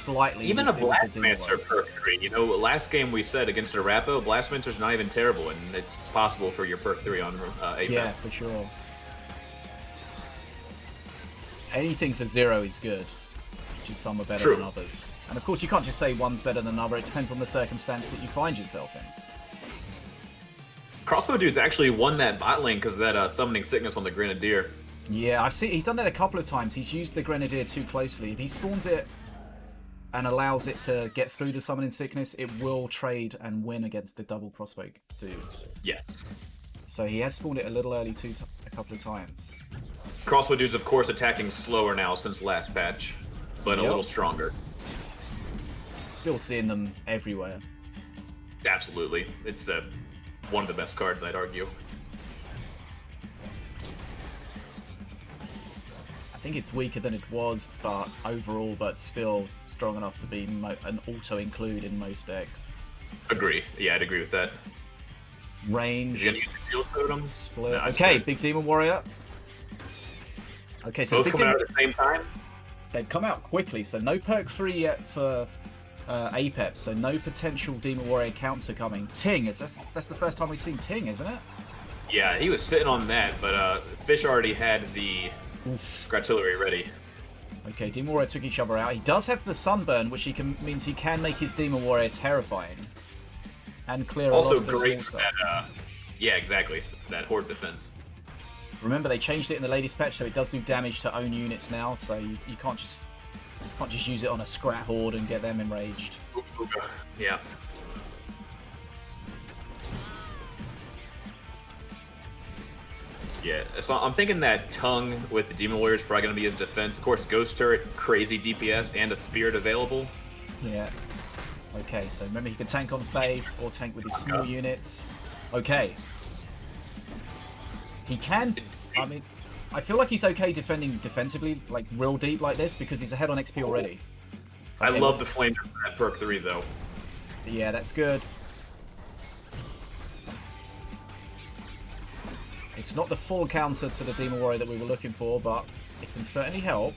slightly. Even a Blastmancer perk 3. You know, last game we said against a Rappo, Blastmancer's not even terrible, and it's possible for your perk 3 on APEP. Yeah, for sure. Anything for 0 is good. Just some are better than others. And of course, you can't just say one's better than another. It depends on the circumstance that you find yourself in. Crossbow Dude's actually won that bot lane because of that summoning sickness on the Grenadier. Yeah, I've seen he's done that a couple of times. He's used the Grenadier too closely. If he spawns it and allows it to get through the summoning sickness, it will trade and win against the double crossbow dudes. Yes. So he has spawned it a little early a couple of times. Crossbow Dude's, of course, attacking slower now since last patch, but a little stronger. Still seeing them everywhere. Absolutely. It's one of the best cards, I'd argue. I think it's weaker than it was, but overall, but still strong enough to be an auto-include in most decks. Agree. Yeah, I'd agree with that. Range. Split. No, okay, big Demon Warrior. Okay, so both coming out at the same time? They've come out quickly, so no perk 3 yet for APEP, so no potential Demon Warrior counter coming. Ting, that's the first time we've seen Ting, isn't it? Yeah, he was sitting on that, but Fish already had the Scratillery ready. Okay, Demon Warrior took each other out. He does have the Sunburn, which means he can make his Demon Warrior terrifying. And clear a lot of the small stuff. Yeah, exactly. That Horde defense. Remember, they changed it in the latest patch, so it does do damage to own units now, so you can't just Can't just use it on a Scrat Horde and get them enraged. Yeah. Yeah, so I'm thinking that Tongue with the Demon Warrior is probably going to be his defense. Of course, Ghost Turret, crazy DPS, and a Spirit available. Yeah. Okay, so remember he can tank on face or tank with his small units. Okay. He can... I mean, I feel like he's okay defending defensively, like real deep like this, because he's ahead on XP already. I love the Flame at perk 3, though. Yeah, that's good. It's not the full counter to the Demon Warrior that we were looking for, but it can certainly help.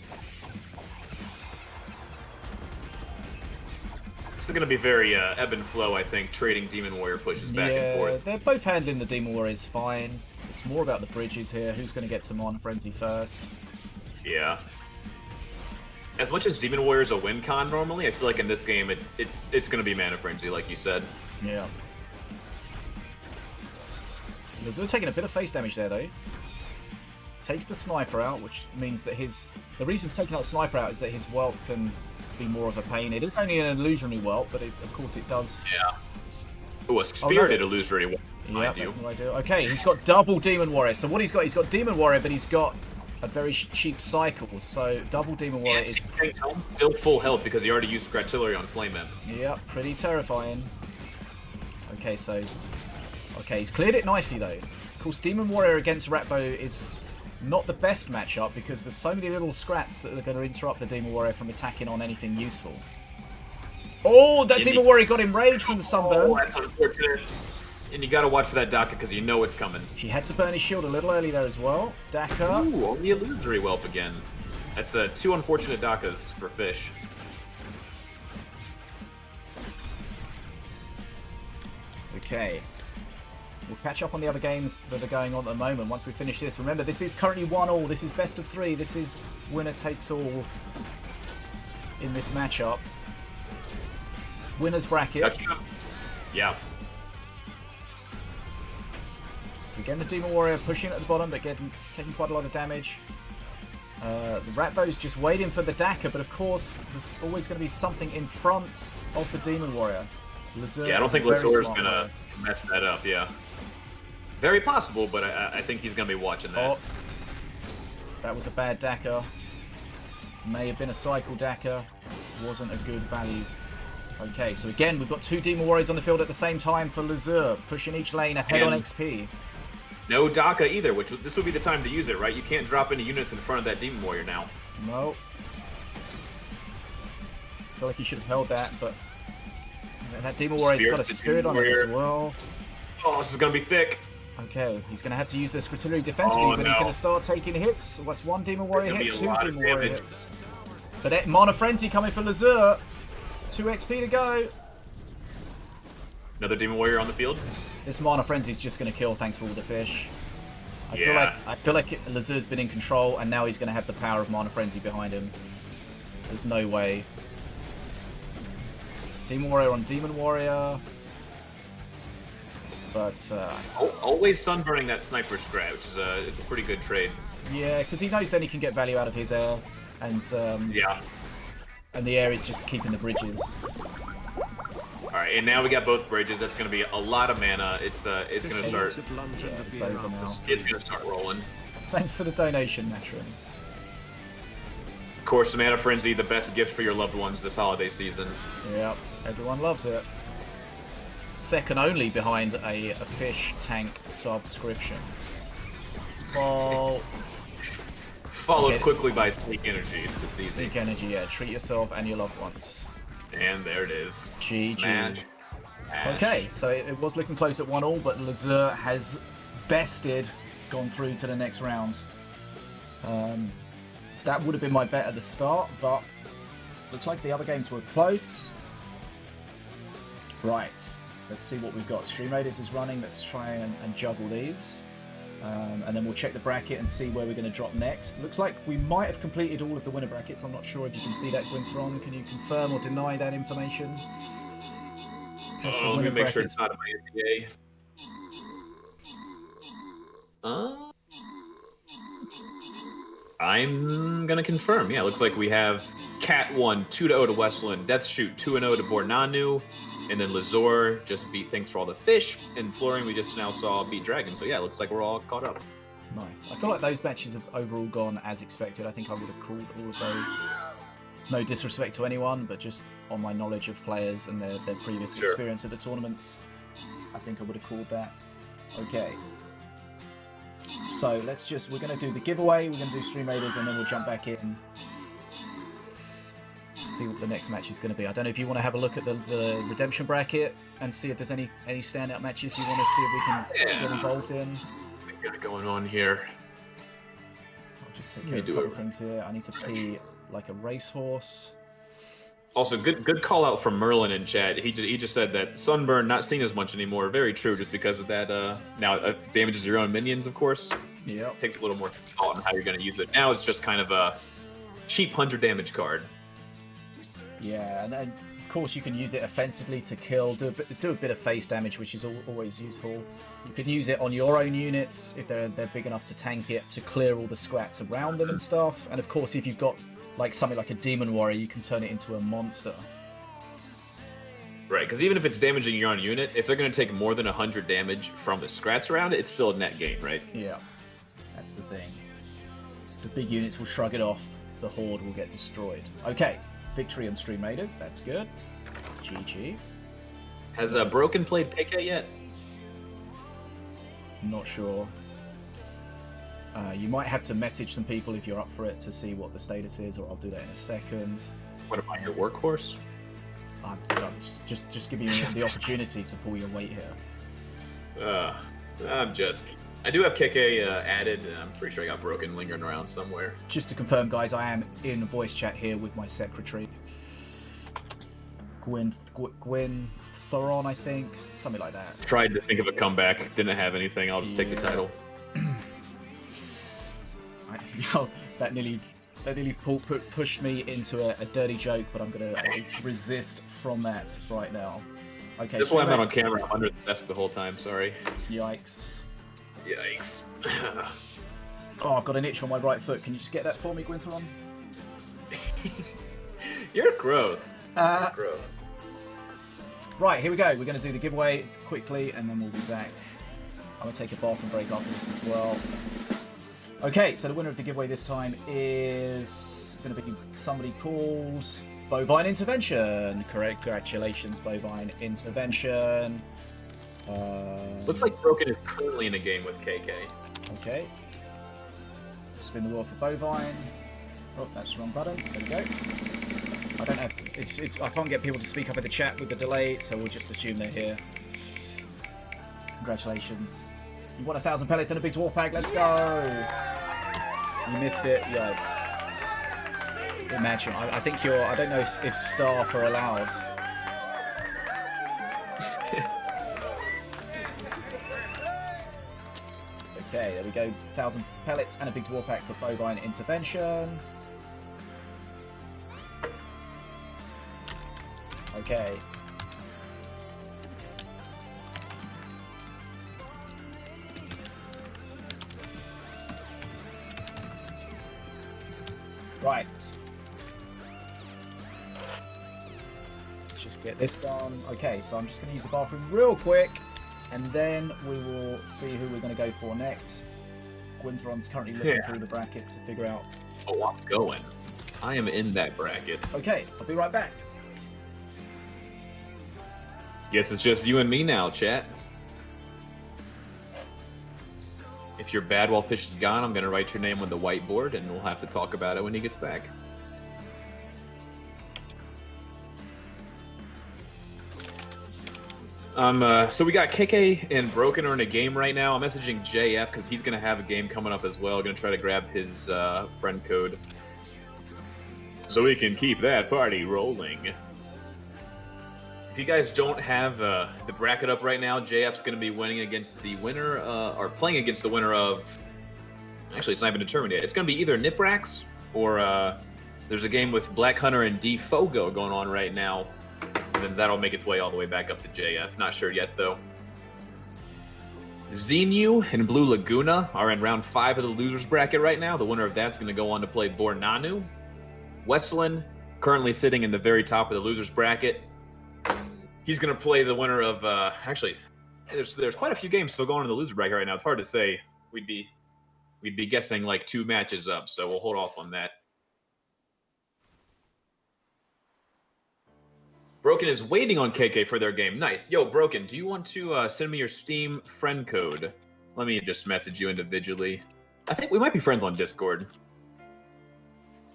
This is going to be very ebb and flow, I think, trading Demon Warrior pushes back and forth. They're both handling the Demon Warriors fine. It's more about the bridges here. Who's going to get to Mana Frenzy first? Yeah. As much as Demon Warrior is a win con normally, I feel like in this game it's going to be Mana Frenzy, like you said. Yeah. Lazur taking a bit of face damage there, though. Takes the sniper out, which means that the reason for taking out the sniper out is that his whelp can be more of a pain. It is only an illusionary whelp, but of course it does. Yeah. Oh, a spirited illusory whelp. Yeah, that's what I do. Okay, he's got double Demon Warrior. So what he's got Demon Warrior, but he's got a very cheap cycle. So double Demon Warrior is still full health because he already used Artillery on Flame Imp. Yeah, pretty terrifying. Okay, so he's cleared it nicely though. Of course, Demon Warrior against Ratbow is not the best matchup because there's so many little scrats that are going to interrupt the Demon Warrior from attacking on anything useful. Oh, that Demon Warrior got enraged from the Sunburn. Oh, that's unfortunate. And you gotta watch for that Daka because you know it's coming. He had to burn his shield a little early there as well. Daka. Ooh, on the illusory whelp again. That's 2 unfortunate Dakas for Fish. Okay. We'll catch up on the other games that are going on at the moment once we finish this. Remember, this is currently 1-1. This is best of 3. This is winner takes all in this matchup. Winner's bracket. Yeah. So again, the Demon Warrior pushing at the bottom, but taking quite a lot of damage. The Ratbow's just waiting for the Daka, but of course, there's always going to be something in front of the Demon Warrior. Lazur, yeah, I don't think Lazur's going to mess that up, yeah. Very possible, but I think he's going to be watching that. Oh, that was a bad Daka. May have been a cycle Daka. Wasn't a good value. Okay, so again, we've got 2 Demon Warriors on the field at the same time for Lazur, pushing each lane ahead on XP. No Daka either, which this would be the time to use it, right? You can't drop any units in front of that Demon Warrior now. No. I feel like he should have held that, but that Demon Warrior's got a Spirit on it as well. Oh, this is going to be thick. Okay, he's going to have to use this Artillery defensively, but he's going to start taking hits. What's 1 Demon Warrior hit? 2 Demon Warrior hits. But Mana Frenzy coming for Lazur. 2 XP to go. Another Demon Warrior on the field. This Mana Frenzy is just going to kill thanks for all the fish. I feel like Lazur's been in control, and now he's going to have the power of Mana Frenzy behind him. There's no way. Demon Warrior on Demon Warrior. But always sunburning that sniper scrap, which is it's a pretty good trade. Yeah, because he knows then he can get value out of his air, and yeah, and the air is just keeping the bridges. All right, and now we got both bridges. That's going to be a lot of mana. It's going to start. Yeah, it's over now. It's going to start rolling. Thanks for the donation, Matron. Of course, the Mana Frenzy, the best gift for your loved ones this holiday season. Yep, everyone loves it. Second only behind a fish tank subscription. Followed quickly by Sneak Energy. It's easy. Sneak Energy, yeah. Treat yourself and your loved ones. And there it is. GG. Smash. Okay, so it was looking close at 1-1, but Lazur has bested, gone through to the next round. That would have been my bet at the start, but looks like the other games were close. Right, let's see what we've got. Stream Raiders is running. Let's try and juggle these. And then we'll check the bracket and see where we're going to drop next. Looks like we might have completed all of the winner brackets. I'm not sure if you can see that, Gwynnthoron. Can you confirm or deny that information? Let me make sure it's not in my NDA. I'm going to confirm. Yeah, looks like we have Katt won 2-0 to Westlin. DeathShoot 2-0 to Bornanu. And then Lazur just beat Thanks for All the Fish. And Florian, we just now saw beat Dragon. So yeah, it looks like we're all caught up. Nice. I feel like those matches have overall gone as expected. I think I would have called all of those. No disrespect to anyone, but just on my knowledge of players and their previous experience at the tournaments, I think I would have called that. Okay. So we're going to do the giveaway, we're going to do Stream Raiders, and then we'll jump back in. See what the next match is going to be. I don't know if you want to have a look at the redemption bracket and see if there's any standout matches you want to see if we can get involved in. What we got going on here? I'll just take care of a couple of things here. I need to pee like a racehorse. Also, good call out from Merlin in chat. He just said that Sunburn not seen as much anymore. Very true, just because of that. Now damages your own minions, of course. Yeah. Takes a little more thought on how you're going to use it. Now it's just kind of a cheap 100 damage card. Yeah, and then of course you can use it offensively to kill, do a bit of face damage, which is always useful. You can use it on your own units if they're big enough to tank it, to clear all the squats around them and stuff. And of course, if you've got like something like a demon warrior, you can turn it into a monster. Right, because even if it's damaging your own unit, if they're going to take more than 100 damage from the scrats around it, it's still a net gain, right? Yeah, that's the thing. The big units will shrug it off. The horde will get destroyed. Okay. Victory on Stream Raiders, that's good. GG. Has Broken played KheKhe yet? Not sure. You might have to message some people if you're up for it to see what the status is, or I'll do that in a second. What about your workhorse? I'm just giving you the opportunity to pull your weight here. I do have KheKhe added, and I'm pretty sure I got Broken lingering around somewhere. Just to confirm, guys, I am in voice chat here with my secretary. Gwynnthoron, I think. Something like that. Tried to think of a comeback. Didn't have anything. I'll just take the title. That nearly pushed me into a dirty joke, but I'm going to resist from that right now. Okay. That's why I'm not on camera. I'm under the desk the whole time. Sorry. Yikes. Yikes. Oh, I've got an itch on my right foot. Can you just get that for me, Gwynnthoron? You're gross. Right, here we go. We're going to do the giveaway quickly, and then we'll be back. I'm going to take a bathroom break after this as well. Okay, so the winner of the giveaway this time is going to be somebody called Bovine Intervention. Correct. Congratulations, Bovine Intervention. Looks like Broken is currently in a game with KheKhe. Okay. Spin the wheel for Bovine. Oh, that's the wrong button. There we go. I don't have. I can't get people to speak up in the chat with the delay, so we'll just assume they're here. Congratulations. You won 1,000 pellets and a big dwarf pack. Let's go. You missed it. Yikes. Imagine. I think you're. I don't know if staff are allowed. Okay, there we go. 1,000 pellets and a big dwarf pack for Bovine Intervention. Okay. Right. Let's just get this done. Okay, so I'm just going to use the bathroom real quick, and then we will see who we're going to go for next. Gwynnthoron's currently looking through the bracket to figure out. Oh, I'm going. I am in that bracket. Okay, I'll be right back. Guess it's just you and me now, chat. If your bad while Fish is gone, I'm going to write your name on the whiteboard, and we'll have to talk about it when he gets back. So we got KheKhe and Broken are in a game right now. I'm messaging JF because he's going to have a game coming up as well. Going to try to grab his friend code so we can keep that party rolling. If you guys don't have the bracket up right now, JF's going to be winning against the winner, or playing against the winner of... Actually, it's not even determined yet. It's going to be either Niprax or there's a game with Blackhunter and D-Fogo going on right now. And then that'll make its way all the way back up to JF. Not sure yet, though. Xiniu and Blue Laguna are in round 5 of the losers bracket right now. The winner of that's going to go on to play Bornanu. Westlin currently sitting in the very top of the losers bracket. He's going to play the winner of actually. There's quite a few games still going in the loser bracket right now. It's hard to say. We'd be guessing like 2 matches up, so we'll hold off on that. Broken is waiting on KheKhe for their game. Nice. Yo, Broken, do you want to send me your Steam friend code? Let me just message you individually. I think we might be friends on Discord.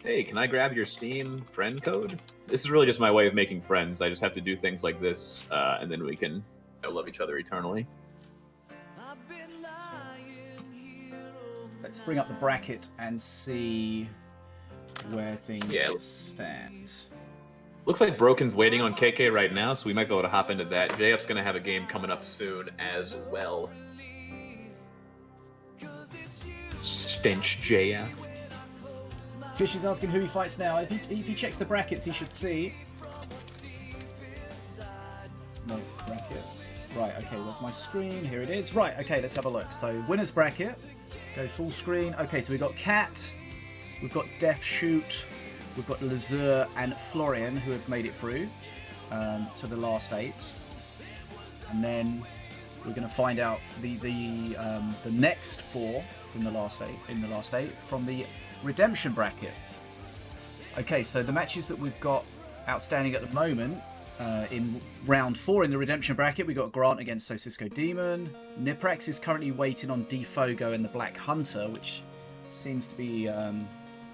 Hey, can I grab your Steam friend code? This is really just my way of making friends. I just have to do things like this, and then we can love each other eternally. Let's bring up the bracket and see where things stand. Looks like Broken's waiting on KheKhe right now, so we might be able to hop into that. JF's going to have a game coming up soon as well. Stench JF. Fish is asking who he fights now. If he checks the brackets, he should see. No bracket. Right, okay, where's my screen? Here it is. Right, okay, let's have a look. So, winners bracket. Go full screen. Okay, so we've got Katt, we've got DeathShoot, we've got Lazur and Florian who have made it through to the last 8. And then we're going to find out the next 4 from the last 8 from the redemption bracket. Okay, so the matches that we've got outstanding at the moment in round 4 in the redemption bracket, we got Grant against SosiskoDemon. Niprax is currently waiting on Defogo and the Blackhunter, which seems to be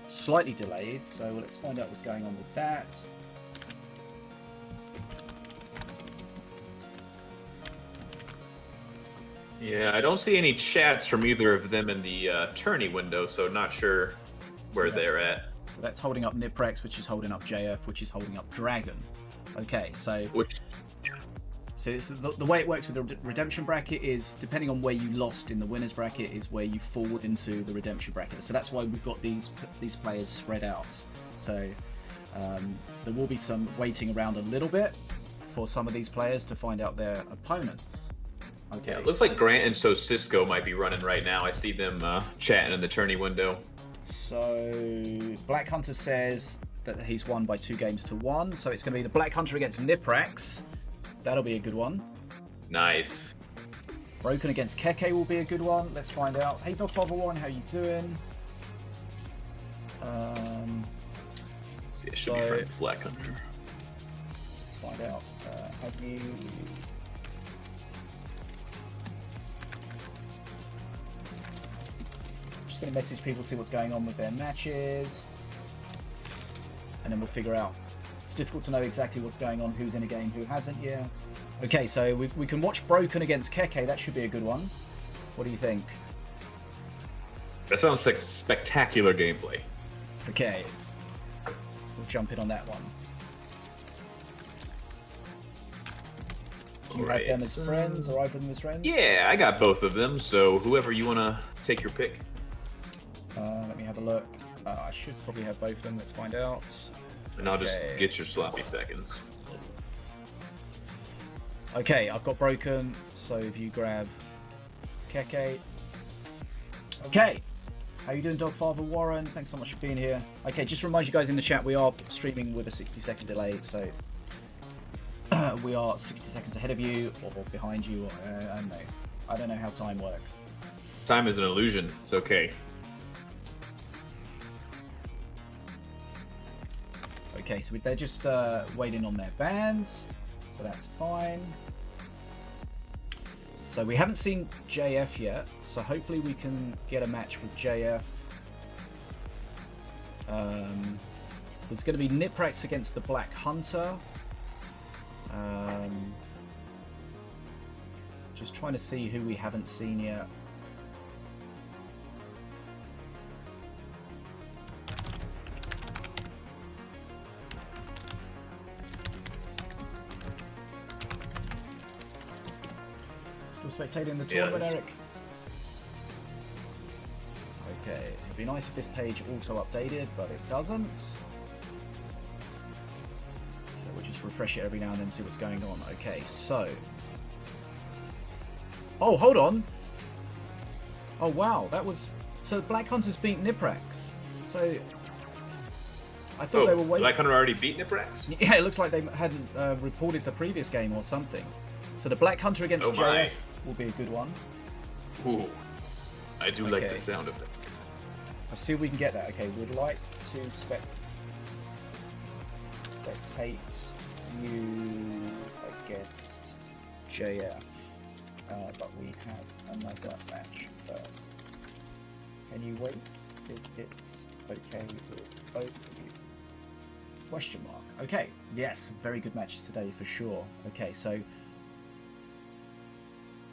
slightly delayed. So let's find out what's going on with that. Yeah, I don't see any chats from either of them in the tourney window, so not sure where they're at. So that's holding up Niprax, which is holding up JF, which is holding up Dragon. Okay, so the way it works with the redemption bracket is, depending on where you lost in the winners bracket, is where you forward into the redemption bracket. So that's why we've got these players spread out. So there will be some waiting around a little bit for some of these players to find out their opponents. Okay. Yeah, it looks like Grant and Sosisko might be running right now. I see them chatting in the tourney window. So Blackhunter says that he's won by 2-1. So it's going to be the Blackhunter against Niprax. That'll be a good one. Nice. Broken against KheKhe will be a good one. Let's find out. Hey, DogFarther1, how you doing? See, it should be friends with Blackhunter. Let's find out. Have you... Just going to message people, see what's going on with their matches. And then we'll figure out. It's difficult to know exactly what's going on, who's in a game, who hasn't yet. Okay, so we can watch Broken against KheKhe. That should be a good one. What do you think? That sounds like spectacular gameplay. Okay. We'll jump in on that one. Do you have them as friends, or I put them as friends? Yeah, I got both of them, so whoever you want to take your pick. Let me have a look. I should probably have both of them. Let's find out. And I'll just get your sloppy seconds. Okay, I've got Broken, so if you grab KheKhe. Okay, how you doing, Dogfather Warren? Thanks so much for being here. Okay, just remind you guys in the chat, we are streaming with a 60-second delay, so we are 60 seconds ahead of you, or behind you, or I don't know how time works. Time is an illusion. It's okay. Okay, so they're just waiting on their bans, so that's fine. So we haven't seen JF yet, so hopefully we can get a match with JF. There's going to be Niprax against the Blackhunter. Just trying to see who we haven't seen yet. Still spectating the tournament, Eric? Okay, it'd be nice if this page auto-updated, but it doesn't. So we'll just refresh it every now and then, see what's going on. Okay, so... Oh, hold on! Oh, wow, that was... So Blackhunter's beat Niprax. So... I thought they were waiting. Blackhunter already beat Niprax? Yeah, it looks like they hadn't reported the previous game or something. So the Blackhunter against JF will be a good one. Ooh, I do like the sound of it. Let's see if we can get that. Okay, we'd like to spectate you against JF, but we have another match first. Can you wait if it's okay with both of you? Question mark. Okay, yes, very good matches today for sure. Okay, so...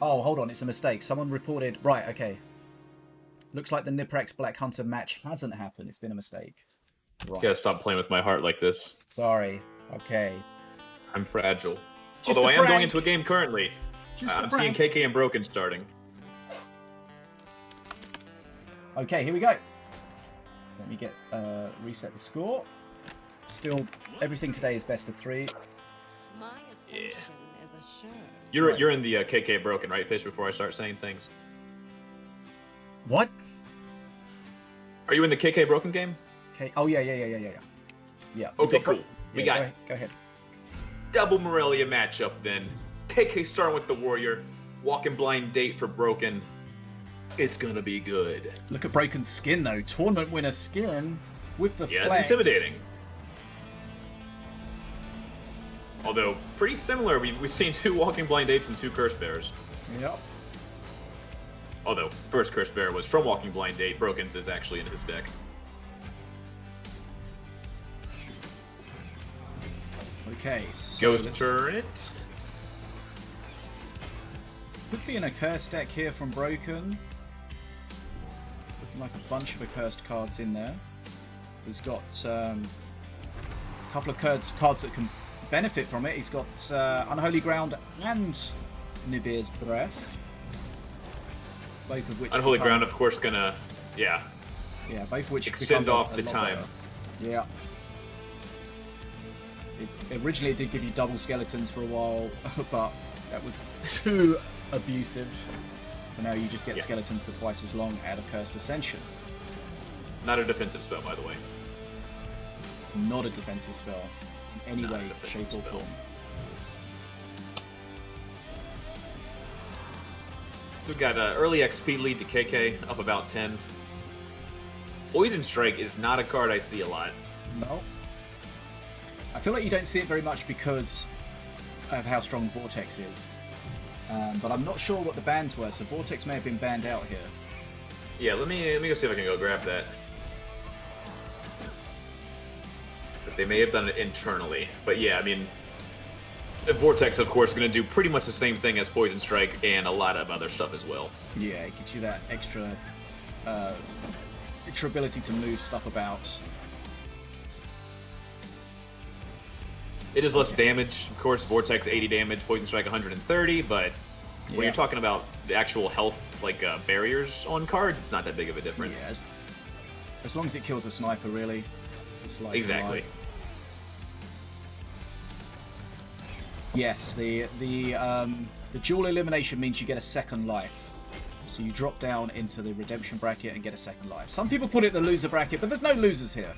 Oh, hold on, it's a mistake. Someone reported... Right, okay. Looks like the Niprax Blackhunter match hasn't happened. It's been a mistake. Right. Gotta stop playing with my heart like this. Sorry. Okay. I'm fragile. Just although I am going into a game currently. I'm seeing KheKhe and Broken starting. Okay, here we go. Let me get reset the score. Still, everything today is best of 3. Yeah. You're in the KheKhe Broken, right, Fish, before I start saying things? What? Are you in the KheKhe Broken game? Okay. Oh, yeah. Yeah. Okay, cool. We got Go ahead. double Morelia matchup then. KheKhe starting with the Warrior. Walking blind date for Broken. It's gonna be good. Look at Broken's skin, though. Tournament winner skin with the Yeah, flex. it's intimidating. Although, pretty similar. We've seen 2 Walking Blind Dates and 2 Curse Bears. Yep. Although, first Curse Bear was from Walking Blind Date. Broken's is actually in his deck. Okay, so Ghost Turret. Could be in a cursed deck here from Broken. Looking like a bunch of accursed cards in there. He's got a couple of cards that can benefit from it. He's got Unholy Ground and Nivir's Breath. Both of which Unholy Ground, of course, gonna... Yeah, both of which extend off the time. Better. Yeah. Originally it did give you double skeletons for a while, but that was too abusive. So now you just get skeletons for twice as long out of Cursed Ascension. Not a defensive spell, by the way. Not a defensive spell in any way, shape or form. So we've got an early XP lead to KheKhe, up about 10. Poison Strike is not a card I see a lot. No. I feel like you don't see it very much because of how strong Vortex is. But I'm not sure what the bans were, so Vortex may have been banned out here. Yeah, let me go see if I can go grab that. But they may have done it internally. But yeah, I mean, Vortex, of course, going to do pretty much the same thing as Poison Strike and a lot of other stuff as well. Yeah, it gives you that extra ability to move stuff about. It is less damage, of course. Vortex 80 damage, Poison Strike 130, but when you're talking about the actual health, like barriers on cards, it's not that big of a difference. Yeah, as long as it kills a sniper, really. It's like exactly. Yes, the dual elimination means you get a second life. So you drop down into the redemption bracket and get a second life. Some people put it in the loser bracket, but there's no losers here.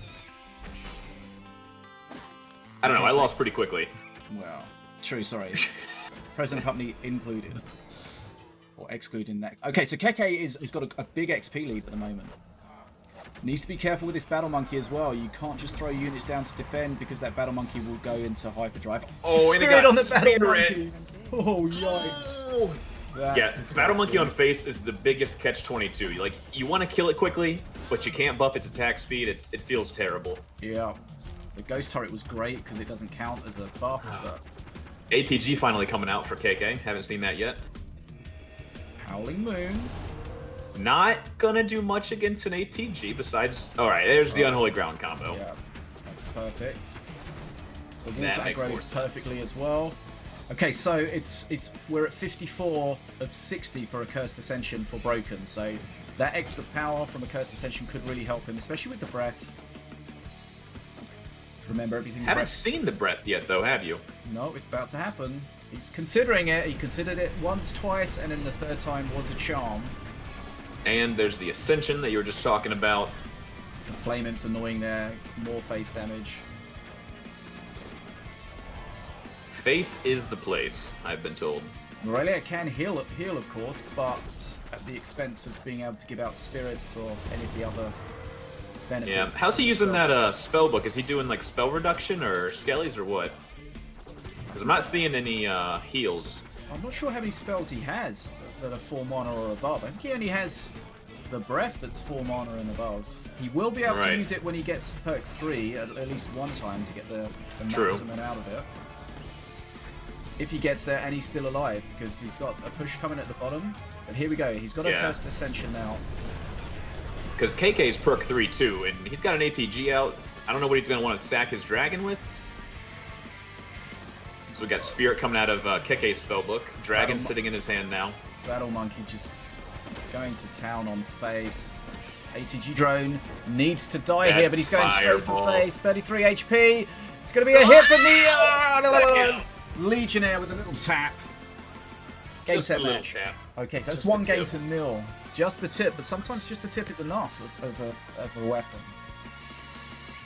I don't know, I lost pretty quickly. Well, true, sorry. Present company included. Or excluding that. Okay, so KheKhe has got a big XP lead at the moment. Needs to be careful with this Battle Monkey as well. You can't just throw units down to defend because that Battle Monkey will go into Hyperdrive. Oh, and it got on the Battle Spirit. Monkey! Oh, yikes. Yeah, Battle Monkey on face is the biggest catch-22. Like, you want to kill it quickly, but you can't buff its attack speed. It feels terrible. Yeah. The Ghost Turret was great because it doesn't count as a buff, but... ATG finally coming out for KheKhe. Haven't seen that yet. Howling Moon. Not gonna do much against an ATG besides... Alright, there's the Unholy Ground combo. Yeah, that's perfect. The Wolf That makes more aggroed sense. perfectly as well. Okay, so we're at 54 of 60 for a Cursed Ascension for Broken, so that extra power from a Cursed Ascension could really help him, especially with the breath. Remember everything. Haven't seen the breath yet, though, have you? No, it's about to happen. He's considering it. He considered it once, twice, and then the third time was a charm. And there's the Ascension that you were just talking about. The Flame Imp's annoying there. More face damage. Face is the place, I've been told. Morelia can heal, of course, but at the expense of being able to give out spirits or any of the other benefits. Yeah. How's he using that spell book? Is he doing like spell reduction or skellies or what? Because I'm not seeing any heals. I'm not sure how many spells he has that are 4 mana or above. I think he only has the Breath that's 4 mana and above. He will be able to use it when he gets perk 3 at least one time to get the maximum out of it. If he gets there and he's still alive, because he's got a push coming at the bottom. But here we go, he's got a Cursed Ascension now. Because KheKhe's perk 3 too, and he's got an ATG out. I don't know what he's going to want to stack his dragon with. So we got Spirit coming out of KheKhe's spellbook. Dragon sitting in his hand now. Battle Monkey just going to town on face. ATG drone needs to die here, but he's going straight for face. 33 HP. It's going to be a hit from the Legionnaire with a little tap. Game set match. Okay, so that's 1 game to 0. Just the tip, but sometimes just the tip is enough of a weapon.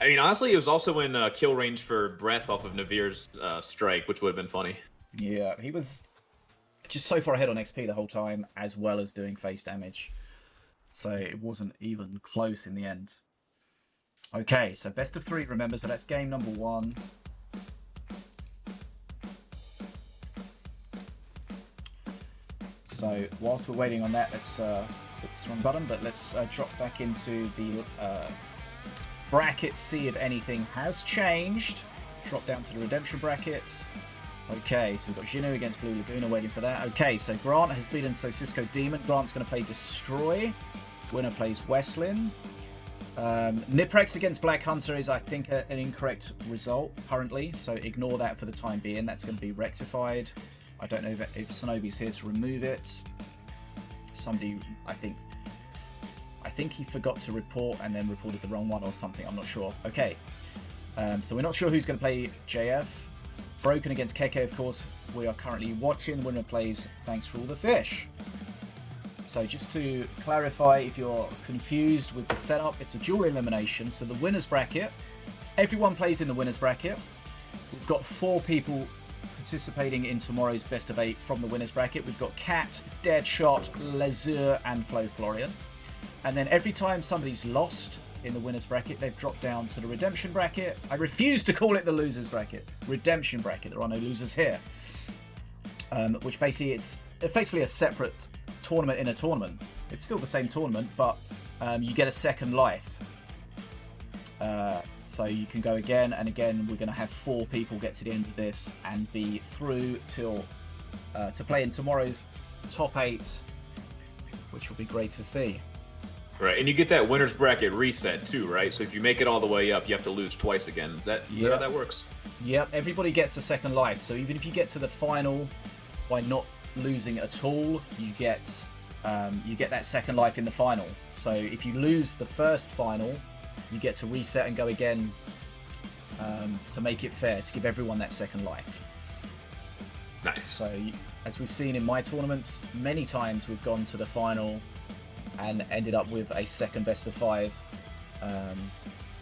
I mean, honestly, it was also in kill range for Breath off of Naveer's strike, which would have been funny. Yeah, he was just so far ahead on XP the whole time, as well as doing face damage. So it wasn't even close in the end. Okay, so best of 3, remember, so that's game number 1. So whilst we're waiting on that, let's oops, wrong button, but let's drop back into the bracket, see if anything has changed. Drop down to the redemption bracket. Okay, so we've got Xiniu against Blue Laguna waiting for that. Okay, so Grant has beaten SosiskoDemon. Grant's going to play Destroy. Winner plays Westlin. Niprax against Blackhunter is, I think, an incorrect result currently, so ignore that for the time being. That's going to be rectified. I don't know if Sinobie's here to remove it. Somebody, I think he forgot to report and then reported the wrong one or something. I'm not sure. Okay, so we're not sure who's going to play JF. Broken against KheKhe, of course, we are currently watching. The winner plays Thanks for All the Fish. So just to clarify, if you're confused with the setup, it's a dual elimination. So the winner's bracket, everyone plays in the winner's bracket. We've got 4 people participating in tomorrow's best of 8 from the winner's bracket. We've got Katt, Deadshot, Lazur, and FloFlorian. And then every time somebody's lost in the winner's bracket, they've dropped down to the redemption bracket. I refuse to call it the loser's bracket. Redemption bracket. There are no losers here. Which basically, it's effectively a separate tournament in a tournament. It's still the same tournament, but you get a second life. So you can go again and again. We're going to have 4 people get to the end of this and be through till to play in tomorrow's top 8, which will be great to see. Right, and you get that winner's bracket reset too, right? So if you make it all the way up, you have to lose twice again. Is that how that works? Yep, everybody gets a second life. So even if you get to the final by not losing at all, you get that second life in the final. So if you lose the first final, you get to reset and go again to make it fair, to give everyone that second life. Nice. So as we've seen in my tournaments, many times we've gone to the final and ended up with a second best of 5.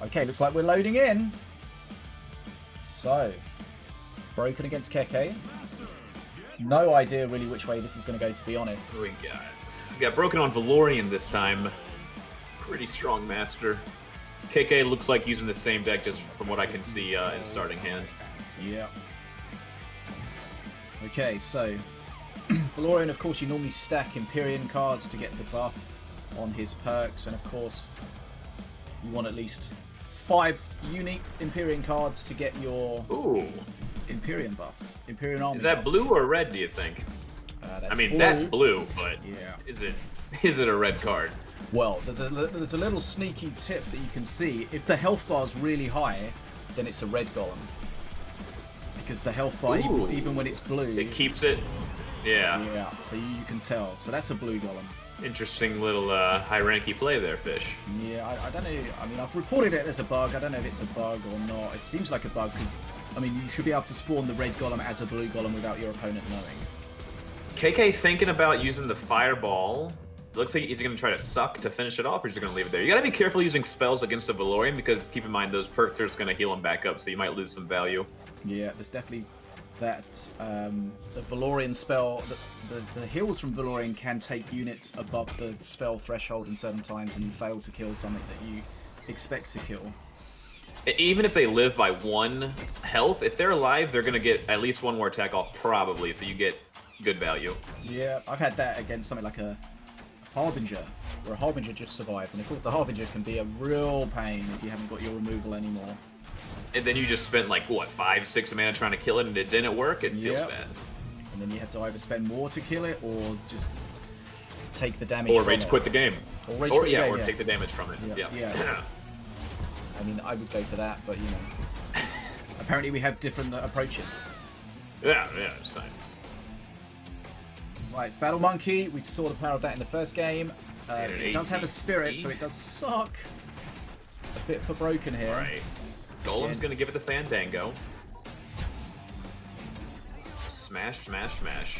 Okay, looks like we're loading in. So, Broken against KheKhe. No idea really which way this is going to go, to be honest. We got Broken on Valorian this time. Pretty strong master. KheKhe looks like using the same deck, just from what I can see in starting hand. Yeah. Okay, so Valorian, of course, you normally stack Empyrean cards to get the buff on his perks, and of course you want at least 5 unique Empyrean cards to get your Empyrean buff. Empyrean army. Is that buff. blue or red, do you think? I mean, blue. that's blue, but yeah, is it a red card? Well, there's a little sneaky tip that you can see. If the health bar is really high, then it's a red golem. Because the health bar, even when it's blue, it keeps it. Yeah. Yeah, so you can tell. So that's a blue golem. Interesting little high-ranky play there, Fish. Yeah, I don't know. I mean, I've reported it as a bug. I don't know if it's a bug or not. It seems like a bug because, I mean, you should be able to spawn the red golem as a blue golem without your opponent knowing. KheKhe thinking about using the fireball It looks like he's going to try to suck to finish it off, or he's going to leave it there. You got to be careful using spells against a Valorian, because keep in mind those perks are just going to heal him back up, so you might lose some value. Yeah, there's definitely that. The Valorian spell, the heals from Valorian can take units above the spell threshold in certain times and fail to kill something that you expect to kill. Even if they live by 1 health, if they're alive, they're going to get at least 1 more attack off, probably, so you get good value. Yeah, I've had that against something like a Harbinger, where a Harbinger just survived, and of course the Harbinger can be a real pain if you haven't got your removal anymore. And then you just spent like, what, 5-6 mana trying to kill it, and it didn't work? It feels bad. And then you have to either spend more to kill it, or just take the damage or from rage it. quit the game. Or rage quit the game, or take the damage from it. Yeah. I mean, I would go for that, but you know. Apparently we have different approaches. Yeah, it's fine. Right, Battle Monkey, we saw the power of that in the first game. It does have a spirit, so it does suck. A bit for broken here. Right. Golem's going to give it the Fandango. Smash, smash, smash.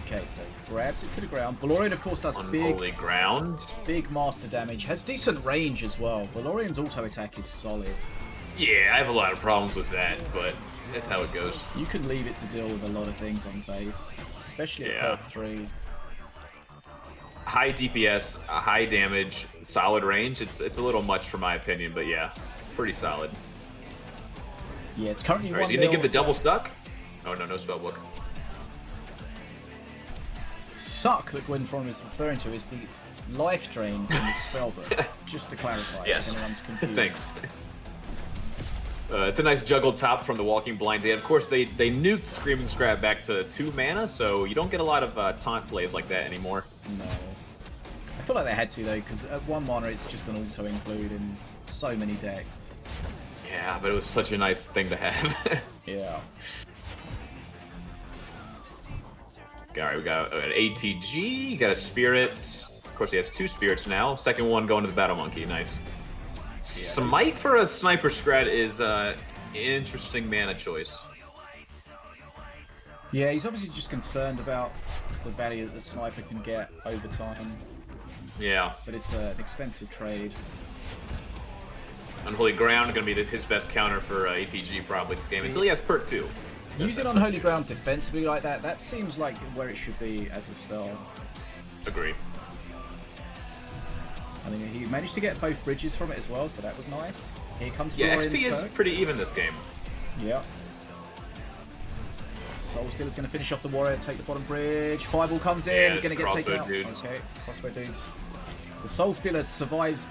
Okay, so grabs it to the ground. Valorian, of course, does Unholy ground. Big master damage. Has decent range as well. Valorian's auto attack is solid. Yeah, I have a lot of problems with that, but that's how it goes. You can leave it to deal with a lot of things on face, especially at perk 3. High DPS, high damage, solid range. It's a little much for my opinion, but yeah, pretty solid. Yeah, it's currently 1 Is he going to give the double stuck? Oh no, no spellbook. Suck that Gwynnthoron is referring to is the life drain in the spellbook. Just to clarify, yes. if anyone's confused. Thanks. It's a nice juggled top from the Walking Blind Dead. Of course, they nuked Screaming Scrap back to 2 mana, so you don't get a lot of taunt plays like that anymore. No. I feel like they had to, though, because at 1 mana it's just an auto-include in so many decks. Yeah, but it was such a nice thing to have. Yeah. Alright, we got an ATG, got a Spirit. Of course, he has 2 Spirits now. Second one going to the Battle Monkey. Nice. Smite for a Sniper Scrat is an interesting mana choice. Yeah, he's obviously just concerned about the value that the Sniper can get over time. Yeah. But it's an expensive trade. Unholy Ground going to be his best counter for ATG probably this game, until he has perk 2. Using Unholy Ground defensively like that seems like where it should be as a spell. Agree. I mean, he managed to get both bridges from it as well, so that was nice. Here comes Yeah, Valorian's XP is perk. pretty even this game. Yeah. Soul Stealer's going to finish off the warrior, take the bottom bridge. Fireball comes in, going to get taken out. Dudes. Okay, crossbow dudes. The Soul Stealer survives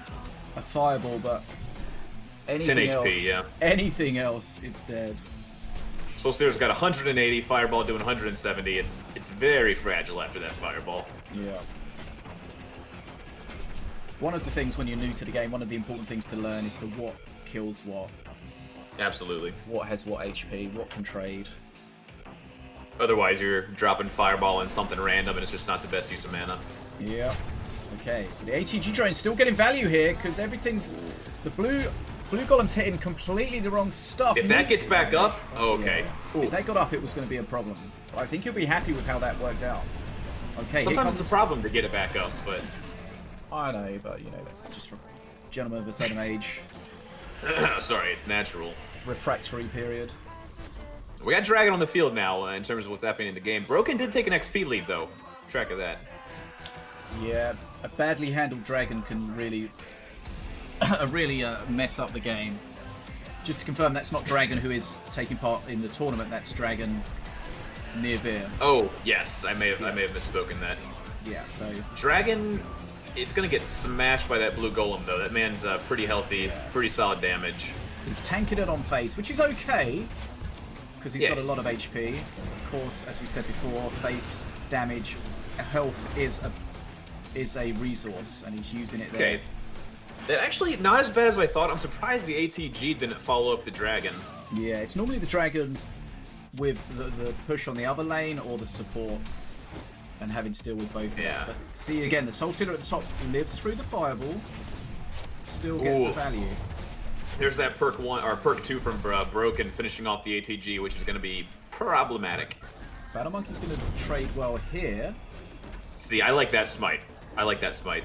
a fireball, but anything 10 HP, else, yeah. anything else, it's dead. Soul Stealer's got 180, Fireball doing 170. It's very fragile after that Fireball. Yeah. One of the things when you're new to the game, one of the important things to learn is to what kills what. Absolutely. What has what HP, what can trade. Otherwise, you're dropping Fireball in something random, and it's just not the best use of mana. Yeah. Okay, so the ATG drain's still getting value here, because everything's... The blue golem's hitting completely the wrong stuff. If that gets back up, okay. Yeah. If that got up, it was going to be a problem. But I think he'll be happy with how that worked out. Okay, sometimes it's a problem to get it back up, but... I know, but, you know, that's just from gentlemen of a certain age. Sorry, it's natural. Refractory period. We got Dragon on the field now in terms of what's happening in the game. Broken did take an XP lead, though. Keep track of that. Yeah, a badly handled Dragon can really... mess up the game. Just to confirm, that's not Dragon who is taking part in the tournament. That's Dragon Nirveer. Oh yes, I may have misspoken that. Yeah, so Dragon, it's gonna get smashed by that blue golem though. That man's pretty healthy, pretty solid damage. he's tanking it on face, which is okay because he's got a lot of HP. Of course, as we said before, face damage, health is a resource, and he's using it there. Okay. Actually, not as bad as I thought. I'm surprised the ATG didn't follow up the Dragon. Yeah, it's normally the Dragon with the push on the other lane or the support and having to deal with both of them. But see, again, the Soul Stealer at the top lives through the Fireball, still gets the value. There's that perk 1 or perk 2 from Broken finishing off the ATG, which is going to be problematic. Battle Monkey's going to trade well here. See, I like that smite. I like that smite.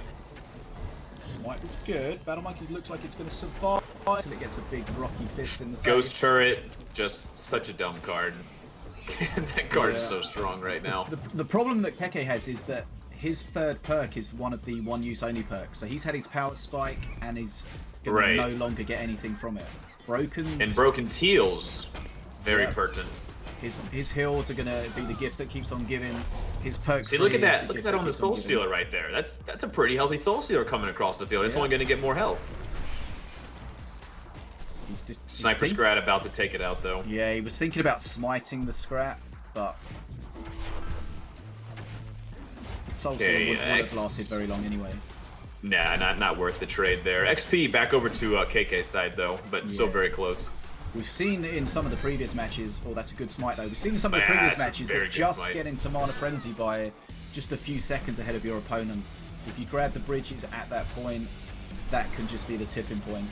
Smite was good. Battle Monkey looks like it's going to survive until it gets a big rocky fist in the face. Ghost Turret, just such a dumb card. That card is so strong right now. The problem that KheKhe has is that his third perk is one of the one-use only perks. So he's had his power spike and he's going to no longer get anything from it. Broken heals, very pertinent. His heals are going to be the gift that keeps on giving. His perks. See, look at that! Look at that on the Soul Stealer right there. That's a pretty healthy Soul Stealer coming across the field. It's only going to get more health. Sniper Scrat about to take it out though. Yeah, he was thinking about smiting the Scrat, but Soul Stealer wouldn't have lasted very long anyway. Nah, not worth the trade there. XP back over to KheKhe's side though, but still very close. We've seen in some of the previous matches, that's a good smite though. We've seen in some of the previous matches that just get into Mana Frenzy by just a few seconds ahead of your opponent. If you grab the bridges at that point, that can just be the tipping point.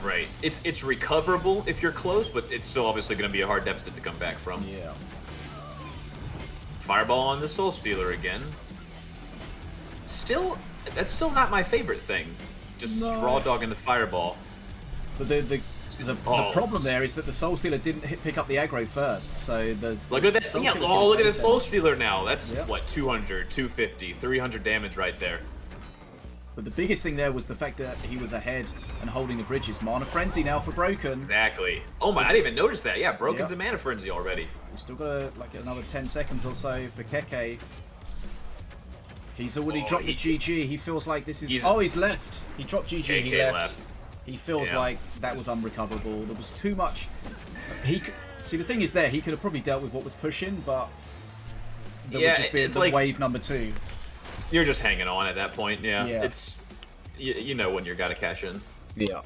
Right. It's recoverable if you're close, but it's still obviously going to be a hard deficit to come back from. Yeah. Fireball on the Soul Stealer again. That's still not my favorite thing. Just raw dog into Fireball. But the problem there is that the Soul Stealer didn't pick up the aggro first, so look at that! Look at the Soul Stealer now. That's what 200, 250, 300 damage right there. But the biggest thing there was the fact that he was ahead and holding the bridges. Mana Frenzy now for Broken. Exactly. Oh my! I didn't even notice that. Yeah, Broken's a Mana Frenzy already. We've still got like another 10 seconds or so for KheKhe. He's already dropped the GG. He feels like this is. He's left. He dropped GG. KheKhe he left. He feels like that was unrecoverable. There was too much. See, the thing is there, he could have probably dealt with what was pushing, but there would just be the wave number 2. You're just hanging on at that point, It's you know when you're gotta cash in. Yeah.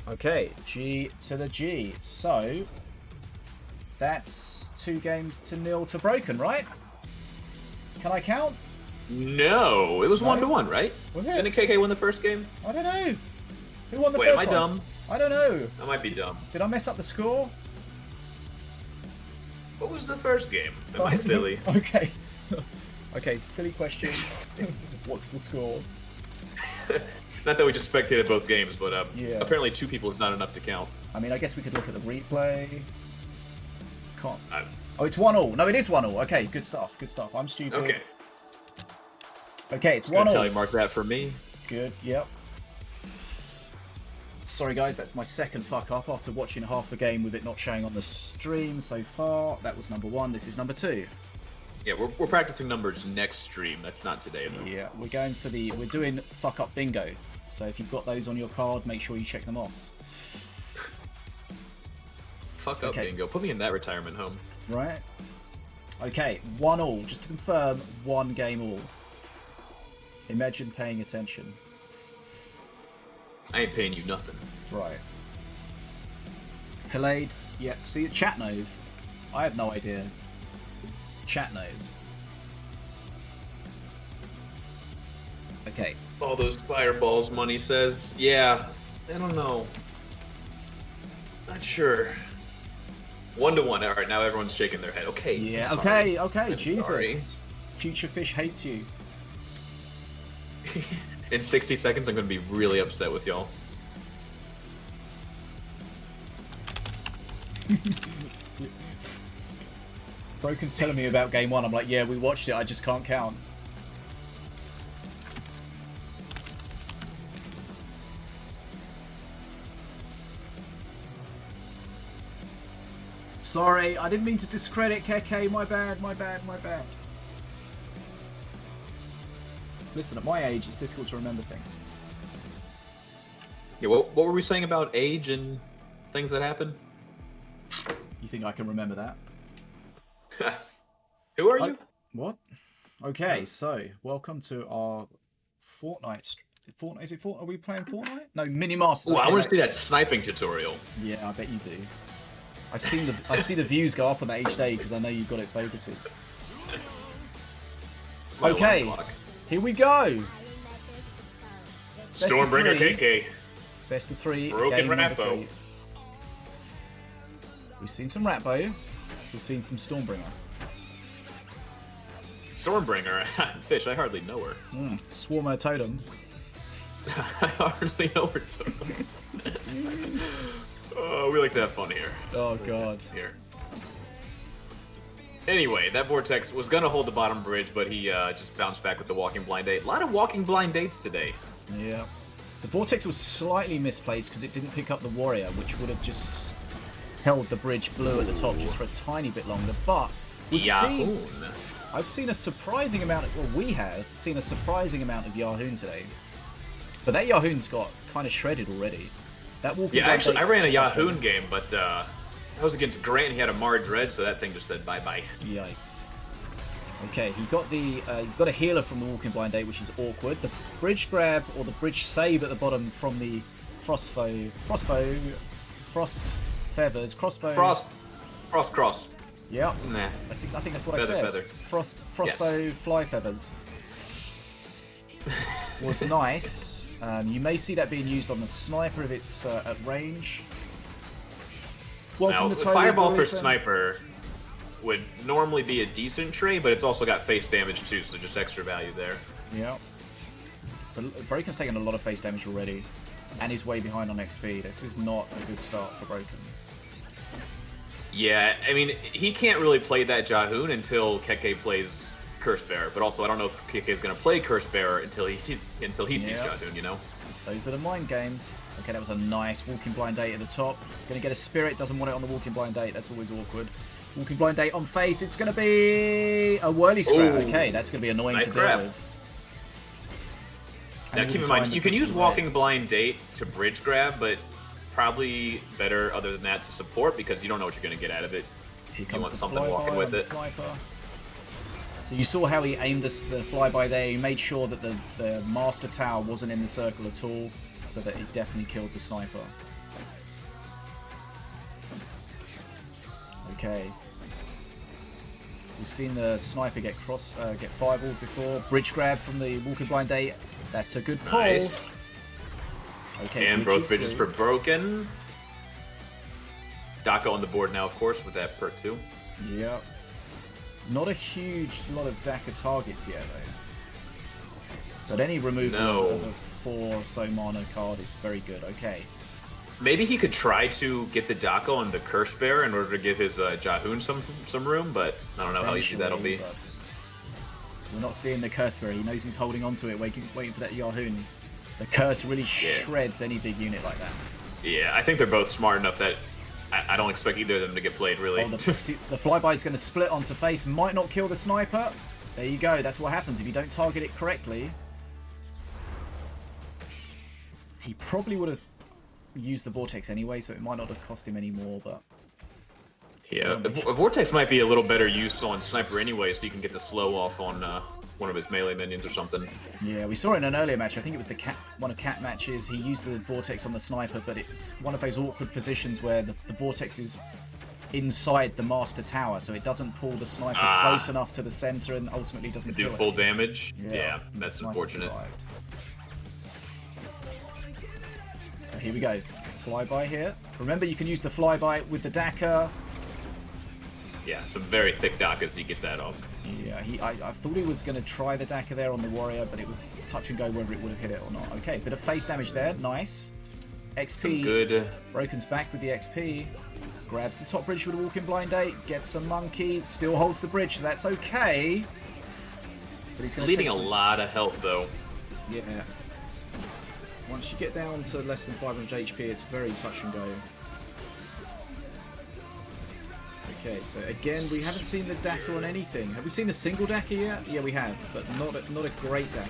Okay, G to the G. So that's 2-0 to Broken, right? Can I count? No, it was 1-1, right? Was it? Didn't KheKhe win the first game? I don't know. Who won the first one? Am I dumb? I don't know. I might be dumb. Did I mess up the score? What was the first game? Am I silly? Okay. Okay, silly question. What's the score? Not that we just spectated both games, but apparently 2 people is not enough to count. I mean, I guess we could look at the replay. Can't. Oh, it's 1-1. No, it is 1-1. Okay, good stuff. Good stuff. I'm stupid. Okay. Okay, it's 1-1. Tally mark that for me. Good. Yep. Sorry guys, that's my second fuck up after watching half the game with it not showing on the stream so far. That was number 1. This is number 2. Yeah, we're practicing numbers next stream. That's not today though. Yeah, we're doing fuck up bingo. So if you've got those on your card, make sure you check them off. Fuck up bingo. Put me in that retirement home. Right. Okay, 1-1. Just to confirm, 1 game all. Imagine paying attention. I ain't paying you nothing. Right. Pillade. Yeah, see, chat knows. I have no idea. Chat knows. Okay. All those fireballs, money says. Yeah, I don't know. Not sure. 1-1. All right, now everyone's shaking their head. Okay. Yeah. Okay. Jesus. Sorry. Future Fish hates you. In 60 seconds, I'm going to be really upset with y'all. Broken's telling me about game 1. I'm like, yeah, we watched it. I just can't count. Sorry, I didn't mean to discredit KheKhe. My bad. Listen, at my age, it's difficult to remember things. Yeah, what were we saying about age and things that happen? You think I can remember that? Who are you? What? Okay, so welcome to our Fortnite. Is it Fortnite? Are we playing Fortnite? No, Minion Masters. Oh, I want to see that sniping tutorial. Yeah, I bet you do. I see the views go up on that each day because I know you've got it favorited. Okay. Here we go! Stormbringer KheKhe. Best of 3. Broken Ratbo. We've seen some Ratbo. We've seen some Stormbringer. Stormbringer. Fish, I hardly know her. Swarmer Totem. I hardly know her totem. Oh, we like to have fun here. Oh god. Here. Anyway, that Vortex was gonna hold the bottom bridge, but he just bounced back with the Walking Blind Date. A lot of Walking Blind Dates today. Yeah. The Vortex was slightly misplaced because it didn't pick up the Warrior, which would have just held the bridge blue at the top just for a tiny bit longer. But I've seen a surprising amount of, well, we have seen a surprising amount of Yahoon today. But that Yahoon's got kind of shredded already. That Walking Blind actually, I Date's ran a Yahoon frustrating. game, but that was against Grant. He had a Marge Red, so that thing just said bye-bye. Yikes. Okay, he got the you've got a healer from the Walking Blind Date, which is awkward. The bridge grab or the bridge save at the bottom from the frost feathers, crossbow. Frost cross. Yep. Nah. I think that's what I said. Feather. Frostbow fly feathers was nice. You may see that being used on the sniper if it's at range. Now, Welcome the to Fireball for Total Sniper would normally be a decent trade, but it's also got face damage too, so just extra value there. Yeah. Broken's taken a lot of face damage already, and he's way behind on XP. This is not a good start for Broken. Yeah, I mean, he can't really play that Jahoon until KheKhe plays Curse Bearer, but also I don't know if KheKhe is going to play Curse Bearer until he sees Jahoon, you know? Those are the mind games. Okay, that was a nice Walking Blind Date at the top. Gonna get a Spirit, doesn't want it on the Walking Blind Date, that's always awkward. Walking Blind Date on face, it's gonna be a whirly scrap. Ooh. Okay, that's gonna be annoying Nice to grab. deal with. Now keep in mind, you can use Walking Blind Date to bridge grab, but probably better other than that to support because you don't know what you're going to get out of it. Here You comes want the something flyby walking on with the it. sniper. So you saw how he aimed the flyby there. He made sure that the Master Tower wasn't in the circle at all, so that he definitely killed the sniper. Okay. We've seen the sniper get fireballed before. Bridge grab from the Walking Blind Date. That's a good pull. Nice. Okay, And both bridges blue. for Broken. Daka on the board now, of course, with that perk too. Yep. Not a huge lot of Daka targets yet, though. But any removal of a 4 so mana card is very good. Okay. Maybe he could try to get the Daka on the Curse Bearer in order to give his Jahoon some room, but I don't know how easy that'll be. We're not seeing the Curse Bearer. He knows he's holding on to it, waiting for that Yahoon. The Curse really shreds any big unit like that. Yeah, I think they're both smart enough that I don't expect either of them to get played, really. Oh, the flyby is going to split onto face. Might not kill the sniper. There you go. That's what happens if you don't target it correctly. He probably would have used the Vortex anyway, so it might not have cost him any more, but... Yeah, a Vortex might be a little better use on Sniper anyway, so you can get the slow off on one of his melee minions or something. Yeah, we saw it in an earlier match. I think it was one of Katt matches. He used the Vortex on the Sniper, but it's one of those awkward positions where the Vortex is inside the Master Tower, so it doesn't pull the Sniper close enough to the center and ultimately doesn't Do kill full it. damage? Yeah, that's Sniper unfortunate. survived. Here we go. Flyby here. Remember, you can use the flyby with the Daka. Yeah, some very thick Dakas, you get that off. Yeah, I thought he was going to try the Daka there on the Warrior, but it was touch and go whether it would have hit it or not. Okay, bit of face damage there. Nice. XP. Some good. Broken's back with the XP. Grabs the top bridge with a Walking Blind Date. Gets a monkey. Still holds the bridge, so that's okay. But he's going to Leaving a lot of health, though. Yeah. Once you get down to less than 500 HP, it's very touch and go. Okay, so again, we haven't seen the Daka on anything. Have we seen a single Daka yet? Yeah, we have, but not a great Daka.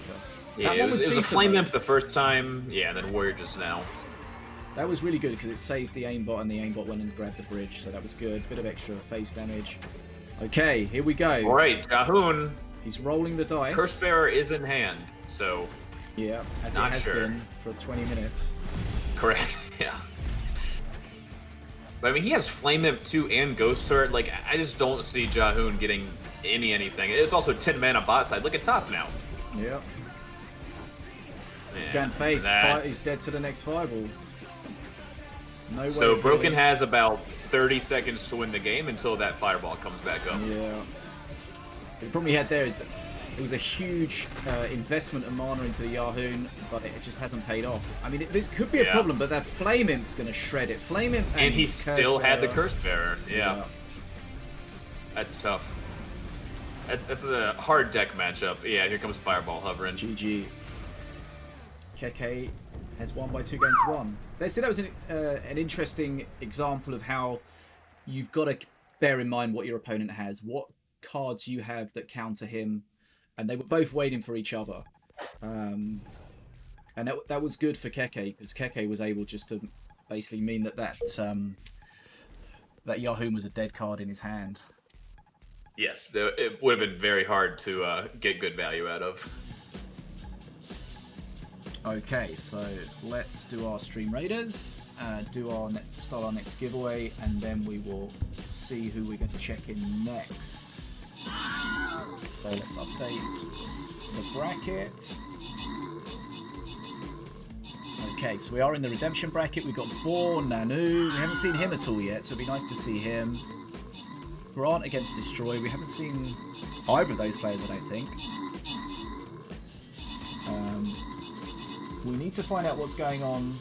Yeah, That it one was a decent, Flame though. Imp the first time, yeah, and then Warrior just now. That was really good because it saved the aimbot, and the aimbot went and grabbed the bridge, so that was good. Bit of extra face damage. Okay, here we go. Alright, Jahoon. He's rolling the dice. Curse Bearer is in hand, so... Yeah, as it Not has sure. been for 20 minutes. Correct, yeah. But I mean, he has Flame Imp 2 and Ghost Turret. Like, I just don't see Jahoon getting anything. It's also 10 mana bot side. Look at top now. Yep. He's Yeah, going face. that's- He's dead to the next fireball. No way. So of Broken healing. has about 30 seconds to win the game until that fireball comes back up. Yeah. So the problem he had there is that It was a huge investment of mana into the Yahoon, but it just hasn't paid off. I mean, this could be a problem, but that Flame Imp's going to shred it. Flame Imp and he still had the Curse Bearer. Yeah. That's tough. That's a hard deck matchup. Yeah, here comes Fireball hovering. GG. KheKhe has won by 2 games to 1. They said that was an interesting example of how you've got to bear in mind what your opponent has, what cards you have that counter him, and they were both waiting for each other. And that was good for KheKhe, because KheKhe was able just to basically mean that Yahoon was a dead card in his hand. Yes, it would have been very hard to get good value out of. Okay, so let's do our Stream Raiders, start our next giveaway, and then we will see who we're going to check in next. So let's update the bracket. Okay, so we are in the redemption bracket. We've got Boar, Nanu. We haven't seen him at all yet, so it'd be nice to see him. Grant against Destroy. We haven't seen either of those players, I don't think. We need to find out what's going on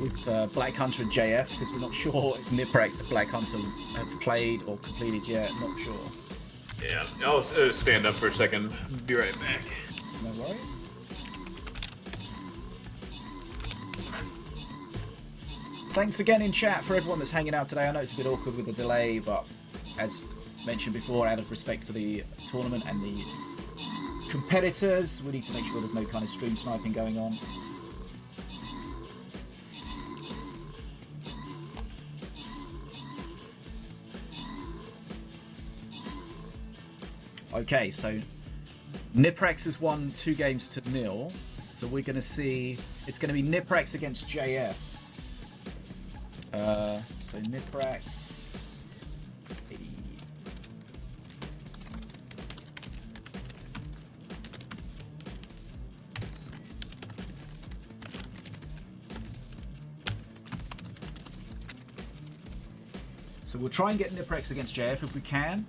with Blackhunter and JF, because we're not sure if Niprax and Blackhunter have played or completed yet. Not sure. Yeah, I'll stand up for a second. Be right back. No worries. Thanks again in chat for everyone that's hanging out today. I know it's a bit awkward with the delay, but as mentioned before, out of respect for the tournament and the competitors, we need to make sure there's no kind of stream sniping going on. Okay, so Niprax has won 2 games to 0, so we're going to see, it's going to be Niprax against JF. So Niprax. So we'll try and get Niprax against JF if we can.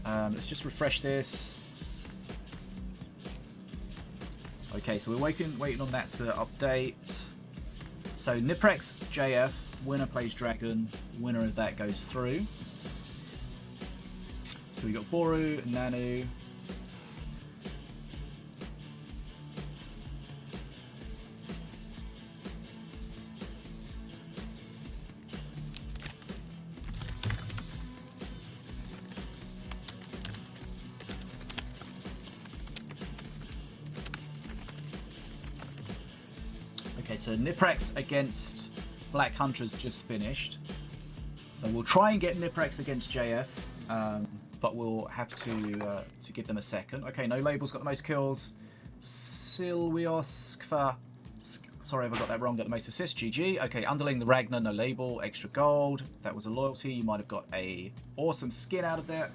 Let's just refresh this. Okay, so we're waiting on that to update. So Niprax, JF, winner plays Dragon, winner of that goes through. So we got Boru, Nanu. Okay, so Niprax against Blackhunter's just finished. So we'll try and get Niprax against JF, but we'll have to give them a second. Okay, No Label's got the most kills. Silwioskva, sorry if I got that wrong, got the most assists. GG. Okay, Underling the Ragnar, No Label, extra gold. That was a loyalty. You might have got a awesome skin out of that.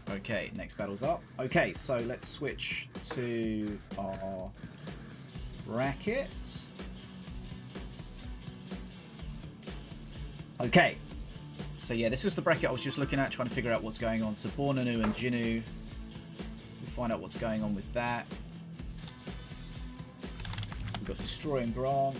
Okay, next battle's up. Okay, so let's switch to our bracket. Okay, so yeah, this is the bracket I was just looking at, trying to figure out what's going on. So Bornanu and Xiniu. We'll find out what's going on with that. We've got Destroy and Grant.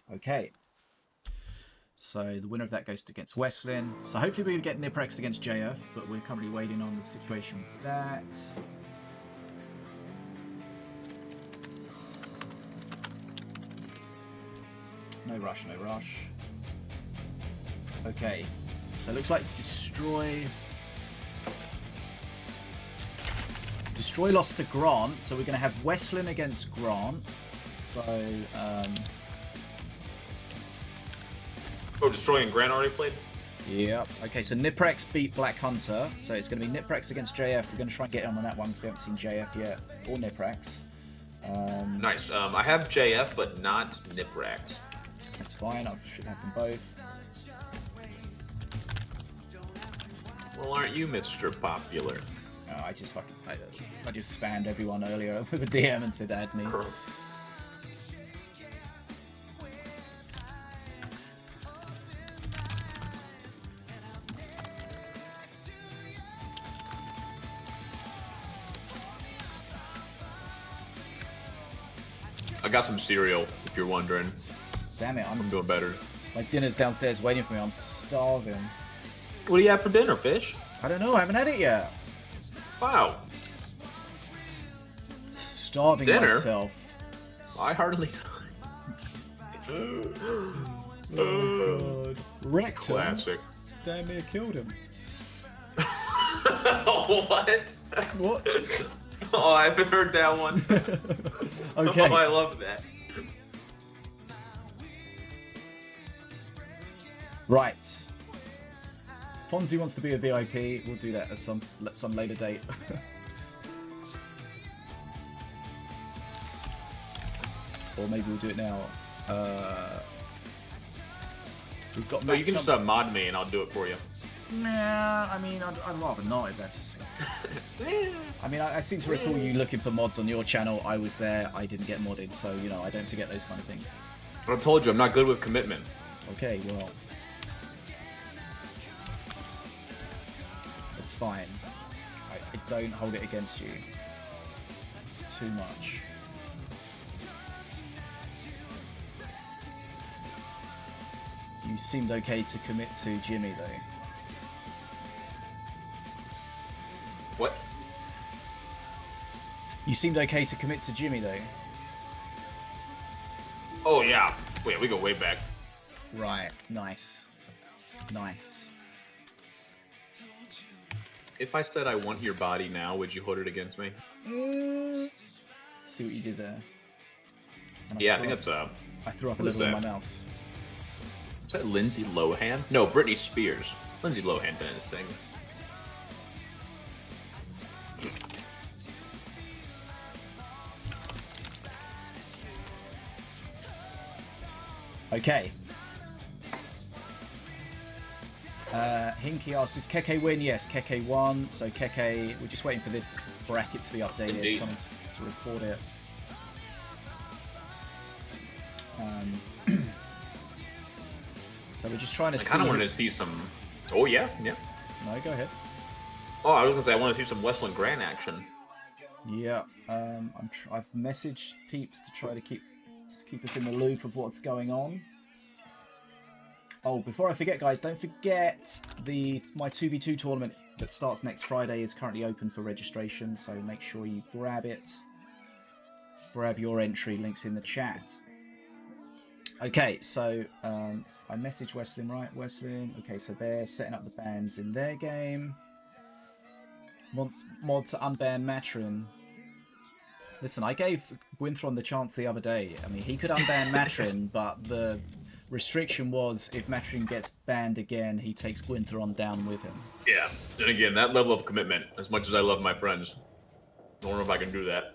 Okay, so the winner of that goes against Westlin. So hopefully we can get Niprax against JF, but we're currently waiting on the situation with that. No rush, no rush. Okay, so it looks like Destroy lost to Grant, so we're going to have Westlin against Grant. So, Oh, Destroy and Grant already played? Yep. Okay, so Niprax beat Blackhunter. So it's going to be Niprax against JF. We're going to try and get on that one because we haven't seen JF yet, or Niprax. Nice. I have JF, but not Niprax. That's fine. I should have them both. Well, aren't you Mr. Popular? Oh, I just spammed everyone earlier with a DM and said add me. I got some cereal, if you're wondering. Damn it, I'm doing better. My dinner's downstairs waiting for me. I'm starving. What do you have for dinner, Fish? I don't know. I haven't had it yet. Wow. Starving Dinner? myself. I hardly. Oh, God. Wrecked him. Classic. Damn near killed him. What? What? Oh, I haven't heard that one. Okay. Oh, I love that. Right. Fonzie wants to be a VIP. We'll do that at some later date. Or maybe we'll do it now. We've got. Oh, you can just mod me and I'll do it for you. Nah, I mean, I'd rather not if that's. I mean, I seem to recall you looking for mods on your channel. I was there. I didn't get modded, so you know I don't forget those kind of things. I told you I'm not good with commitment. Okay, well, it's fine. I don't hold it against you too much. You seemed okay to commit to Jimmy, though. What? You seemed okay to commit to Jimmy, though. Oh yeah. Wait, we go way back. Right. Nice. Nice. If I said I want your body now, would you hold it against me? See what you did there. And Yeah, I think that's I threw up a what is little in that? my mouth. Is that Lindsay Lohan? No, Britney Spears. Lindsay Lohan didn't sing. Okay. Hinky asked, does KheKhe win? Yes, KheKhe won. So KheKhe, we're just waiting for this bracket to be updated. Indeed. Someone to report it. So we're just trying to see. I kind of wanted to see some. Oh yeah, yeah. No, go ahead. Oh, I was gonna say I want to see some Westlin Grant action. Yeah, I've messaged peeps to try to keep us in the loop of what's going on. Oh, before I forget, guys, don't forget my 2v2 tournament that starts next Friday is currently open for registration, so make sure you grab it. Grab your entry, links in the chat. Okay, so I messaged Westlin, right? Westlin. Okay, so they're setting up the bans in their game. Mod to unban Matrin. Listen, I gave Gwynnthoron the chance the other day. I mean, he could unban Matrin, but the restriction was if Matrin gets banned again, he takes Gwynnthoron down with him. Yeah, and again, that level of commitment, as much as I love my friends, I don't know if I can do that.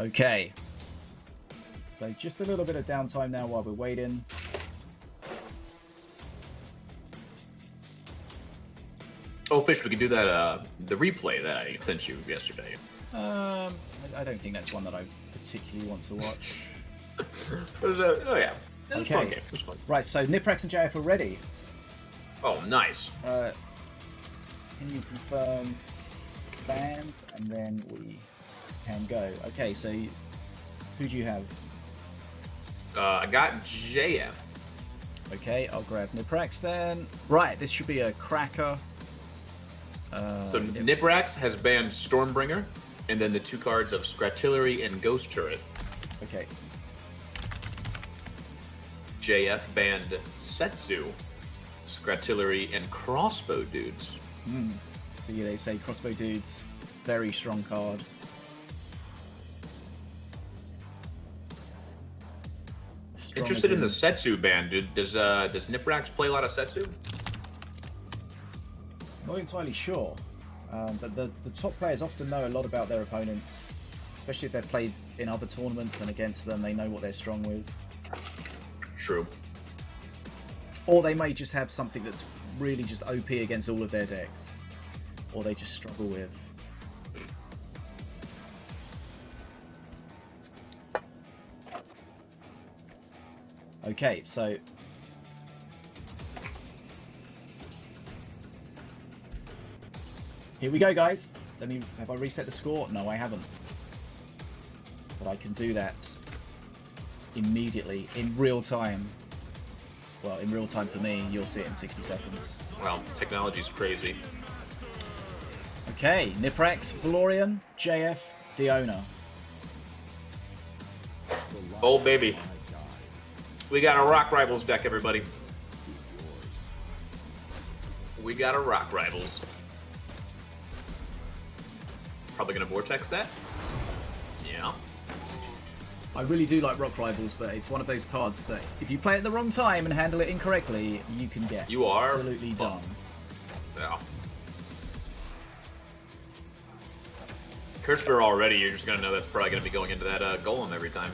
Okay. So just a little bit of downtime now while we're waiting. Oh, Fish, we could do that, the replay that I sent you yesterday. I don't think that's one that I particularly want to watch. Oh, yeah. It was Okay. a fun game. It was fun. Right, so Niprax and JF are ready. Oh, nice. Can you confirm bans, and then we can go. Okay, so who do you have? I got JF. Okay, I'll grab Niprax then. Right, this should be a cracker. So Niprax has banned Stormbringer, and then the two cards of Scratillery and Ghost Turret. Okay. JF banned Setsu, Scratillery, and Crossbow Dudes. See, they say crossbow dudes, very strong card. Strong Interested as in the Setsu ban, dude. Does Niprax play a lot of Setsu? Not entirely sure. But the top players often know a lot about their opponents, especially if they've played in other tournaments and against them, they know what they're strong with. True. Or they may just have something that's really just OP against all of their decks. Or they just struggle with. Okay, so... here we go, guys. Have I reset the score? No, I haven't. But I can do that immediately, in real time. Well, in real time for me, you'll see it in 60 seconds. Well, technology's crazy. Okay, Niprax, FloFlorian, JF, Diona. Oh, baby. We got a Rock Rivals deck, everybody. We got a Rock Rivals. Probably gonna Vortex that. Yeah. I really do like Rock Rivals, but it's one of those cards that if you play it at the wrong time and handle it incorrectly, you can get absolutely done. Yeah. Kurtzber already, you're just gonna know that's probably gonna be going into that Golem every time.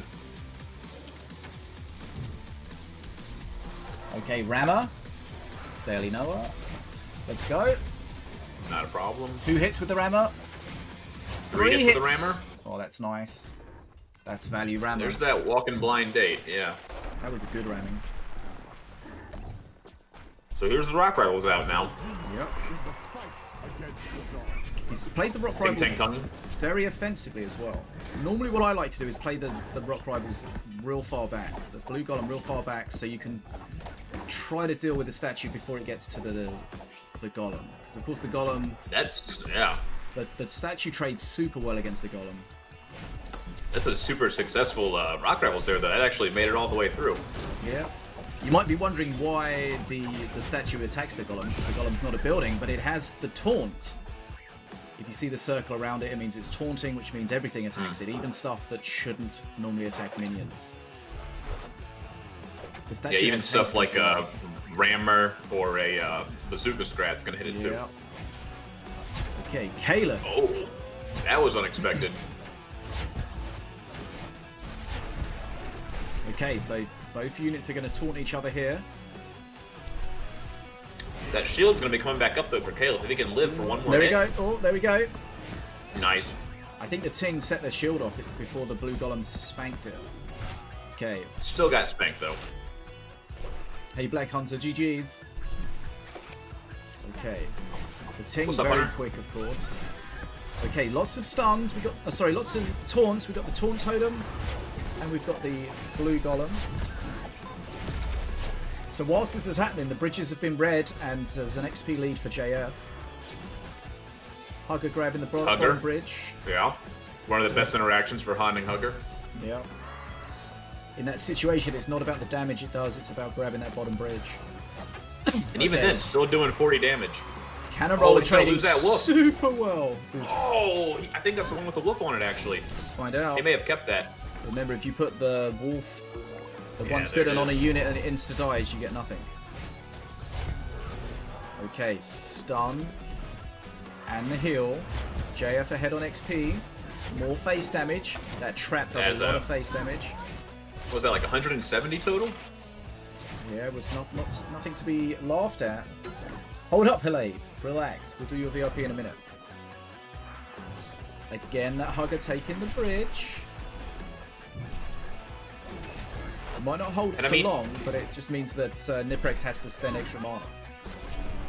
Okay, Rammer. Barely know her. Let's go. Not a problem. 2 hits with the Rammer. 3 hits with the Rammer. Oh, that's nice. That's value Rammer. There's that walking blind date, yeah. That was a good ramming. So here's the Rock Rivals out now. Yep. He's played the Rock Rivals very offensively as well. Normally what I like to do is play the Rock Rivals real far back. The Blue Golem real far back so you can try to deal with the statue before it gets to the Golem. Because of course the Golem... that's... yeah. The statue trades super well against the Golem. That's a super successful Rock Rivals there, though. That actually made it all the way through. Yeah. You might be wondering why the statue attacks the Golem, because the Golem's not a building, but it has the taunt. If you see the circle around it, it means it's taunting, which means everything attacks it, even stuff that shouldn't normally attack minions. The statue even stuff like a Rammer or a Bazooka Scrat's gonna hit it too. Okay, KheKhe. Oh, that was unexpected. Okay, so both units are going to taunt each other here. That shield's going to be coming back up though for KheKhe if he can live for one more hit. hit. There we go. Oh, there we go. Nice. I think the Ting set their shield off before the Blue Golem spanked it. Okay. Still got spanked though. Hey, Blackhunter, GG's. Okay. The Ting's up, very Hunter? quick, of course. Okay, lots of stuns. We got, lots of taunts. We've got the Taunt Totem, and we've got the Blue Golem. So whilst this is happening, the bridges have been red, and there's an XP lead for JF. Hugger grabbing the bottom bridge. Yeah. One of the best interactions for Han and Hugger. Yeah. In that situation, it's not about the damage it does, it's about grabbing that bottom bridge. And even then, still doing 40 damage. Cannonball trading lose that wolf. super well. Oh, I think that's the one with the wolf on it, actually. Let's find out. They may have kept that. Remember, if you put the wolf, the once bitten on a unit and it insta-dies, you get nothing. Okay, stun. And the heal. JF ahead on XP. More face damage. That trap does a lot of face damage. Was that like 170 total? Yeah, it was nothing to be laughed at. Hold up, Halade. Relax. We'll do your VRP in a minute. Again, that Hugger taking the bridge. It might not hold for long, but it just means that Niprax has to spend extra mana.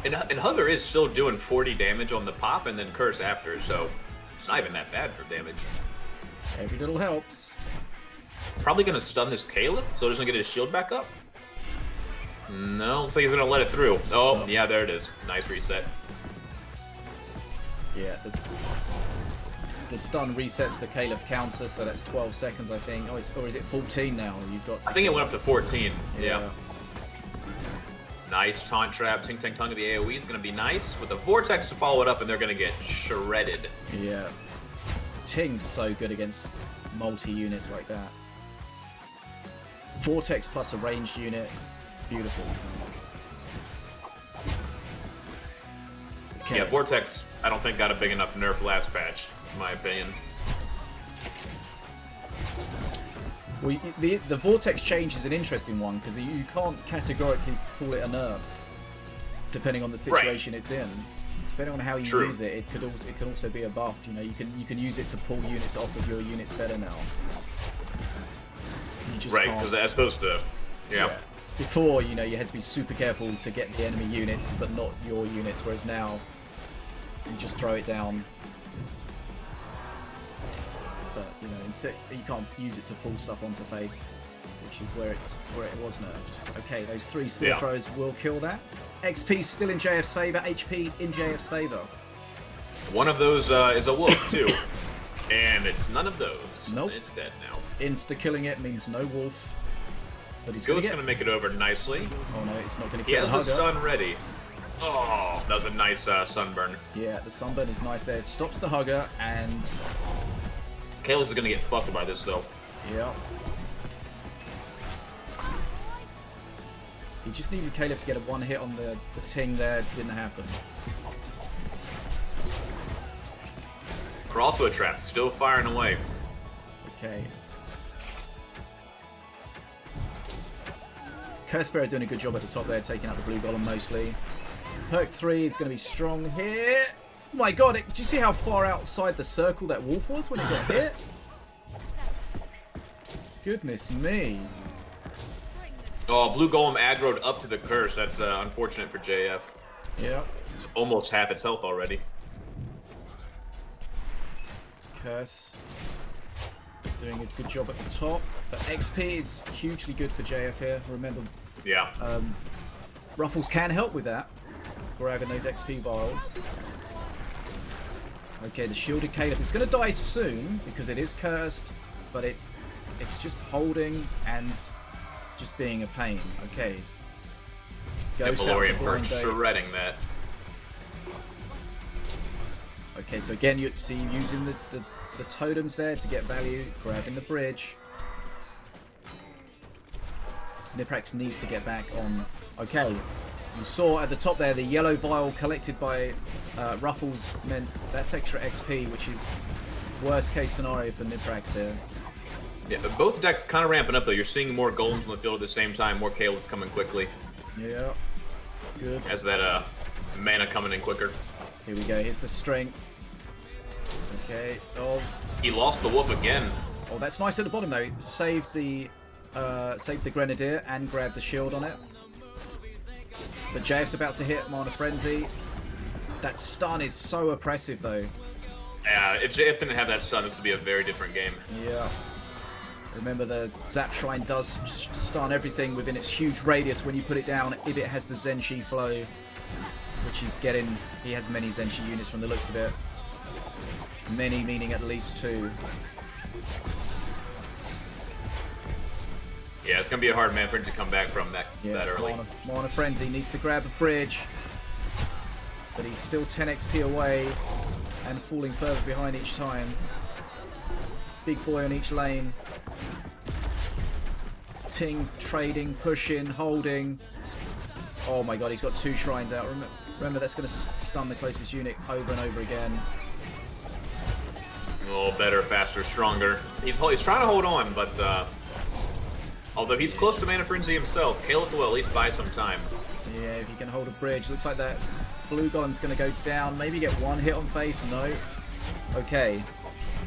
And Hugger is still doing 40 damage on the pop and then curse after, so it's not even that bad for damage. Every little helps. Probably going to stun this KheKhe so he doesn't get his shield back up. No, looks like he's going to let it through. Oh, yeah, there it is. Nice reset. Yeah, the stun resets the KheKhe counter, so that's 12 seconds, I think. Oh, or is it 14 now? You've got. I think it went up to 14. Yeah. Nice taunt trap. Ting Tang Tongue of the AoE is going to be nice. With the Vortex to follow it up, and they're going to get shredded. Yeah. Ting's so good against multi-units like that. Vortex plus a ranged unit. Beautiful. Okay. Yeah, Vortex, I don't think got a big enough nerf last patch, in my opinion. Well, the Vortex change is an interesting one because you can't categorically call it a nerf, depending on the situation it's in. Depending on how you use it, it can also be a buff. You know, you can use it to pull units off of your units better now. You just right, because as opposed to, yeah. Before, you know, you had to be super careful to get the enemy units, but not your units. Whereas now, you just throw it down. But you know, you can't use it to pull stuff onto face, which is where it was nerfed. Okay, those 3 spear throws will kill that. XP still in JF's favor. HP in JF's favor. One of those is a wolf too, and it's none of those. Nope. It's dead now. Insta killing it means no wolf. But he's going to make it over nicely. Oh no, it's not going to kill the He has the stun ready. Oh, that was a nice sunburn. Yeah, the sunburn is nice there. It stops the hugger, and Kayla's going to get fucked by this though. Yeah. He just needed Caleb to get a 1 hit on the ting there. Didn't happen. Crossbow trap still firing away. Okay. Cursebearer doing a good job at the top there, taking out the blue golem mostly. Perk 3 is going to be strong here. Oh my god, do you see how far outside the circle that wolf was when it got hit? Goodness me. Oh, blue golem aggroed up to the curse. That's unfortunate for JF. Yeah. It's almost half its health already. Curse doing a good job at the top. But XP is hugely good for JF here. Remember, Ruffles can help with that. Grabbing those XP vials. Okay, the shielded Caleb is going to die soon because it is cursed, but it's just holding and just being a pain. Okay. FloFlorian for shredding that. Okay, so again, you see using the totems there to get value, grabbing the bridge. Niprax needs to get back on. Okay, you saw at the top there the yellow vial collected by Ruffles meant that's extra XP, which is worst case scenario for Niprax here. Yeah, but both decks kind of ramping up though. You're seeing more golems on the field at the same time, more Caleb's coming quickly. Yeah, good. As that mana coming in quicker. Here we go, here's the strength. Okay, he lost the wolf again. Oh, that's nice at the bottom though. Saved the Grenadier and grabbed the shield on it. But JF's about to hit Mana Frenzy. That stun is so oppressive though. Yeah, if JF didn't have that stun, this would be a very different game. Yeah. Remember, the Zap Shrine does stun everything within its huge radius when you put it down if it has the Zenshi flow, which he's getting. He has many Zenshi units from the looks of it. Many meaning at least 2. Yeah, it's going to be a hard man for him to come back from that early. Mana Frenzy needs to grab a bridge, but he's still 10 XP away and falling further behind each time. Big boy on each lane. Ting, trading, pushing, holding. Oh my god, he's got 2 shrines out. Remember that's going to stun the closest unit over and over again. Oh, better, faster, stronger. He's trying to hold on, but although he's close to Mana Frenzy himself, Caleb will at least buy some time. Yeah, if he can hold a bridge. Looks like that blue golem's going to go down. Maybe get 1 hit on face. No. Okay.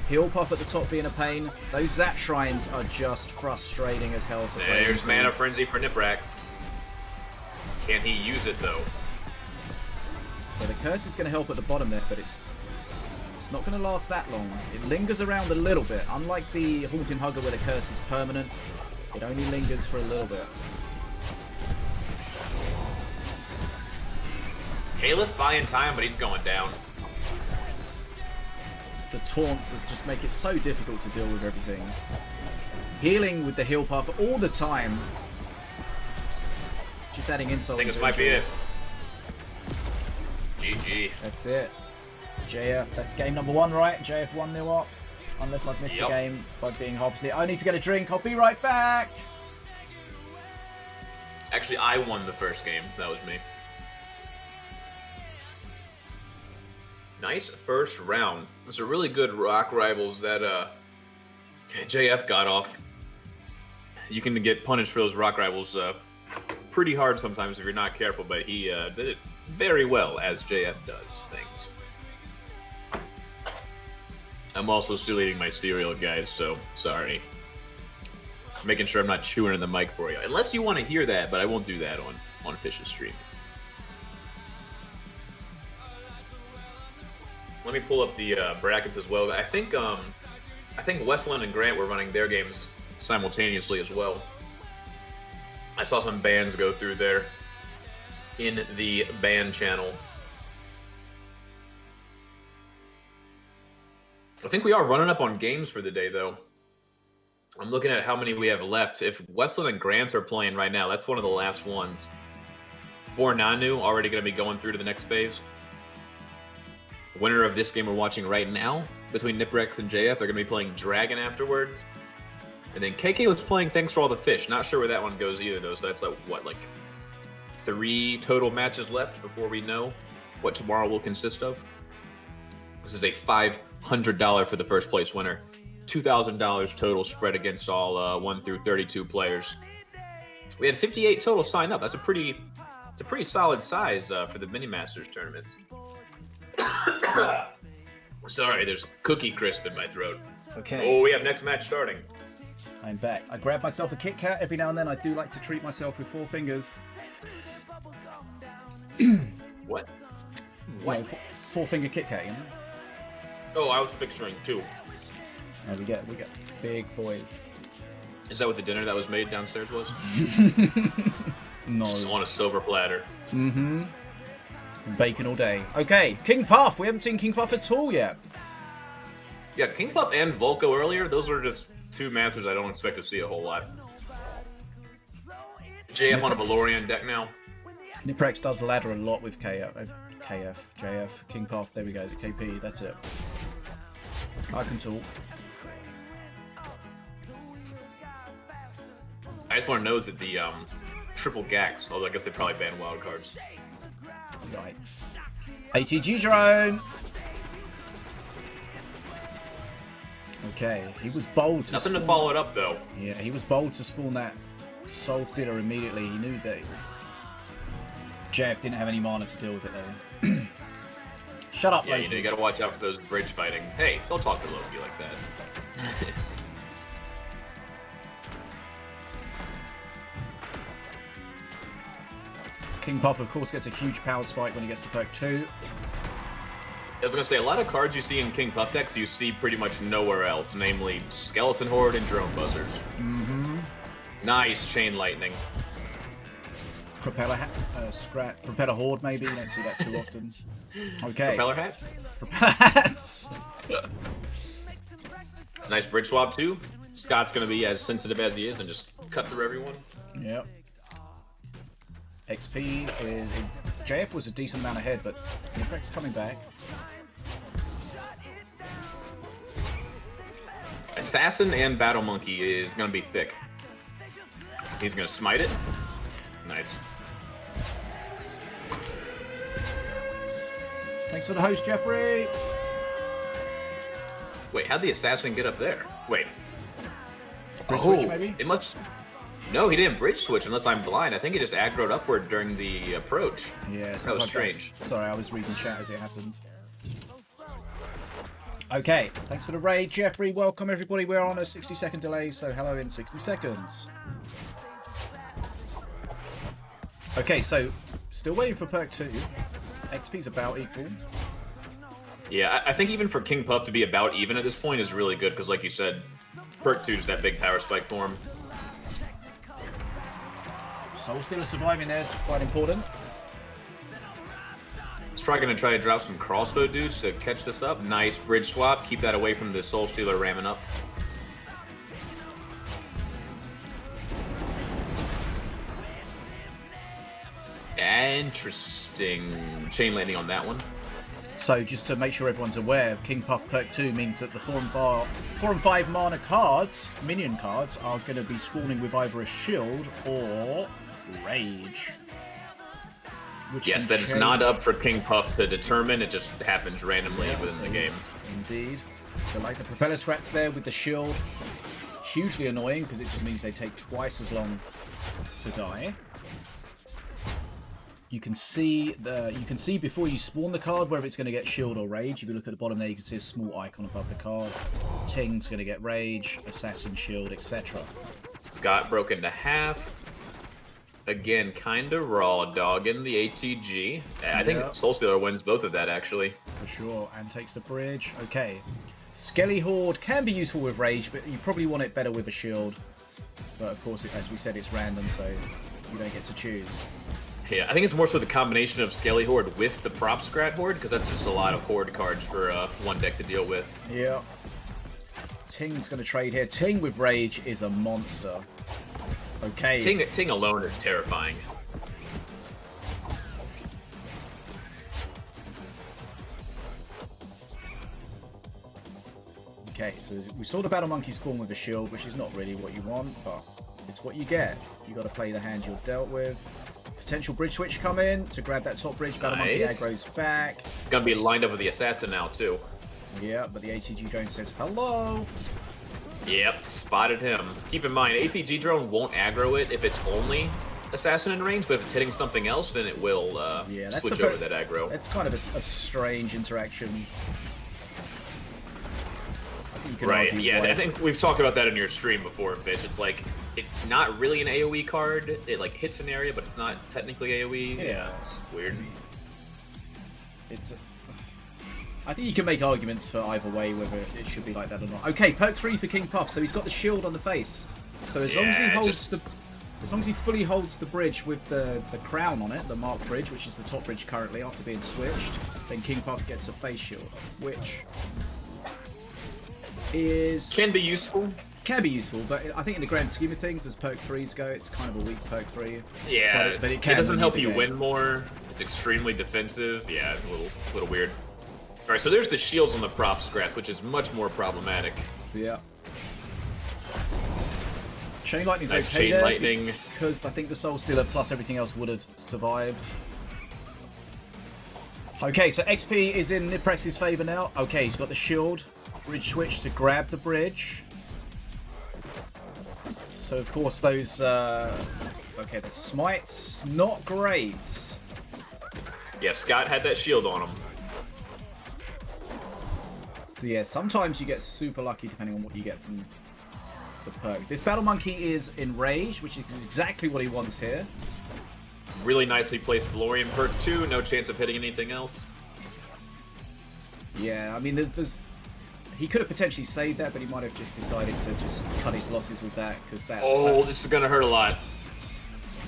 Heal Puff at the top being a pain. Those Zap Shrines are just frustrating as hell to play. There's Mana Frenzy for Niprax. Can he use it though? So the curse is going to help at the bottom there, but it's not going to last that long. It lingers around a little bit. Unlike the Haunting Hugger where the curse is permanent, it only lingers for a little bit. Caleb buying time, but he's going down. The taunts just make it so difficult to deal with everything. Healing with the heal puff all the time. Just adding insult. I think this might be it. GG. That's it. JF, that's game number 1, right? JF 1-0 up. Unless I've missed a game by being half asleep. I need to get a drink. I'll be right back. Actually, I won the first game. That was me. Nice first round. Those are really good rock rivals that JF got off. You can get punished for those rock rivals pretty hard sometimes if you're not careful, but he did it very well, as JF does things. I'm also still eating my cereal, guys, so sorry. Making sure I'm not chewing in the mic for you. Unless you want to hear that, but I won't do that on Fish's stream. Let me pull up the brackets as well. I think Westlin and Grant were running their games simultaneously as well. I saw some bans go through there in the ban channel. I think we are running up on games for the day, though. I'm looking at how many we have left. If Westlin and Grant are playing right now, that's one of the last ones. Bornanu already going to be going through to the next phase. Winner of this game we're watching right now, between Niprax and JF, they're going to be playing Dragon afterwards. And then KheKhe was playing Thanks for All the Fish. Not sure where that one goes either, though. So that's like, what, like 3 total matches left before we know what tomorrow will consist of. This is a $500 for the first place winner. $2,000 total spread against all 1 through 32 players. We had 58 total sign up. It's a pretty solid size for the Minion Masters tournaments. Sorry, there's cookie crisp in my throat. Okay. Oh, we have next match starting. I'm back. I grab myself a Kit Kat every now and then. I do like to treat myself with 4 fingers. What? What? 4-finger Kit Kat, you know? Oh, I was picturing 2. Oh, we get big boys. Is that what the dinner that was made downstairs was? No. Just on a silver platter. Mm-hmm. Bacon all day. Okay, King Puff. We haven't seen King Puff at all yet. Yeah, King Puff and Volko earlier, those were just 2 masters I don't expect to see a whole lot. JF on a FloFlorian deck now. Niprax does ladder a lot with KF, JF, King Puff. There we go, the KP, that's it. I can talk. I just want to know, is it the triple Gax? Although I guess they probably ban wild cards. Yikes. ATG drone! Okay, he was bold to Nothing to follow it up, though. Yeah, he was bold to spawn that Soul Stealer immediately. He knew that Jeff didn't have any mana to deal with it, though. Shut up, Yeah, Loki. you gotta watch out for those bridge fighting. Hey, don't talk to Loki like that. King Puff, of course, gets a huge power spike when he gets to perk 2. I was gonna say, a lot of cards you see in King Puff decks you see pretty much nowhere else, namely Skeleton Horde and Drone Buzzers. Mm-hmm. Nice Chain Lightning. Propeller Horde, maybe. You don't see that too often. Okay. Propeller Hats? Propeller Hats! It's a nice bridge swap, too. Scott's gonna be as sensitive as he is and just cut through everyone. Yep. XP is... JF was a decent amount ahead, but Niprax coming back. Assassin and Battle Monkey is gonna be thick. He's gonna smite it. Nice. Thanks for the host, Jeffrey! Wait, how'd the Assassin get up there? Wait. Bridge switch, maybe? It must... No, he didn't bridge switch unless I'm blind. I think he just aggroed upward during the approach. Yeah, that was strange. Sorry, I was reading chat as it happened. Okay, thanks for the raid, Jeffrey. Welcome, everybody. We're on a 60-second delay, so hello in 60 seconds. Okay, so still waiting for perk 2. XP's about equal. Yeah, I think even for King Puff to be about even at this point is really good, because like you said, perk 2 is that big power spike for him. Soul Stealer surviving there is quite important. He's probably going to try to drop some crossbow dudes to catch this up. Nice bridge swap. Keep that away from the Soul Stealer ramming up. Interesting chain landing on that one. So just to make sure everyone's aware, King Puff perk 2 means that the 4 and 5 mana cards, minion cards, are going to be spawning with either a shield or rage. which Yes, can that is change. not up for King Puff to determine. It just happens randomly within the game. Indeed. So like the propeller strats there with the shield, hugely annoying because it just means they take twice as long to die. You can see before you spawn the card whether it's going to get shield or rage. If you look at the bottom there, you can see a small icon above the card. Ting's going to get rage, assassin shield, etc. Scott broke into half. Again, kind of raw dogging the ATG. I think Soulstealer wins both of that, actually. For sure, and takes the bridge. Okay. Skelly Horde can be useful with rage, but you probably want it better with a shield. But of course, as we said, it's random, so you don't get to choose. Yeah, I think it's more so the combination of Skelly Horde with the Prop Scrat Horde, because that's just a lot of Horde cards for one deck to deal with. Yeah. Ting's going to trade here. Ting with rage is a monster. Okay. Ting alone is terrifying. Okay, so we saw the Battle Monkey spawn with a shield, which is not really what you want, but it's what you get. You got to play the hand you're dealt with. Potential bridge switch come in to grab that top bridge. Battle Monkey aggro's back. Gonna be lined up with the assassin now too. Yeah, but the ATG drone says hello. Yep, spotted him. Keep in mind, ATG drone won't aggro it if it's only assassin in range, but if it's hitting something else, then it will switch over that aggro. That's kind of a strange interaction. Right, yeah, I think we've talked about that in your stream before, Fish. It's like, it's not really an AoE card. It like hits an area, but it's not technically AoE. Yeah, it's weird. I think you can make arguments for either way, whether it should be like that or not. Okay, perk 3 for King Puff, so he's got the shield on the face. So as long as he holds as long as he fully holds the bridge with the crown on it, the marked bridge, which is the top bridge currently after being switched, then King Puff gets a face shield, which can be useful. Can be useful, but I think in the grand scheme of things, as perk 3s go, it's kind of a weak perk 3. Yeah, but it doesn't help you win more. It's extremely defensive. Yeah, a little weird. All right, so there's the shields on the prop scrats, which is much more problematic. Yeah. Chain Lightning's nice okay chain lightning. Because I think the Soul Stealer plus everything else would have survived. Okay, so XP is in Niprax's favor now. Okay, he's got the shield. Bridge switch to grab the bridge. So, of course, those... okay, the smites, not great. Yeah, Scott had that shield on him. So, yeah, sometimes you get super lucky depending on what you get from the perk. This Battle Monkey is enraged, which is exactly what he wants here. Really nicely placed Florian perk 2. No chance of hitting anything else. Yeah, I mean, there's he could have potentially saved that, but he might have just decided to just cut his losses with that, because that... Oh, this is going to hurt a lot.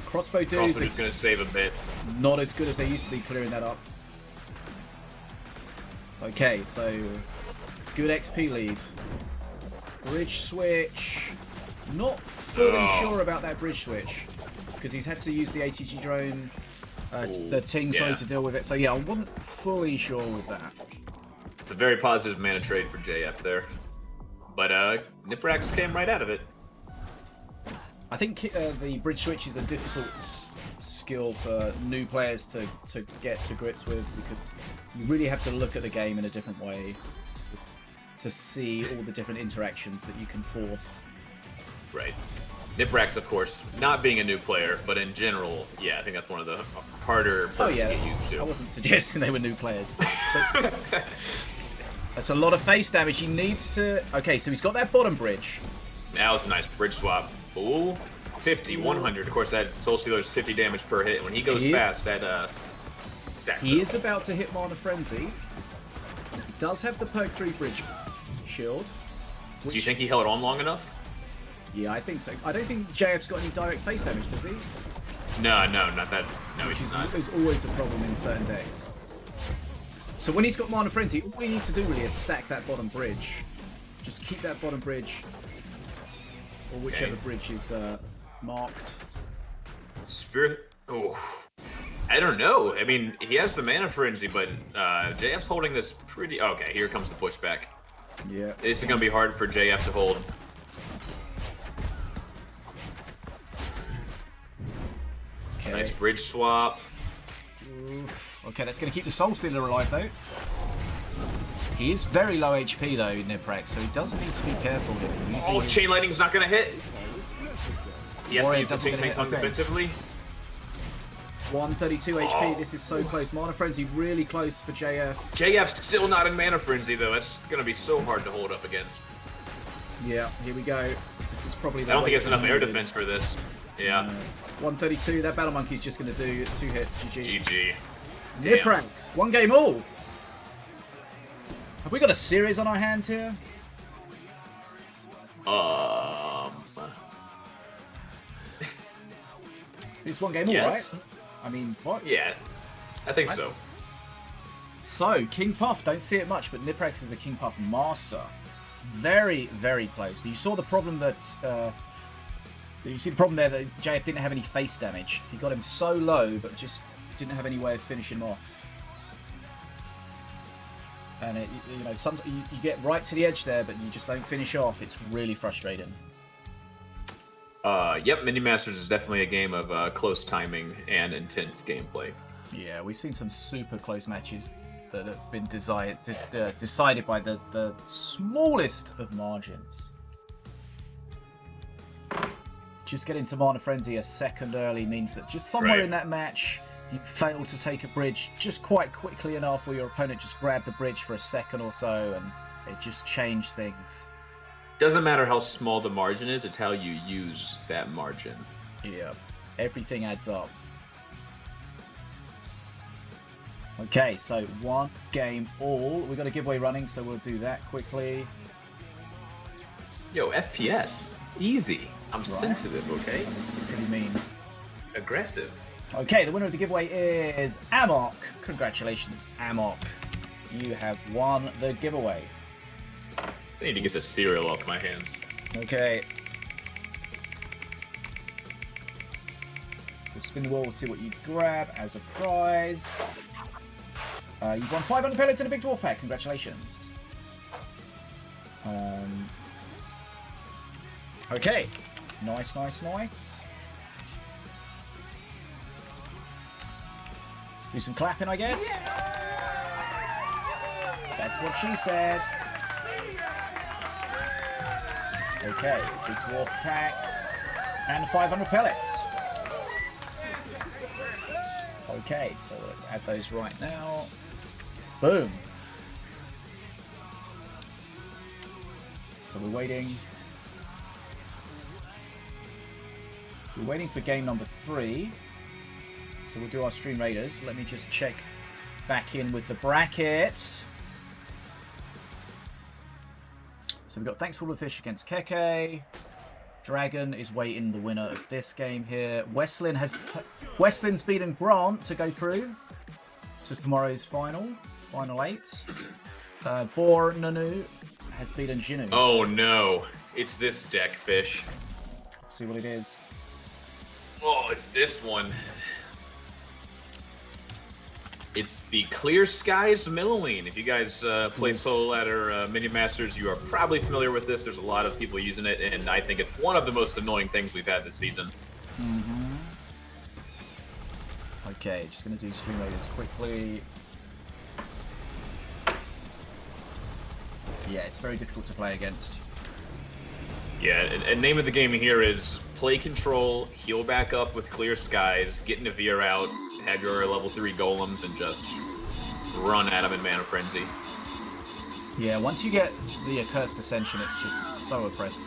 Crossbow dudes is going to save a bit. Not as good as they used to be clearing that up. Okay, so good XP lead. Bridge switch. Not fully sure about that bridge switch, because he's had to use the ATG drone, the Ting, sorry, to deal with it. So yeah, I wasn't fully sure with that. It's a very positive mana trade for JF there. But Niprax came right out of it. I think the bridge switch is a difficult skill for new players to get to grips with, because you really have to look at the game in a different way to see all the different interactions that you can force. Right. Niprax, of course, not being a new player, but in general, yeah, I think that's one of the harder perks to get used to. I wasn't suggesting they were new players. But that's a lot of face damage. He needs to... Okay, so he's got that bottom bridge. That was a nice bridge swap. Ooh, 50, 100. Of course, that Soul Stealer's 50 damage per hit. When he goes fast, that stacks He up. is about to hit Mana Frenzy. He does have the perk 3 bridge shield. Do you think he held on long enough? Yeah, I think so. I don't think JF's got any direct face damage, does he? No, not that. No, he's not. Which is always a problem in certain decks. So when he's got Mana Frenzy, all he needs to do really is stack that bottom bridge. Just keep that bottom bridge, or whichever bridge is marked. Spirit... Oh, I don't know. I mean, he has the Mana Frenzy, but JF's holding this pretty... Okay, here comes the pushback. Yeah. This is going to be hard for JF to hold. Okay. Nice bridge swap. Okay, that's going to keep the Soul Stealer alive, though. He is very low HP, though, Niprax, so he does need to be careful here. Oh, Chain Lightning's not going to hit. Yes, Warrior he has to take tanks on defensively. 132 HP, this is so close. Mana Frenzy really close for JF. JF's still not in Mana Frenzy, though. That's going to be so hard to hold up against. Yeah, here we go. This is probably the I don't think it's enough air defense for this. Yeah. 132, that Battle Monkey's just going to do 2 hits. GG. GG. Niprax, 1 game all. Have we got a series on our hands here? It's 1 game all, yes. right? I mean, what? Yeah, I think so. So, King Puff, don't see it much, but Niprax is a King Puff master. Very, very close. You saw the problem that... you see the problem there that JF didn't have any face damage. He got him so low, but just didn't have any way of finishing him off. And you know, you get right to the edge there, but you just don't finish off. It's really frustrating. Yep, Minion Masters is definitely a game of close timing and intense gameplay. Yeah, we've seen some super close matches that have been decided by the smallest of margins. Just getting to Mana Frenzy a second early means that just somewhere in that match, you fail to take a bridge just quite quickly enough, or your opponent just grabbed the bridge for a second or so, and it just changed things. Doesn't matter how small the margin is, it's how you use that margin. Yeah, everything adds up. Okay, so 1 game all. We've got a giveaway running, so we'll do that quickly. Yo, FPS. Easy. I'm sensitive, okay? That's pretty mean. Aggressive. Okay, the winner of the giveaway is Amok. Congratulations, Amok. You have won the giveaway. I need to get the cereal off my hands. Okay. We'll spin the wheel, we'll see what you grab as a prize. You've won 500 pellets in a Big Dwarf pack. Congratulations. Okay. Nice, nice, nice. Let's do some clapping, I guess. That's what she said. Okay, Big Dwarf pack. And 500 pellets. Okay, so let's add those right now. Boom. So we're waiting. We're waiting for game number 3. So we'll do our Stream Raiders. Let me just check back in with the bracket. So we've got Thanks for all the Fish against KheKhe. Dragon is waiting the winner of this game here. Westlin's beaten Grant to go through to tomorrow's final 8. Nanu has beaten Xiniu. Oh no, it's this deck, Fish. Let's see what it is. Oh, it's this one. It's the Clear Skies Milloween. If you guys play solo ladder Minion Masters, you are probably familiar with this. There's a lot of people using it, and I think it's one of the most annoying things we've had this season. Okay, just going to do Stream Raiders quickly. Yeah, it's very difficult to play against. Yeah, and name of the game here is play control, heal back up with Clear Skies, get Navir out, have your level 3 golems, and just run at them in Mana Frenzy. Yeah, once you get the Accursed Ascension, it's just so oppressive.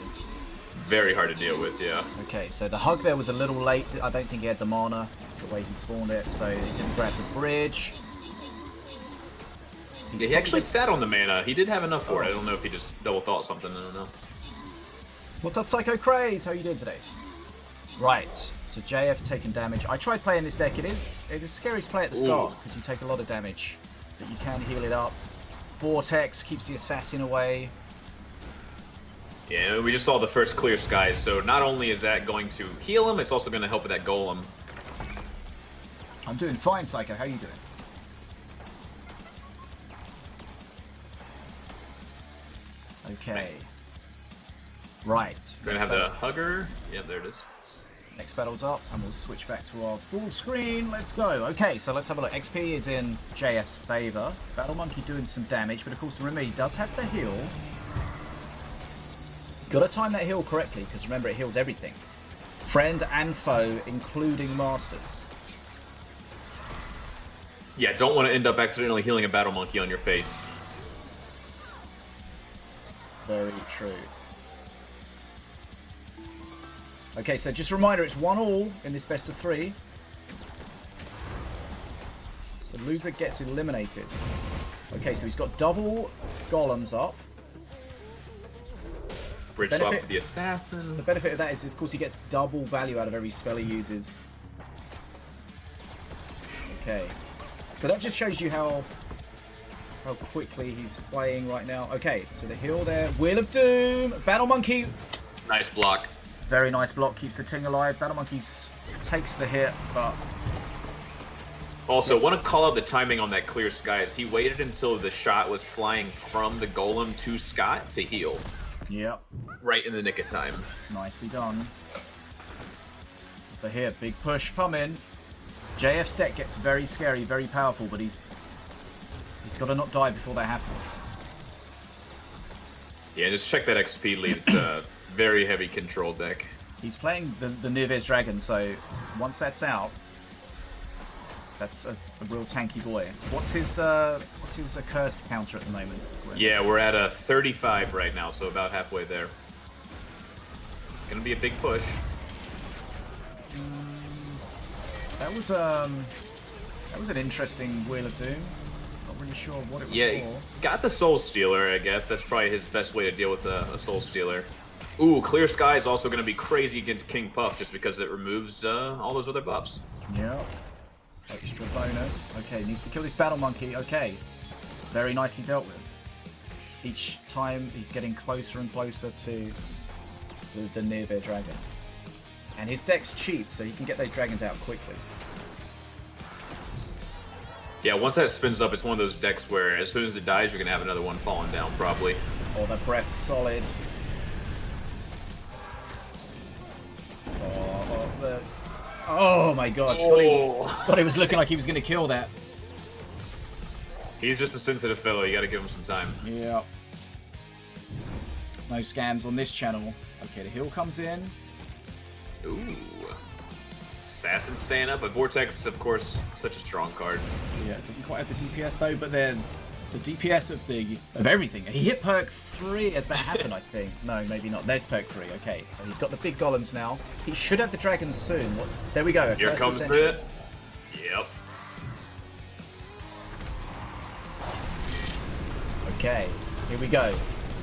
Very hard to deal with, yeah. Okay, so the hug there was a little late. I don't think he had the mana the way he spawned it, so he didn't grab the bridge. Yeah, he actually sat on the mana. He did have enough for it. I don't know if he just double thought something. I don't know. What's up, Psycho Craze? How are you doing today? Right, so JF's taking damage. I tried playing this deck. It is scary to play at the start because you take a lot of damage, but you can heal it up. Vortex keeps the assassin away. Yeah, we just saw the first Clear Skies, so not only is that going to heal him, it's also going to help with that golem. I'm doing fine, Psycho. How are you doing? Okay. Right. We're going to have the Hugger. Yeah, there it is. Next battle's up, and we'll switch back to our full screen. Let's go. Okay, so let's have a look. XP is in JF's favour. Battle Monkey doing some damage, but of course, remember, he does have the heal. Gotta time that heal correctly, because remember, it heals everything. Friend and foe, including Masters. Yeah, don't want to end up accidentally healing a Battle Monkey on your face. Very true. Okay, so just a reminder, it's 1-1 in this best of 3. So loser gets eliminated. Okay, so he's got double golems up. Bridge swap for the assassin. The benefit of that is, of course, he gets double value out of every spell he uses. Okay. So that just shows you how quickly he's playing right now. Okay, so the heal there. Wheel of Doom. Battle Monkey. Nice block. Very nice block. Keeps the Ting alive. Battle Monkey takes the hit, but... Also, want to call out the timing on that clear skies. He waited until the shot was flying from the golem to Scott to heal. Yep. Right in the nick of time. Nicely done. But here, big push coming. JF's deck gets very scary, very powerful, but he's got to not die before that happens. Yeah, just check that XP lead. It's a very heavy control deck. He's playing the Near-Vis Dragon, so once that's out, that's a real tanky boy. What's his accursed counter at the moment? Yeah, we're at a 35 right now, so about halfway there. Gonna be a big push. That was an interesting Wheel of Doom. Not really sure what it was for. Got the Soul Stealer, I guess. That's probably his best way to deal with a Soul Stealer. Ooh, Clear Sky is also going to be crazy against King Puff just because it removes all those other buffs. Yeah. Extra bonus. Okay, needs to kill this Battle Monkey. Okay. Very nicely dealt with. Each time he's getting closer and closer to the Near-Vis Dragon. And his deck's cheap, so he can get those dragons out quickly. Yeah, once that spins up, it's one of those decks where as soon as it dies, you're going to have another one falling down, probably. Oh, the breath's solid. Oh my god, Scotty was looking like he was going to kill that. He's just a sensitive fellow, you got to give him some time. Yeah. No scams on this channel. Okay, the heal comes in. Ooh. Assassin staying up, but Vortex, of course, such a strong card. Yeah, it doesn't quite have the DPS though, but then the DPS of everything. He hit perk 3 as that happened, I think. No, maybe not. There's perk 3. Okay, so he's got the big golems now. He should have the dragons soon. There we go. Here comes it. Yep. Okay, here we go.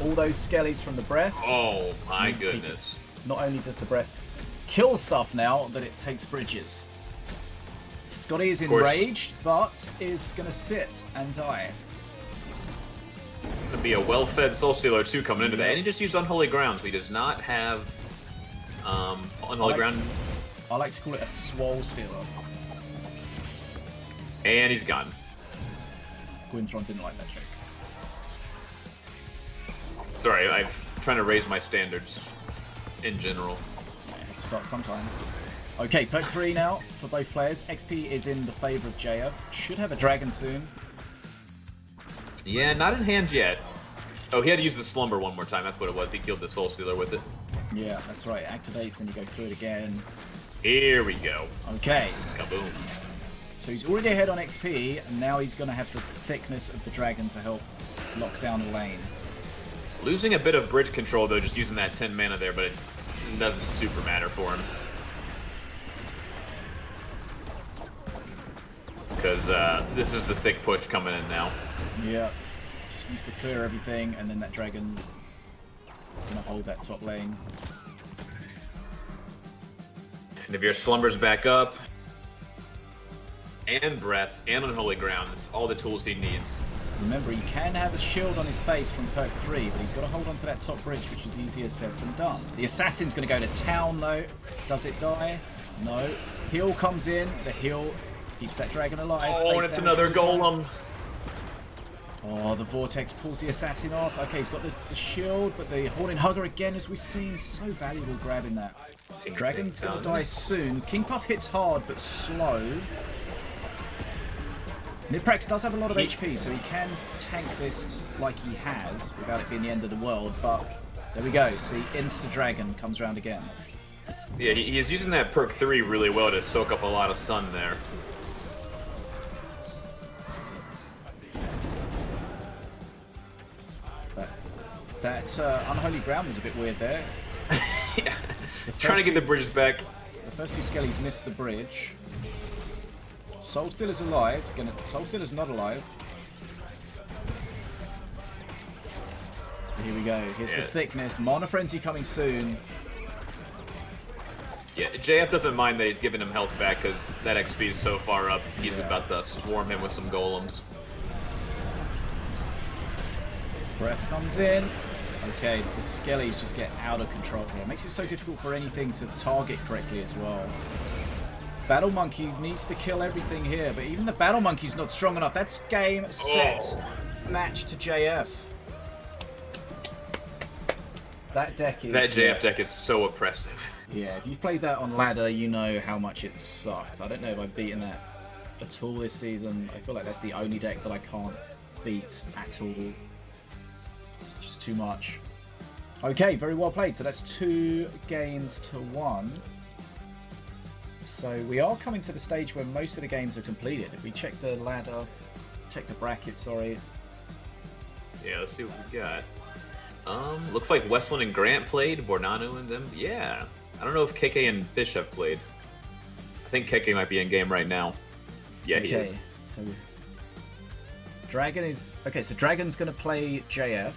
All those skellies from the breath. Oh my goodness. Not only does the breath kill stuff now, but it takes bridges. Scotty is enraged, but is going to sit and die. It's going to be a well-fed Soul Stealer 2 coming into that. And he just used Unholy Ground, so he does not have Unholy Ground. I like to call it a Swole Stealer. And he's gone. Gwynnthoron didn't like that trick. Sorry, I'm trying to raise my standards in general. Yeah, head start sometime. Okay, perk 3 now for both players. XP is in the favour of JF. Should have a dragon soon. Yeah, not in hand yet. Oh, he had to use the Slumber one more time. That's what it was. He killed the Soul Stealer with it. Yeah, that's right. Activates, then you go through it again. Here we go. Okay. Kaboom. So he's already ahead on XP, and now he's going to have the thickness of the dragon to help lock down the lane. Losing a bit of bridge control, though, just using that 10 mana there, but it doesn't super matter for him. Because this is the thick push coming in now. Yeah. Just needs to clear everything, and then that dragon is going to hold that top lane. And if your Slumber's back up, and Breath, and Unholy Ground, that's all the tools he needs. Remember, he can have a shield on his face from perk 3, but he's got to hold on to that top bridge, which is easier said than done. The assassin's going to go to town, though. Does it die? No. Heal comes in. The heal keeps that dragon alive. Oh, and it's another golem. Oh, the Vortex pulls the Assassin off. Okay, he's got the shield, but the Horning Hugger again, as we've seen, so valuable grabbing that. Dragon's going to die soon. King Puff hits hard, but slow. Niprax does have a lot of HP, so he can tank this like he has, without it being the end of the world, but there we go. See, Insta-Dragon comes around again. Yeah, he's using that perk 3 really well to soak up a lot of sun there. That Unholy Ground was a bit weird there. Yeah, trying to get the bridges back. The first two skellies missed the bridge. Soul Stealer's alive. Soul Stealer's not alive. Here we go. Here's the thickness. Mana Frenzy coming soon. Yeah, JF doesn't mind that he's giving him health back because that XP is so far up. He's about to swarm him with some golems. Breath comes in. Okay, the skellies just get out of control here. It makes it so difficult for anything to target correctly as well. Battle Monkey needs to kill everything here, but even the Battle Monkey's not strong enough. That's game, set, match to JF. That deck is... That JF deck is so oppressive. Yeah, if you've played that on ladder, you know how much it sucks. I don't know if I've beaten that at all this season. I feel like that's the only deck that I can't beat at all. It's just too much. Okay, very well played. So that's 2 games to 1. So we are coming to the stage where most of the games are completed. If we check the ladder, check the bracket, sorry. Yeah, let's see what we got. Looks like Westlin and Grant played, Bornano and them. Yeah. I don't know if KheKhe and Fish have played. I think KheKhe might be in game right now. Yeah, okay. He is. So Dragon is... Okay, so Dragon's going to play JF.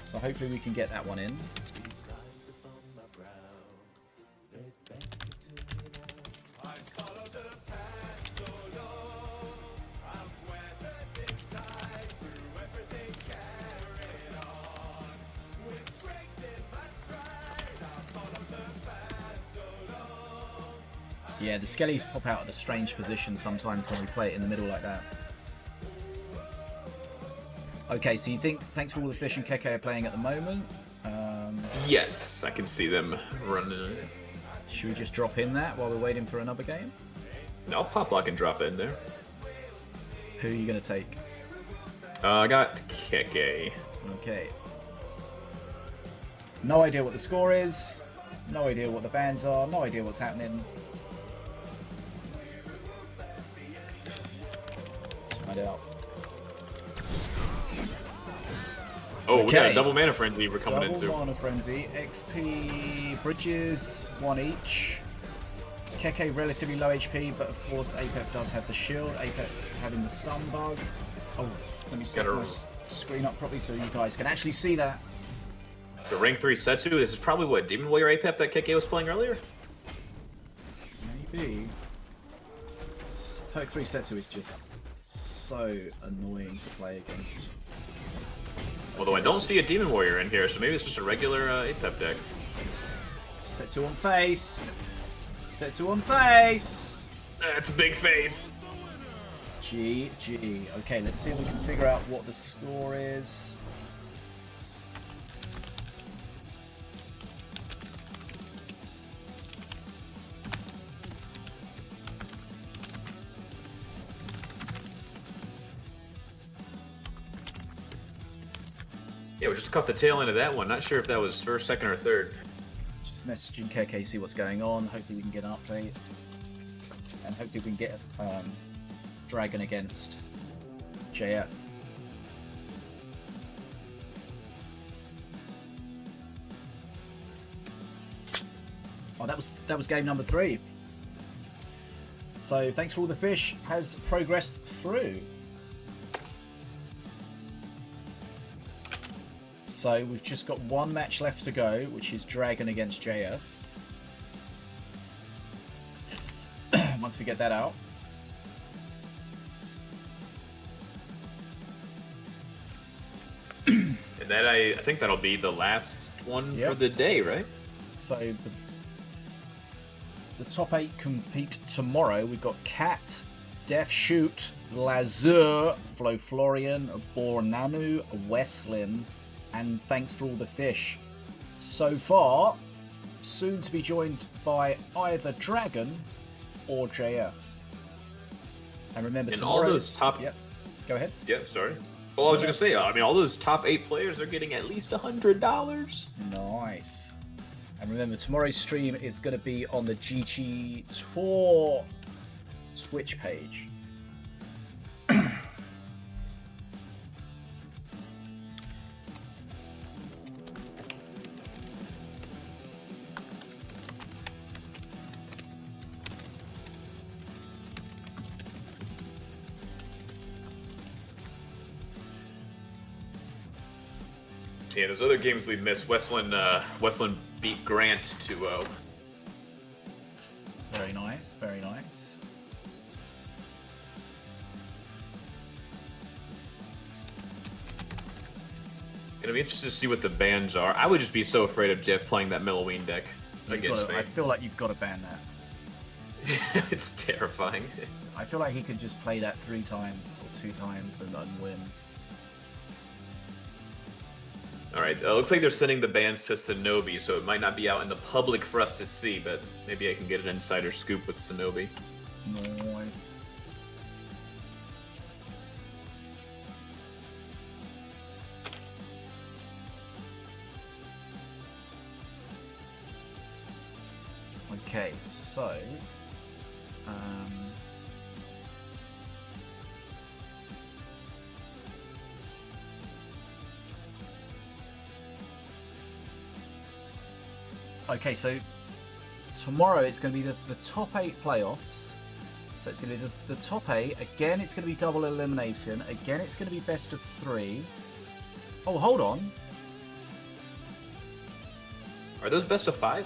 So hopefully we can get that one in. Yeah, the skellies pop out at a strange position sometimes when we play it in the middle like that. Okay, so you think, thanks for all the Fish and KheKhe are playing at the moment. Yes, I can see them running. Should we just drop in that while we're waiting for another game? I'll pop lock and drop it in there. Who are you going to take? I got KheKhe. Okay. No idea what the score is. No idea what the bans are. No idea what's happening. Let's find out. Oh, we got a double mana frenzy we're coming into. Double mana frenzy. XP bridges, 1 each. KheKhe relatively low HP, but of course Apep does have the shield. Apep having the stun bug. Oh, let me set my screen up properly so you guys can actually see that. So rank 3 Setsu, this is probably what, Demon Warrior Apep that KheKhe was playing earlier? Maybe. Perk 3 Setsu is just so annoying to play against. Although I don't see a Demon Warrior in here, so maybe it's just a regular Apep deck. Setsu on face. Setsu on face. That's a big face. GG. Okay, let's see if we can figure out what the score is. Yeah, we just caught the tail end of that one. Not sure if that was first, second, or third. Just messaging KheKhe, see what's going on. Hopefully we can get an update. And hopefully we can get Dragon against JF. Oh, that was game number 3. So thanks for all the Fish has progressed through. So we've just got 1 match left to go, which is Dragon against JF. Once we get that out. And that I think that'll be the last one for the day, right? So the top 8 compete tomorrow. We've got Katt, DeathShoot, Lazur, FloFlorian, Bornanu, Westlin, and thanks for all the fish. So far, soon to be joined by either Dragon or JF. And remember, and all those top. Yep. Go ahead. Yep. Sorry. Well, I was gonna say. I mean, all those top 8 players are getting at least $100. Nice. And remember, tomorrow's stream is going to be on the GGtoor Twitch page. Yeah, those other games we missed. Westlin beat Grant 2-0. Very nice, very nice. It'll be interesting to see what the bans are. I would just be so afraid of Jeff playing that Melloween deck against me. I feel like you've got to ban that. It's terrifying. I feel like he could just play that 3 times or 2 times and win. Alright, looks like they're sending the bans to Sinobii, so it might not be out in the public for us to see, but maybe I can get an insider scoop with Sinobii. Nice. Okay, so... Okay, so tomorrow it's going to be the top 8 playoffs. So it's going to be the top 8. Again, it's going to be double elimination. Again, it's going to be best of 3. Oh, hold on. Are those best of 5?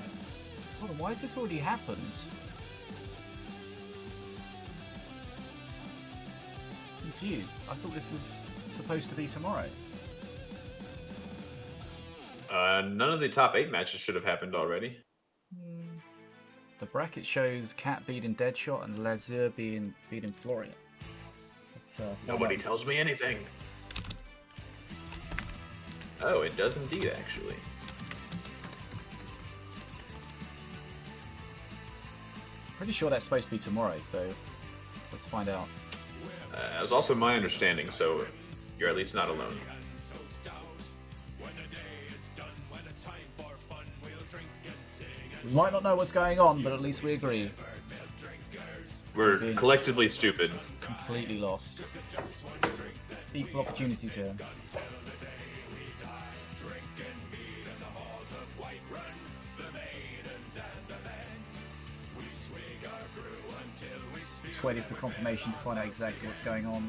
Hold on, why has this already happened? Confused. I thought this was supposed to be tomorrow. None of the top 8 matches should have happened already. The bracket shows Katt beating Deadshot and Lazur beating Florian. Nobody tells me anything. Oh, it does indeed, actually. Pretty sure that's supposed to be tomorrow, so let's find out. That was also my understanding, so you're at least not alone. We might not know what's going on, but at least we agree. We're collectively stupid. Completely lost. Equal opportunities here. Just waiting for confirmation to find out exactly what's going on.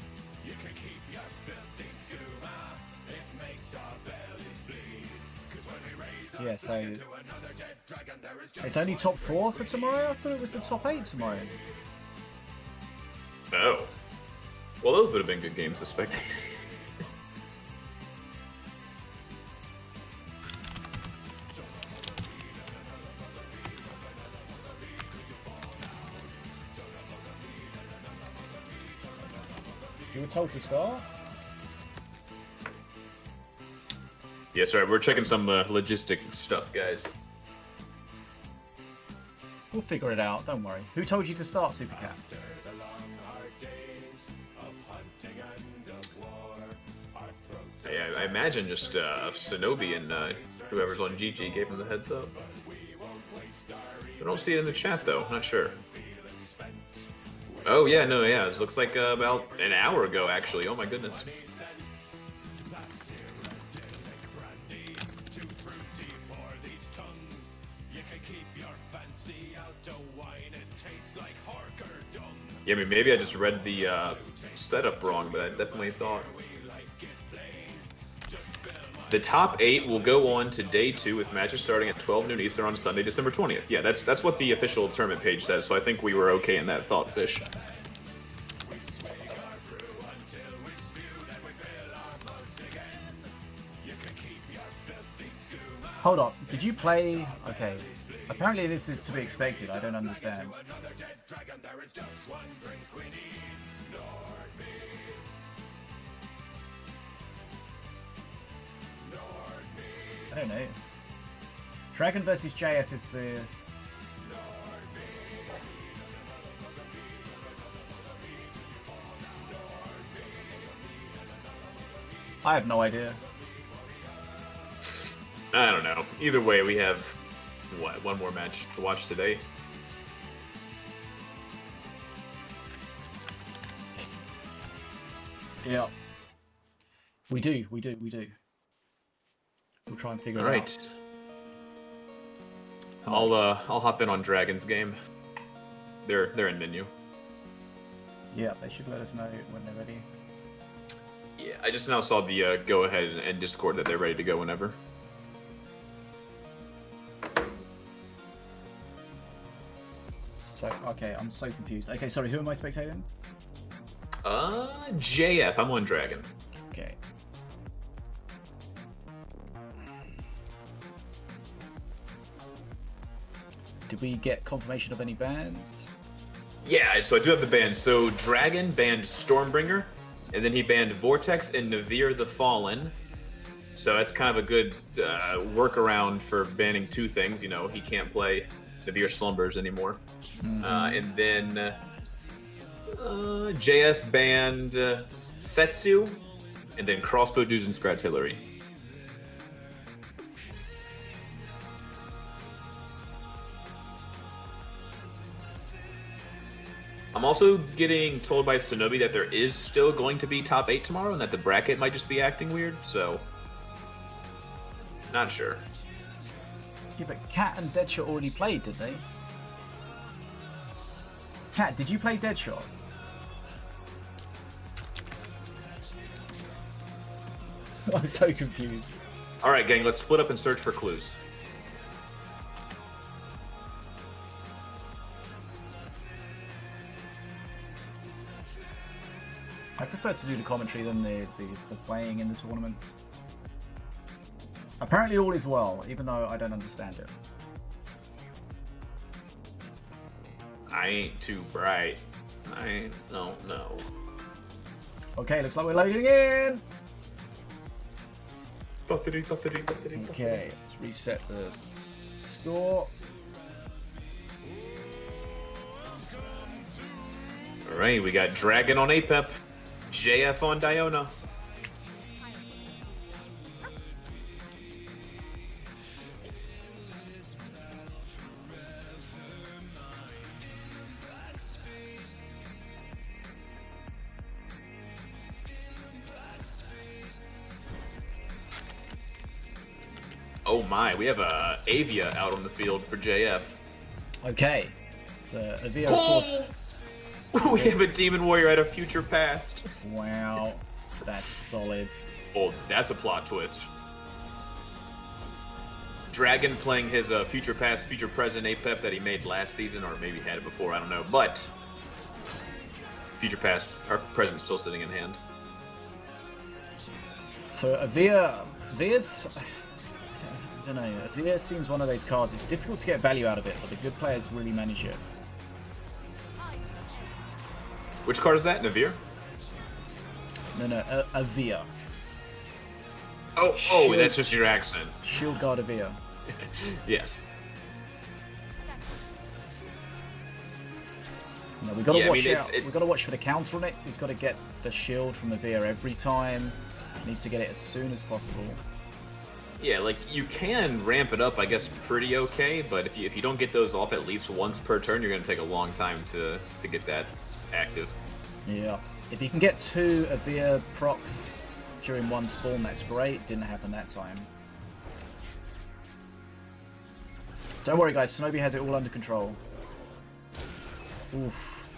Yeah, so it's only top 4 for tomorrow? I thought it was the top 8 tomorrow. Oh. Well, those would have been good games to spectate. You were told to start? Yes, sir. We're checking some logistic stuff, guys. We'll figure it out, don't worry. Who told you to start, Super Cat? Yeah, I imagine just Sinobii and whoever's on GG gave him the heads up. I don't see it in the chat, though. Not sure. Oh, yeah, no, yeah. It looks like about an hour ago, actually. Oh, my goodness. Yeah, I mean, maybe I just read the setup wrong, but I definitely thought. The top 8 will go on to day 2 with matches starting at 12 noon Eastern on Sunday, December 20th. Yeah, that's what the official tournament page says, so I think we were okay in that thought, Fish. Hold on, did you play... Okay, apparently this is to be expected, I don't understand. I don't know. Dragon versus JF is the... I have no idea. I don't know. Either way, we have, what, one more match to watch today. Yeah. We do. We'll try and figure it out. I'll hop in on Dragon's game. They're in menu. Yeah, they should let us know when they're ready. Yeah, I just now saw the go ahead and Discord that they're ready to go whenever. So, okay, I'm so confused. Okay, sorry, who am I spectating? JF, I'm on Dragon. Okay. Did we get confirmation of any bans? Yeah, so I do have the bans. So Dragon banned Stormbringer, and then he banned Vortex and Navir the Fallen. So that's kind of a good workaround for banning two things. You know, he can't play Navir Slumbers anymore. Mm-hmm. And then JF banned Setsu, and then Crossbow Dudes and Scratillery. I'm also getting told by Sinobii that there is still going to be top 8 tomorrow, and that the bracket might just be acting weird, so... Not sure. Yeah, but Katt and Deadshot already played, did they? Katt, did you play Deadshot? I'm so confused. Alright, gang, let's split up and search for clues. I prefer to do the commentary than the playing in the tournament. Apparently all is well, even though I don't understand it. I ain't too bright. I don't know. Okay, looks like we're loading in! Okay, let's reset the score. Alright, we got Dragon on Apep, JF on Diona. Oh my, we have a Avia out on the field for JF. Okay, so Avia, of course. We have a Demon Warrior at a future past. Wow, that's solid. Oh, that's a plot twist. Dragon playing his future past, future present Apep that he made last season, or maybe had it before, I don't know. But future past, our present still sitting in hand. So Avia's, I don't know, Avia seems one of those cards. It's difficult to get value out of it, but the good players really manage it. Which card is that, Navir? No, Avia. Oh, that's just your accent. Shield Guard Avia. Yes. No, we gotta watch out. We gotta watch for the counter on it. He's got to get the shield from Avia every time. He needs to get it as soon as possible. Yeah, like you can ramp it up, I guess, pretty okay. But if you don't get those off at least once per turn, you're gonna take a long time to get that active. Yeah. If you can get 2 Avia procs during one spawn, that's great. Didn't happen that time. Don't worry, guys. Sinobii has it all under control. Oof.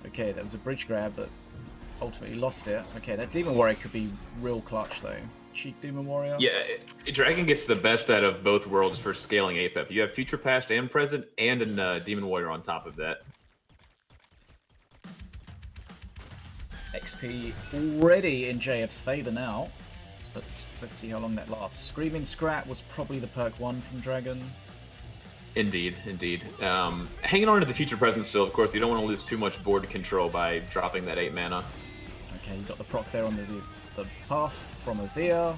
Okay, that was a bridge grab, but ultimately lost it. Okay, that Demon Warrior could be real clutch, though. Cheap Demon Warrior. Yeah, Dragon gets the best out of both worlds for scaling Apep. You have future past and present, and a Demon Warrior on top of that. XP already in JF's favour now, but let's see how long that lasts. Screaming Scrat was probably the perk 1 from Dragon. Indeed. Hanging on to the future present still, of course. You don't want to lose too much board control by dropping that 8 mana. Okay, you got the proc there on the path from Avia.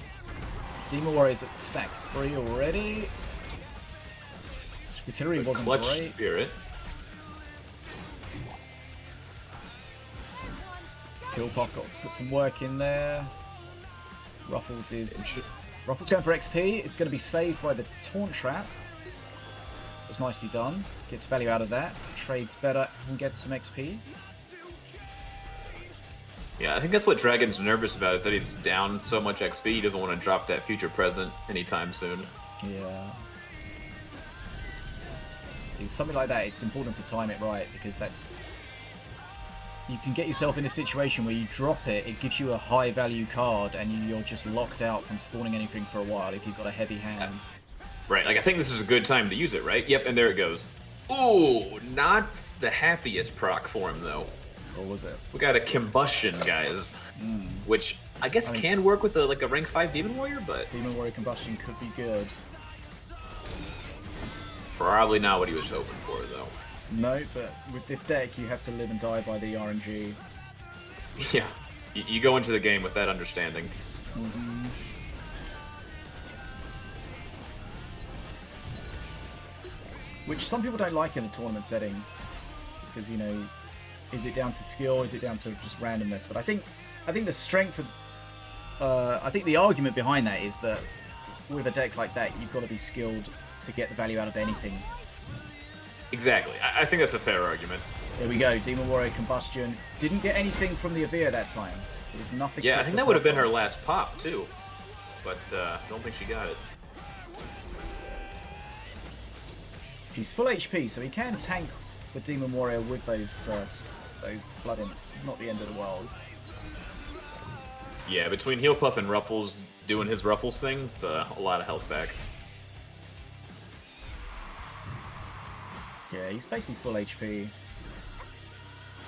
Demon Warrior's at stack 3 already. Artillery wasn't Clutch great. Spirit. Killpuff got to put some work in there. Ruffles going for XP. It's going to be saved by the Taunt Trap. It was nicely done. Gets value out of that. Trades better and gets some XP. Yeah, I think that's what Dragon's nervous about, is that he's down so much XP, he doesn't want to drop that future present anytime soon. Yeah. See, something like that, it's important to time it right, because that's... You can get yourself in a situation where you drop it, it gives you a high value card, and you're just locked out from spawning anything for a while if you've got a heavy hand. Right, like I think this is a good time to use it, right? Yep, and there it goes. Ooh, not the happiest proc for him, though. What was it? We got a Combustion, guys, which I guess can work with a rank 5 Demon Warrior, but... Demon Warrior Combustion could be good. Probably not what he was hoping for, though. No, but with this deck, you have to live and die by the RNG. Yeah, you go into the game with that understanding. Which some people don't like in a tournament setting, because, you know, is it down to skill, is it down to just randomness? But I think the strength of... I think the argument behind that is that with a deck like that, you've got to be skilled to get the value out of anything. Exactly. I think that's a fair argument. There we go. Demon Warrior Combustion. Didn't get anything from the Avia that time. There was nothing. Yeah, I think that would have been her last pop, too. But I don't think she got it. He's full HP, so he can tank the Demon Warrior with those Blood Imps. Not the end of the world. Yeah, between Heal Puff and Ruffles doing his Ruffles things, it's a lot of health back. Yeah, he's basically full HP.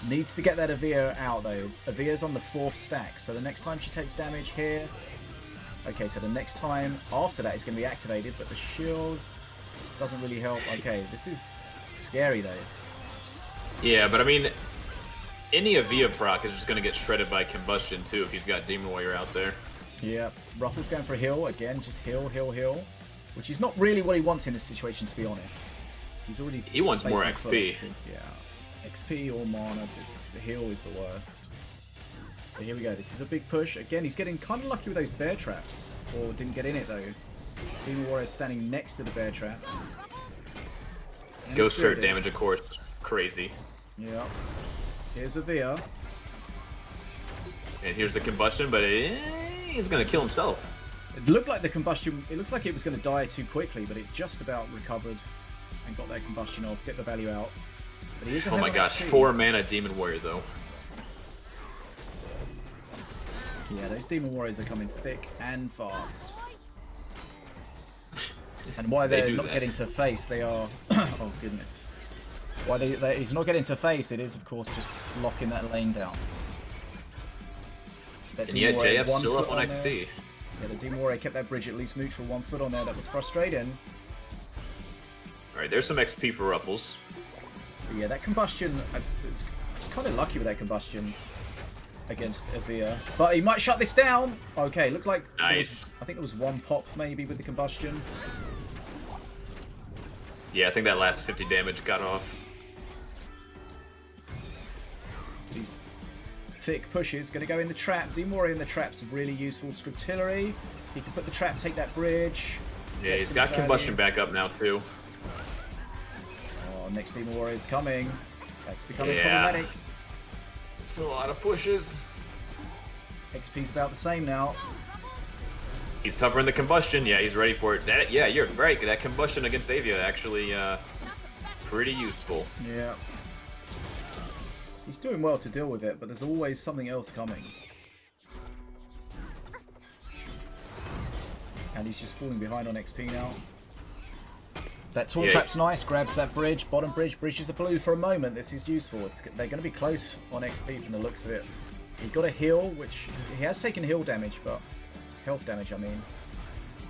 Needs to get that Avia out, though. Avia's on the 4th stack, so the next time she takes damage here... Okay, so the next time after that is going to be activated, but the shield doesn't really help. Okay, this is scary, though. Yeah, but I mean, any Avia proc is just going to get shredded by Combustion, too, if he's got Demon Warrior out there. Yeah, Ruffles going for a heal. Again, just heal. Which is not really what he wants in this situation, to be honest. He's already... He wants more XP. Yeah. XP or mana. The heal is the worst. But here we go. This is a big push. Again, he's getting kind of lucky with those bear traps. Or didn't get in it, though. Demon Warrior standing next to the bear trap. And Ghost turret damage, of course. Crazy. Yeah. Here's Avia. And here's the Combustion, but he's going to kill himself. It looked like the Combustion... It looks like it was going to die too quickly, but it just about recovered and got that Combustion off, get the value out. But he is Oh my gosh, 4 mana Demon Warrior, though. Yeah, those Demon Warriors are coming thick and fast. And why they're not getting to face, they are... oh, goodness. Why he's not getting to face, it is, of course, just locking that lane down. And yet JF's still up on XP. Yeah, the Demon Warrior kept that bridge at least neutral, 1 foot on there. That was frustrating. Alright, there's some XP for Ruffles. But yeah, that Combustion... I was kind of lucky with that Combustion against Avia. But he might shut this down! Okay, looked like... Nice. I think there was 1 pop, maybe, with the Combustion. Yeah, I think that last 50 damage got off. These thick pushes, going to go in the trap. Demon Warrior in the trap's really useful. It's artillery. He can put the trap, take that bridge. Yeah, he's got Combustion back up now, too. Oh, next Demon Warrior is coming. That's becoming problematic. It's a lot of pushes. XP's about the same now. He's tougher in the Combustion. Yeah, he's ready for it. Yeah, you're right. That Combustion against Avia actually pretty useful. Yeah. He's doing well to deal with it, but there's always something else coming. And he's just falling behind on XP now. That Taunt Trap's nice, grabs that bridge, bottom bridge, bridges a blue for a moment. This is useful. They're going to be close on XP from the looks of it. He got a heal, which he has taken heal damage, but health damage, I mean.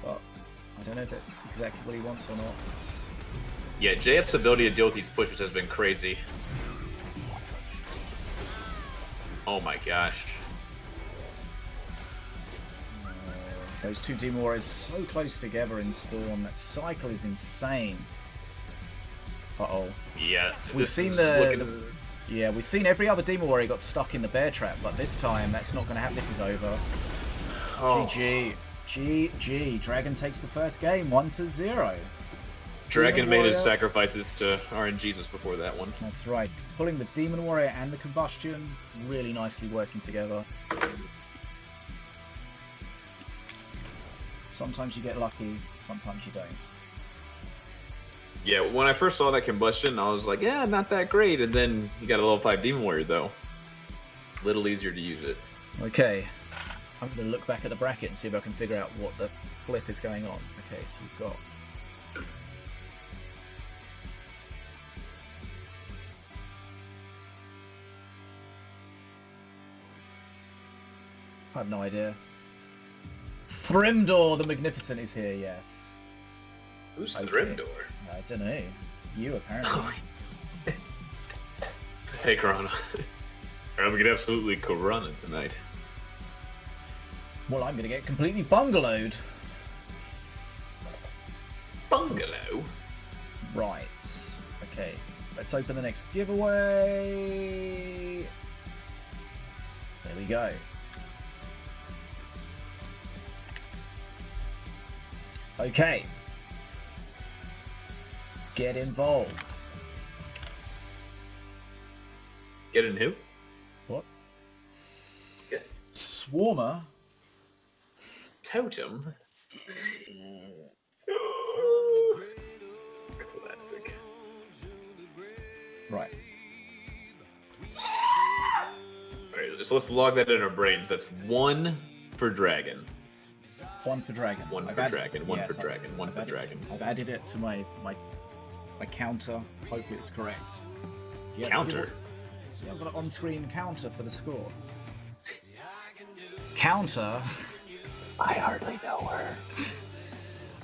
But I don't know if that's exactly what he wants or not. Yeah, JF's ability to deal with these pushes has been crazy. Oh my gosh. Those two Demon Warriors so close together in spawn. That cycle is insane. Uh-oh. Yeah, We've seen yeah, we've seen every other Demon Warrior got stuck in the bear trap, but this time that's not going to happen. This is over. Oh. GG. GG. Dragon takes the first game, 1-0. Dragon made his sacrifices to RNGesus before that one. That's right. Pulling the Demon Warrior and the Combustion, really nicely working together. Sometimes you get lucky, sometimes you don't. Yeah, when I first saw that Combustion, I was like, yeah, not that great. And then you got a level 5 Demon Warrior, though. A little easier to use it. Okay. I'm going to look back at the bracket and see if I can figure out what the flip is going on. Okay, so we've got... I have no idea. Thrimdor the Magnificent is here, yes. Who's Okay. Thrimdor? I don't know. You, apparently. Hey, Corona. I'm gonna get absolutely Corona tonight. Well, I'm going to get completely bungalowed. Bungalow? Right. Okay. Let's open the next giveaway. There we go. Okay. Get involved. Get in who? What? Get Swarmer. Totem? Classic. Right. Alright, so let's log that in our brains. That's 1 for Dragon. 1 for Dragon. 1 I've for added- Dragon, 1 yes, for Dragon, 1 for Dragon. I've added it to my counter. Hopefully it's correct. Yeah, Counter? Yeah, I've got an on-screen counter for the score. Counter? I hardly know her.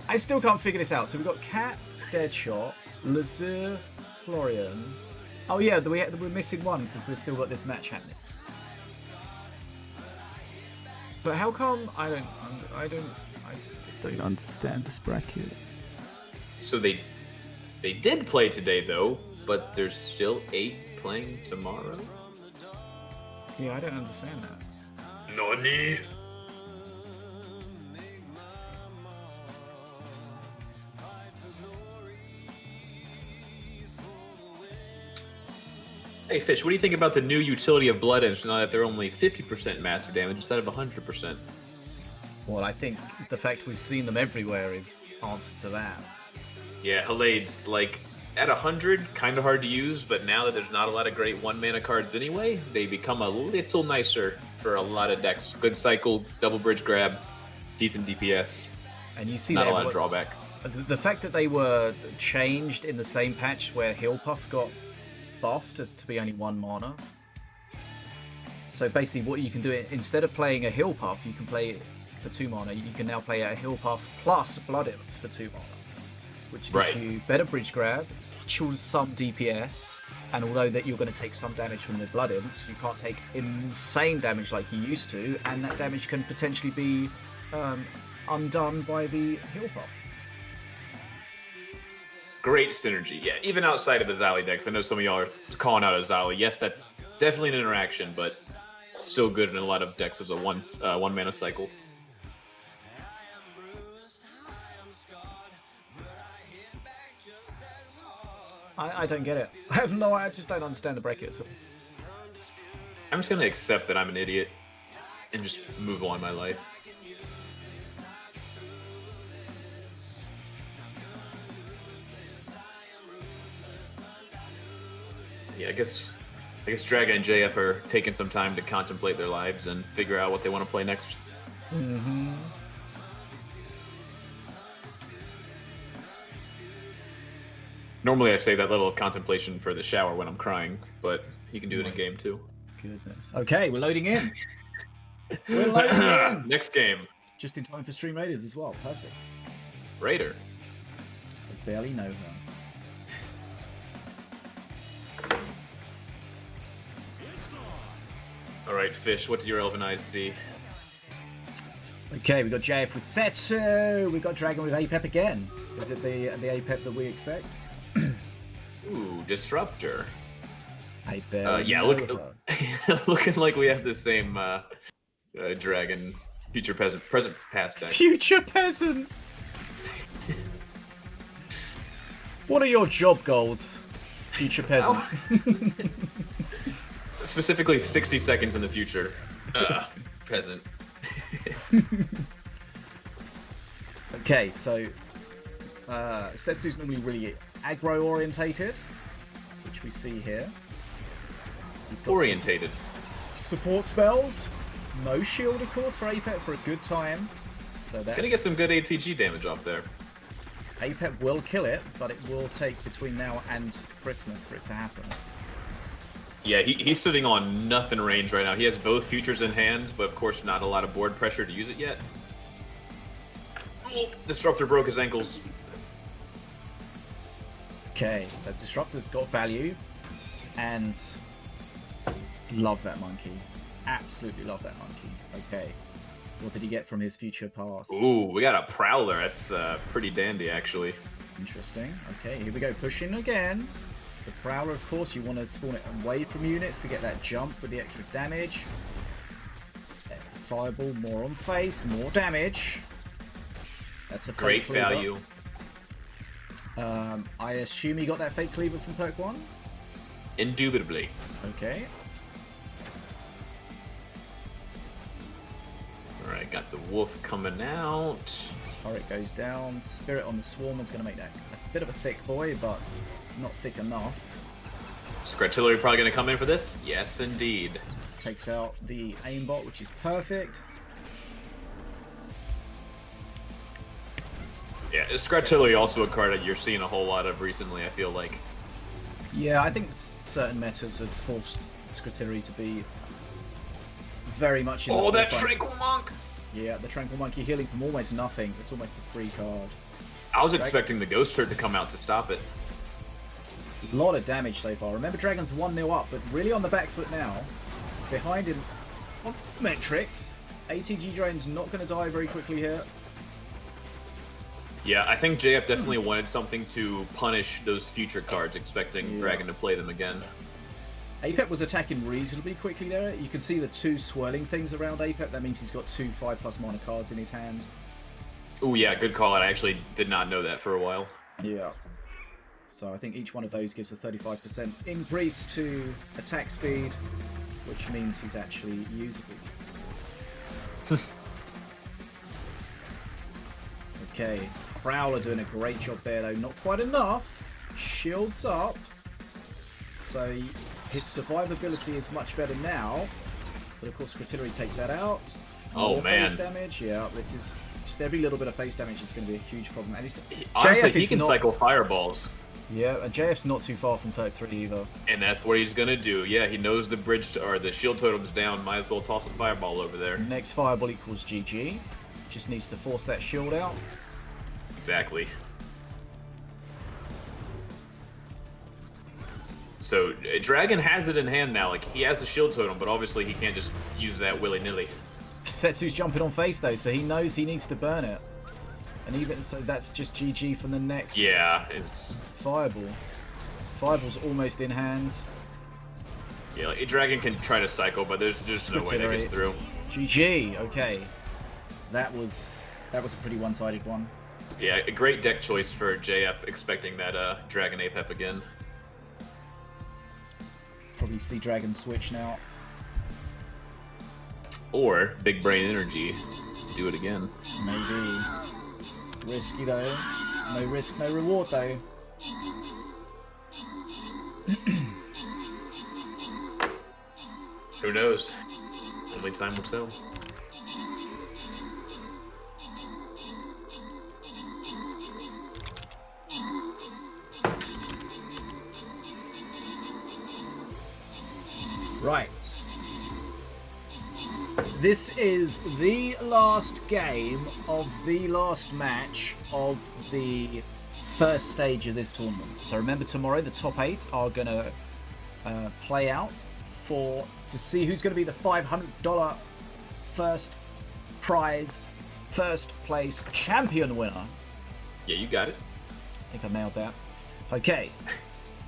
I still can't figure this out. So we've got Katt, Deadshot, Lazur, Florian. Oh yeah, we're missing one because we've still got this match happening. But how come I don't understand this bracket. So they did play today though, but there's still 8 playing tomorrow. Yeah, I don't understand that. Nani? Hey Fish, what do you think about the new utility of Blood Imps now that they're only 50% master damage instead of 100%? Well, I think the fact we've seen them everywhere is answer to that. Yeah, Halade's like at 100, kind of hard to use, but now that there's not a lot of great 1-mana cards anyway, they become a little nicer for a lot of decks. Good cycle, double bridge grab, decent DPS, And you see not that a lot of drawback. the fact that they were changed in the same patch where Heal Puff got buffed as to be only 1 mana. So basically what you can do, instead of playing a Heal Puff, you can play it for 2 mana. You can now play a Heal Puff plus Blood Imps for 2 mana, which gives you better bridge grab, choose some DPS, and although that you're going to take some damage from the Blood Imps, you can't take insane damage like you used to, and that damage can potentially be undone by the Heal Puff. Great synergy, yeah. Even outside of the Azali decks, I know some of y'all are calling out Azali. Yes, that's definitely an interaction, but still good in a lot of decks as a one mana cycle. I don't get it. I just don't understand the bracket at all. I'm just gonna accept that I'm an idiot and just move on in my life. Yeah, I guess Dragon and JF are taking some time to contemplate their lives and figure out what they want to play next. Mm-hmm. Normally I say that level of contemplation for the shower when I'm crying, but you can do it in game too. Goodness. Okay, we're loading in. We're loading in. Next game. Just in time for Stream Raiders as well. Perfect. Raider. I barely know her. Alright, Fish, what do your elven eyes see? Okay, we got JF with Setsu. We got Dragon with Apep again. Is it the Apep that we expect? Ooh, Disruptor. Apep. Yeah, looking like we have the same dragon, future peasant, present past deck. Future peasant. What are your job goals, future peasant? Specifically, 60 seconds in the future. Peasant. Okay, so Setsu's normally really aggro orientated, which we see here. He's got Orientated. support spells, no shield of course for Apep for a good time. So that's Gonna get some good ATG damage off there. Apep will kill it, but it will take between now and Christmas for it to happen. Yeah, he's sitting on nothing range right now. He has both futures in hand, but of course not a lot of board pressure to use it yet. Oh, Disruptor broke his ankles. Okay, the Disruptor's got value, and love that monkey. Absolutely love that monkey. Okay, what did he get from his future past? Ooh, we got a Prowler. That's pretty dandy, actually. Interesting. Okay, here we go, pushing again. The Prowler, of course, you want to spawn it away from units to get that jump with the extra damage. Fireball, more on face, more damage. That's a Great fake cleaver. value. I assume you got that fake cleaver from perk 1? Indubitably. Okay. Alright, got the wolf coming out. Turret goes down. Spirit on the Swarmer's going to make that a bit of a thick boy, but not thick enough. Scratchillery probably going to come in for this? Yes, indeed. Takes out the aimbot, which is perfect. Yeah, Scratchillery also a card that you're seeing a whole lot of recently, I feel like. Yeah, I think certain metas have forced Scratchillery to be very much in the that forefront. Tranquil Monk! Yeah, the Tranquil Monkey healing from almost nothing. It's almost a free card. I was expecting the Ghost Turd to come out to stop it. A lot of damage so far. Remember, Dragon's 1-0 up, but really on the back foot now. Behind him on metrics. ATG Drain's not going to die very quickly here. Yeah, I think JF definitely wanted something to punish those future cards, expecting Dragon to play them again. Apep was attacking reasonably quickly there. You can see the 2 swirling things around Apep. That means he's got 2 5+ mana cards in his hand. Oh yeah, good call. I actually did not know that for a while. Yeah. So I think each one of those gives a 35% increase to attack speed, which means he's actually usable. Okay, Prowler doing a great job there though. Not quite enough. Shields up. So his survivability is much better now. But of course, Scratchillery takes that out. Oh, More man. face damage. Yeah, this is just every little bit of face damage is going to be a huge problem. And Honestly, JF he is can not, cycle fireballs. Yeah, JF's not too far from perk 3 either. And that's what he's gonna do. Yeah, he knows the bridge or the shield totem's down. Might as well toss a fireball over there. Next fireball equals GG. Just needs to force that shield out. Exactly. So Dragon has it in hand now. Like he has a shield totem, but obviously he can't just use that willy-nilly. Setsu's jumping on face though, so he knows he needs to burn it. And even so, that's just GG from the next fireball. Fireball's almost in hand. Yeah, like, a Dragon can try to cycle, but there's just no way that gets through. GG. Okay, that was a pretty one-sided one. Yeah, a great deck choice for JF, expecting that Dragon Apep again. Probably see Dragon switch now. Or Big Brain Energy, do it again. Maybe. Risky though. No risk, no reward though. Who knows? Only time will tell. Right. This is the last game of the last match of the first stage of this tournament. So remember, tomorrow the top 8 are going to play out to see who's going to be the $500 first prize first place champion winner. Yeah, you got it. I think I nailed that. Okay.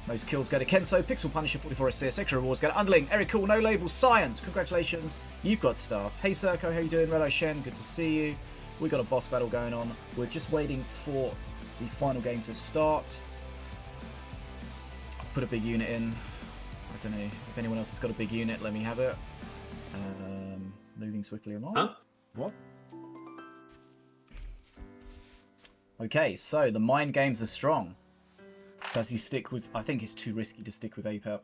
Most kills go to Kenso, Pixel Punisher, 44 assists, extra rewards go to Underling, Eric Cool, No Label, Science, congratulations, you've got stuff. Hey Circo, how you doing? Red Eye Shen, good to see you. We got a boss battle going on. We're just waiting for the final game to start. I'll put a big unit in. I don't know if anyone else has got a big unit, let me have it. Moving swiftly along. Huh? What? Okay, so the mind games are strong. Does he stick with... I think it's too risky to stick with APEP.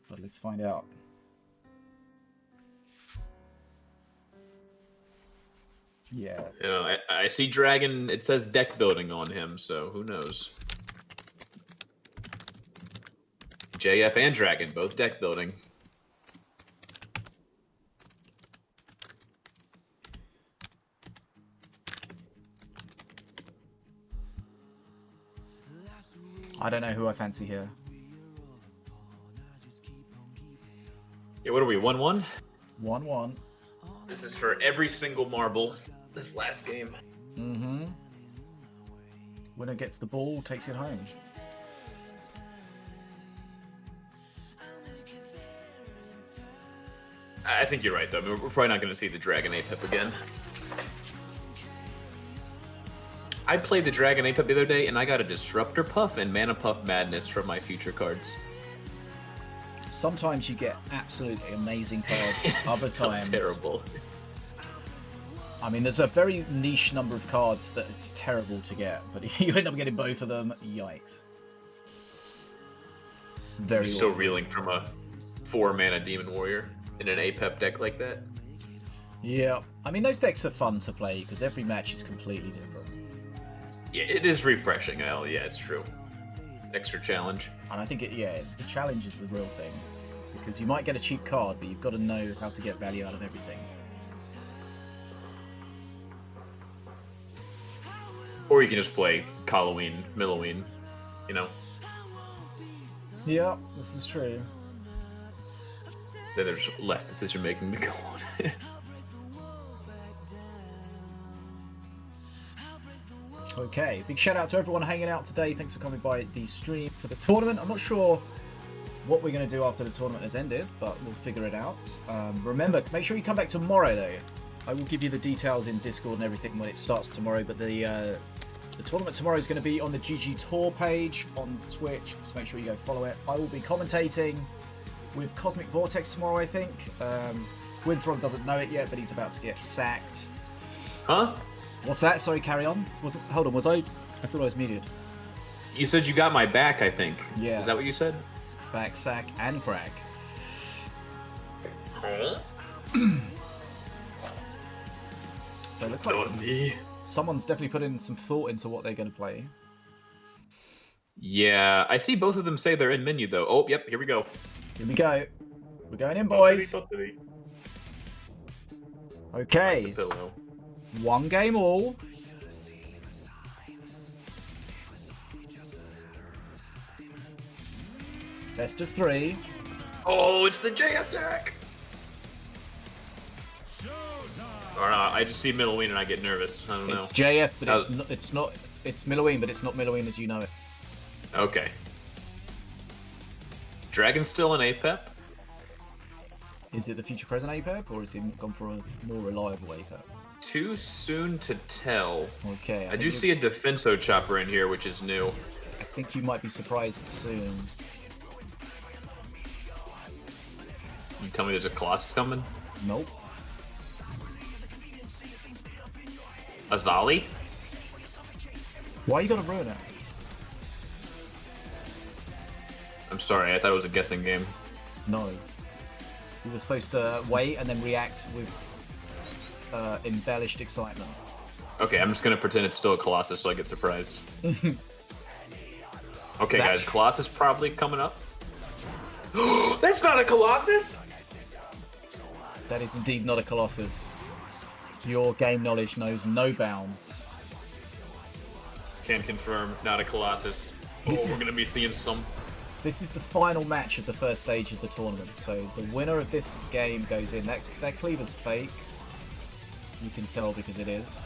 But let's find out. Yeah. You know, I see Dragon, it says deck building on him, so who knows? JF and Dragon, both deck building. I don't know who I fancy here. Yeah, what are we, 1-1? 1-1. This is for every single marble this last game. Mm-hmm. Winner gets the ball, takes it home. I think you're right, though. I mean, we're probably not going to see the Dragon APEP again. I played the Dragon APEP the other day, and I got a Disruptor Puff and Mana Puff Madness from my future cards. Sometimes you get absolutely amazing cards. Other times, terrible. I mean, there's a very niche number of cards that it's terrible to get, but you end up getting both of them. Yikes! Very. You're still reeling from a 4-mana Demon Warrior in an APEP deck like that. Yeah, I mean those decks are fun to play because every match is completely different. Yeah, it is refreshing. Well, yeah, it's true. Extra challenge. And I think the challenge is the real thing. Because you might get a cheap card, but you've got to know how to get value out of everything. Or you can just play Halloween, Milloween, you know? Yeah, this is true. Then there's less decision making to go on. Okay, big shout out to everyone hanging out today. Thanks for coming by the stream for the tournament. I'm not sure what we're going to do after the tournament has ended, but we'll figure it out. Remember, make sure you come back tomorrow, though. I will give you the details in Discord and everything when it starts tomorrow, but the tournament tomorrow is going to be on the GGtoor page on Twitch, so make sure you go follow it. I will be commentating with Cosmic Vortex tomorrow, I think. Gwynnthoron doesn't know it yet, but he's about to get sacked. Huh? What's that? Sorry, carry on. Hold on, was I thought I was muted. You said you got my back, I think. Yeah. Is that what you said? Back, sack, and crack. Huh? They look like someone's definitely put in some thought into what they're going to play. Yeah, I see both of them say they're in menu, though. Oh, yep, here we go. Here we go. We're going in, boys. Okay. One game all. Best of 3. Oh, it's the JF deck! Or I just see Milloween and I get nervous. I don't know. It's JF, but it's not. It's Milloween, but it's not Milloween as you know it. Okay. Dragon's still an APEP? Is it the future present APEP, or has he gone for a more reliable APEP? Too soon to tell. Okay. I do see a Defenso Chopper in here, which is new. I think you might be surprised soon. You tell me there's a Colossus coming? Nope. Azali? Why you gotta ruin it? I'm sorry, I thought it was a guessing game. No. You were supposed to wait and then react with embellished excitement. Okay, I'm just gonna pretend it's still a Colossus so I get surprised. Okay, Zach. guys, Colossus probably coming up. That's not a Colossus! That is indeed not a Colossus. Your game knowledge knows no bounds. Can confirm, not a Colossus. We're gonna be seeing some. This is the final match of the first stage of the tournament, so the winner of this game goes in. That cleaver's fake. You can tell because it is.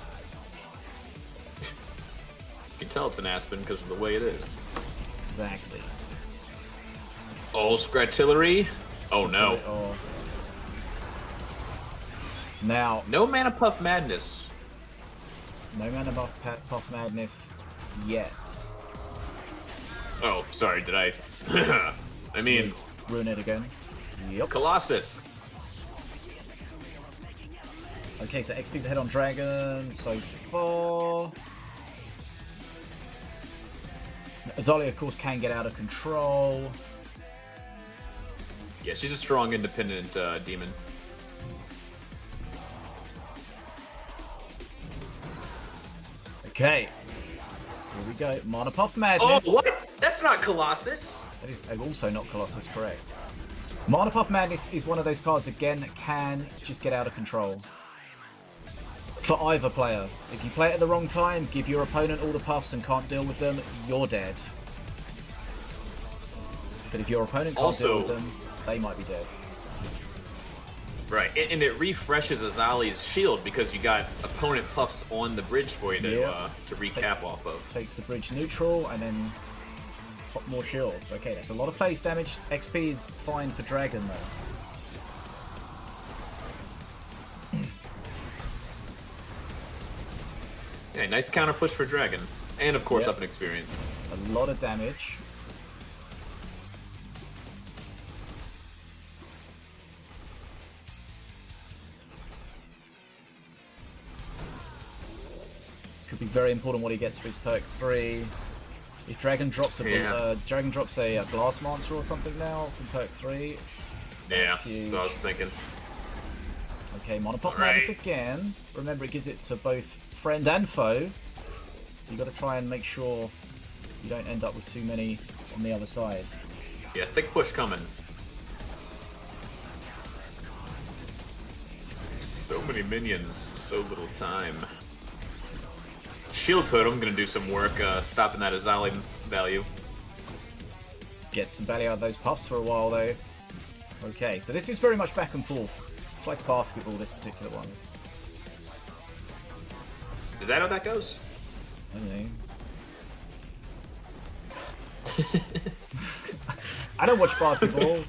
You can tell it's an Aspen because of the way it is. Exactly. Oh, Scratillery. Oh no. Oh. Now, No Mana Puff Madness. no Mana Puff Madness yet. Oh, sorry, did I? I mean, Ruin it again. Yep. Colossus. Okay, so XP's ahead on Dragon so far. Azalea, of course, can get out of control. Yeah, she's a strong, independent demon. Okay. Here we go. Mana Puff Madness. Oh, what? That's not Colossus. That is also not Colossus, correct. Mana Puff Madness is one of those cards, again, that can just get out of control. For either player. If you play it at the wrong time, give your opponent all the puffs and can't deal with them, you're dead. But if your opponent can't deal with them, they might be dead. Right, and it refreshes Azali's shield because you got opponent puffs on the bridge for you to recap off of. Takes the bridge neutral and then pop more shields. Okay, that's a lot of face damage. XP is fine for Dragon though. Yeah, nice counter push for Dragon. And of course up in experience. A lot of damage. Could be very important what he gets for his perk 3. If Dragon drops a Glass Monster or something now from perk 3. Yeah, huge. so I was thinking. Okay, Mana Puff Madness again. Remember, it gives it to both friend and foe. So you got to try and make sure you don't end up with too many on the other side. Yeah, thick push coming. So many minions, so little time. Shield Totem gonna do some work stopping that Azali value. Get some value out of those puffs for a while though. Okay, so this is very much back and forth. It's like basketball, this particular one. Is that how that goes? I don't know. I don't watch basketball.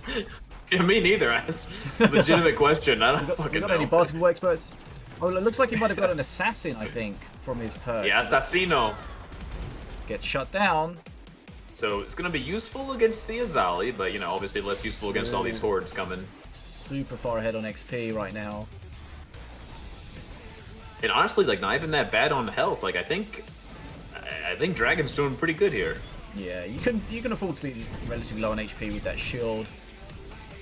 Yeah, me neither. That's a legitimate question. I don't fucking got know. any basketball experts? Oh, it looks like he might have got an assassin, I think, from his perk. Yeah, Assassino. Gets shut down. So it's gonna be useful against the Azali, but you know, obviously less useful against all these hordes coming. Super far ahead on XP right now. And honestly, like not even that bad on health. Like I think Dragon's doing pretty good here. Yeah, you can afford to be relatively low on HP with that shield.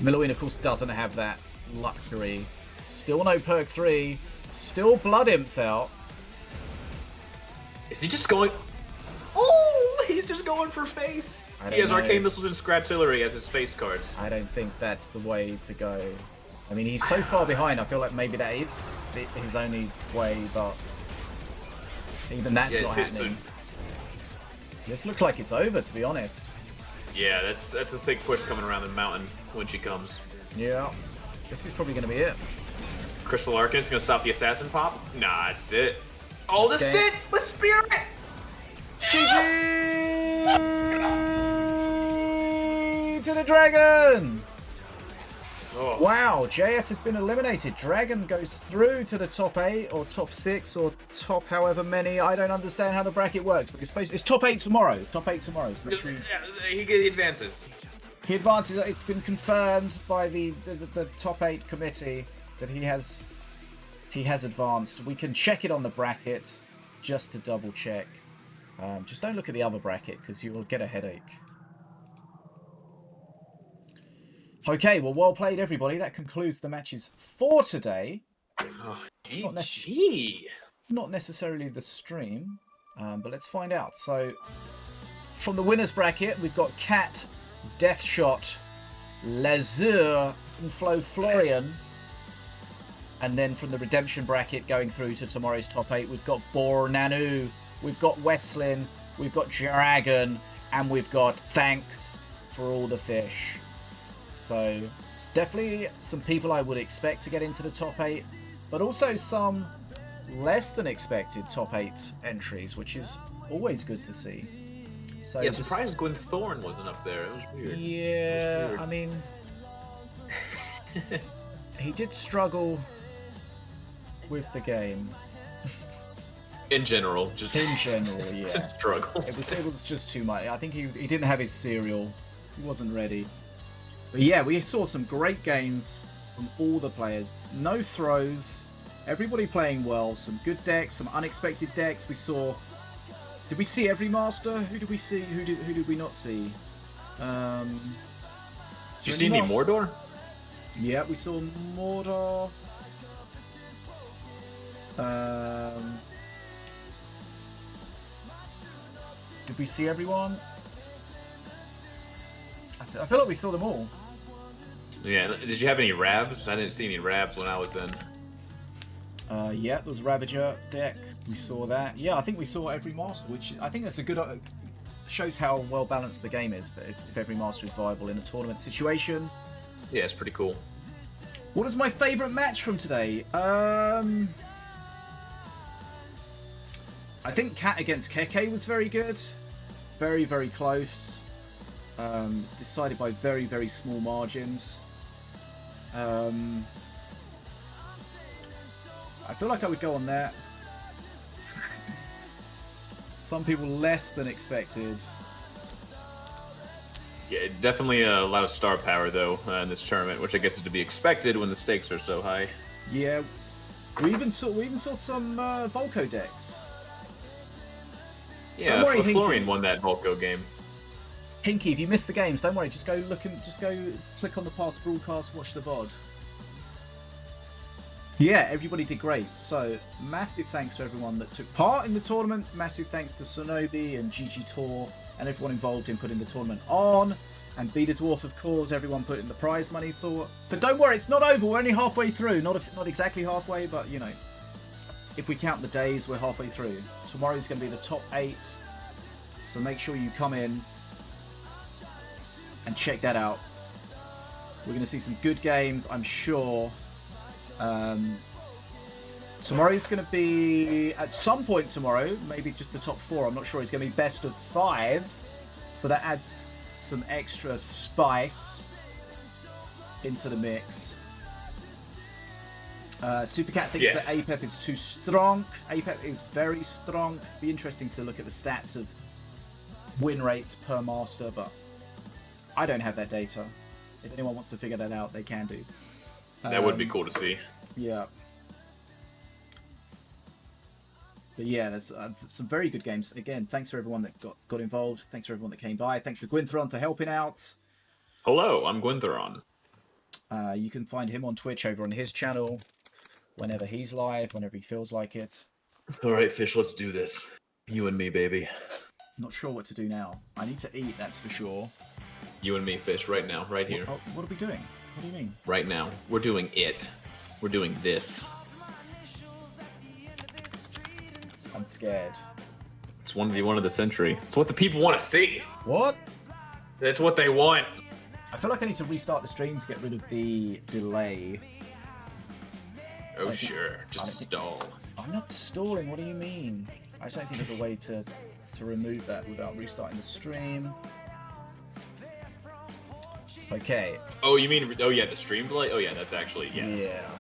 Milloween, of course, doesn't have that luxury. Still no perk 3. Still Blood Imps out. Is he just going? Oh, he's just going for face. He has Arcane Missiles and Scratillery as his face cards. I don't think that's the way to go. I mean, he's so far behind, I feel like maybe that is his only way, but even that's not happening. This looks like it's over, to be honest. Yeah, that's a thick push coming around the mountain when she comes. Yeah, this is probably going to be it. Crystal Arcanist going to stop the Assassin pop? Nah, that's it. Oh, the stint with Spirit! GG to the Dragon! Oh. Wow, JF has been eliminated. Dragon goes through to the top 8 or top 6 or top however many. I don't understand how the bracket works, but it's top 8 tomorrow. Top 8 tomorrow. So make sure he advances. He advances. It's been confirmed by the top 8 committee that he has advanced. We can check it on the bracket just to double check. Just don't look at the other bracket because you will get a headache. Okay, well, well played, everybody. That concludes the matches for today. Oh, not necessarily the stream, but let's find out. So, from the winners bracket, we've got Katt, DeathShot, Lazur, and FloFlorian. And then from the redemption bracket, going through to tomorrow's top 8, we've got Nanu, we've got Westlin, we've got Dragon, and we've got Thanks for all the fish. So it's definitely some people I would expect to get into the top 8, but also some less than expected top 8 entries, which is always good to see. So yeah, surprised Gwynnthoron wasn't up there. It was weird. Yeah, weird. I mean, he did struggle with the game. In general, yeah. Just struggle. It was just too much. I think he didn't have his cereal. He wasn't ready. But yeah, we saw some great games from all the players. No throws. Everybody playing well. Some good decks, some unexpected decks. We saw... Did we see every master? Who did we see? Who did we not see? Did you see any Mordor? Yeah, we saw Mordor. Did we see everyone? I feel like we saw them all. Yeah, did you have any Ravs? I didn't see any Ravs when I was in. Yeah, there was Ravager deck. We saw that. Yeah, I think we saw every master, which I think that's a good... shows how well balanced the game is, that if every master is viable in a tournament situation. Yeah, it's pretty cool. What is my favourite match from today? I think Katt against KheKhe was very good. Very, very close. Decided by very, very small margins. I feel like I would go on that. Some people less than expected. Yeah, definitely a lot of star power though in this tournament, which I guess is to be expected when the stakes are so high. Yeah, we even saw some Volko decks. Yeah, FloFlorian won that Volko game. KheKhe, if you missed the games, don't worry. Just go click on the past broadcast, watch the VOD. Yeah, everybody did great. So, massive thanks to everyone that took part in the tournament. Massive thanks to Sinobii and GGtoor and everyone involved in putting the tournament on. And BetaDwarf, of course, everyone put in the prize money for. But don't worry, it's not over. We're only halfway through. Not exactly halfway, but, you know, if we count the days, we're halfway through. Tomorrow's going to be the top 8. So make sure you come in and check that out. We're going to see some good games, I'm sure. Tomorrow's going to be, at some point tomorrow, maybe just the top 4, I'm not sure, it's going to be best of 5, so that adds some extra spice into the mix. Supercat thinks that APEP is too strong. APEP is very strong. Be interesting to look at the stats of win rates per master, but I don't have that data. If anyone wants to figure that out, they can do. That would be cool to see. Yeah. But yeah, there's some very good games. Again, thanks for everyone that got involved. Thanks for everyone that came by. Thanks to Gwynnthoron for helping out. Hello, I'm Gwynnthoron. You can find him on Twitch over on his channel whenever he's live, whenever he feels like it. All right, Fish, let's do this. You and me, baby. Not sure what to do now. I need to eat, that's for sure. You and me, Fish, right now, right here. What are we doing? What do you mean? Right now. We're doing it. We're doing this. I'm scared. It's 1v1 of the century. It's what the people want to see. What? That's what they want. I feel like I need to restart the stream to get rid of the delay. Oh, sure. Just stall. I'm not stalling. What do you mean? I just don't think there's a way to remove that without restarting the stream. Okay. Oh, you mean... Oh, yeah, the stream delay? Oh, yeah, that's actually... Yeah. Yeah.